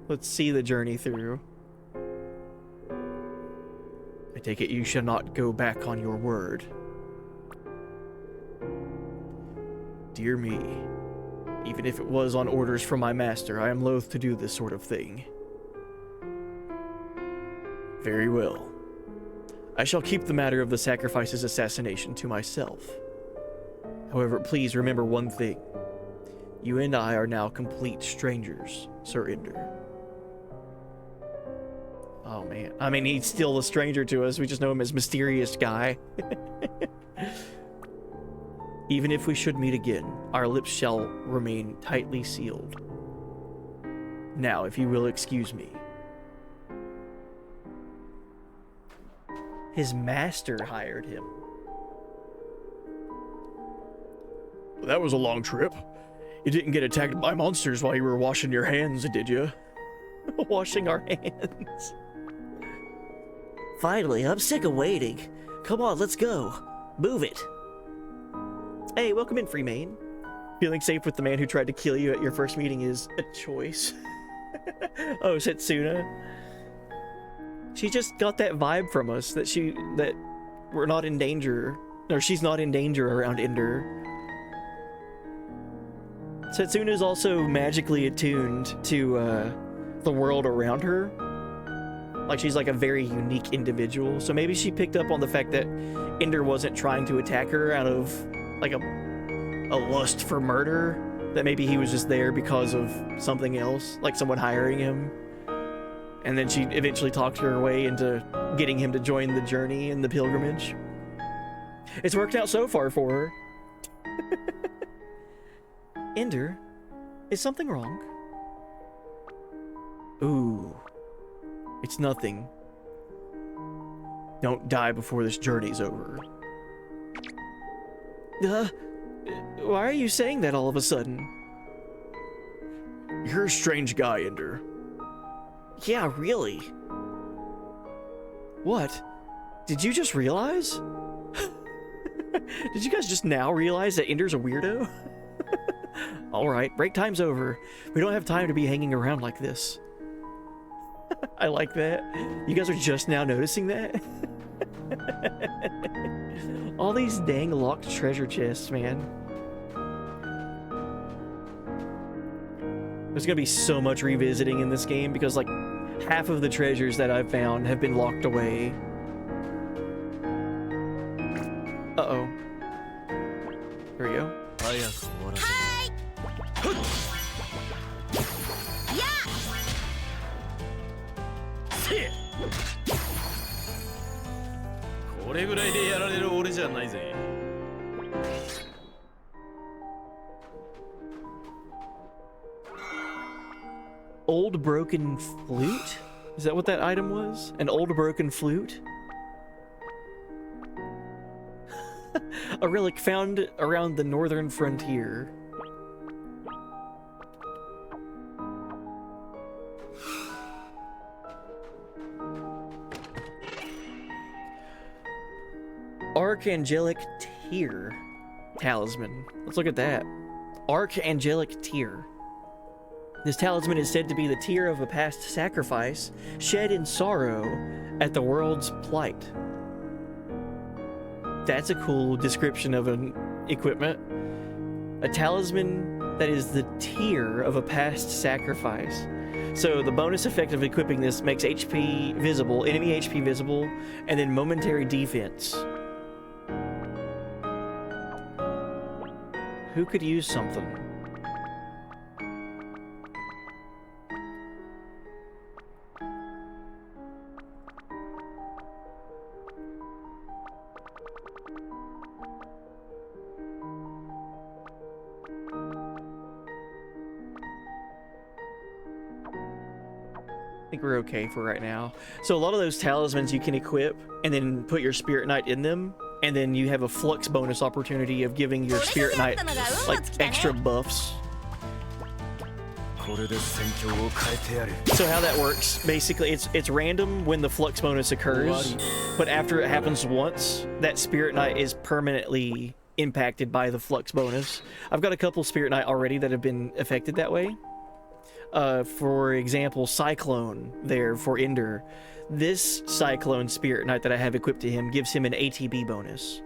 Let's see the journey through. I take it you shall not go back on your word. Dear me. Even if it was on orders from my master, I am loath to do this sort of thing. Very well. I shall keep the matter of the sacrifice's assassination to myself. However, please remember one thing. You and I are now complete strangers, Surrender. Oh man. I mean, he's still a stranger to us. We just know him as Mysterious Guy. Even if we should meet again, our lips shall remain tightly sealed. Now, if you will excuse me. His master hired him. That was a long trip. You didn't get attacked by monsters while you were washing your hands, did you? Washing our hands. Finally, I'm sick of waiting. Come on, let's go. Move it. Hey, welcome in, Freemain. Feeling safe with the man who tried to kill you at your first meeting is a choice. Oh, Setsuna. She just got that vibe from us that we're not in danger, or she's not in danger around Ender. Setsuna is also magically attuned to the world around her. Like, she's like a very unique individual. So maybe she picked up on the fact that Ender wasn't trying to attack her out of like a lust for murder. That maybe he was just there because of something else, like someone hiring him. And then she eventually talked her way into getting him to join the journey and the pilgrimage. It's worked out so far for her. Ender, is something wrong? Ooh, it's nothing. Don't die before this journey's over. Why are you saying that all of a sudden? You're a strange guy, Ender. Yeah, really. What? Did you just realize? Did you guys just now realize that Ender's a weirdo? Alright, break time's over. We don't have time to be hanging around like this. I like that. You guys are just now noticing that? All these dang locked treasure chests, man. There's gonna be so much revisiting in this game because, like, half of the treasures that I've found have been locked away. Uh-oh. There we go. Hi. Yeah. これぐらいでやられる俺じゃないぜ。Old broken flute? Is that what that item was? An old broken flute? A relic found around the northern frontier. Archangelic Tear Talisman. Let's look at that. Archangelic Tear. This talisman is said to be the tear of a past sacrifice shed in sorrow at the world's plight. That's a cool description of an equipment. A talisman that is the tear of a past sacrifice. So the bonus effect of equipping this makes HP visible, enemy HP visible, and then momentary defense. Who could use something? I think we're okay for right now. So a lot of those talismans you can equip and then put your Spirit Knight in them, and then you have a flux bonus opportunity of giving your Spirit Knight like extra buffs. So how that works, basically, it's random when the flux bonus occurs, but after it happens once, that Spirit Knight is permanently impacted by the flux bonus. I've got a couple Spirit Knight already that have been affected that way. For example, Cyclone there for Ender. This Cyclone Spirit Knight that I have equipped to him gives him an ATB bonus.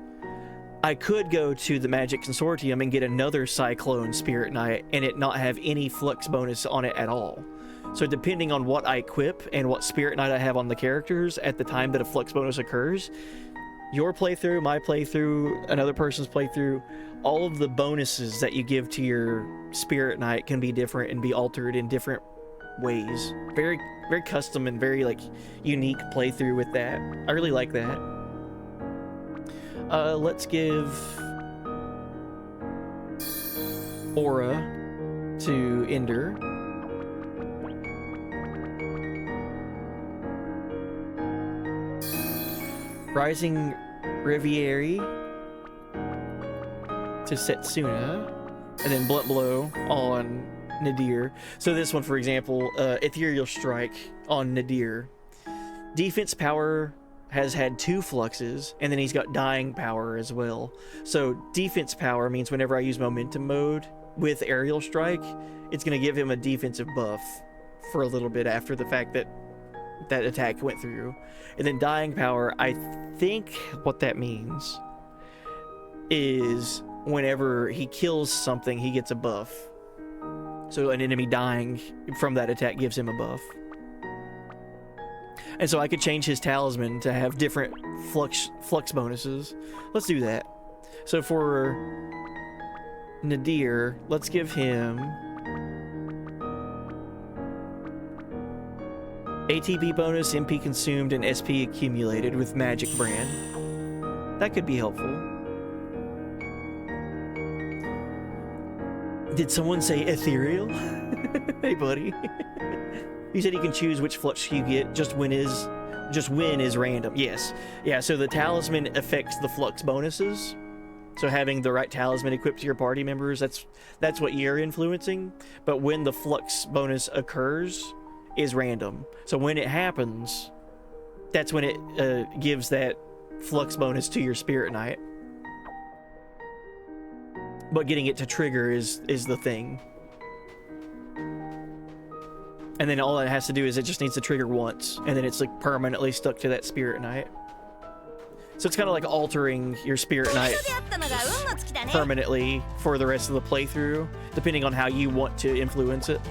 I could go to the Magic Consortium and get another Cyclone Spirit Knight and it not have any flux bonus on it at all. So depending on what I equip and what Spirit Knight I have on the characters at the time that a flux bonus occurs, your playthrough, my playthrough, another person's playthrough, all of the bonuses that you give to your Spirit Knight can be different and be altered in different ways. Very, very custom and very like unique playthrough with that. I really like that. Let's give Aura to Ender. Rising Riviere to Setsuna, and then Blunt Blow on Nadir. So this one, for example, Ethereal Strike on Nadir. Defense power has had 2 fluxes, and then he's got dying power as well. So defense power means whenever I use momentum mode with Aerial Strike, it's going to give him a defensive buff for a little bit after the fact that that attack went through. And then dying power, I think what that means is whenever he kills something, he gets a buff. So an enemy dying from that attack gives him a buff. And so I could change his talisman to have different flux bonuses. Let's do that. So for Nadir, let's give him ATB bonus, MP consumed, and SP accumulated with Magic Brand. That could be helpful. Did someone say ethereal? Hey, buddy. You said you can choose which flux you get. Just win is random. Yes. Yeah, so the talisman affects the flux bonuses. So having the right talisman equipped to your party members, that's what you're influencing. But when the flux bonus occurs is random. So when it happens, that's when it gives that flux bonus to your Spirit Knight. But getting it to trigger is the thing. And then all it has to do is it just needs to trigger once, and then it's like permanently stuck to that Spirit Knight. So it's kind of like altering your Spirit Knight permanently for the rest of the playthrough, depending on how you want to influence it.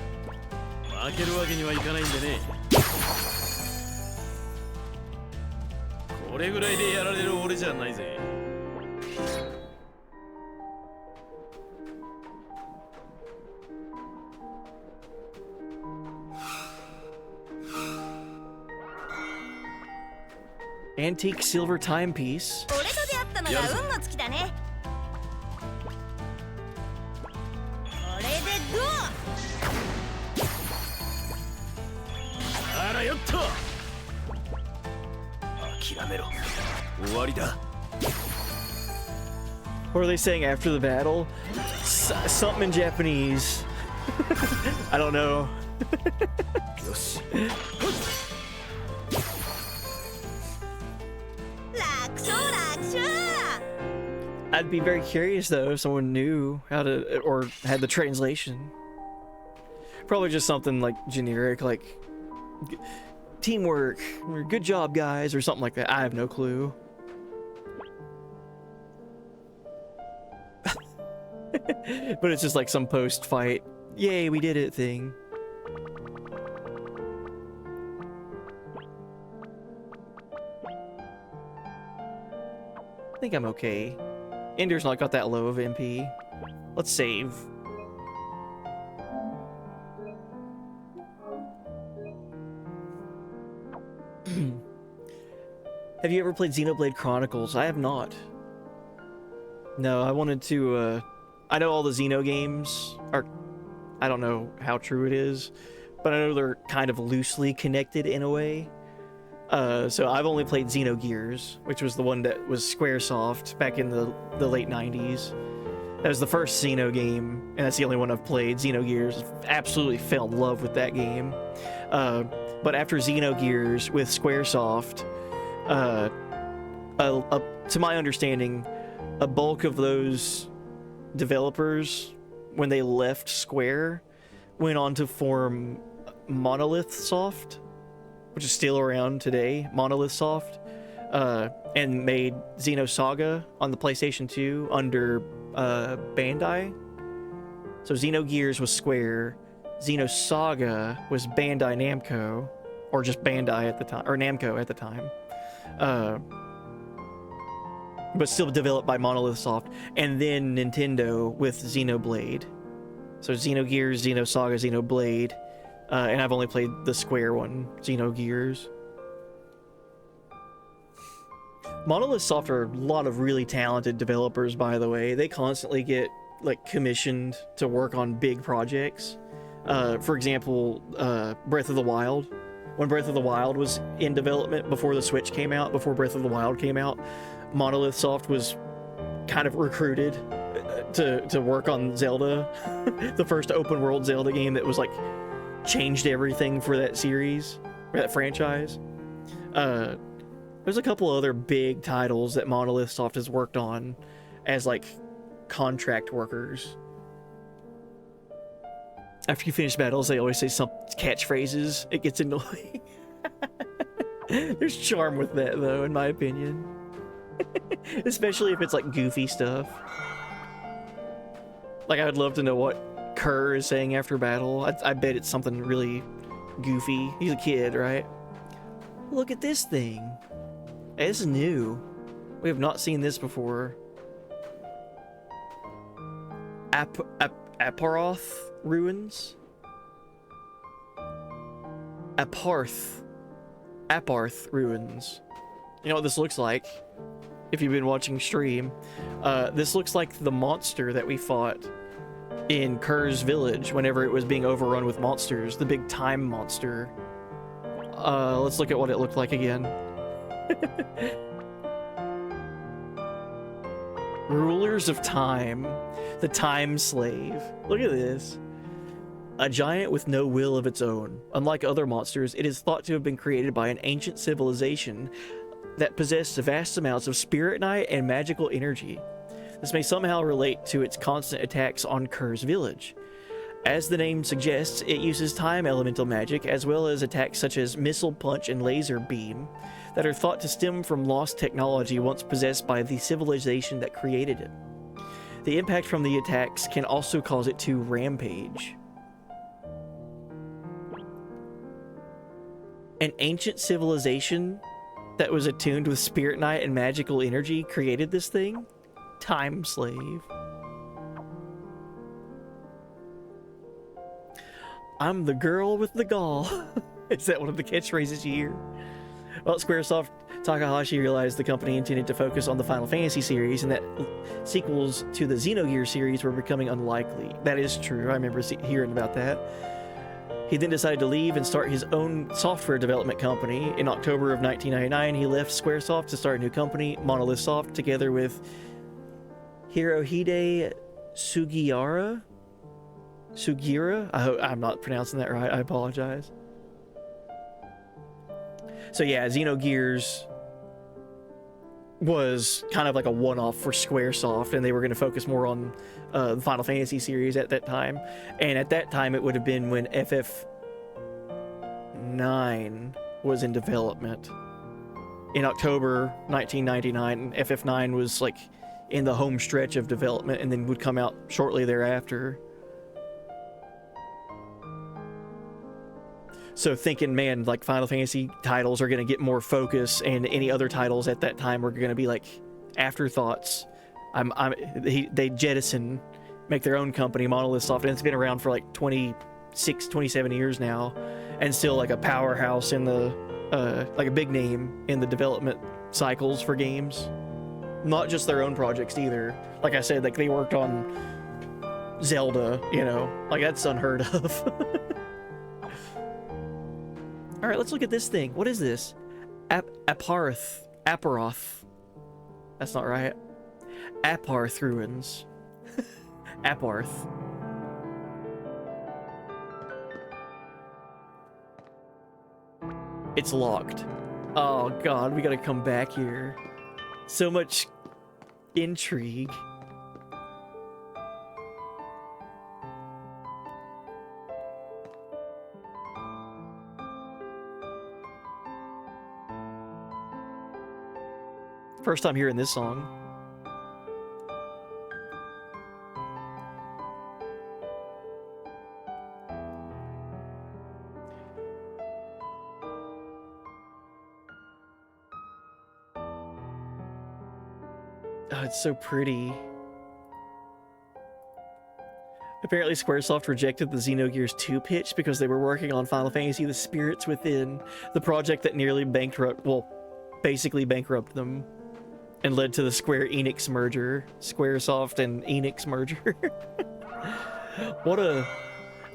Antique silver timepiece. What are they saying after the battle? Something in Japanese. I don't know. I'd be very curious though if someone knew how to, or had the translation. Probably just something like generic, like teamwork, or good job guys, or something like that. I have no clue. But it's just like some post-fight, yay, we did it thing. I think I'm okay. Ender's not got that low of MP. Let's save. Have you ever played Xenoblade Chronicles? I have not. No, I wanted to, I know all the Xeno games are, I don't know how true it is, but I know they're kind of loosely connected in a way. So I've only played Xenogears, which was the one that was Squaresoft back in the late 90s. That was the first Xeno game, and that's the only one I've played. Xenogears, absolutely fell in love with that game. But after Xenogears with Squaresoft, to my understanding, a bulk of those developers, when they left Square, went on to form Monolith Soft, which is still around today, Monolith Soft, and made Xenosaga on the PlayStation 2 under Bandai. So Xenogears was Square, Xenosaga was Bandai Namco, or just Bandai at the time, or Namco at the time, but still developed by Monolith Soft, and then Nintendo with Xenoblade. So Xenogears, Xenosaga, Xenoblade, and I've only played the Square one, Xenogears. Monolith Soft are a lot of really talented developers, by the way. They constantly get like commissioned to work on big projects. For example, Breath of the Wild. When Breath of the Wild was in development before the Switch came out, before Breath of the Wild came out, Monolith Soft was kind of recruited to work on Zelda, the first open world Zelda game that was like changed everything for that series, or that franchise. There's a couple other big titles that Monolith Soft has worked on as like contract workers. After you finish battles, they always say some catchphrases. It gets annoying. There's charm with that, though, in my opinion. Especially if it's like goofy stuff. Like, I would love to know what Kerr is saying after battle. I bet it's something really goofy. He's a kid, right? Look at this thing. Hey, this is new. We have not seen this before. Aparoth ruins? Aparth ruins. You know what this looks like? If you've been watching stream, this looks like the monster that we fought in Kerr's village whenever it was being overrun with monsters, the big time monster. Let's look at what it looked like again. Rulers of Time, the Time Slave. Look at this. A giant with no will of its own. Unlike other monsters, it is thought to have been created by an ancient civilization that possessed vast amounts of spirit night and magical energy. This may somehow relate to its constant attacks on Kerr's village. As the name suggests, it uses time elemental magic as well as attacks such as missile punch and laser beam that are thought to stem from lost technology once possessed by the civilization that created it. The impact from the attacks can also cause it to rampage. An ancient civilization that was attuned with spirit night and magical energy created this thing? Time Slave. I'm the girl with the gall. Is that one of the catchphrases you hear? Well, Squaresoft Takahashi realized the company intended to focus on the Final Fantasy series and that sequels to the Xenogears series were becoming unlikely. That is true. I remember hearing about that. He then decided to leave and start his own software development company. In October of 1999, he left Squaresoft to start a new company, Monolith Soft, together with Hirohide Sugiura? I hope I'm not pronouncing that right. I apologize. So yeah, Xenogears was kind of like a one-off for Squaresoft, and they were going to focus more on the Final Fantasy series at that time. And at that time, it would have been when FF9 was in development. In October 1999, FF9 was like in the home stretch of development, and then would come out shortly thereafter. So thinking, man, like Final Fantasy titles are going to get more focus, and any other titles at that time were going to be like afterthoughts. They jettison, make their own company, Monolith Soft, and it's been around for like 26, 27 years now, and still like a powerhouse in the, like a big name in the development cycles for games. Not just their own projects either. Like I said, like they worked on Zelda, you know, like that's unheard of. All right, let's look at this thing. What is this? Aparoth. That's not right. Aparth ruins. Aparth. It's locked. Oh god, we gotta come back here. So much intrigue. First time hearing this song. Oh, it's so pretty. Apparently Squaresoft rejected the Xenogears 2 pitch because they were working on Final Fantasy The Spirits Within, the project that nearly basically bankrupted them and led to the Square Enix merger. Squaresoft and Enix merger.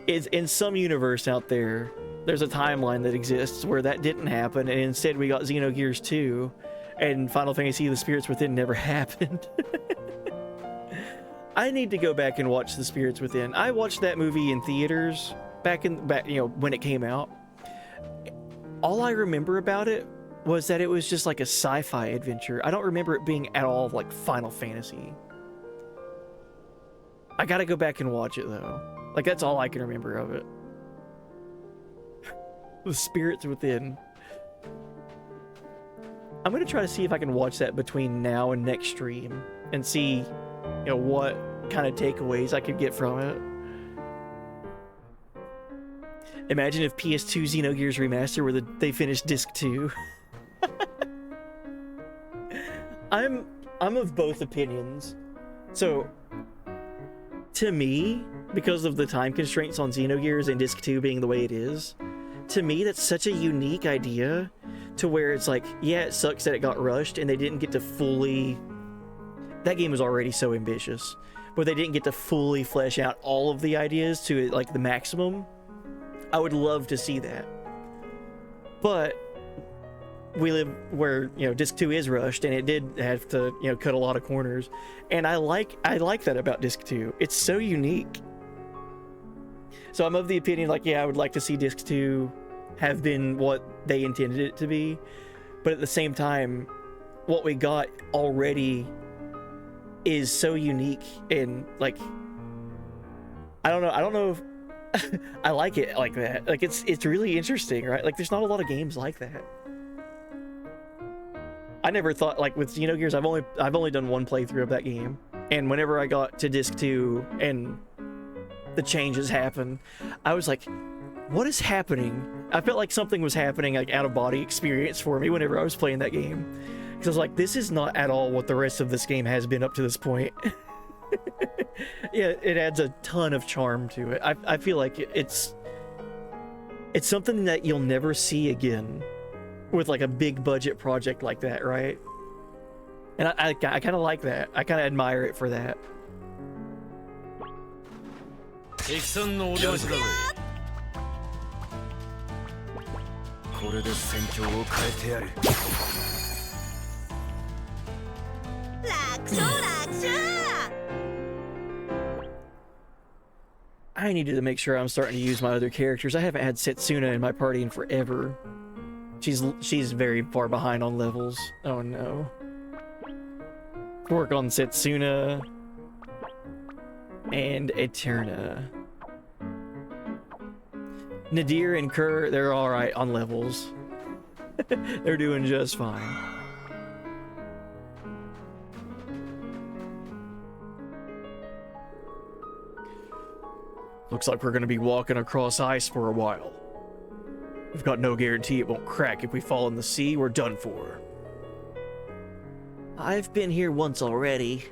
Is in some universe out there, there's a timeline that exists where that didn't happen, and instead we got Xenogears 2, and Final Fantasy The Spirits Within never happened. I need to go back and watch The Spirits Within. I watched that movie in theaters back when it came out. All I remember about it was that it was just like a sci-fi adventure. I don't remember it being at all like Final Fantasy. I gotta go back and watch it though. Like, that's all I can remember of it. The Spirits Within. I'm gonna try to see if I can watch that between now and next stream and see, what kind of takeaways I could get from it. Imagine if PS2 Xenogears Remaster where they finished Disc 2. I'm of both opinions. So, to me, because of the time constraints on Xenogears and Disc 2 being the way it is, to me that's such a unique idea to where it's like, yeah, it sucks that it got rushed and they didn't get to fully... That game was already so ambitious, but they didn't get to fully flesh out all of the ideas to like the maximum. I would love to see that. But we live where, Disc 2 is rushed and it did have to, cut a lot of corners. And I like that about Disc 2. It's so unique. So I'm of the opinion, like, yeah, I would like to see Disc 2 have been what they intended it to be. But at the same time, what we got already is so unique and, like, I don't know if I like it like that. Like, it's really interesting, right? Like, there's not a lot of games like that. I never thought, like, with Xenogears, I've only done one playthrough of that game, and whenever I got to Disc 2 and the changes happened, I was like, what is happening? I felt like something was happening, like, out-of-body experience for me whenever I was playing that game. Because I was like, this is not at all what the rest of this game has been up to this point. Yeah, it adds a ton of charm to it. I feel like it's something that you'll never see again with like a big budget project like that, right? And I kind of like that. I kind of admire it for that. 敵さんのお出ましだぜ。これで戦況を変えてやる。楽勝楽勝。 I needed to make sure I'm starting to use my other characters. I haven't had Setsuna in my party in forever. She's very far behind on levels. Oh no. Work on Setsuna and Eterna. Nadir and Kerr, they're alright on levels. They're doing just fine. Looks like we're gonna be walking across ice for a while. We've got no guarantee it won't crack. If we fall in the sea, we're done for. I've been here once already.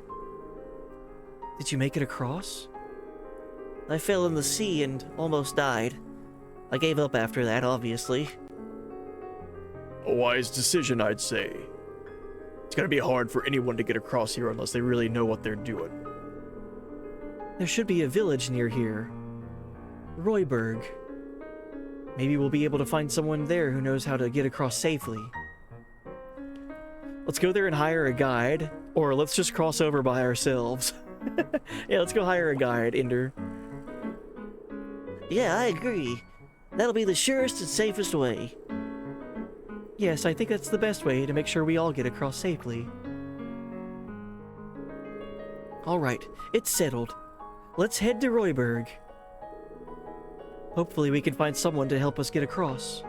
Did you make it across? I fell in the sea and almost died. I gave up after that, obviously. A wise decision, I'd say. It's gonna be hard for anyone to get across here unless they really know what they're doing. There should be a village near here. Royberg. Maybe we'll be able to find someone there who knows how to get across safely. Let's go there and hire a guide, or let's just cross over by ourselves. Yeah, let's go hire a guide, Ender. Yeah, I agree. That'll be the surest and safest way. Yes, I think that's the best way to make sure we all get across safely. Alright, it's settled. Let's head to Royberg. Hopefully we can find someone to help us get across.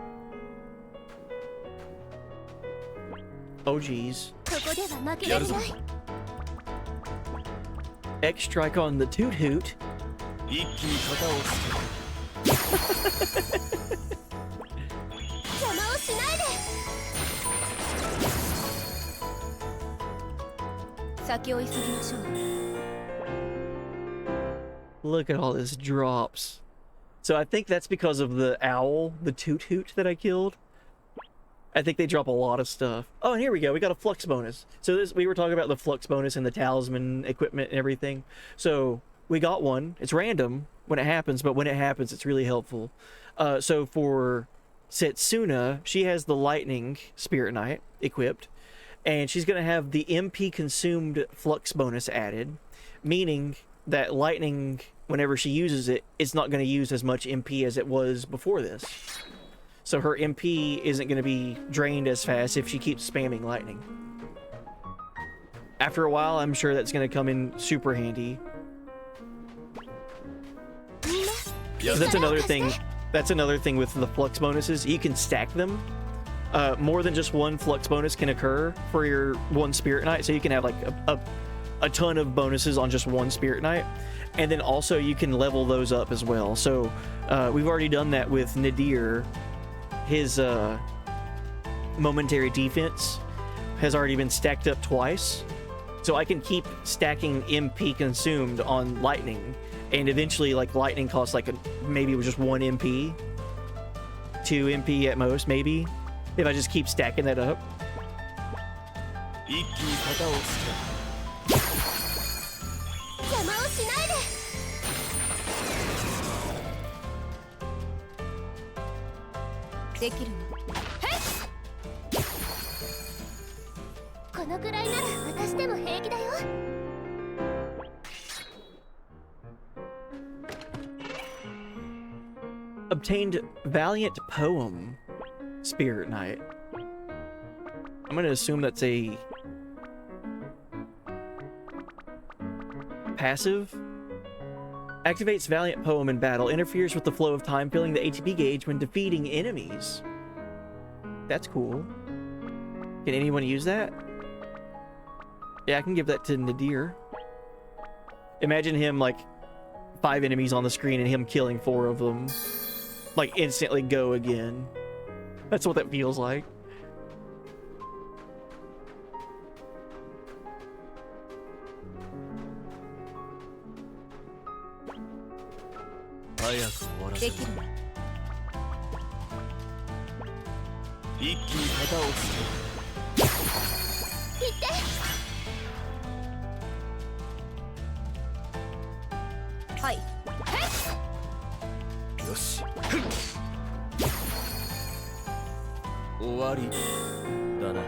Oh geez. ここでは負けられない X strike on the toot hoot. 一気に型を邪魔をしないで先を急ぎましょう Look at all this drops. So I think that's because of the owl, the toot hoot that I killed. I think they drop a lot of stuff. Oh, and here we go. We got a flux bonus. So this, we were talking about the flux bonus and the talisman equipment and everything. So we got one. It's random when it happens, but when it happens, it's really helpful. So for Setsuna, she has the lightning spirit knight equipped, and she's going to have the MP consumed flux bonus added, meaning that lightning, whenever she uses it, it's not going to use as much MP as it was before this. So her MP isn't going to be drained as fast if she keeps spamming lightning. After a while, I'm sure that's going to come in super handy. So that's another thing. That's another thing with the flux bonuses. You can stack them. More than just one flux bonus can occur for your one spirit knight. So you can have like a ton of bonuses on just one spirit knight. And then also you can level those up as well. So we've already done that with Nadir. His momentary defense has already been stacked up twice. So I can keep stacking MP consumed on lightning. And eventually, like, lightning costs like maybe it was just 1 MP. 2 MP at most, maybe. If I just keep stacking that up. 一気に型をつ邪魔をしないでできるのへっこのぐらいなら私でも平気だよ Obtained Valiant Poem Spirit Knight. I'm gonna assume that's a passive. Activates Valiant Poem in battle. Interferes with the flow of time, filling the ATP gauge when defeating enemies. That's cool. Can anyone use that? Yeah, I can give that to Nadir. Imagine him, like, 5 enemies on the screen and him killing 4 of them. Like, instantly go again. That's what that feels like.できるの一気に型をつ行ってはいけよし終わりだな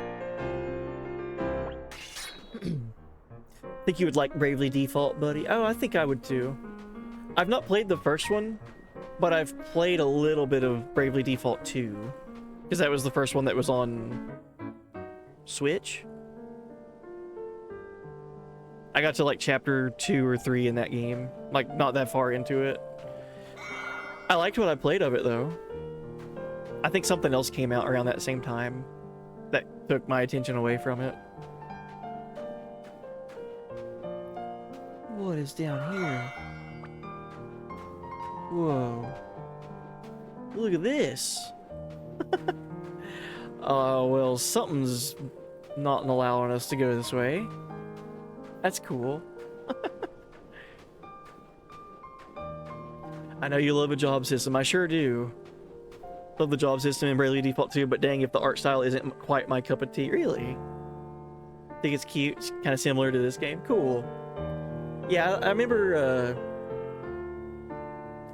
Think you would like Bravely Default, buddy? Oh, I think I would too. I've not played the first one, but I've played a little bit of Bravely Default 2. Because that was the first one that was on Switch. I got to like chapter 2 or 3 in that game. Like, not that far into it. I liked what I played of it, though. I think something else came out around that same time that took my attention away from it. What is down here? Whoa. Look at this. Oh, well, something's not allowing us to go this way. That's cool. I know you love a job system. I sure do. Love the job system in Bravely Default 2, but dang if the art style isn't quite my cup of tea. Really? Think it's cute. It's kind of similar to this game. Cool. Yeah, I remember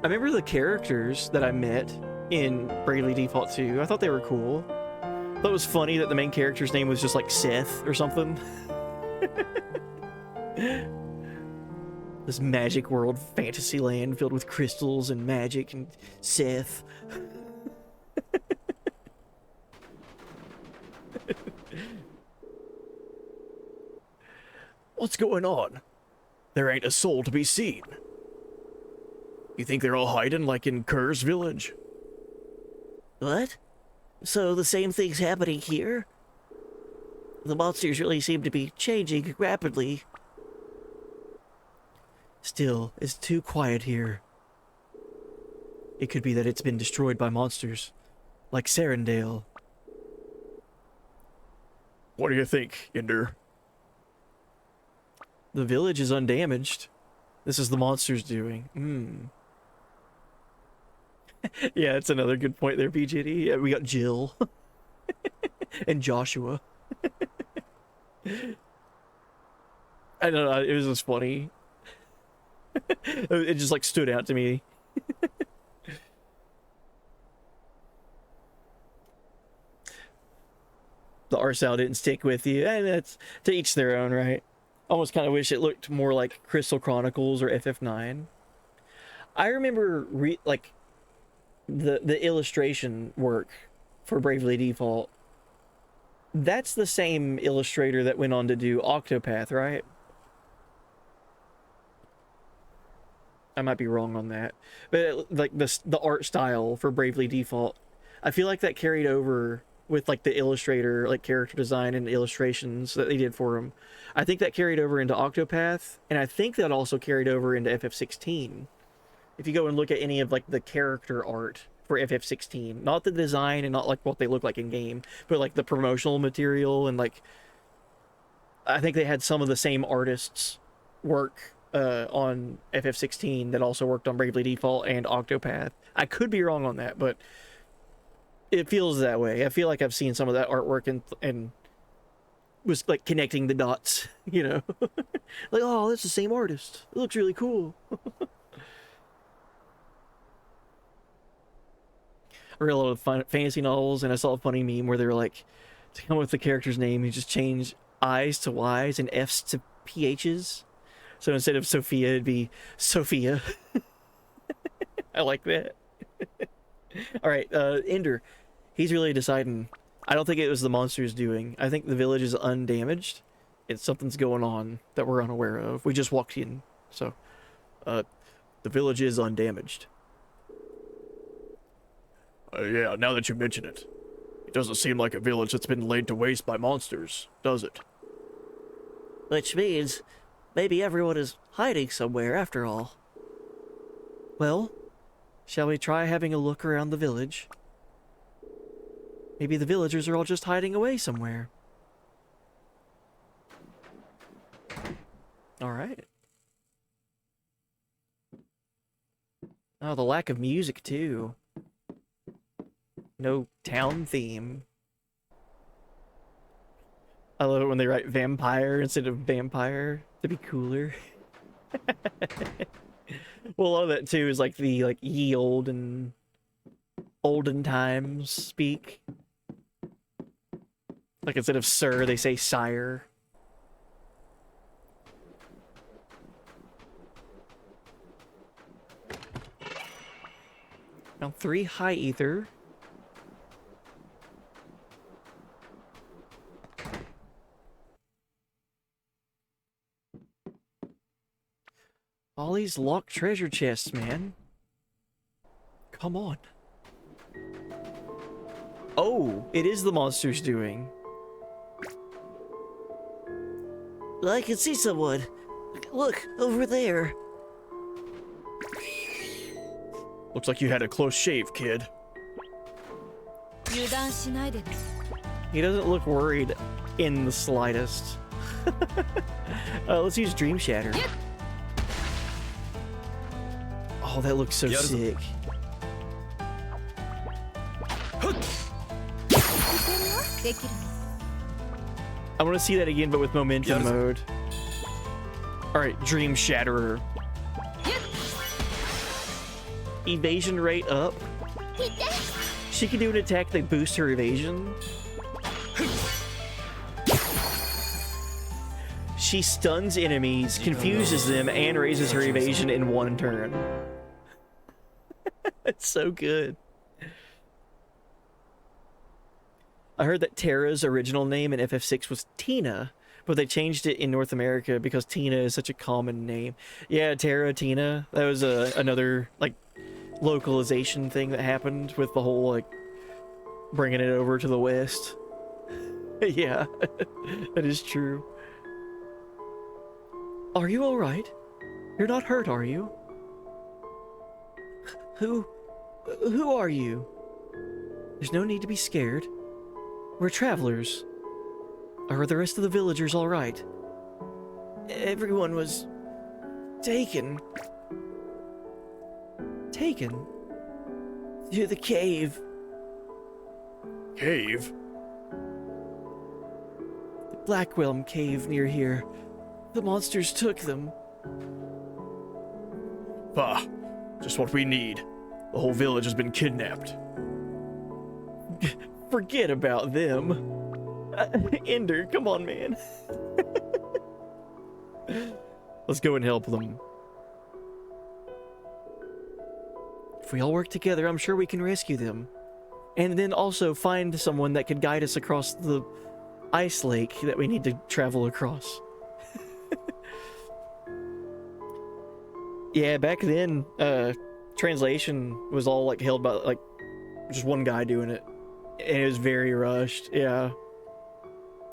the characters that I met in Bravely Default 2. I thought they were cool. I thought it was funny that the main character's name was just like Seth or something. This magic world, fantasy land filled with crystals and magic and Sith. What's going on? There ain't a soul to be seen. You think they're all hiding like in Kerr's village? What? So the same thing's happening here? The monsters really seem to be changing rapidly. Still, it's too quiet here. It could be that it's been destroyed by monsters, like Sarandale. What do you think, Ender? The village is undamaged. This is the monsters doing. Yeah, it's another good point there, BJD. Yeah, we got Jill. And Joshua. I don't know, it was just funny. It just like stood out to me. The art style didn't stick with you, and that's to each their own, right? Almost kind of wish it looked more like Crystal Chronicles or FF9. I remember like the illustration work for Bravely Default. That's the same illustrator that went on to do Octopath, right? I might be wrong on that, but like the art style for Bravely Default, I feel like that carried over with like the illustrator, like character design and illustrations that they did for him. I think that carried over into Octopath, and I think that also carried over into FF16. If you go and look at any of like the character art for FF16, not the design and not like what they look like in game, but like the promotional material, and like I think they had some of the same artists work on FF16 that also worked on Bravely Default and Octopath. I could be wrong on that, but it feels that way. I feel like I've seen some of that artwork and was like connecting the dots, you know? Like, oh, that's the same artist. It looks really cool. I read a lot of fantasy novels, and I saw a funny meme where they were like, to come up with the character's name, you just change I's to Y's and F's to PH's. So instead of Sophia, it'd be Sophia. I like that. All right, Ender. He's really deciding. I don't think it was the monsters doing. I think the village is undamaged. It's something's going on that we're unaware of. We just walked in, so the village is undamaged. Yeah, now that you mention it. It doesn't seem like a village that's been laid to waste by monsters, does it? Which means maybe everyone is hiding somewhere after all. Well, shall we try having a look around the village? Maybe the villagers are all just hiding away somewhere. All right. Oh, the lack of music, too. No town theme. I love it when they write vampire instead of vampire to be cooler. Well, a lot of that too is like the ye old and olden times speak. Like instead of sir, they say sire. Now 3 high ether. All these locked treasure chests, man. Come on. Oh, it is the monsters doing. I can see someone. Look, over there. Looks like you had a close shave, kid. He doesn't look worried in the slightest. Let's use Dream Shatter. Oh, that looks so sick. I want to see that again, but with momentum mode. Alright, Dream Shatterer. Evasion rate up. She can do an attack that boosts her she stuns enemies, confuses them, and raises her evasion in one turn. It's so good. I heard that Terra's original name in FF6 was Tina, but they changed it in North America because Tina is such a common name. Yeah, Terra, Tina. That was another, like, localization thing that happened with the whole, like, bringing it over to the West. Yeah, that is true. Are you alright? You're not hurt, are you? Who are you? There's no need to be scared. We're travelers. Are the rest of the villagers all right? Everyone was taken. Taken? To the cave. Cave? The Blackwelm cave near here. The monsters took them. Bah, just what we need. The whole village has been kidnapped. Forget about them. Ender, come on, man. Let's go and help them. If we all work together, I'm sure we can rescue them. And then also find someone that could guide us across the ice lake that we need to travel across. Yeah, back then, translation was all, like, held by, like, just one guy doing it. And it was very rushed, yeah.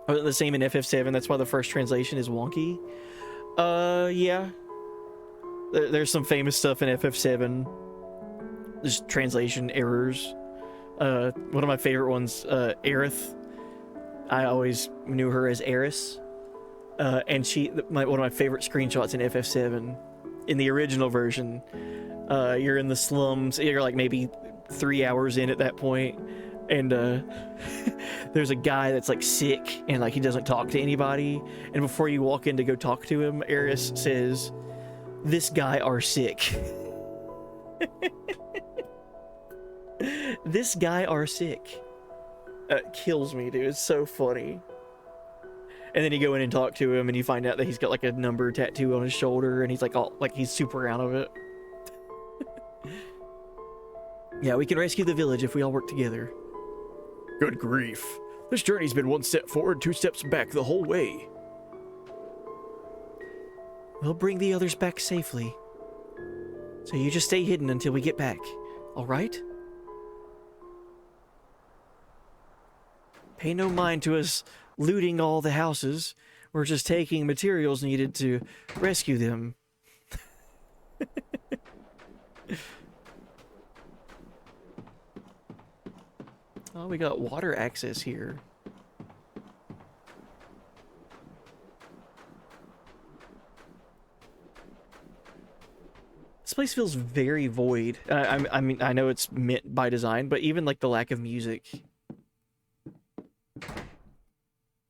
The same in FF7, that's why the first translation is wonky. Yeah. There's some famous stuff in FF7. There's translation errors. One of my favorite ones, Aerith. I always knew her as Eris. And one of my favorite screenshots in FF7. In the original version, you're in the slums, you're like maybe 3 hours in at that point, and there's a guy that's like sick and like he doesn't talk to anybody, and before you walk in to go talk to him, Eris says, "This guy are sick." This guy are sick. Kills me, dude. It's so funny. And then you go in and talk to him and you find out that he's got like a number tattoo on his shoulder and he's like all like he's super out of it. Yeah, we can rescue the village if we all work together. Good grief. This journey's been one step forward, 2 steps back the whole way. We'll bring the others back safely. So you just stay hidden until we get back, all right? Pay no mind to us looting all the houses. We're just taking materials needed to rescue them. Oh, we got water access here. This place feels very void. I mean, I know it's meant by design, but even like the lack of music.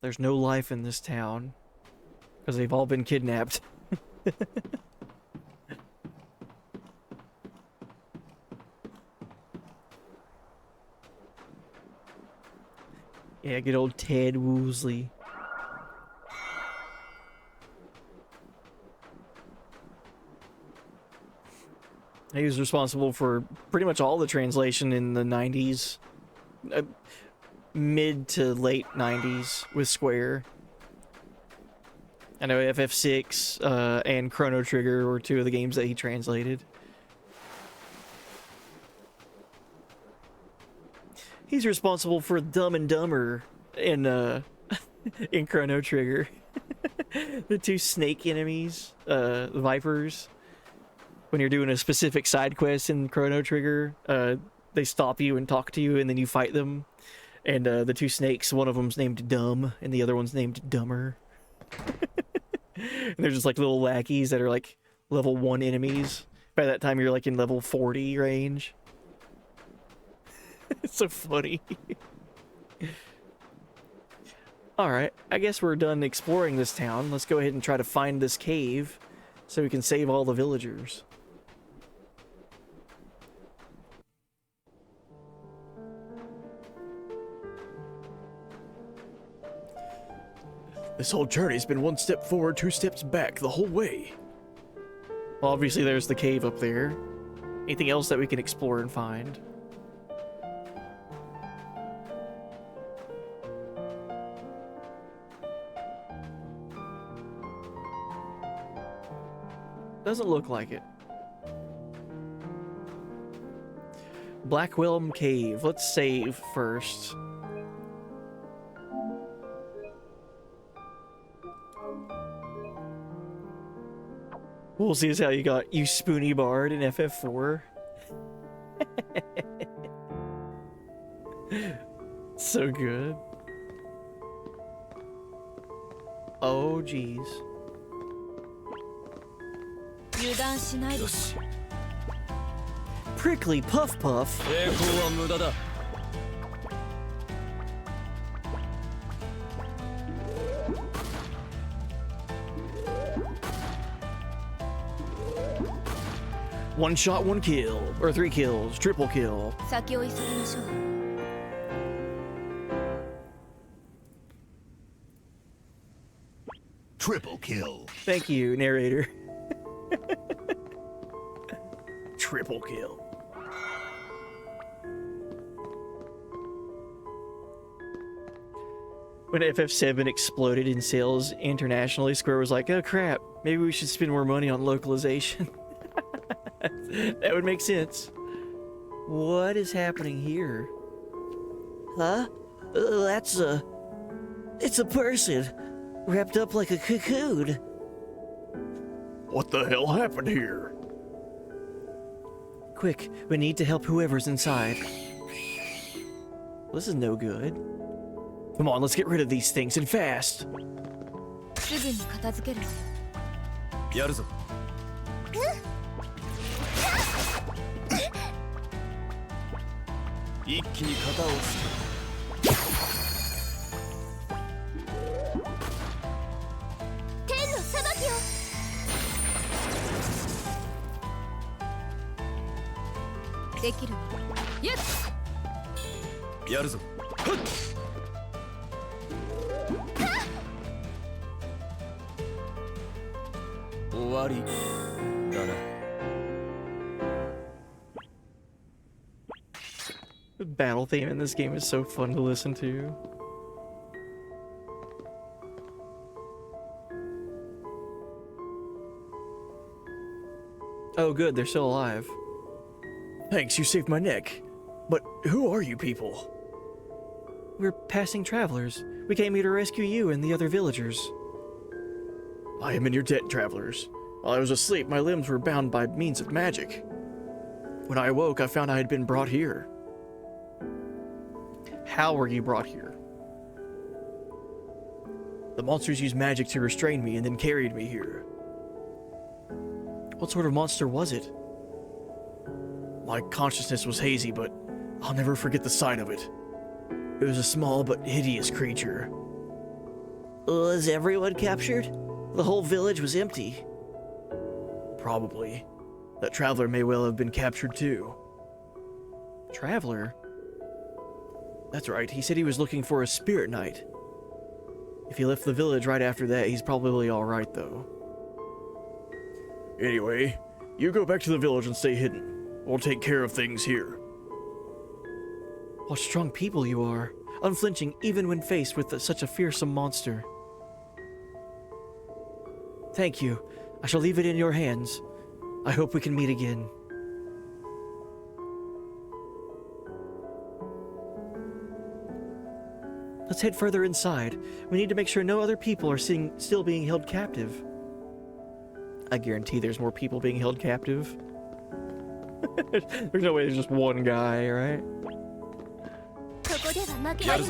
There's no life in this town because they've all been kidnapped. Yeah, good old Ted Woosley. He was responsible for pretty much all the translation in the 90s. Mid to late 90s with Square. I know FF6 and Chrono Trigger were 2 of the games that he translated. He's responsible for Dumb and Dumber in in Chrono Trigger. The 2 snake enemies, the Vipers. When you're doing a specific side quest in Chrono Trigger, they stop you and talk to you, and then you fight them. And the 2 snakes, one of them's named Dumb, and the other one's named Dumber. And they're just like little lackeys that are like level 1 enemies. By that time, you're like in level 40 range. It's so funny. Alright, I guess we're done exploring this town. Let's go ahead and try to find this cave so we can save all the villagers. This whole journey's been one step forward, two steps back the whole way. Well, obviously there's the cave up there. Anything else that we can explore and find? Doesn't look like it. Blackwhelm Cave. Let's save first. We'll see how you got you spoony barred in FF4. So good. Oh jeez. 油断しないで Prickly Puff Puff. 抵抗は無駄だ。One shot, one kill. Or 3 kills. Triple kill. 先を急ぎましょう。Triple kill. Thank you, narrator. Triple kill. When FF7 exploded in sales internationally, Square was like, oh crap, maybe we should spend more money on localization. That would make sense. What is happening here? Huh? That's a... It's a person, wrapped up like a cocoon. What the hell happened here? Quick, we need to help whoever's inside. This is no good. Come on, let's get rid of these things and fast. すぐに片付けるわよ。やるぞ。一気に型をつ天の裁きを。できるわ。よっ。け。やるぞ。終わりだな。The battle theme in this game is so fun to listen to. Oh good, they're still alive. Thanks, you saved my neck. But who are you people? We're passing travelers. We came here to rescue you and the other villagers. I am in your debt, travelers. While I was asleep, my limbs were bound by means of magic. When I awoke, I found I had been brought here. How were you brought here? The monsters used magic to restrain me and then carried me here. What sort of monster was it? My consciousness was hazy, but I'll never forget the sight of it. It was a small but hideous creature. Was everyone captured? The whole village was empty. Probably. That traveler may well have been captured too. Traveler? That's right, he said he was looking for a spirit knight. If he left the village right after that, he's probably alright though. Anyway, you go back to the village and stay hidden. We'll take care of things here. What strong people you are, unflinching even when faced with such a fearsome monster. Thank you. I shall leave it in your hands. I hope we can meet again. Let's head further inside. We need to make sure no other people are still being held captive. I guarantee there's more people being held captive. There's no way there's just one guy, right? ここでは負けられない。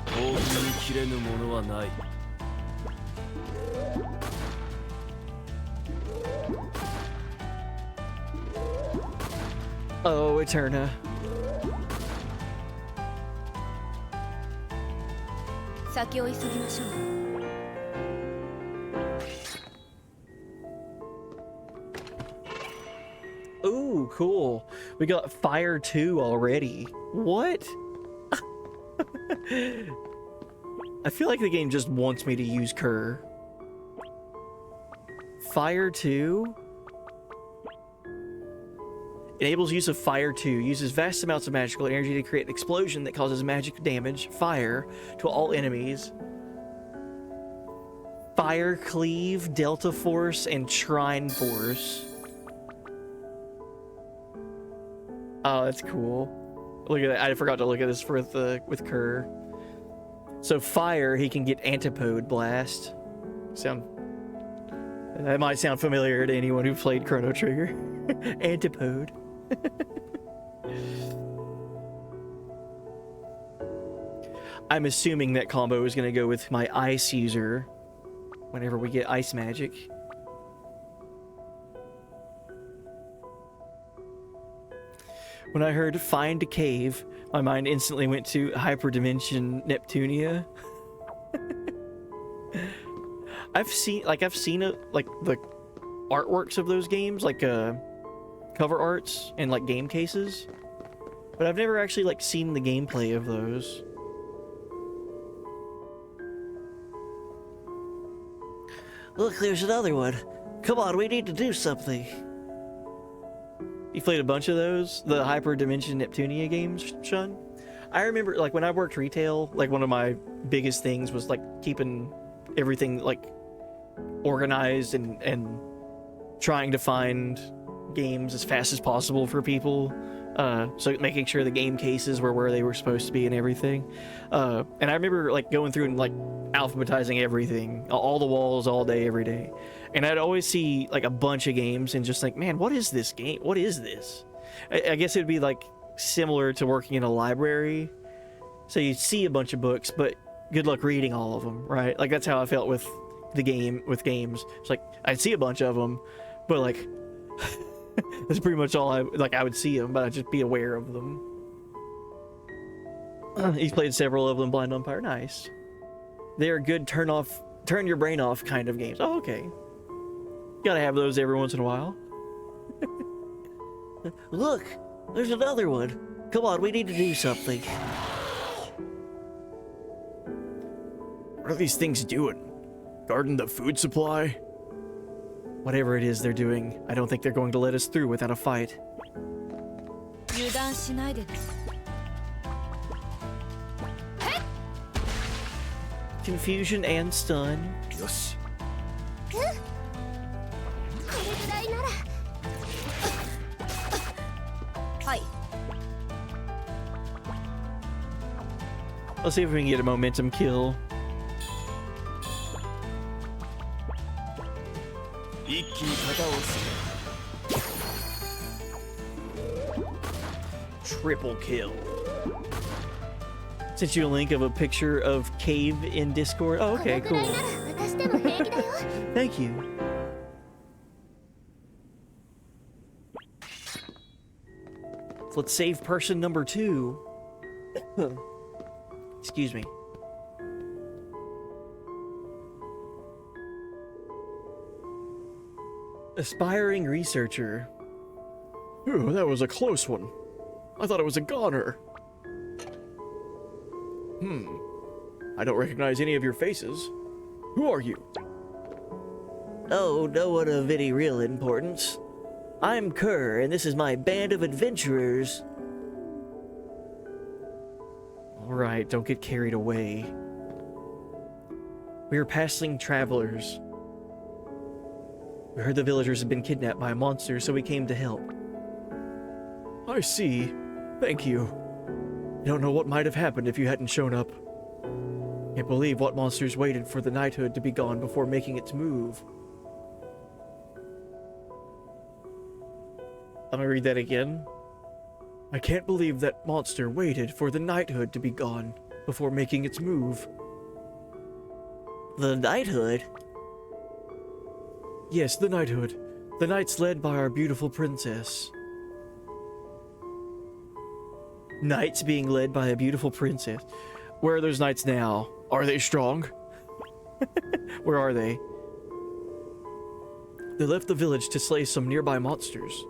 興奮に切れぬものはない。Oh, Eterna. 先を急ぎましょう。Ooh, cool. We got Fire 2 already. What? I feel like the game just wants me to use Kerr. Fire 2 enables use of Fire 2. Uses vast amounts of magical energy to create an explosion that causes magic damage, fire, to all enemies. Fire Cleave, Delta Force, and Shrine Force. Oh, that's cool. Look at that. I forgot to look at this with Kerr. So fire, he can get Antipode Blast. That might sound familiar to anyone who played Chrono Trigger. Antipode. I'm assuming that combo is going to go with my Ice user whenever we get Ice Magic. When I heard Find a Cave, my mind instantly went to Hyperdimension Neptunia. I've seen the artworks of those games, like cover arts and like game cases, but I've never actually like seen the gameplay of those. Look, there's another one. Come on, we need to do something. You played a bunch of those, the Hyperdimension Neptunia games, Sean? I remember, like, when I worked retail, like, one of my biggest things was, like, keeping everything, like, organized and trying to find games as fast as possible for people. So making sure the game cases were where they were supposed to be and everything. And I remember, like, going through and, like, alphabetizing everything, all the walls, all day, every day. And I'd always see, like, a bunch of games and just like, man, what is this game? What is this? I guess it'd be, like, similar to working in a library. So you'd see a bunch of books, but good luck reading all of them, right? Like, that's how I felt with games. It's like, I'd see a bunch of them, but, like, that's pretty much all I would see them, but I'd just be aware of them. He's played several of them, Blind Umpire. Nice. They're good turn your brain off kind of games. Oh, okay. Gotta have those every once in a while. Look, there's another one. Come on, we need to do something. What are these things doing? Guarding the food supply? Whatever it is they're doing, I don't think they're going to let us through without a fight. 油断しないでね。 Confusion and stun. よし。これぐらいなら。はい。 Let's see if we can get a momentum kill. 一気に片をつ Triple kill. Sent you a link of a picture of cave in Discord. Oh, okay, この cool. ぐらいなら私でも平気だよ。 Thank you. Let's save person number 2. Excuse me. Aspiring researcher. Ooh, that was a close one. I thought it was a goner. I don't recognize any of your faces. Who are you? Oh, no one of any real importance. I'm Kerr, and this is my band of adventurers. Alright, don't get carried away. We are passing travelers. We heard the villagers had been kidnapped by a monster, so we came to help. I see. Thank you. I don't know what might have happened if you hadn't shown up. Can't believe what monsters waited for the knighthood to be gone before making its move. Let me read that again. I can't believe that monster waited for the knighthood to be gone before making its move. The knighthood? Yes, the knighthood. The knights led by our beautiful princess. Knights being led by a beautiful princess. Where are those knights now? Are they strong? Where are they? They left the village to slay some nearby monsters.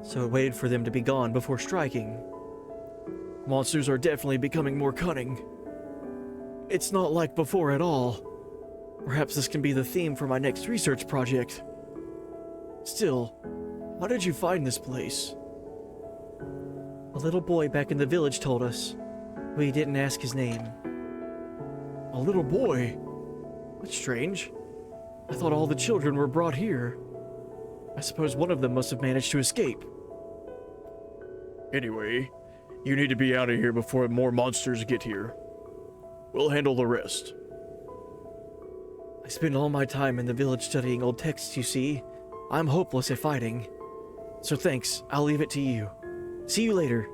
So it waited for them to be gone before striking. Monsters are definitely becoming more cunning. It's not like before at all. Perhaps this can be the theme for my next research project. Still, how did you find this place? A little boy back in the village told us. We didn't ask his name. A little boy? That's strange. I thought all the children were brought here. I suppose one of them must have managed to escape. Anyway, you need to be out of here before more monsters get here. We'll handle the rest. I spend all my time in the village studying old texts, you see. I'm hopeless at fighting. So thanks, I'll leave it to you. See you later.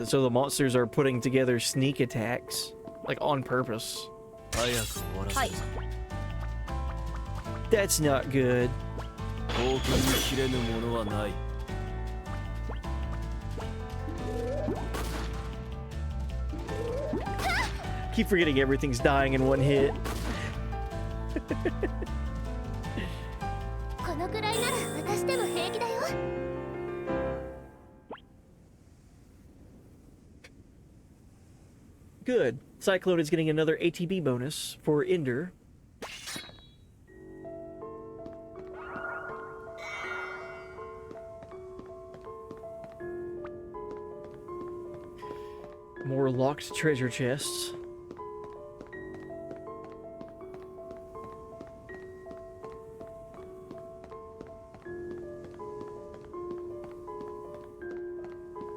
So the monsters are putting together sneak attacks, like on purpose. 早く終わらせるぞ。 That's not good. 冒険に切れぬものはない。 Keep forgetting everything's dying in one hit. このくらいなら私でも平気だよ。 Good. Cyclone is getting another ATB bonus for Ender. More locked treasure chests.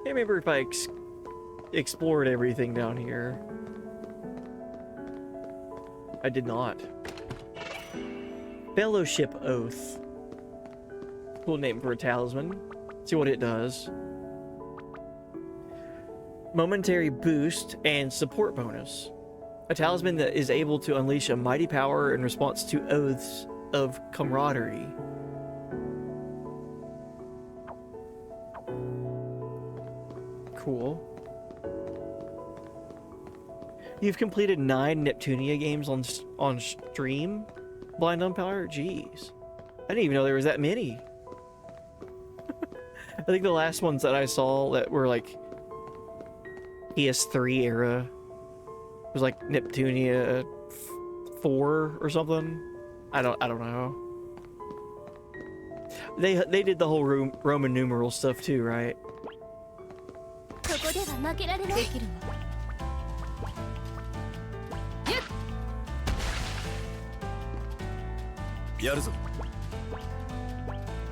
Can't remember if I explored everything down here. I did not. Fellowship Oath. Cool name for a talisman. See what it does. Momentary boost and support bonus. A talisman that is able to unleash a mighty power in response to oaths of camaraderie. Cool. You've completed 9 Neptunia games on stream, Blind Umpire? Jeez. I didn't even know there was that many. I think the last ones that I saw that were like PS3 era was like Neptunia 4 or something. I don't know. They did the whole Roman numeral stuff too, right? ここでは負けられない。できるわ。 やるぞ。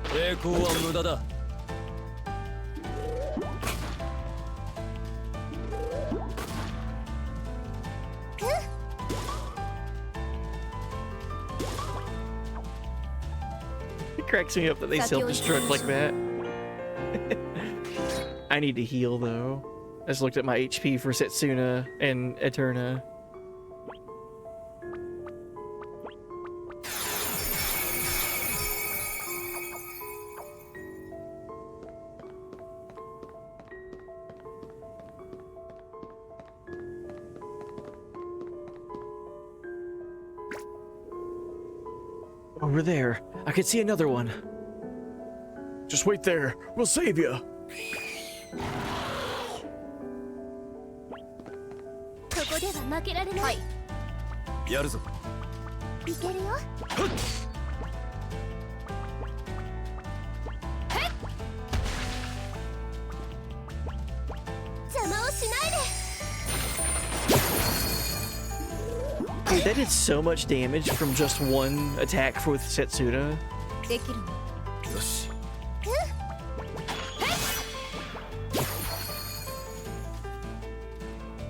抵抗は無駄だ。 It cracks me up that they self-destruct like that. I need to heal though. I just looked at my HP for Setsuna and Eterna. Over there. I can see another one. Just wait there. We'll save you. ここでは負けられない。やるぞ。いけるよ。邪魔をしないで。 Dude, that did so much damage from just one attack with Setsuna. できるわ。よし。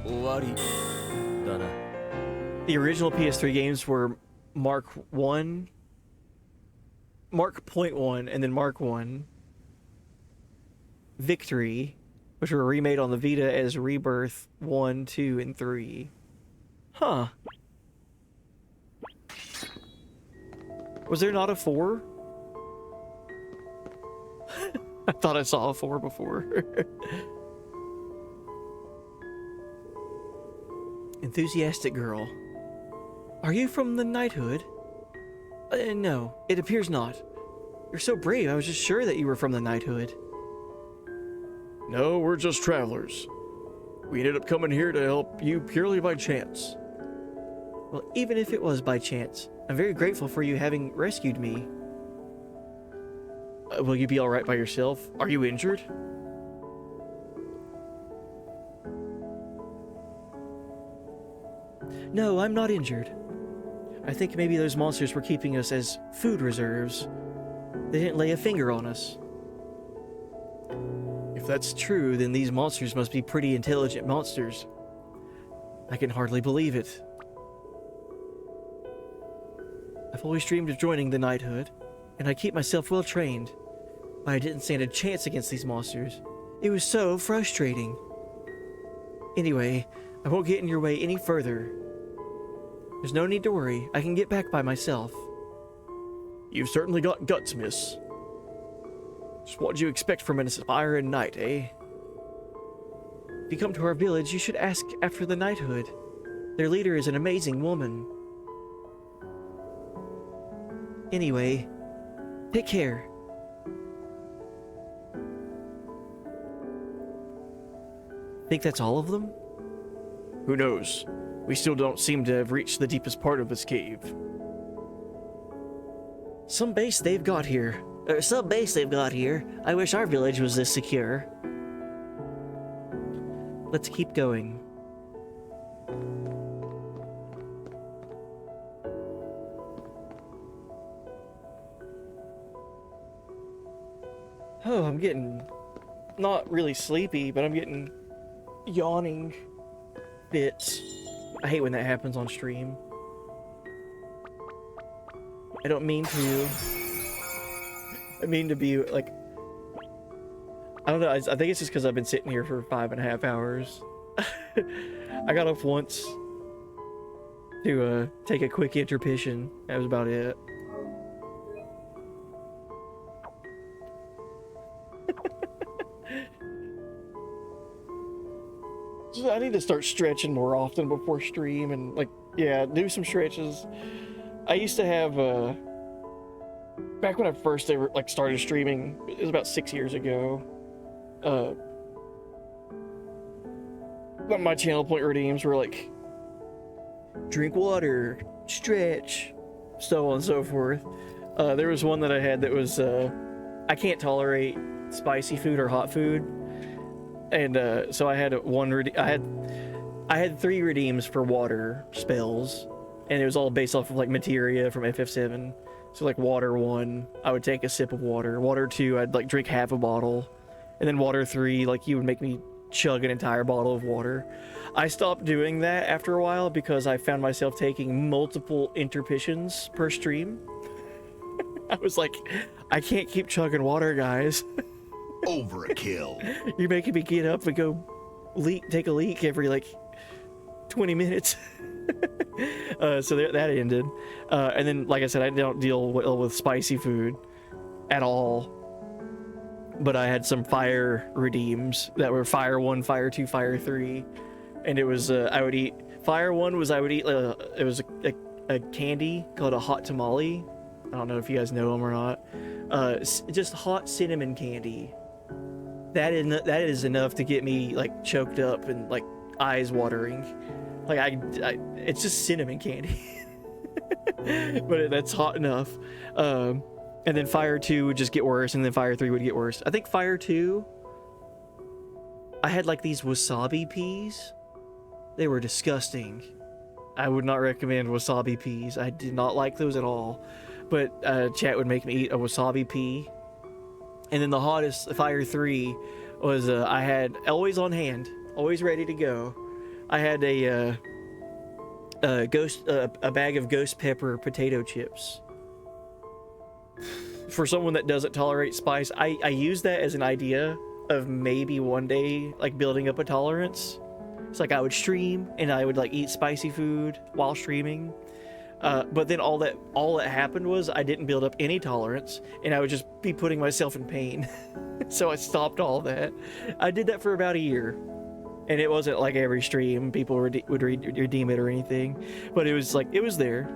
終わりだな。 The original PS3 games were Mark 1, Mark Point 1, and then Mark 1, Victory, which were remade on the Vita as Rebirth 1, 2, and 3. Huh. Was there not a 4? I thought I saw a 4 before. Enthusiastic girl. Are you from the knighthood? No, it appears not. You're so brave. I was just sure that you were from the knighthood. No, we're just travelers. We ended up coming here to help you purely by chance. Well, even if it was by chance, I'm very grateful for you having rescued me. Will you be alright by yourself? Are you injured? No, I'm not injured. I think maybe those monsters were keeping us as food reserves. They didn't lay a finger on us. If that's true, then these monsters must be pretty intelligent monsters. I can hardly believe it. I've always dreamed of joining the knighthood, and I keep myself well trained, but I didn't stand a chance against these monsters. It was so frustrating. Anyway, I won't get in your way any further. There's no need to worry. I can get back by myself. You've certainly got guts, miss. Just what do you expect from an aspiring knight, eh? If you come to our village, you should ask after the knighthood. Their leader is an amazing woman. Anyway, take care. Think that's all of them? Who knows? We still don't seem to have reached the deepest part of this cave. Some base they've got here. I wish our village was this secure. Let's keep going. Oh, I'm getting not really sleepy, but I'm getting yawning bits. I hate when that happens on stream. I don't mean to. I mean to be like, I don't know. I think it's just because I've been sitting here for 5.5 hours. I got up once to take a quick intermission. That was about it. I need to start stretching more often before stream and like, yeah, do some stretches. I used to have back when I first ever like started streaming, it was about 6 years ago. My channel point redeems were like drink water, stretch, so on and so forth. There was one that I had that was I can't tolerate spicy food or hot food, and so I had I had 3 redeems for water spells, and it was all based off of like materia from FF7. So like water 1, I would take a sip of water. Water 2, I'd like drink half a bottle, and then water 3, like you would make me chug an entire bottle of water. I stopped doing that after a while because I found myself taking multiple intermissions per stream. I was like, I can't keep chugging water, guys. Overkill. You're making me get up and go take a leak every like 20 minutes. So that ended. And then, like I said, I don't deal well with spicy food at all. But I had some fire redeems that were Fire 1, Fire 2, Fire 3. And it was, I would eat, Fire 1 was, I would eat, it was a candy called a hot tamale. I don't know if you guys know them or not. Just hot cinnamon candy. That is enough to get me like choked up and like eyes watering. Like it's just cinnamon candy. But that's hot enough. And then Fire 2 would just get worse, and then Fire 3 would get worse. I think Fire 2, I had like these wasabi peas. They were disgusting. I would not recommend wasabi peas. I did not like those at all. But chat would make me eat a wasabi pea. And then the hottest, Fire 3, was I had always on hand, always ready to go. I had a bag of ghost pepper potato chips. For someone that doesn't tolerate spice, I use that as an idea of maybe one day like building up a tolerance. It's like I would stream and I would like eat spicy food while streaming. But then all that happened was I didn't build up any tolerance, and I would just be putting myself in pain. So I stopped all that. I did that for about a year, and it wasn't like every stream people would redeem it or anything, but it was like it was there.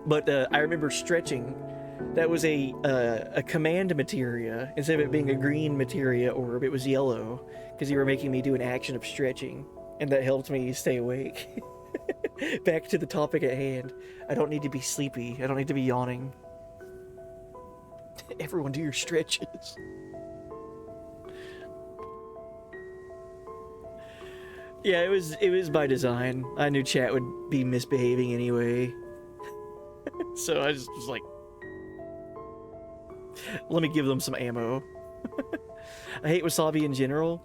But I remember stretching That was a command materia. Instead of it being a green materia orb, it was yellow, because you were making me do an action of stretching, and that helped me stay awake. Back to the topic at hand. I don't need to be sleepy. I don't need to be yawning. Everyone do your stretches. Yeah, it was by design. I knew chat would be misbehaving anyway. So I just was like, let me give them some ammo. I hate wasabi in general.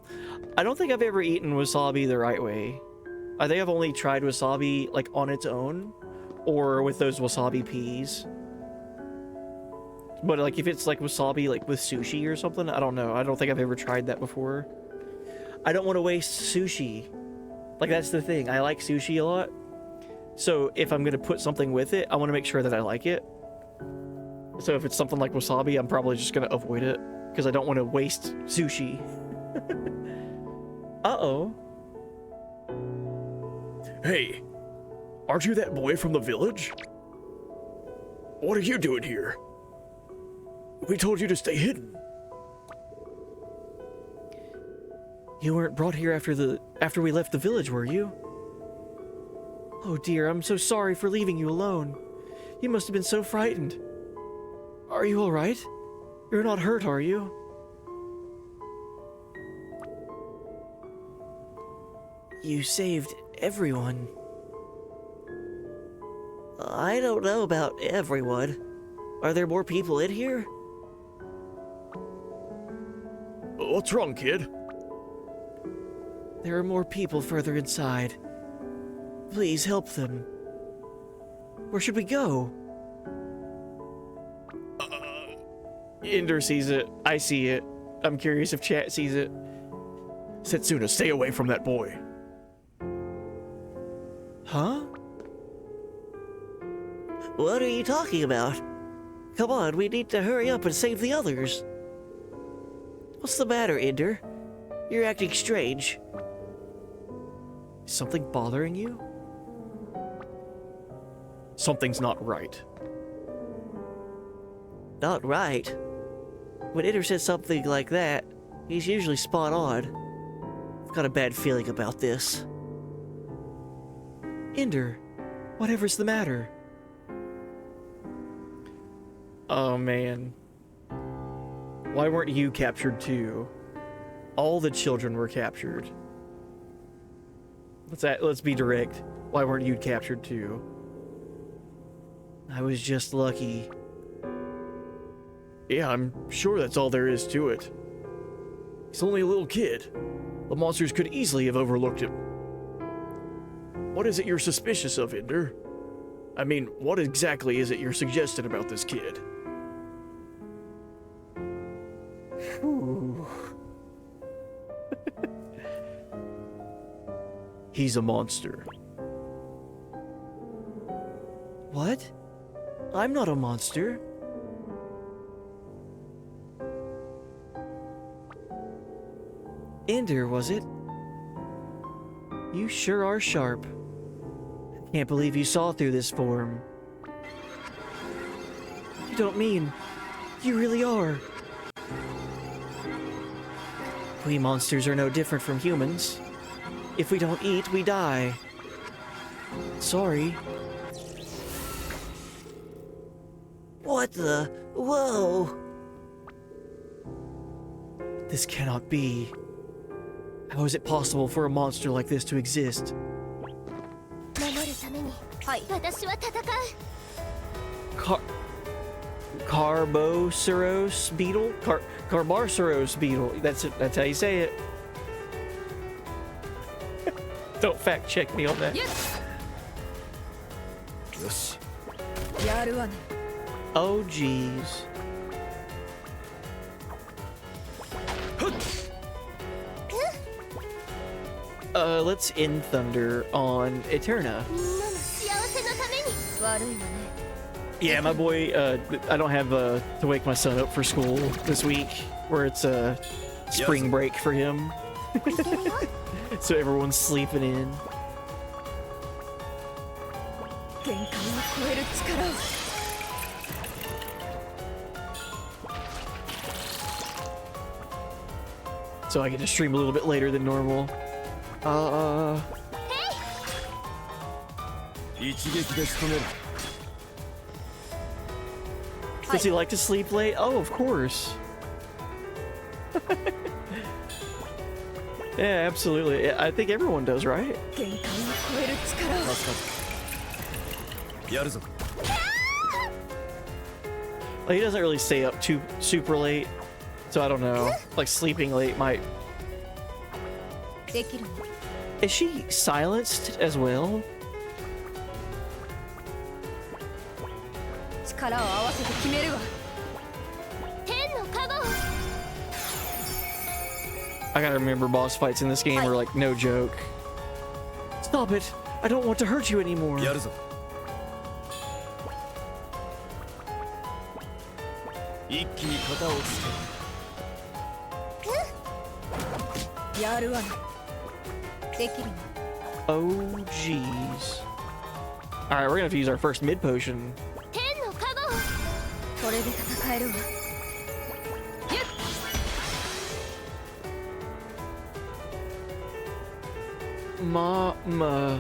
I don't think I've ever eaten wasabi the right way. I think I've only tried wasabi like on its own or with those wasabi peas. But like if it's like wasabi like with sushi or something, I don't know. I don't think I've ever tried that before. I don't want to waste sushi. Like that's the thing. I like sushi a lot. So if I'm going to put something with it, I want to make sure that I like it. So if it's something like wasabi, I'm probably just going to avoid it because I don't want to waste sushi. Uh-oh. Hey, aren't you that boy from the village? What are you doing here? We told you to stay hidden. You weren't brought here after we left the village, were you? Oh dear, I'm so sorry for leaving you alone. You must have been so frightened. Are you all right? You're not hurt, are you? You saved everyone. I don't know about everyone. Are there more people in here? What's wrong, kid? There are more people further inside. Please help them. Where should we go? Ender sees it. I see it. I'm curious if chat sees it. Setsuna, stay away from that boy. Huh? What are you talking about? Come on, we need to hurry up and save the others. What's the matter, Ender? You're acting strange. Is something bothering you? Something's not right. Not right. When Ender says something like that, he's usually spot on. I've got a bad feeling about this. Ender, whatever's the matter? Oh man. Why weren't you captured too? All the children were captured. Let's be direct. Why weren't you captured too? I was just lucky. Yeah, I'm sure that's all there is to it. He's only a little kid. The monsters could easily have overlooked him. What is it you're suspicious of, Ender? I mean, what exactly is it you're suggesting about this kid? He's a monster. What? I'm not a monster. Ender, was it? You sure are sharp. Can't believe you saw through this form. You don't mean... You really are. We monsters are no different from humans. If we don't eat, we die. Sorry. What the? Whoa! This cannot be. How is it possible for a monster like this to exist? 守るために、はい。私は戦う。 Carboceros beetle? Carboceros beetle. That's how you say it. Don't fact check me on that. Yes! Yes. やるわね。 Oh jeez. Let's end Thunder on Eterna. みんなの幸せのために。悪いわね。 Yeah, my boy, I don't have to wake my son up for school this week, where it's spring break for him. So everyone's sleeping in. 限界を超える力を。so I get to stream a little bit later than normal. 一撃で仕留める Does he like to sleep late? Oh, of course. Yeah, absolutely. I think everyone does, right? 限界を超える力をやるぞ Like, he doesn't really stay up too super late, so I don't know. Like, sleeping late might... できるの Is she silenced as well? 力を合わせて決めるわ天の加護 I gotta remember boss fights in this game are like no joke. Stop it! I don't want to hurt you anymore. やるぞ一気に型をつけるやるわねできるの Oh, jeez. Alright, we're gonna have to use our first mid potion. 天の加護これで戦えるわ Mama.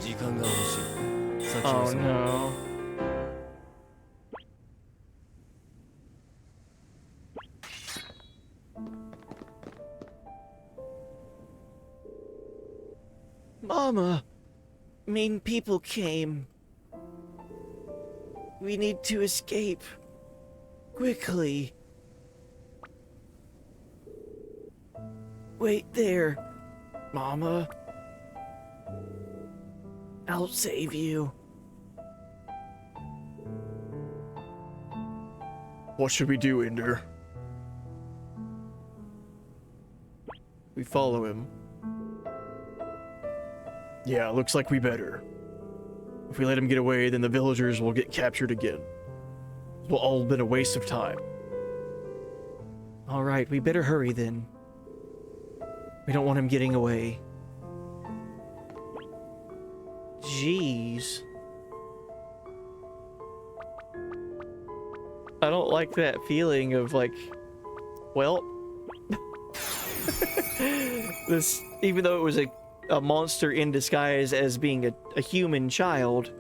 時間が欲しい先 Oh を急げ no. Mama, mean people came. We need to escape. Quickly. Wait there, Mama. I'll save you. What should we do, Ender? We follow him. Yeah, looks like we better. If we let him get away, then the villagers will get captured again. It will all been a waste of time. All right, we better hurry then. We don't want him getting away. Jeez. I don't like that feeling of like, well, this, even though it was a monster in disguise as being a human child,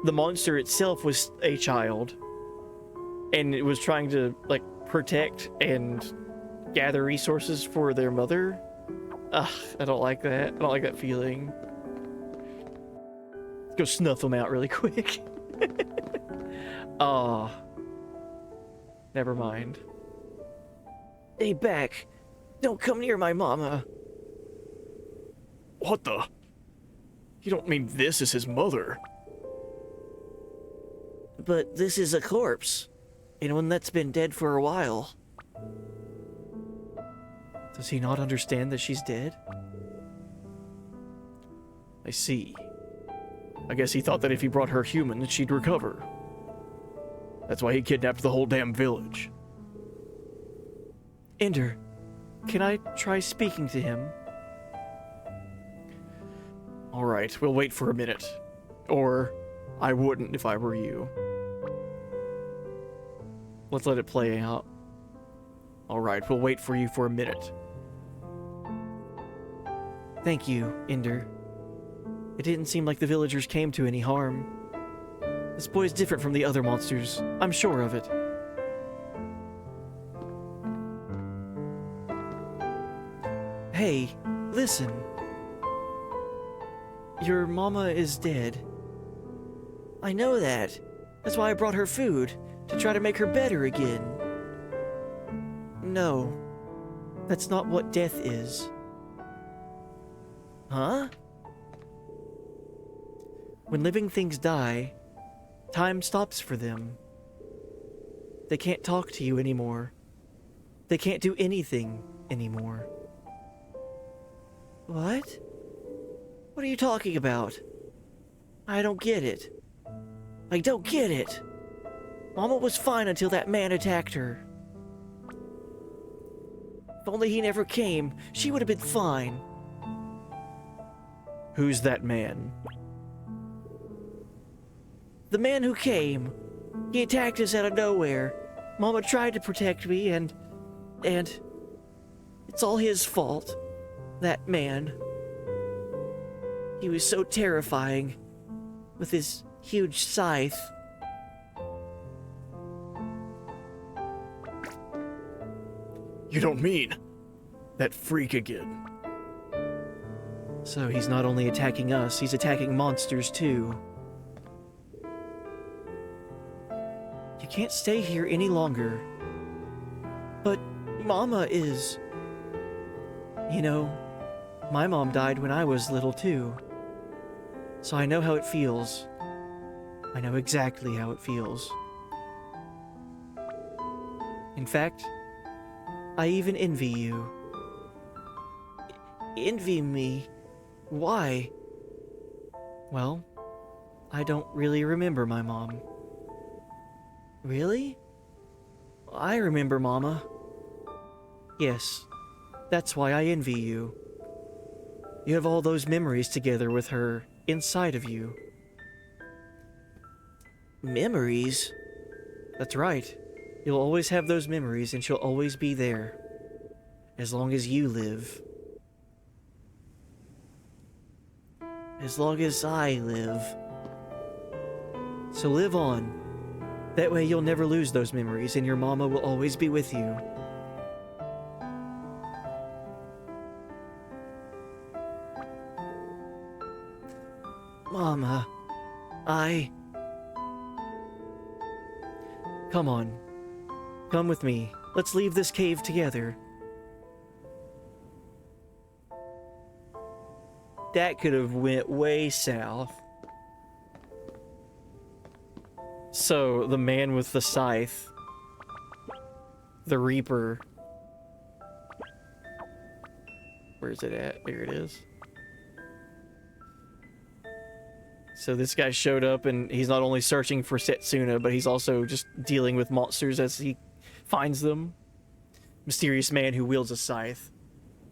the monster itself was a child. And it was trying to, like, protect and gather resources for their mother. Ugh, I don't like that. I don't like that feeling. Go snuff them out really quick. Ah. Never mind. Stay back. Don't come near my mama. What the? You don't mean this is his mother? But this is a corpse, and one that's been dead for a while. Does he not understand that she's dead? I see. I guess he thought that if he brought her human, that she'd recover. That's why he kidnapped the whole damn village. Ender, can I try speaking to him? Alright, we'll wait for a minute. Or, I wouldn't if I were you. Let's let it play out. Alright, we'll wait for you for a minute. Thank you, Ender. It didn't seem like the villagers came to any harm. This boy's different from the other monsters. I'm sure of it. Hey, listen. Your mama is dead. I know that. That's why I brought her food, to try to make her better again. No, that's not what death is. Huh? When living things die, time stops for them. They can't talk to you anymore. They can't do anything anymore. What? What are you talking about? I don't get it. I don't get it. Mama was fine until that man attacked her. If only he never came, she would have been fine. Who's that man? The man who came. He attacked us out of nowhere. Mama tried to protect me and It's all his fault. That man. He was so terrifying with his huge scythe. You don't mean that freak again? So he's not only attacking us, he's attacking monsters too. You can't stay here any longer. But Mama is... You know, my mom died when I was little too. So I know how it feels. I know exactly how it feels. In fact, I even envy you. Envy me? Why? Well, I don't really remember my mom. Really? I remember Mama. Yes, that's why I envy you. You have all those memories together with her inside of you. Memories? That's right. You'll always have those memories and she'll always be there. As long as you live. As long as I live. So live on. That way you'll never lose those memories and your mama will always be with you. Mama, Come on. Come with me. Let's leave this cave together. That could have went way south. So, the man with the scythe. The Reaper. Where's it at? There it is. So this guy showed up and he's not only searching for Setsuna, but he's also just dealing with monsters as he finds them. Mysterious man who wields a scythe.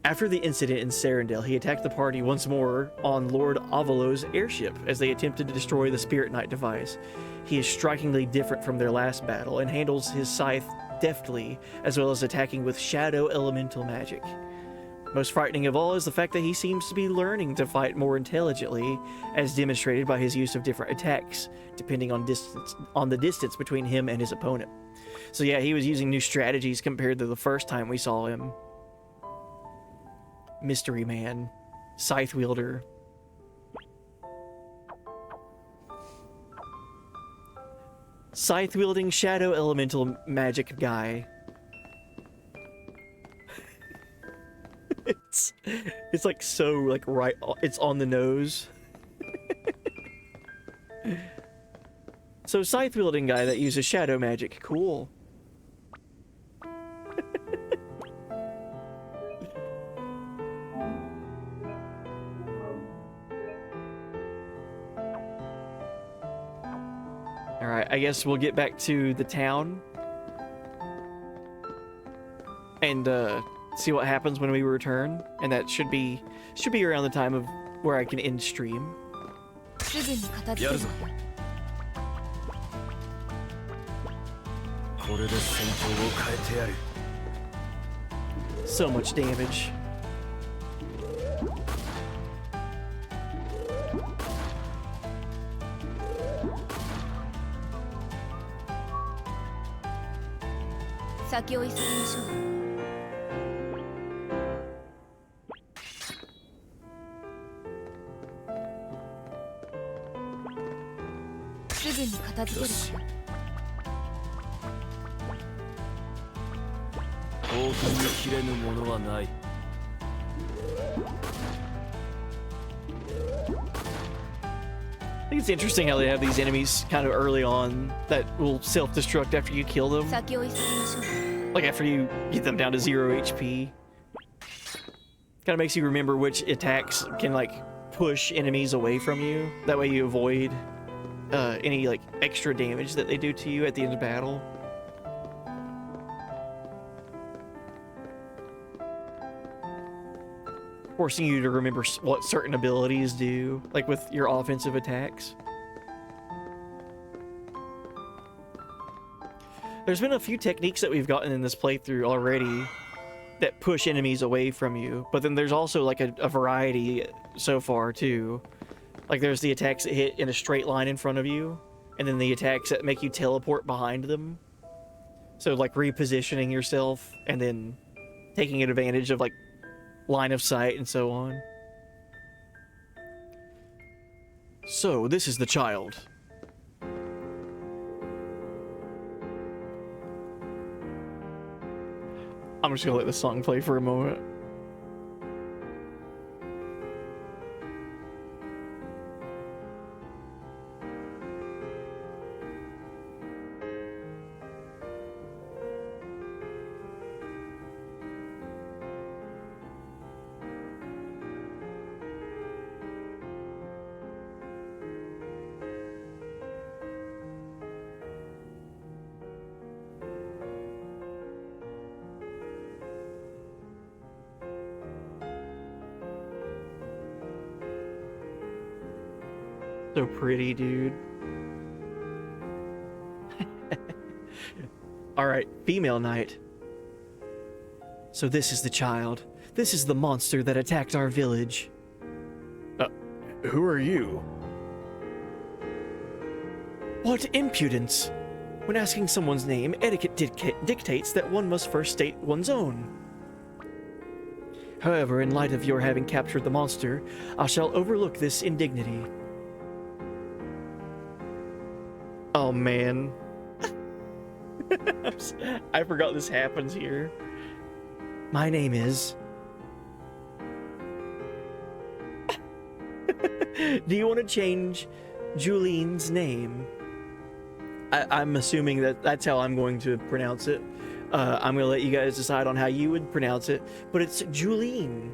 After the incident in Sarandel, he attacked the party once more on Lord Avalo's airship as they attempted to destroy the Spirit Knight device. He is strikingly different from their last battle and handles his scythe deftly, as well as attacking with shadow elemental magic. Most frightening of all is the fact that he seems to be learning to fight more intelligently, as demonstrated by his use of different attacks, depending on the distance between him and his opponent. So yeah, he was using new strategies compared to the first time we saw him. Mystery Man. Scythe wielder. Scythe wielding shadow elemental magic guy. It's like so like right, it's on the nose. So scythe wielding guy that uses shadow magic, cool. All right, I guess we'll get back to the town and see what happens when we return, and that should be around the time of where I can end stream. So much damage. I think it's interesting how they have these enemies kind of early on that will self-destruct after you kill them. Like after you get them down to 0 HP. Kind of makes you remember which attacks can like push enemies away from you. That way you avoid any like extra damage that they do to you at the end of battle. Forcing you to remember what certain abilities do, like with your offensive attacks. There's been a few techniques that we've gotten in this playthrough already that push enemies away from you. But then there's also like a variety so far too. Like there's the attacks that hit in a straight line in front of you, and then the attacks that make you teleport behind them. So like repositioning yourself and then taking advantage of like line of sight and so on. So this is the child. I'm just gonna let the song play for a moment. So pretty, dude. Alright, female knight. So this is the child. This is the monster that attacked our village. Who are you? What impudence! When asking someone's name, etiquette dictates that one must first state one's own. However, in light of your having captured the monster, I shall overlook this indignity. Oh man. I forgot this happens here. My name is... Do you want to change Juline's name? I'm assuming that that's how I'm going to pronounce it. I'm going to let you guys decide on how you would pronounce it, but it's Juline.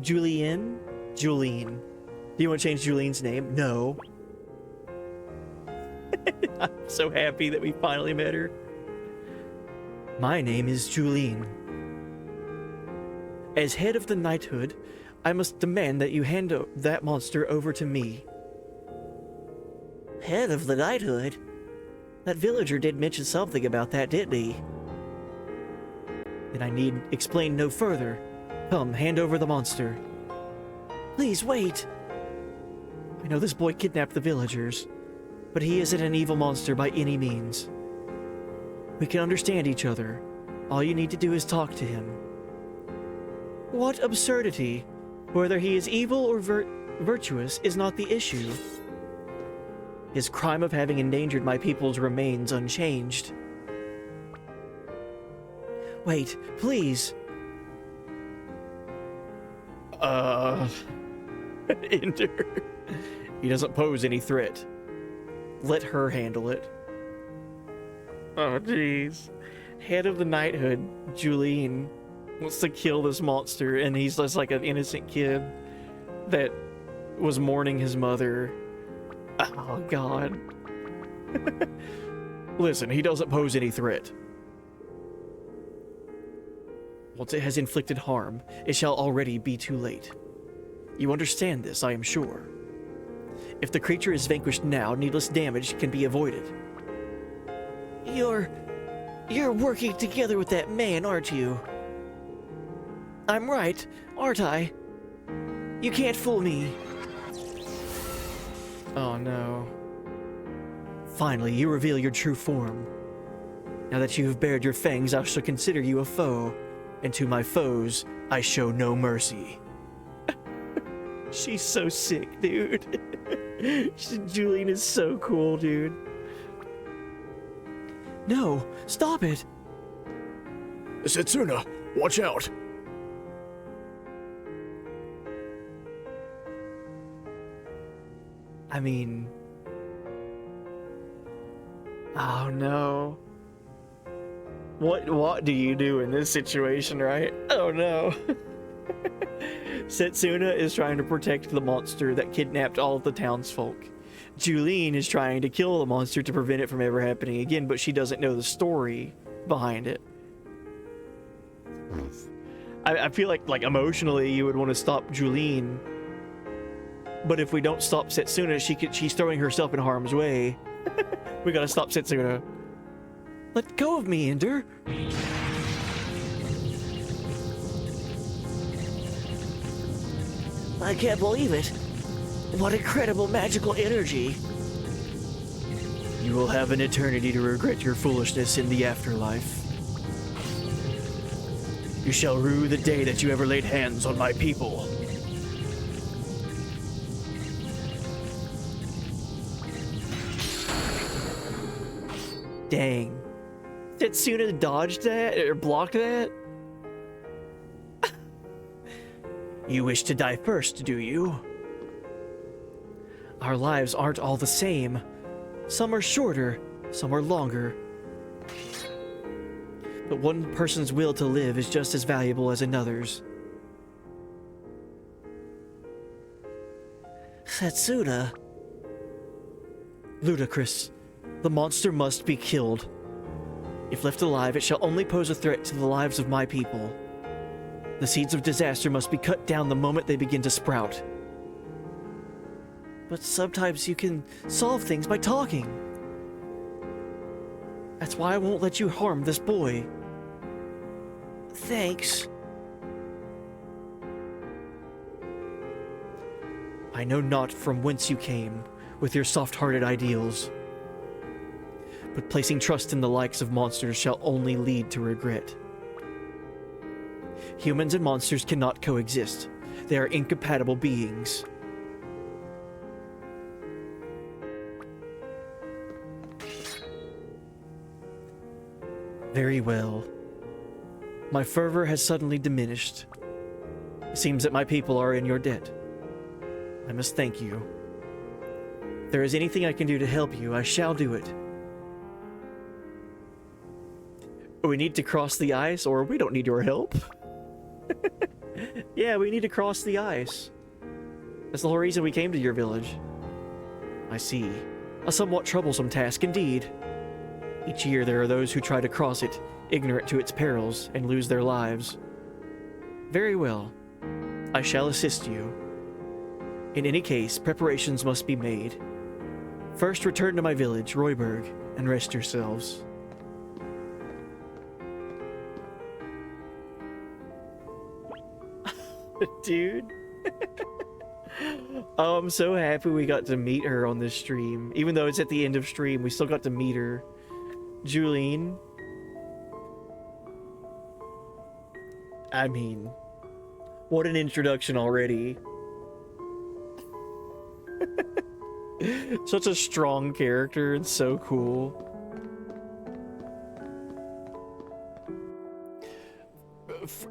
Julienne? Juline. Do you want to change Juline's name? No. I'm so happy that we finally met her. My name is Juline. As head of the knighthood, I must demand that you hand that monster over to me. Head of the knighthood? That villager did mention something about that, didn't he? Then I need explain no further. Come, hand over the monster. Please wait. I know this boy kidnapped the villagers, but he isn't an evil monster by any means. We can understand each other. All you need to do is talk to him. What absurdity! Whether he is evil or virtuous is not the issue. His crime of having endangered my peoples remains unchanged. Wait, please. Ender. He doesn't pose any threat. Let her handle it. Oh, jeez. Head of the knighthood, Juline, wants to kill this monster, and he's just like an innocent kid that was mourning his mother. Oh, God. Listen, he doesn't pose any threat. Once it has inflicted harm, it shall already be too late. You understand this, I am sure. If the creature is vanquished now, needless damage can be avoided. You're working together with that man, aren't you? I'm right, aren't I? You can't fool me. Oh no. Finally, you reveal your true form. Now that you have bared your fangs, I shall consider you a foe, and to my foes, I show no mercy. She's so sick, dude. Julian is so cool, dude. No, stop it. Setsuna, watch out. I mean... Oh no. What do you do in this situation, right? Oh no. Setsuna is trying to protect the monster that kidnapped all of the townsfolk. Juline is trying to kill the monster to prevent it from ever happening again, but she doesn't know the story behind it. I feel like emotionally you would want to stop Juline, but if we don't stop Setsuna, she's throwing herself in harm's way. We gotta stop Setsuna. Let go of me, Ender. I can't believe it. What incredible magical energy. You will have an eternity to regret your foolishness in the afterlife. You shall rue the day that you ever laid hands on my people. Dang. Setsuna dodged that, or blocked that? You wish to die first, do you? Our lives aren't all the same. Some are shorter, some are longer. But one person's will to live is just as valuable as another's. Setsuna. Ludicrous. The monster must be killed. If left alive, it shall only pose a threat to the lives of my people. The seeds of disaster must be cut down the moment they begin to sprout. But sometimes you can solve things by talking. That's why I won't let you harm this boy. Thanks. I know not from whence you came, with your soft-hearted ideals. But placing trust in the likes of monsters shall only lead to regret. Humans and monsters cannot coexist. They are incompatible beings. Very well. My fervor has suddenly diminished. It seems that my people are in your debt. I must thank you. If there is anything I can do to help you, I shall do it. We need to cross the ice, or we don't need your help. Yeah, we need to cross the ice. That's the whole reason we came to your village. I see. A somewhat troublesome task indeed. Each year there are those who try to cross it, ignorant to its perils, and lose their lives. Very well. I shall assist you. In any case, preparations must be made. First, return to my village, Royberg, and rest yourselves. Dude. Oh, I'm so happy we got to meet her on this stream. Even though it's at the end of stream, we still got to meet her. Julene. I mean, what an introduction already. Such a strong character and so cool.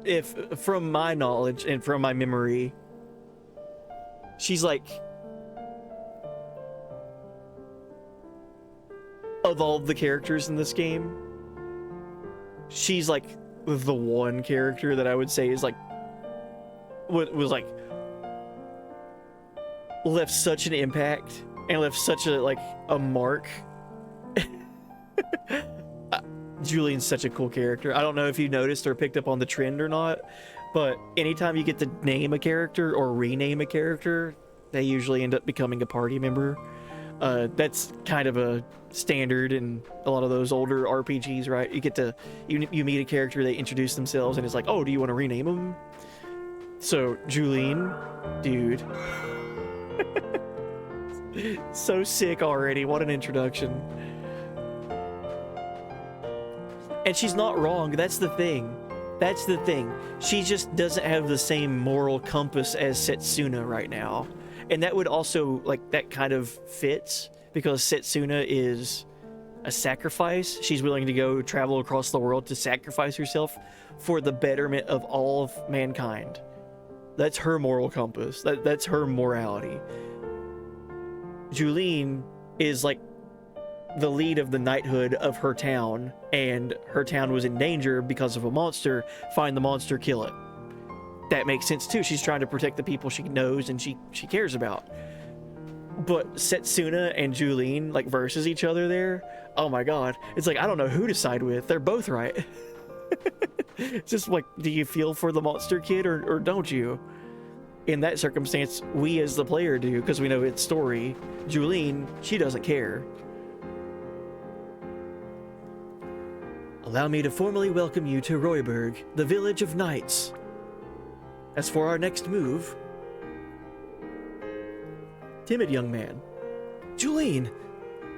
If from my knowledge and from my memory, she's like, of all the characters in this game, she's like the one character that I would say is like was like left such an impact and left such a mark. Julian's such a cool character. I don't know if you noticed or picked up on the trend or not, but anytime you get to name a character or rename a character, they usually end up becoming a party member. That's kind of a standard in a lot of those older RPGs, right? You get to you meet a character, they introduce themselves, and it's like, oh, do you want to rename them? So Julene, dude, so sick already. What an introduction. And she's not wrong. That's the thing. That's the thing. She just doesn't have the same moral compass as Setsuna right now. And that would also, like, that kind of fits because Setsuna is a sacrifice. She's willing to go travel across the world to sacrifice herself for the betterment of all of mankind. That's her moral compass. That's her morality. Julene is like the lead of the knighthood of her town, and her town was in danger because of a monster. Find the monster, kill it. That makes sense too. She's trying to protect the people she knows and she cares about. But Setsuna and Julene like versus each other there. Oh my god. It's like I don't know who to side with. They're both right. It's just like, do you feel for the monster kid or don't you? In that circumstance, we as the player do, because we know its story. Julene, she doesn't care. Allow me to formally welcome you to Royberg, the village of knights. As for our next move... Timid young man. Julene,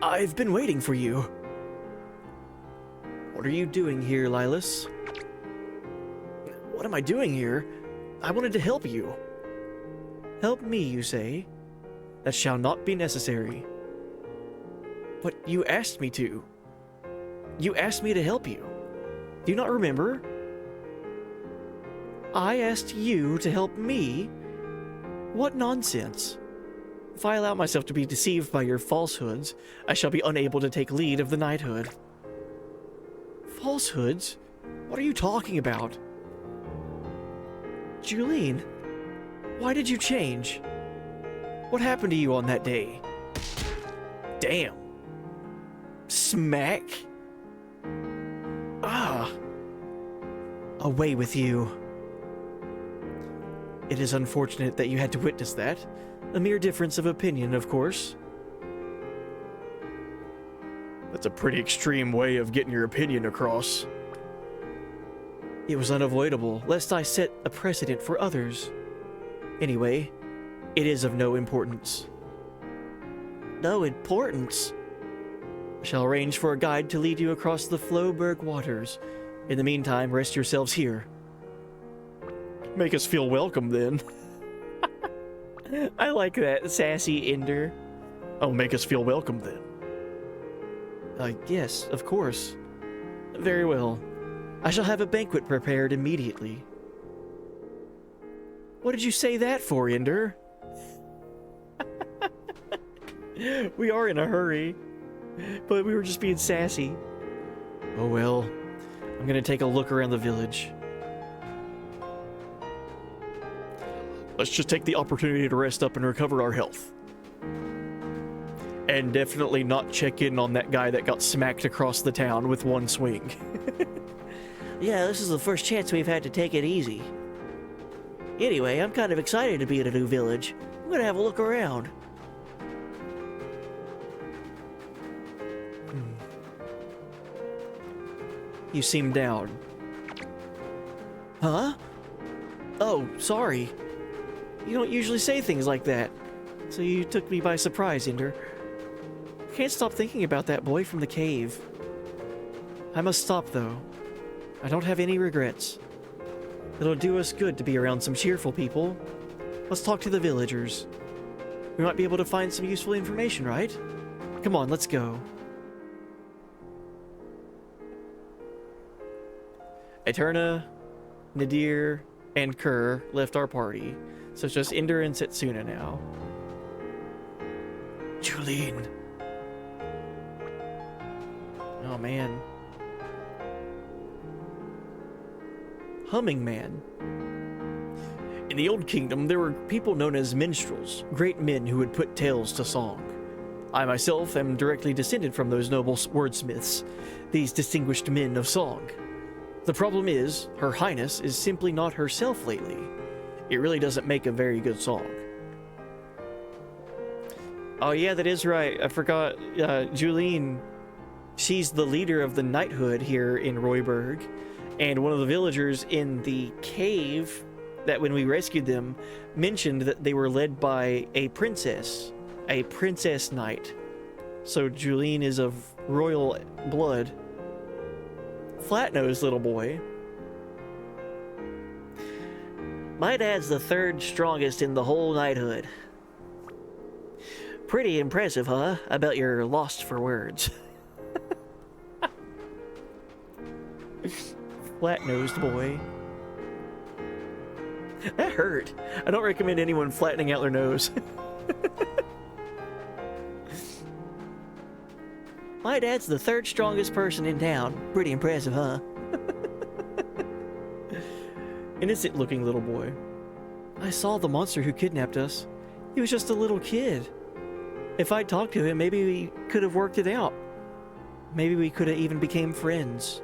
I've been waiting for you. What are you doing here, Lilas? What am I doing here? I wanted to help you. Help me, you say? That shall not be necessary. But you asked me to. You asked me to help you. Do you not remember? I asked you to help me? What nonsense. If I allow myself to be deceived by your falsehoods, I shall be unable to take lead of the knighthood. Falsehoods? What are you talking about? Julene, why did you change? What happened to you on that day? Damn. Smack? Ah. Away with you. It is unfortunate that you had to witness that. A mere difference of opinion, of course. That's a pretty extreme way of getting your opinion across. It was unavoidable, lest I set a precedent for others. Anyway, it is of no importance. No importance? I shall arrange for a guide to lead you across the Floberg waters. In the meantime, rest yourselves here. Make us feel welcome, then. I like that, sassy Ender. Oh, make us feel welcome, then. Yes, of course. Very well. I shall have a banquet prepared immediately. What did you say that for, Ender? We are in a hurry, but we were just being sassy. Oh well, I'm gonna take a look around the village. Let's just take the opportunity to rest up and recover our health. And definitely not check in on that guy that got smacked across the town with one swing. Yeah, this is the first chance we've had to take it easy. Anyway, I'm kind of excited to be in a new village. I'm gonna have a look around. You seem down. Huh? Oh, sorry. You don't usually say things like that. So you took me by surprise, Ender. I can't stop thinking about that boy from the cave. I must stop, though. I don't have any regrets. It'll do us good to be around some cheerful people. Let's talk to the villagers. We might be able to find some useful information, right? Come on, let's go. Eterna, Nadir, and Kerr left our party, so it's just Ender and Setsuna now. Julene. Oh man. Humming Man. In the Old Kingdom, there were people known as minstrels, great men who would put tales to song. I myself am directly descended from those noble wordsmiths, these distinguished men of song. The problem is, Her Highness is simply not herself lately. It really doesn't make a very good song. Oh yeah, that is right. I forgot, Julene, she's the leader of the knighthood here in Royberg, and one of the villagers in the cave that when we rescued them mentioned that they were led by a princess knight. So Julene is of royal blood. Flat-nosed little boy. My dad's the third strongest in the whole knighthood. Pretty impressive, huh? I bet you're lost for words. Flat-nosed boy. That hurt. I don't recommend anyone flattening out their nose. My dad's the third strongest person in town. Pretty impressive, huh? Innocent-looking little boy. I saw the monster who kidnapped us. He was just a little kid. If I'd talked to him, maybe we could have worked it out. Maybe we could have even became friends.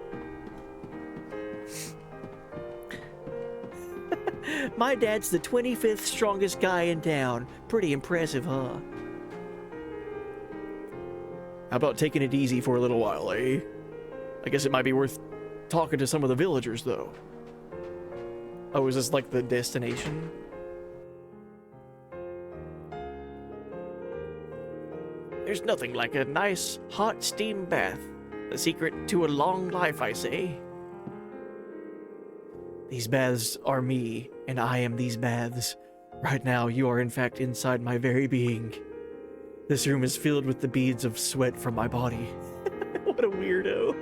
My dad's the 25th strongest guy in town. Pretty impressive, huh? How about taking it easy for a little while, eh? I guess it might be worth talking to some of the villagers, though. Oh, is this like the destination? There's nothing like a nice, hot steam bath. The secret to a long life, I say. These baths are me, and I am these baths. Right now, you are in fact inside my very being. This room is filled with the beads of sweat from my body. What a weirdo.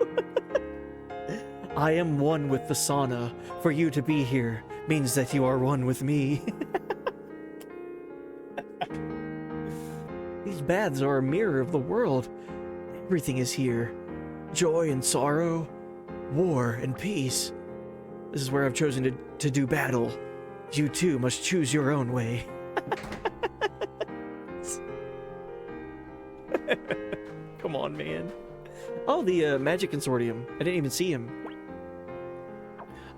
I am one with the sauna. For you to be here means that you are one with me. These baths are a mirror of the world. Everything is here. Joy and sorrow, war and peace. This is where I've chosen to do battle. You too must choose your own way. Come on, man. Oh, the Magic Consortium. I didn't even see him.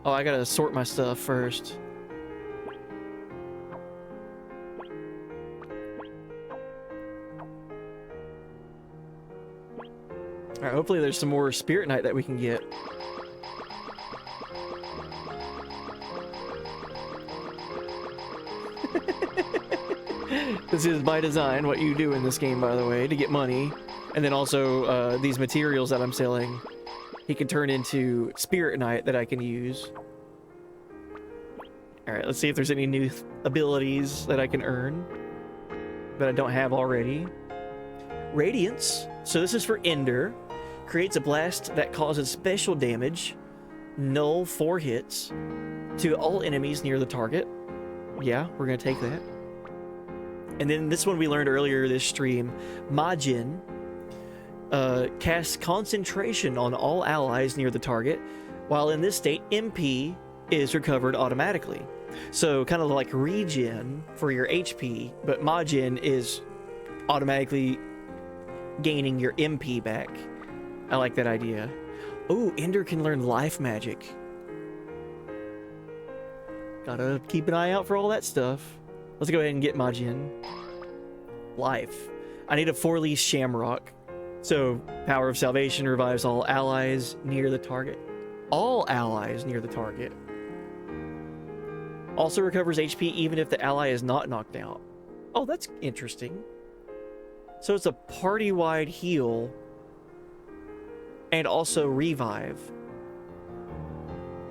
Oh, I gotta sort my stuff first. Alright, hopefully there's some more Spirit Night that we can get. This is by design what you do in this game, by the way, to get money. And then also, these materials that I'm selling, he can turn into Spirit Night that I can use. Alright, let's see if there's any new abilities that I can earn that I don't have already. Radiance. So this is for Ender. Creates a blast that causes special damage, null 4 hits, to all enemies near the target. Yeah, we're gonna take that. And then this one we learned earlier this stream, Majin. Casts concentration on all allies near the target, while in this state, MP is recovered automatically. So kind of like regen for your HP, but Majin is automatically gaining your MP back. I like that idea. Oh, Ender can learn life magic. Gotta keep an eye out for all that stuff. Let's go ahead and get Majin. Life. I need a 4-leaf Shamrock. So, Power of Salvation revives all allies near the target. All allies near the target. Also recovers HP even if the ally is not knocked out. Oh, that's interesting. So it's a party-wide heal and also revive.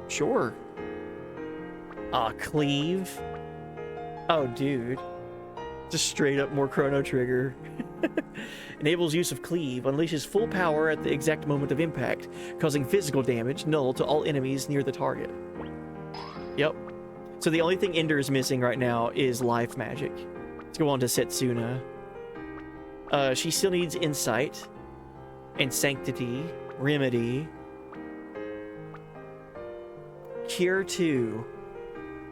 Sure. Cleave. Oh, dude. Just straight up more Chrono Trigger. Enables use of Cleave. Unleashes full power at the exact moment of impact, causing physical damage, null, to all enemies near the target. Yep. So the only thing Ender is missing right now is life magic. Let's go on to Setsuna. She still needs Insight and Sanctity, Remedy. Cure 2.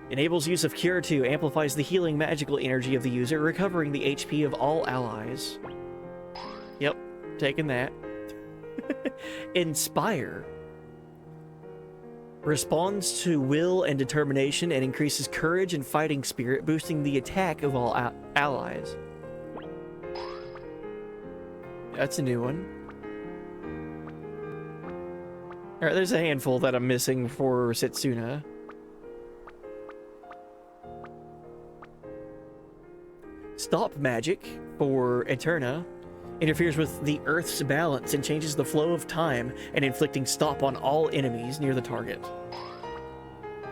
Enables use of Cure 2, amplifies the healing magical energy of the user, recovering the HP of all allies. Yep, taking that. Inspire. Responds to will and determination and increases courage and fighting spirit, boosting the attack of all allies. That's a new one. Alright, there's a handful that I'm missing for Setsuna. Stop magic for Eterna. Interferes with the Earth's balance and changes the flow of time and inflicting stop on all enemies near the target.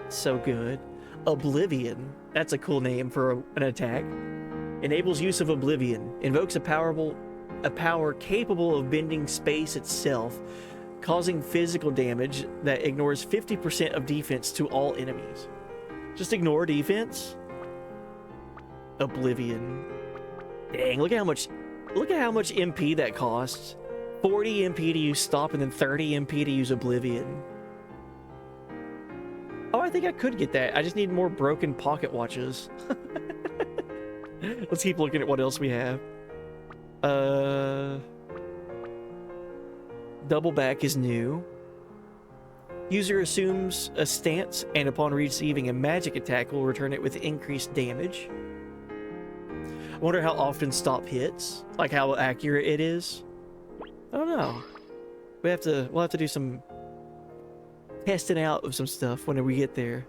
So good. Oblivion. That's a cool name for an attack. Enables use of Oblivion. Invokes a power capable of bending space itself, causing physical damage that ignores 50% of defense to all enemies. Just ignore defense? Oblivion. Dang, look at how much MP that costs. 40 MP to use Stop and then 30 MP to use Oblivion. Oh, I think I could get that. I just need more broken pocket watches. Let's keep looking at what else we have. Double back is new. User assumes a stance and upon receiving a magic attack will return it with increased damage. I wonder how often stop hits, like how accurate it is. I don't know. We'll have to do some testing out of some stuff when we get there.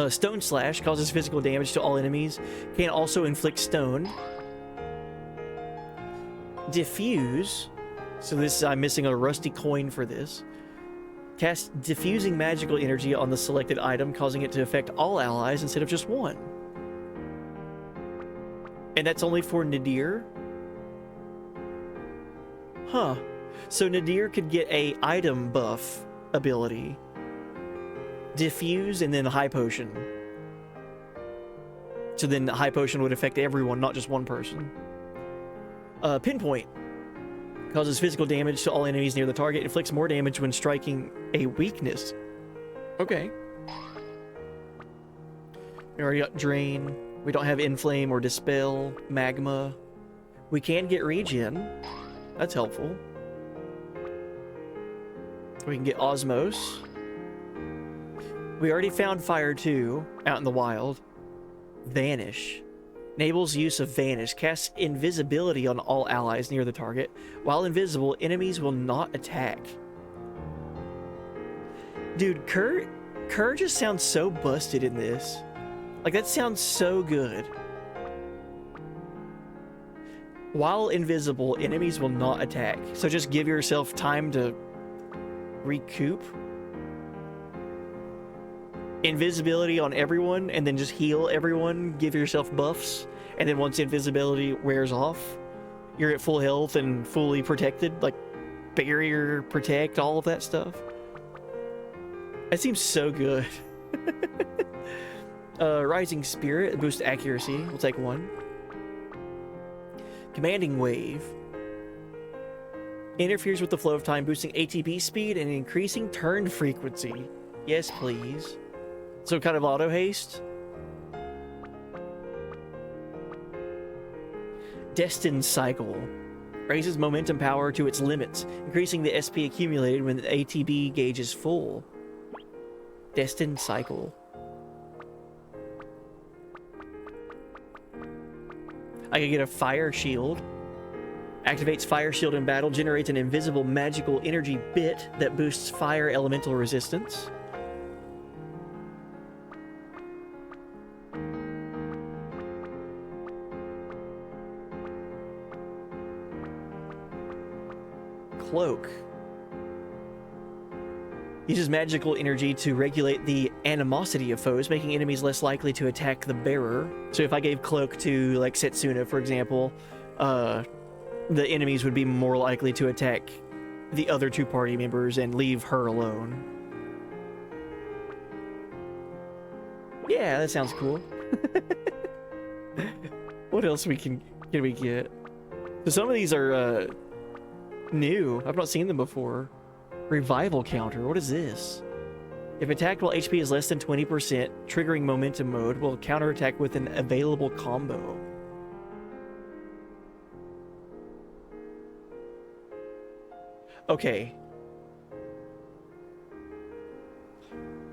Stone Slash causes physical damage to all enemies. Can also inflict stone. Diffuse. So this, I'm missing a rusty coin for this. Cast diffusing magical energy on the selected item, causing it to affect all allies instead of just one. And that's only for Nadir? Huh. So Nadir could get a item buff ability. Diffuse and then High Potion. So then High Potion would affect everyone, not just one person. Pinpoint. Causes physical damage to all enemies near the target. Inflicts more damage when striking a weakness. Okay. We already got Drain. We don't have Inflame or Dispel. Magma. We can get Regen. That's helpful. We can get Osmos. We already found Fire 2 out in the wild. Vanish. Enables use of Vanish. Casts invisibility on all allies near the target. While invisible, enemies will not attack. Dude, Kerr just sounds so busted in this. Like, that sounds so good. While invisible, enemies will not attack. So just give yourself time to recoup. Invisibility on everyone, and then just heal everyone, give yourself buffs, and then once invisibility wears off, you're at full health and fully protected, like barrier, protect, all of that stuff. That seems so good. Rising Spirit, boost accuracy, we'll take one. Commanding Wave. Interferes with the flow of time, boosting ATB speed and increasing turn frequency. Yes, please. So kind of auto haste. Destined Cycle. Raises momentum power to its limits, increasing the SP accumulated when the ATB gauge is full. Destined Cycle. I could get a Fire Shield. Activates Fire Shield in battle, generates an invisible magical energy bit that boosts fire elemental resistance. Cloak. Uses magical energy to regulate the animosity of foes, making enemies less likely to attack the bearer. So if I gave Cloak to, like, Setsuna, for example, the enemies would be more likely to attack the other two party members and leave her alone. Yeah, that sounds cool. What else can we get? So some of these are new. I've not seen them before. Revival counter. What is this? If attacked while HP is less than 20%, triggering momentum mode will counterattack with an available combo. Okay.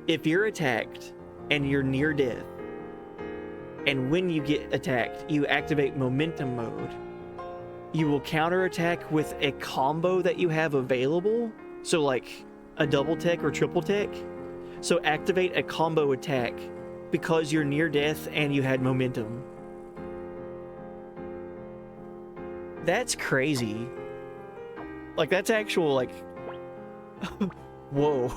If you're attacked and you're near death, and when you get attacked, you activate momentum mode, you will counterattack with a combo that you have available. So like a double tech or triple tech. So activate a combo attack because you're near death and you had momentum. That's crazy. Like, that's actual, like, whoa.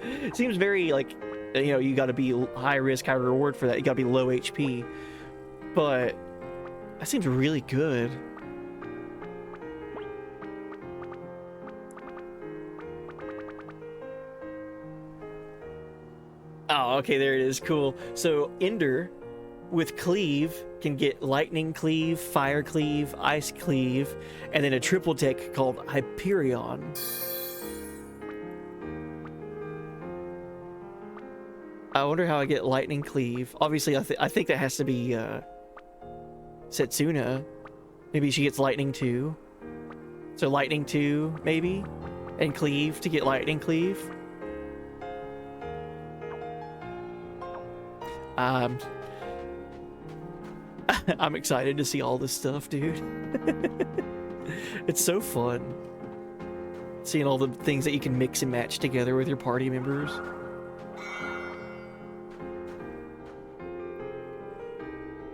It seems very, like, you know, you gotta be high risk, high reward for that. You gotta be low HP. But that seems really good. Oh, okay, there it is. Cool. So Ender with Cleave can get Lightning Cleave, Fire Cleave, Ice Cleave, and then a triple tech called Hyperion. I wonder how I get Lightning Cleave. Obviously, I think that has to be Setsuna. Maybe she gets Lightning 2. So Lightning 2, maybe? And Cleave to get Lightning Cleave. I'm excited to see all this stuff, dude. It's so fun. Seeing all the things that you can mix and match together with your party members.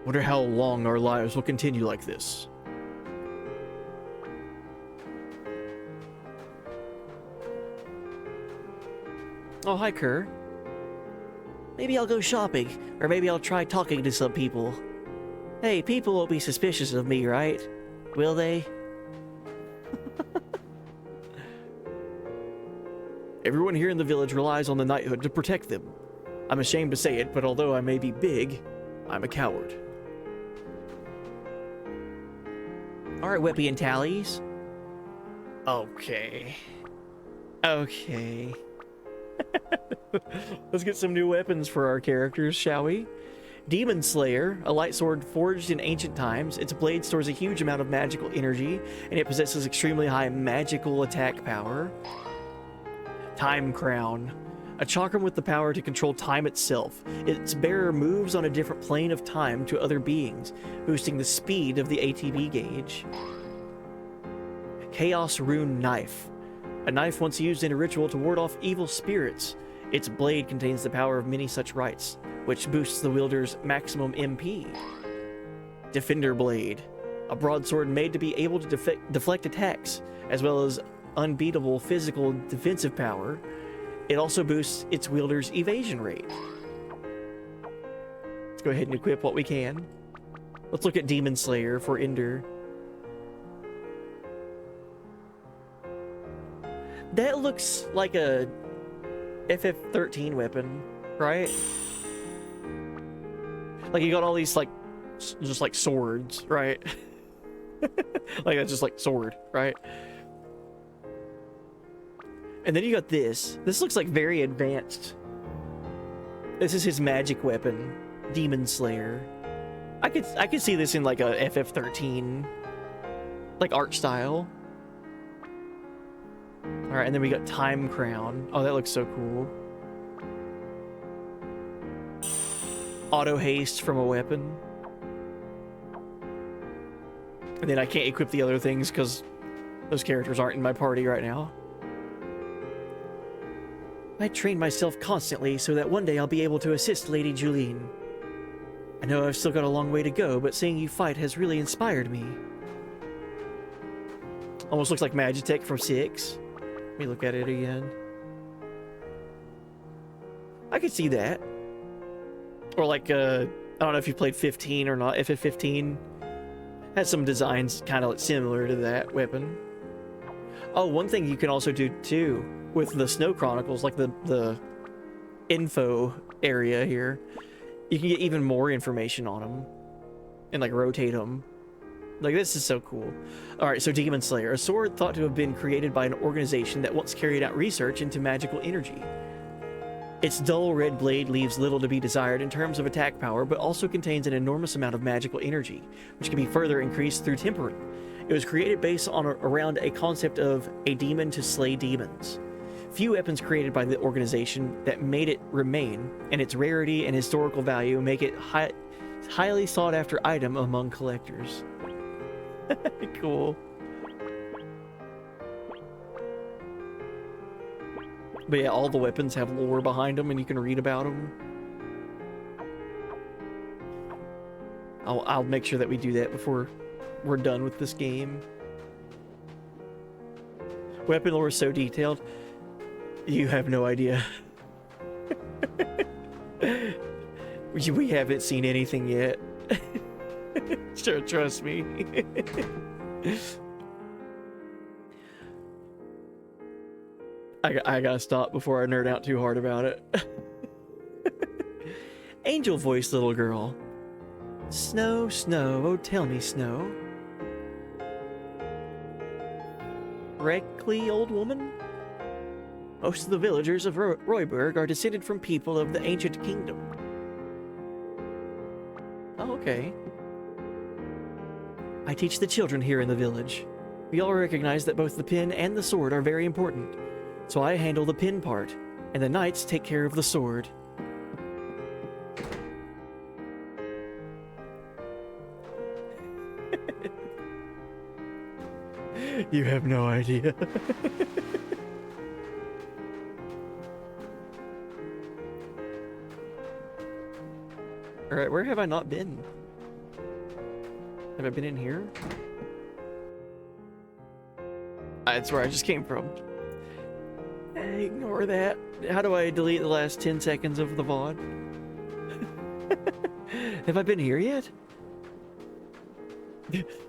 Wonder how long our lives will continue like this. Oh, hi, Kerr. Maybe I'll go shopping, or maybe I'll try talking to some people. Hey, people won't be suspicious of me, right? Will they? Everyone here in the village relies on the knighthood to protect them. I'm ashamed to say it, but although I may be big, I'm a coward. Alright, Whippy and Tallies. Okay. Okay. Let's get some new weapons for our characters, shall we? Demon Slayer, a light sword forged in ancient times. Its blade stores a huge amount of magical energy, and it possesses extremely high magical attack power. Time Crown, a chakram with the power to control time itself. Its bearer moves on a different plane of time to other beings, boosting the speed of the ATB gauge. Chaos Rune Knife, a knife once used in a ritual to ward off evil spirits. Its blade contains the power of many such rites, which boosts the wielder's maximum MP. Defender Blade, a broadsword made to be able to deflect attacks, as well as unbeatable physical defensive power. It also boosts its wielder's evasion rate. Let's go ahead and equip what we can. Let's look at Demon Slayer for Ender. That looks like a FF13 weapon, right? Like you got all these like, just like swords, right? Like that's just like sword, right? And then you got this. This looks like very advanced. This is his magic weapon, Demon Slayer. I could see this in like a FF13 like art style. All right, and then we got Time Crown. Oh, that looks so cool. Auto haste from a weapon. And then I can't equip the other things because those characters aren't in my party right now. I train myself constantly so that one day I'll be able to assist Lady Julene. I know I've still got a long way to go, but seeing you fight has really inspired me. Almost looks like Magitech from 6. Let me look at it again. I could see that. Or like, I don't know if you played 15 or not. FF15 has some designs kind of similar to that weapon. Oh, one thing you can also do too with the Snow Chronicles, like the info area here, you can get even more information on them and like rotate them. Like, this is so cool. All right, so Demon Slayer, a sword thought to have been created by an organization that once carried out research into magical energy. Its dull red blade leaves little to be desired in terms of attack power, but also contains an enormous amount of magical energy, which can be further increased through tempering. It was created based on around a concept of a demon to slay demons. Few weapons created by the organization that made it remain, and its rarity and historical value make it highly sought after item among collectors. Cool. But yeah, all the weapons have lore behind them and you can read about them. I'll make sure that we do that before we're done with this game. Weapon lore is so detailed. You have no idea. We haven't seen anything yet. Sure, trust me. I gotta stop before I nerd out too hard about it. Angel voice, little girl. Snow, snow, oh tell me, snow. Correctly, old woman? Most of the villagers of Royburg are descended from people of the ancient kingdom. Oh, okay. I teach the children here in the village. We all recognize that both the pin and the sword are very important, so I handle the pin part, and the knights take care of the sword. You have no idea. Alright, where have I not been? Have I been in here? That's where I just came from. Ignore that. How do I delete the last 10 seconds of the VOD? Have I been here yet?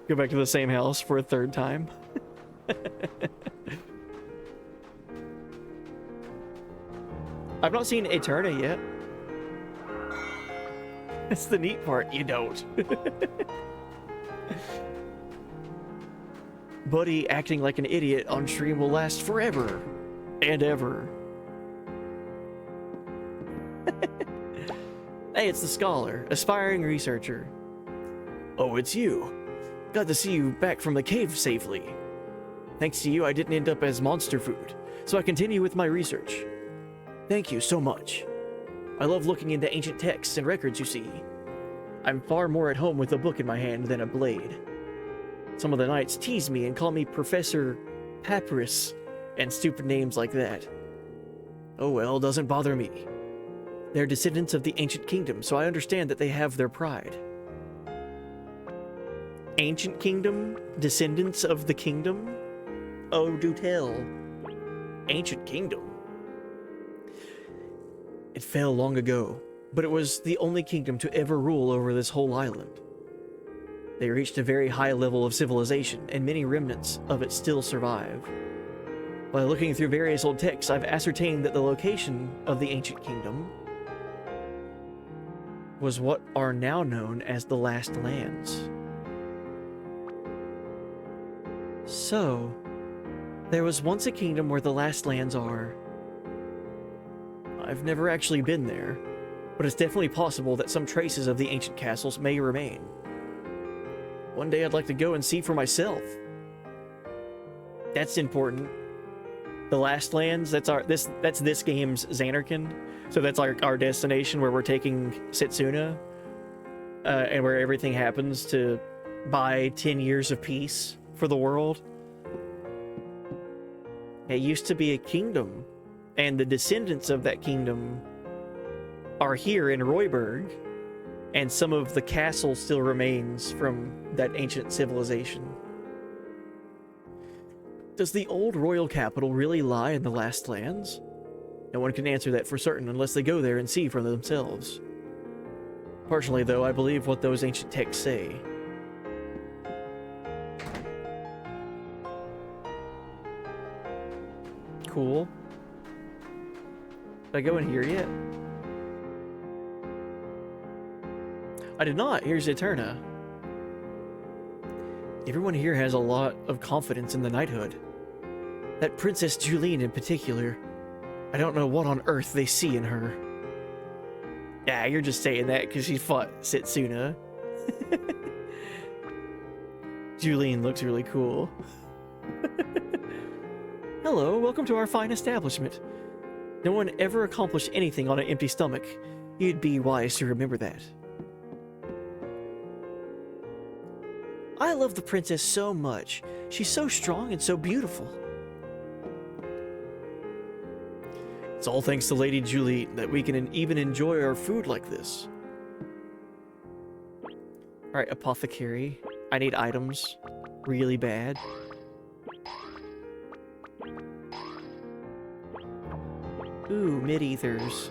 Go back to the same house for a third time. I've not seen Eterna yet. That's the neat part, you don't. Buddy acting like an idiot on stream will last forever and ever. Hey, it's the scholar, aspiring researcher. Oh, it's you. Glad to see you back from the cave safely. Thanks to you, I didn't end up as monster food, so I continue with my research. Thank you so much. I love looking into ancient texts and records, you see. I'm far more at home with a book in my hand than a blade. Some of the knights tease me and call me Professor Papyrus and stupid names like that. Oh well, doesn't bother me. They're descendants of the ancient kingdom, so I understand that they have their pride. Ancient kingdom? Descendants of the kingdom? Oh, do tell. Ancient kingdom? It fell long ago, but it was the only kingdom to ever rule over this whole island. They reached a very high level of civilization, and many remnants of it still survive. By looking through various old texts, I've ascertained that the location of the ancient kingdom was what are now known as the Last Lands. So, there was once a kingdom where the Last Lands are. I've never actually been there, but it's definitely possible that some traces of the ancient castles may remain. One day I'd like to go and see for myself. That's important. The Last Lands, that's this game's Xanarkand. So that's our destination where we're taking Setsuna, and where everything happens to buy 10 years of peace for the world. It used to be a kingdom, and the descendants of that kingdom are here in Royburg, and some of the castle still remains from that ancient civilization. Does the old royal capital really lie in the Last Lands? No one can answer that for certain unless they go there and see for themselves. Partially, though, I believe what those ancient texts say. Cool. Did I go in here yet? I did not. Here's Eterna. Everyone here has a lot of confidence in the knighthood. That Princess Julene in particular. I don't know what on earth they see in her. Yeah, you're just saying that because she fought Setsuna. Julene looks really cool. Hello, welcome to our fine establishment. No one ever accomplished anything on an empty stomach. You'd be wise to remember that. I love the princess so much. She's so strong and so beautiful. It's all thanks to Lady Julie that we can even enjoy our food like this. Alright, apothecary. I need items. Really bad. Ooh, mid-ethers.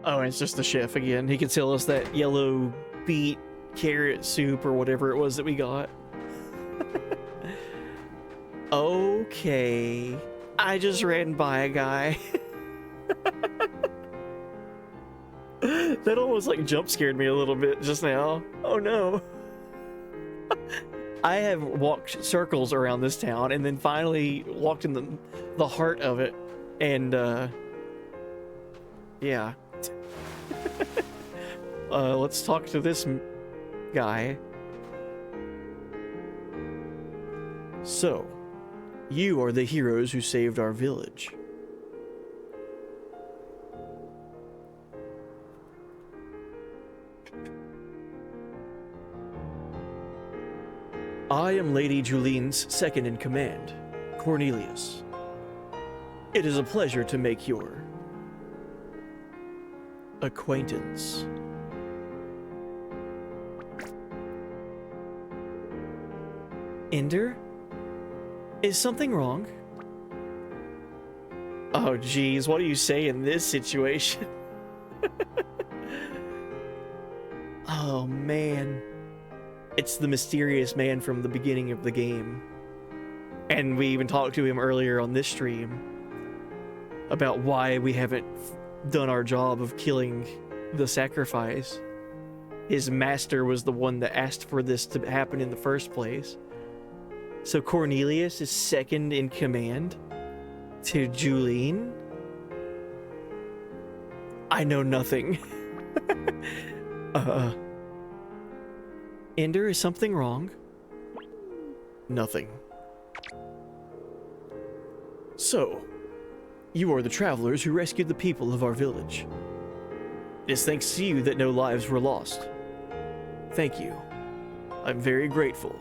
Oh, and it's just the chef again. He can sell us that yellow beet carrot soup or whatever it was that we got. Okay. I just ran by a guy. That almost like jump scared me a little bit just now. Oh no. I have walked circles around this town and then finally walked in the heart of it. And, yeah. Let's talk to this guy. So, you are the heroes who saved our village. I am Lady Juline's second in command, Cornelius. It is a pleasure to make your acquaintance. Ender? Is something wrong? Oh geez, what do you say in this situation? Oh man. It's the mysterious man from the beginning of the game. And we even talked to him earlier on this stream about why we haven't done our job of killing the sacrifice. His master was the one that asked for this to happen in the first place. So Cornelius is second in command to Juline? I know nothing. Ender, is something wrong? Nothing. So, you are the travelers who rescued the people of our village. It is thanks to you that no lives were lost. Thank you. I'm very grateful.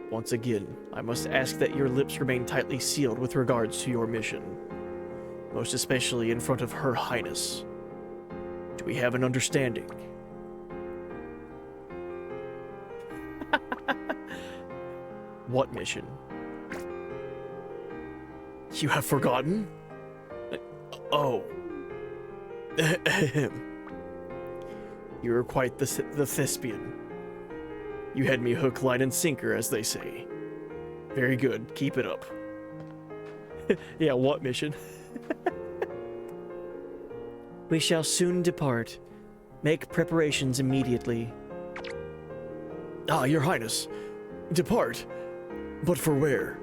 Once again, I must ask that your lips remain tightly sealed with regards to your mission, most especially in front of Her Highness. Do we have an understanding? What mission? You have forgotten? Oh. You are quite the thespian. You had me hook, line, and sinker, as they say. Very good. Keep it up. Yeah, what mission? We shall soon depart. Make preparations immediately. Ah, Your Highness. Depart. But for where?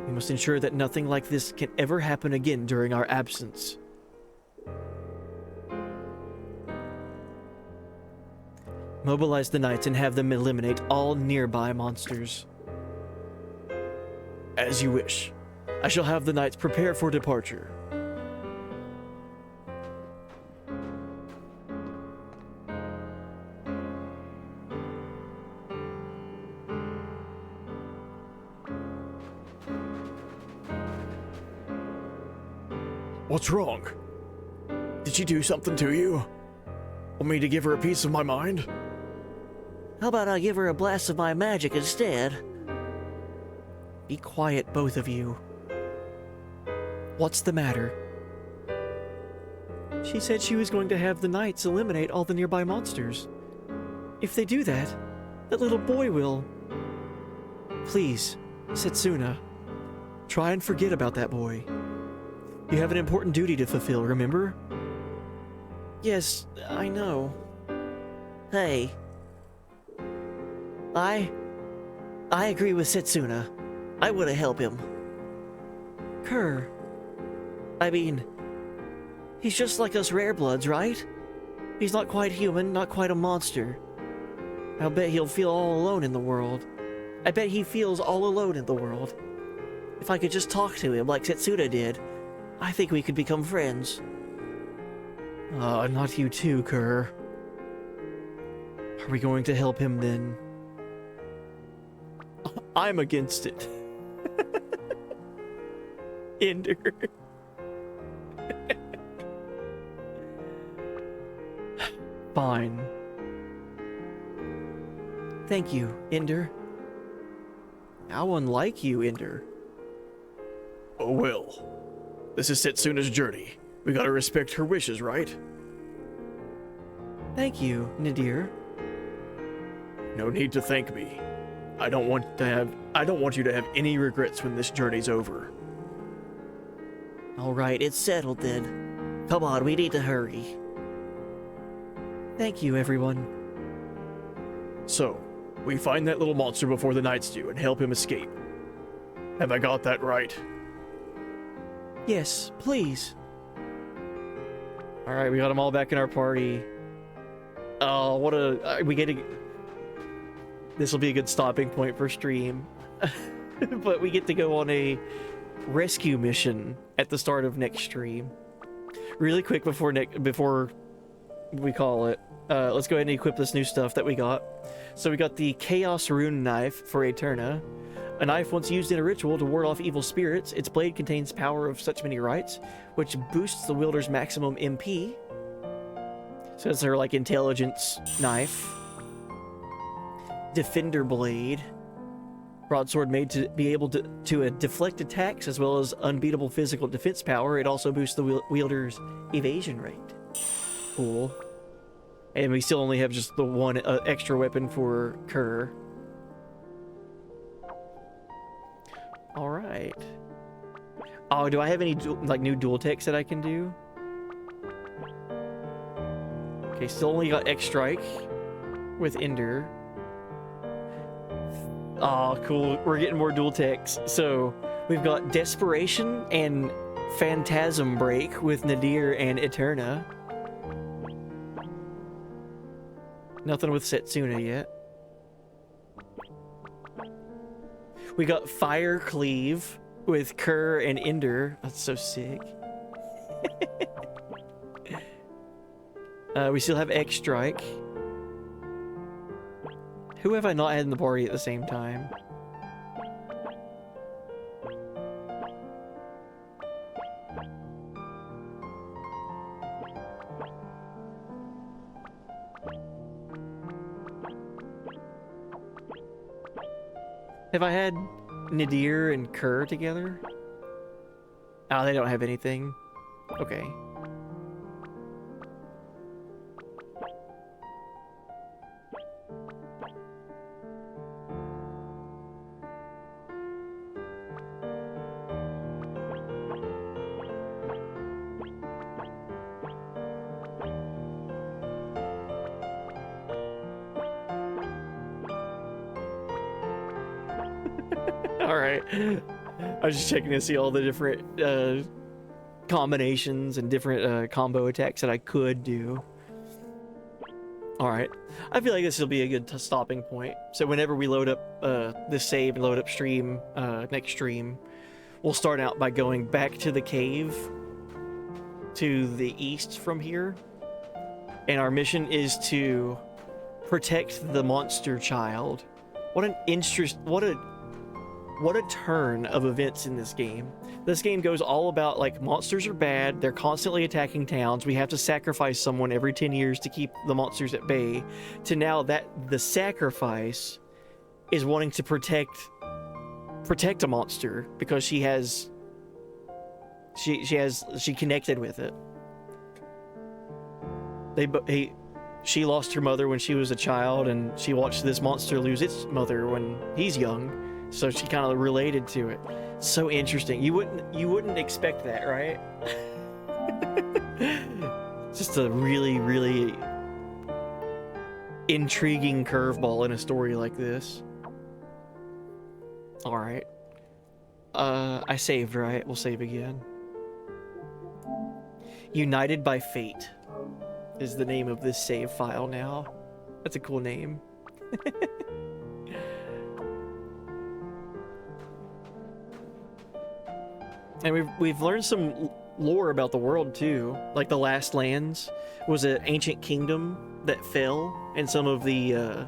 We must ensure that nothing like this can ever happen again during our absence. Mobilize the knights and have them eliminate all nearby monsters. As you wish. I shall have the knights prepare for departure. What's wrong? Did she do something to you? Want me to give her a piece of my mind? How about I give her a blast of my magic instead? Be quiet, both of you. What's the matter? She said she was going to have the knights eliminate all the nearby monsters. If they do that, that little boy will... Please, Setsuna, try and forget about that boy. You have an important duty to fulfill, remember? Yes, I know. Hey. I agree with Setsuna. I want to help him. Kerr. I mean, he's just like us rarebloods, right? He's not quite human, not quite a monster. I'll bet he'll feel all alone in the world. I bet he feels all alone in the world. If I could just talk to him like Setsuna did, I think we could become friends. Not you too, Kerr. Are we going to help him then? I'm against it. Ender. Fine. Thank you, Ender. How unlike you, Ender. Oh well. This is Setsuna's journey. We gotta respect her wishes, right? Thank you, Nadir. No need to thank me. I don't want you to have any regrets when this journey's over. Alright, it's settled then. Come on, we need to hurry. Thank you, everyone. So, we find that little monster before the knights do and help him escape. Have I got that right? Yes, please. Alright, we got them all back in our party. Oh, what a... we get to... this will be a good stopping point for stream. But we get to go on a rescue mission at the start of next stream. Really quick before we call it, let's go ahead and equip this new stuff that we got. So we got the Chaos Rune Knife for Eterna. A knife once used in a ritual to ward off evil spirits. Its blade contains power of such many rights, which boosts the wielder's maximum MP. So it's her, like, intelligence knife. Defender Blade. Broadsword made to be able to deflect attacks as well as unbeatable physical defense power. It also boosts the wielder's evasion rate. Cool. And we still only have just the one extra weapon for Kerr. Alright. Oh, do I have any new dual techs that I can do? Okay, still only got X Strike with Ender. Oh, cool. We're getting more dual techs. So we've got Desperation and Phantasm Break with Nadir and Eterna. Nothing with Setsuna yet. We got Fire Cleave with Kerr and Ender. That's so sick. We still have X Strike. Who have I not had in the party at the same time? Have I had Nadir and Kerr together? Oh, they don't have anything. Okay. Alright. I was just checking to see all the different combinations and different combo attacks that I could do. Alright. I feel like this will be a good stopping point. So whenever we load up this save and load up stream, next stream, we'll start out by going back to the cave to the east from here. And our mission is to protect the monster child. What a turn of events in this game. This game goes all about, like, monsters are bad, they're constantly attacking towns, we have to sacrifice someone every 10 years to keep the monsters at bay, to now that the sacrifice is wanting to protect a monster because she connected with it. She lost her mother when she was a child, and she watched this monster lose its mother when he's young. So she kind of related to it. So interesting. You wouldn't expect that, right? Just a really, really intriguing curveball in a story like this. All right. I saved, right? We'll save again. United by Fate is the name of this save file now. That's a cool name. And we've learned some lore about the world too. Like the Last Lands was an ancient kingdom that fell, and some of the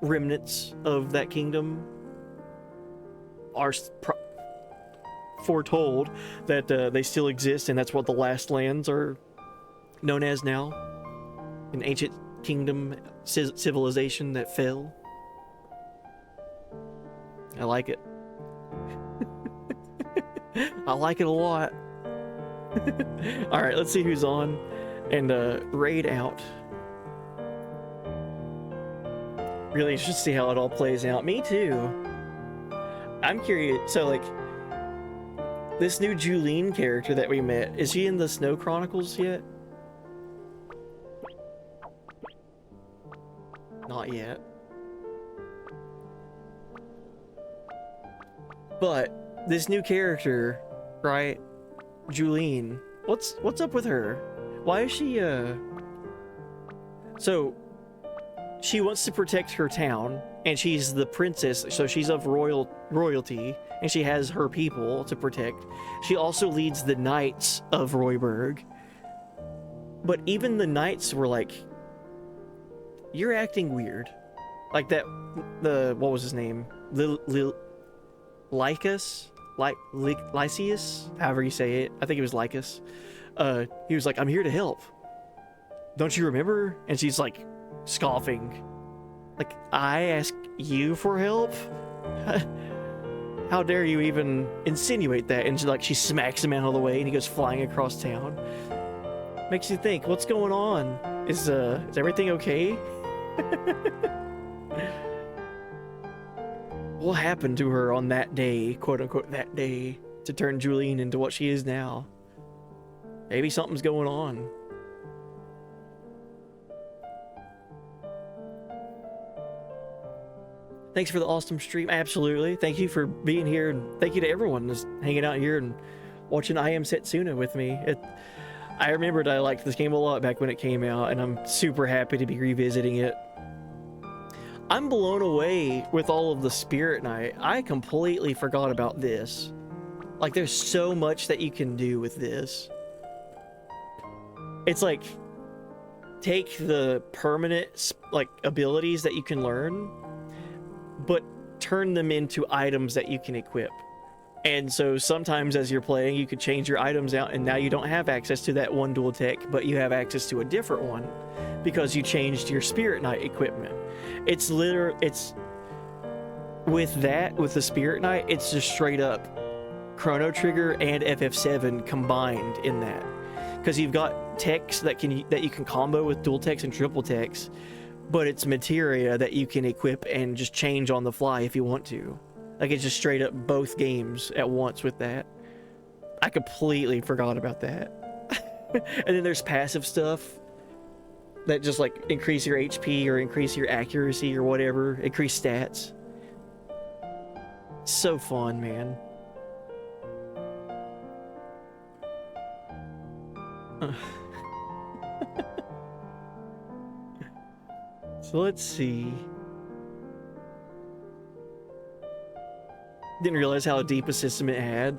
remnants of that kingdom are foretold that they still exist, and that's what the Last Lands are known as now. An ancient kingdom civilization that fell. I like it. I like it a lot. Alright, let's see who's on and raid out. Really interested to see how it all plays out. Me too. I'm curious. So, like, this new Julene character that we met, is she in the Snow Chronicles yet? Not yet. But this new character, right? Julene. What's up with her? Why is she So she wants to protect her town, and she's the princess, so she's of royalty, and she has her people to protect. She also leads the knights of Royburg. But even the knights were like, you're acting weird. Like that, what was his name? Lycus? Lycius? However you say it. I think it was Lycus. He was like, I'm here to help. Don't you remember? And she's like, scoffing. Like, I ask you for help? How dare you even insinuate that? And she smacks him out of the way and he goes flying across town. Makes you think, what's going on? Is everything okay? What happened to her on that day, quote unquote, that day, to turn Julian into what she is now? Maybe something's going on. Thanks for the awesome stream. Absolutely. Thank you for being here, and thank you to everyone just hanging out here and watching I Am Setsuna with me. I remembered I liked this game a lot back when it came out, and I'm super happy to be revisiting it. I'm blown away with all of the Spirit Night. I completely forgot about this. Like, there's so much that you can do with this. It's like, take the permanent, like, abilities that you can learn, but turn them into items that you can equip. And so sometimes as you're playing, you could change your items out, and now you don't have access to that one dual tech, but you have access to a different one because you changed your Spirit Knight equipment. It's with the Spirit Knight, it's just straight up Chrono Trigger and FF7 combined in that, because you've got techs that you can combo with dual techs and triple techs, but it's materia that you can equip and just change on the fly if you want to. Like, it's just straight up both games at once with that. I completely forgot about that. And then there's passive stuff that just like increase your HP or increase your accuracy or whatever, increase stats. So fun, man. So let's see. Didn't realize how deep a system it had.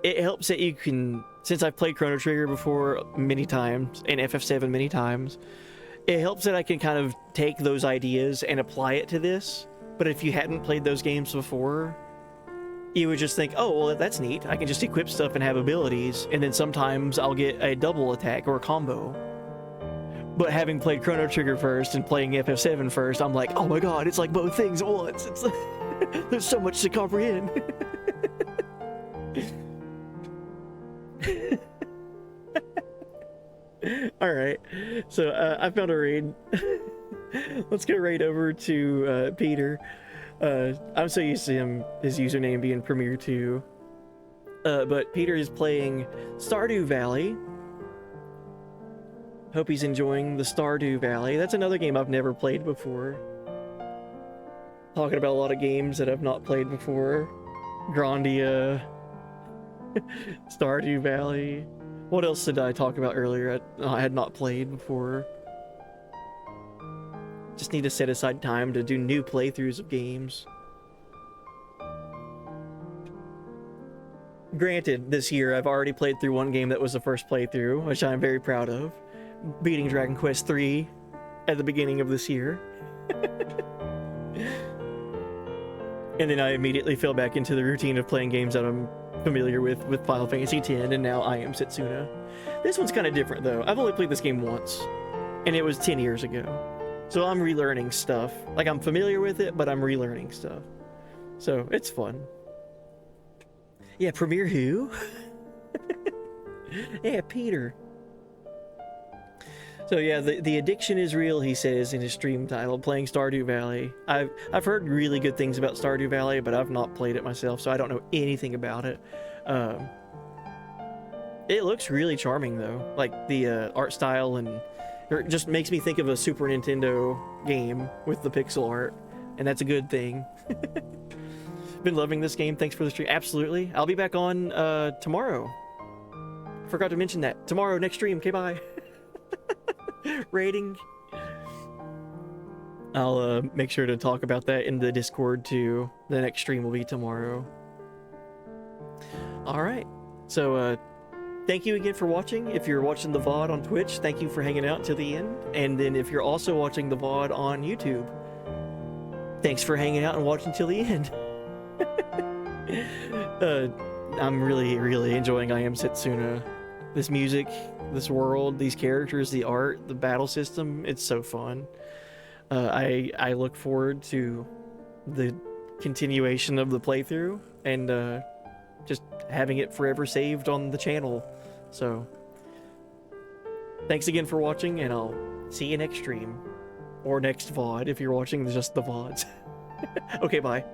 It helps that you can, since I've played Chrono Trigger before many times and FF7 many times, it helps that I can kind of take those ideas and apply it to this. But if you hadn't played those games before, you would just think, oh, well, that's neat. I can just equip stuff and have abilities, and then sometimes I'll get a double attack or a combo. But having played Chrono Trigger first and playing FF7 first, I'm like, oh my god, it's like both things at once. It's like, there's so much to comprehend. Alright, so I found a raid. Let's go right over to Peter. I'm so used to his username being Premiere 2. But Peter is playing Stardew Valley. Hope he's enjoying the Stardew Valley. That's another game I've never played before. Talking about a lot of games that I've not played before. Grandia. Stardew Valley. What else did I talk about earlier I had not played before? Just need to set aside time to do new playthroughs of games. Granted, this year I've already played through one game that was the first playthrough, which I'm very proud of. Beating Dragon Quest III at the beginning of this year. And then I immediately fell back into the routine of playing games that I'm familiar with Final Fantasy X, and now I Am Setsuna. This one's kind of different though. I've only played this game once, and it was 10 years ago. So I'm relearning stuff. Like, I'm familiar with it, but I'm relearning stuff. So it's fun. Yeah, Premiere who? Yeah, Peter. So yeah, the addiction is real, he says in his stream title, playing Stardew Valley. I've heard really good things about Stardew Valley, but I've not played it myself, so I don't know anything about it. It looks really charming though, like the art style, and it just makes me think of a Super Nintendo game with the pixel art, and that's a good thing. Been loving this game. Thanks for the stream. Absolutely. I'll be back on tomorrow. Forgot to mention that. Tomorrow, next stream. Okay, bye. Rating. I'll make sure to talk about that in the Discord too. The next stream will be tomorrow. Alright, so thank you again for watching. If you're watching the VOD on Twitch, thank you for hanging out to the end. And then if you're also watching the VOD on YouTube, thanks for hanging out and watching till the end. I'm really enjoying I Am Setsuna. This music, this world, these characters, the art, the battle system, it's so fun. I look forward to the continuation of the playthrough and just having it forever saved on the channel. So, thanks again for watching, and I'll see you next stream. Or next VOD if you're watching just the VODs. Okay, bye.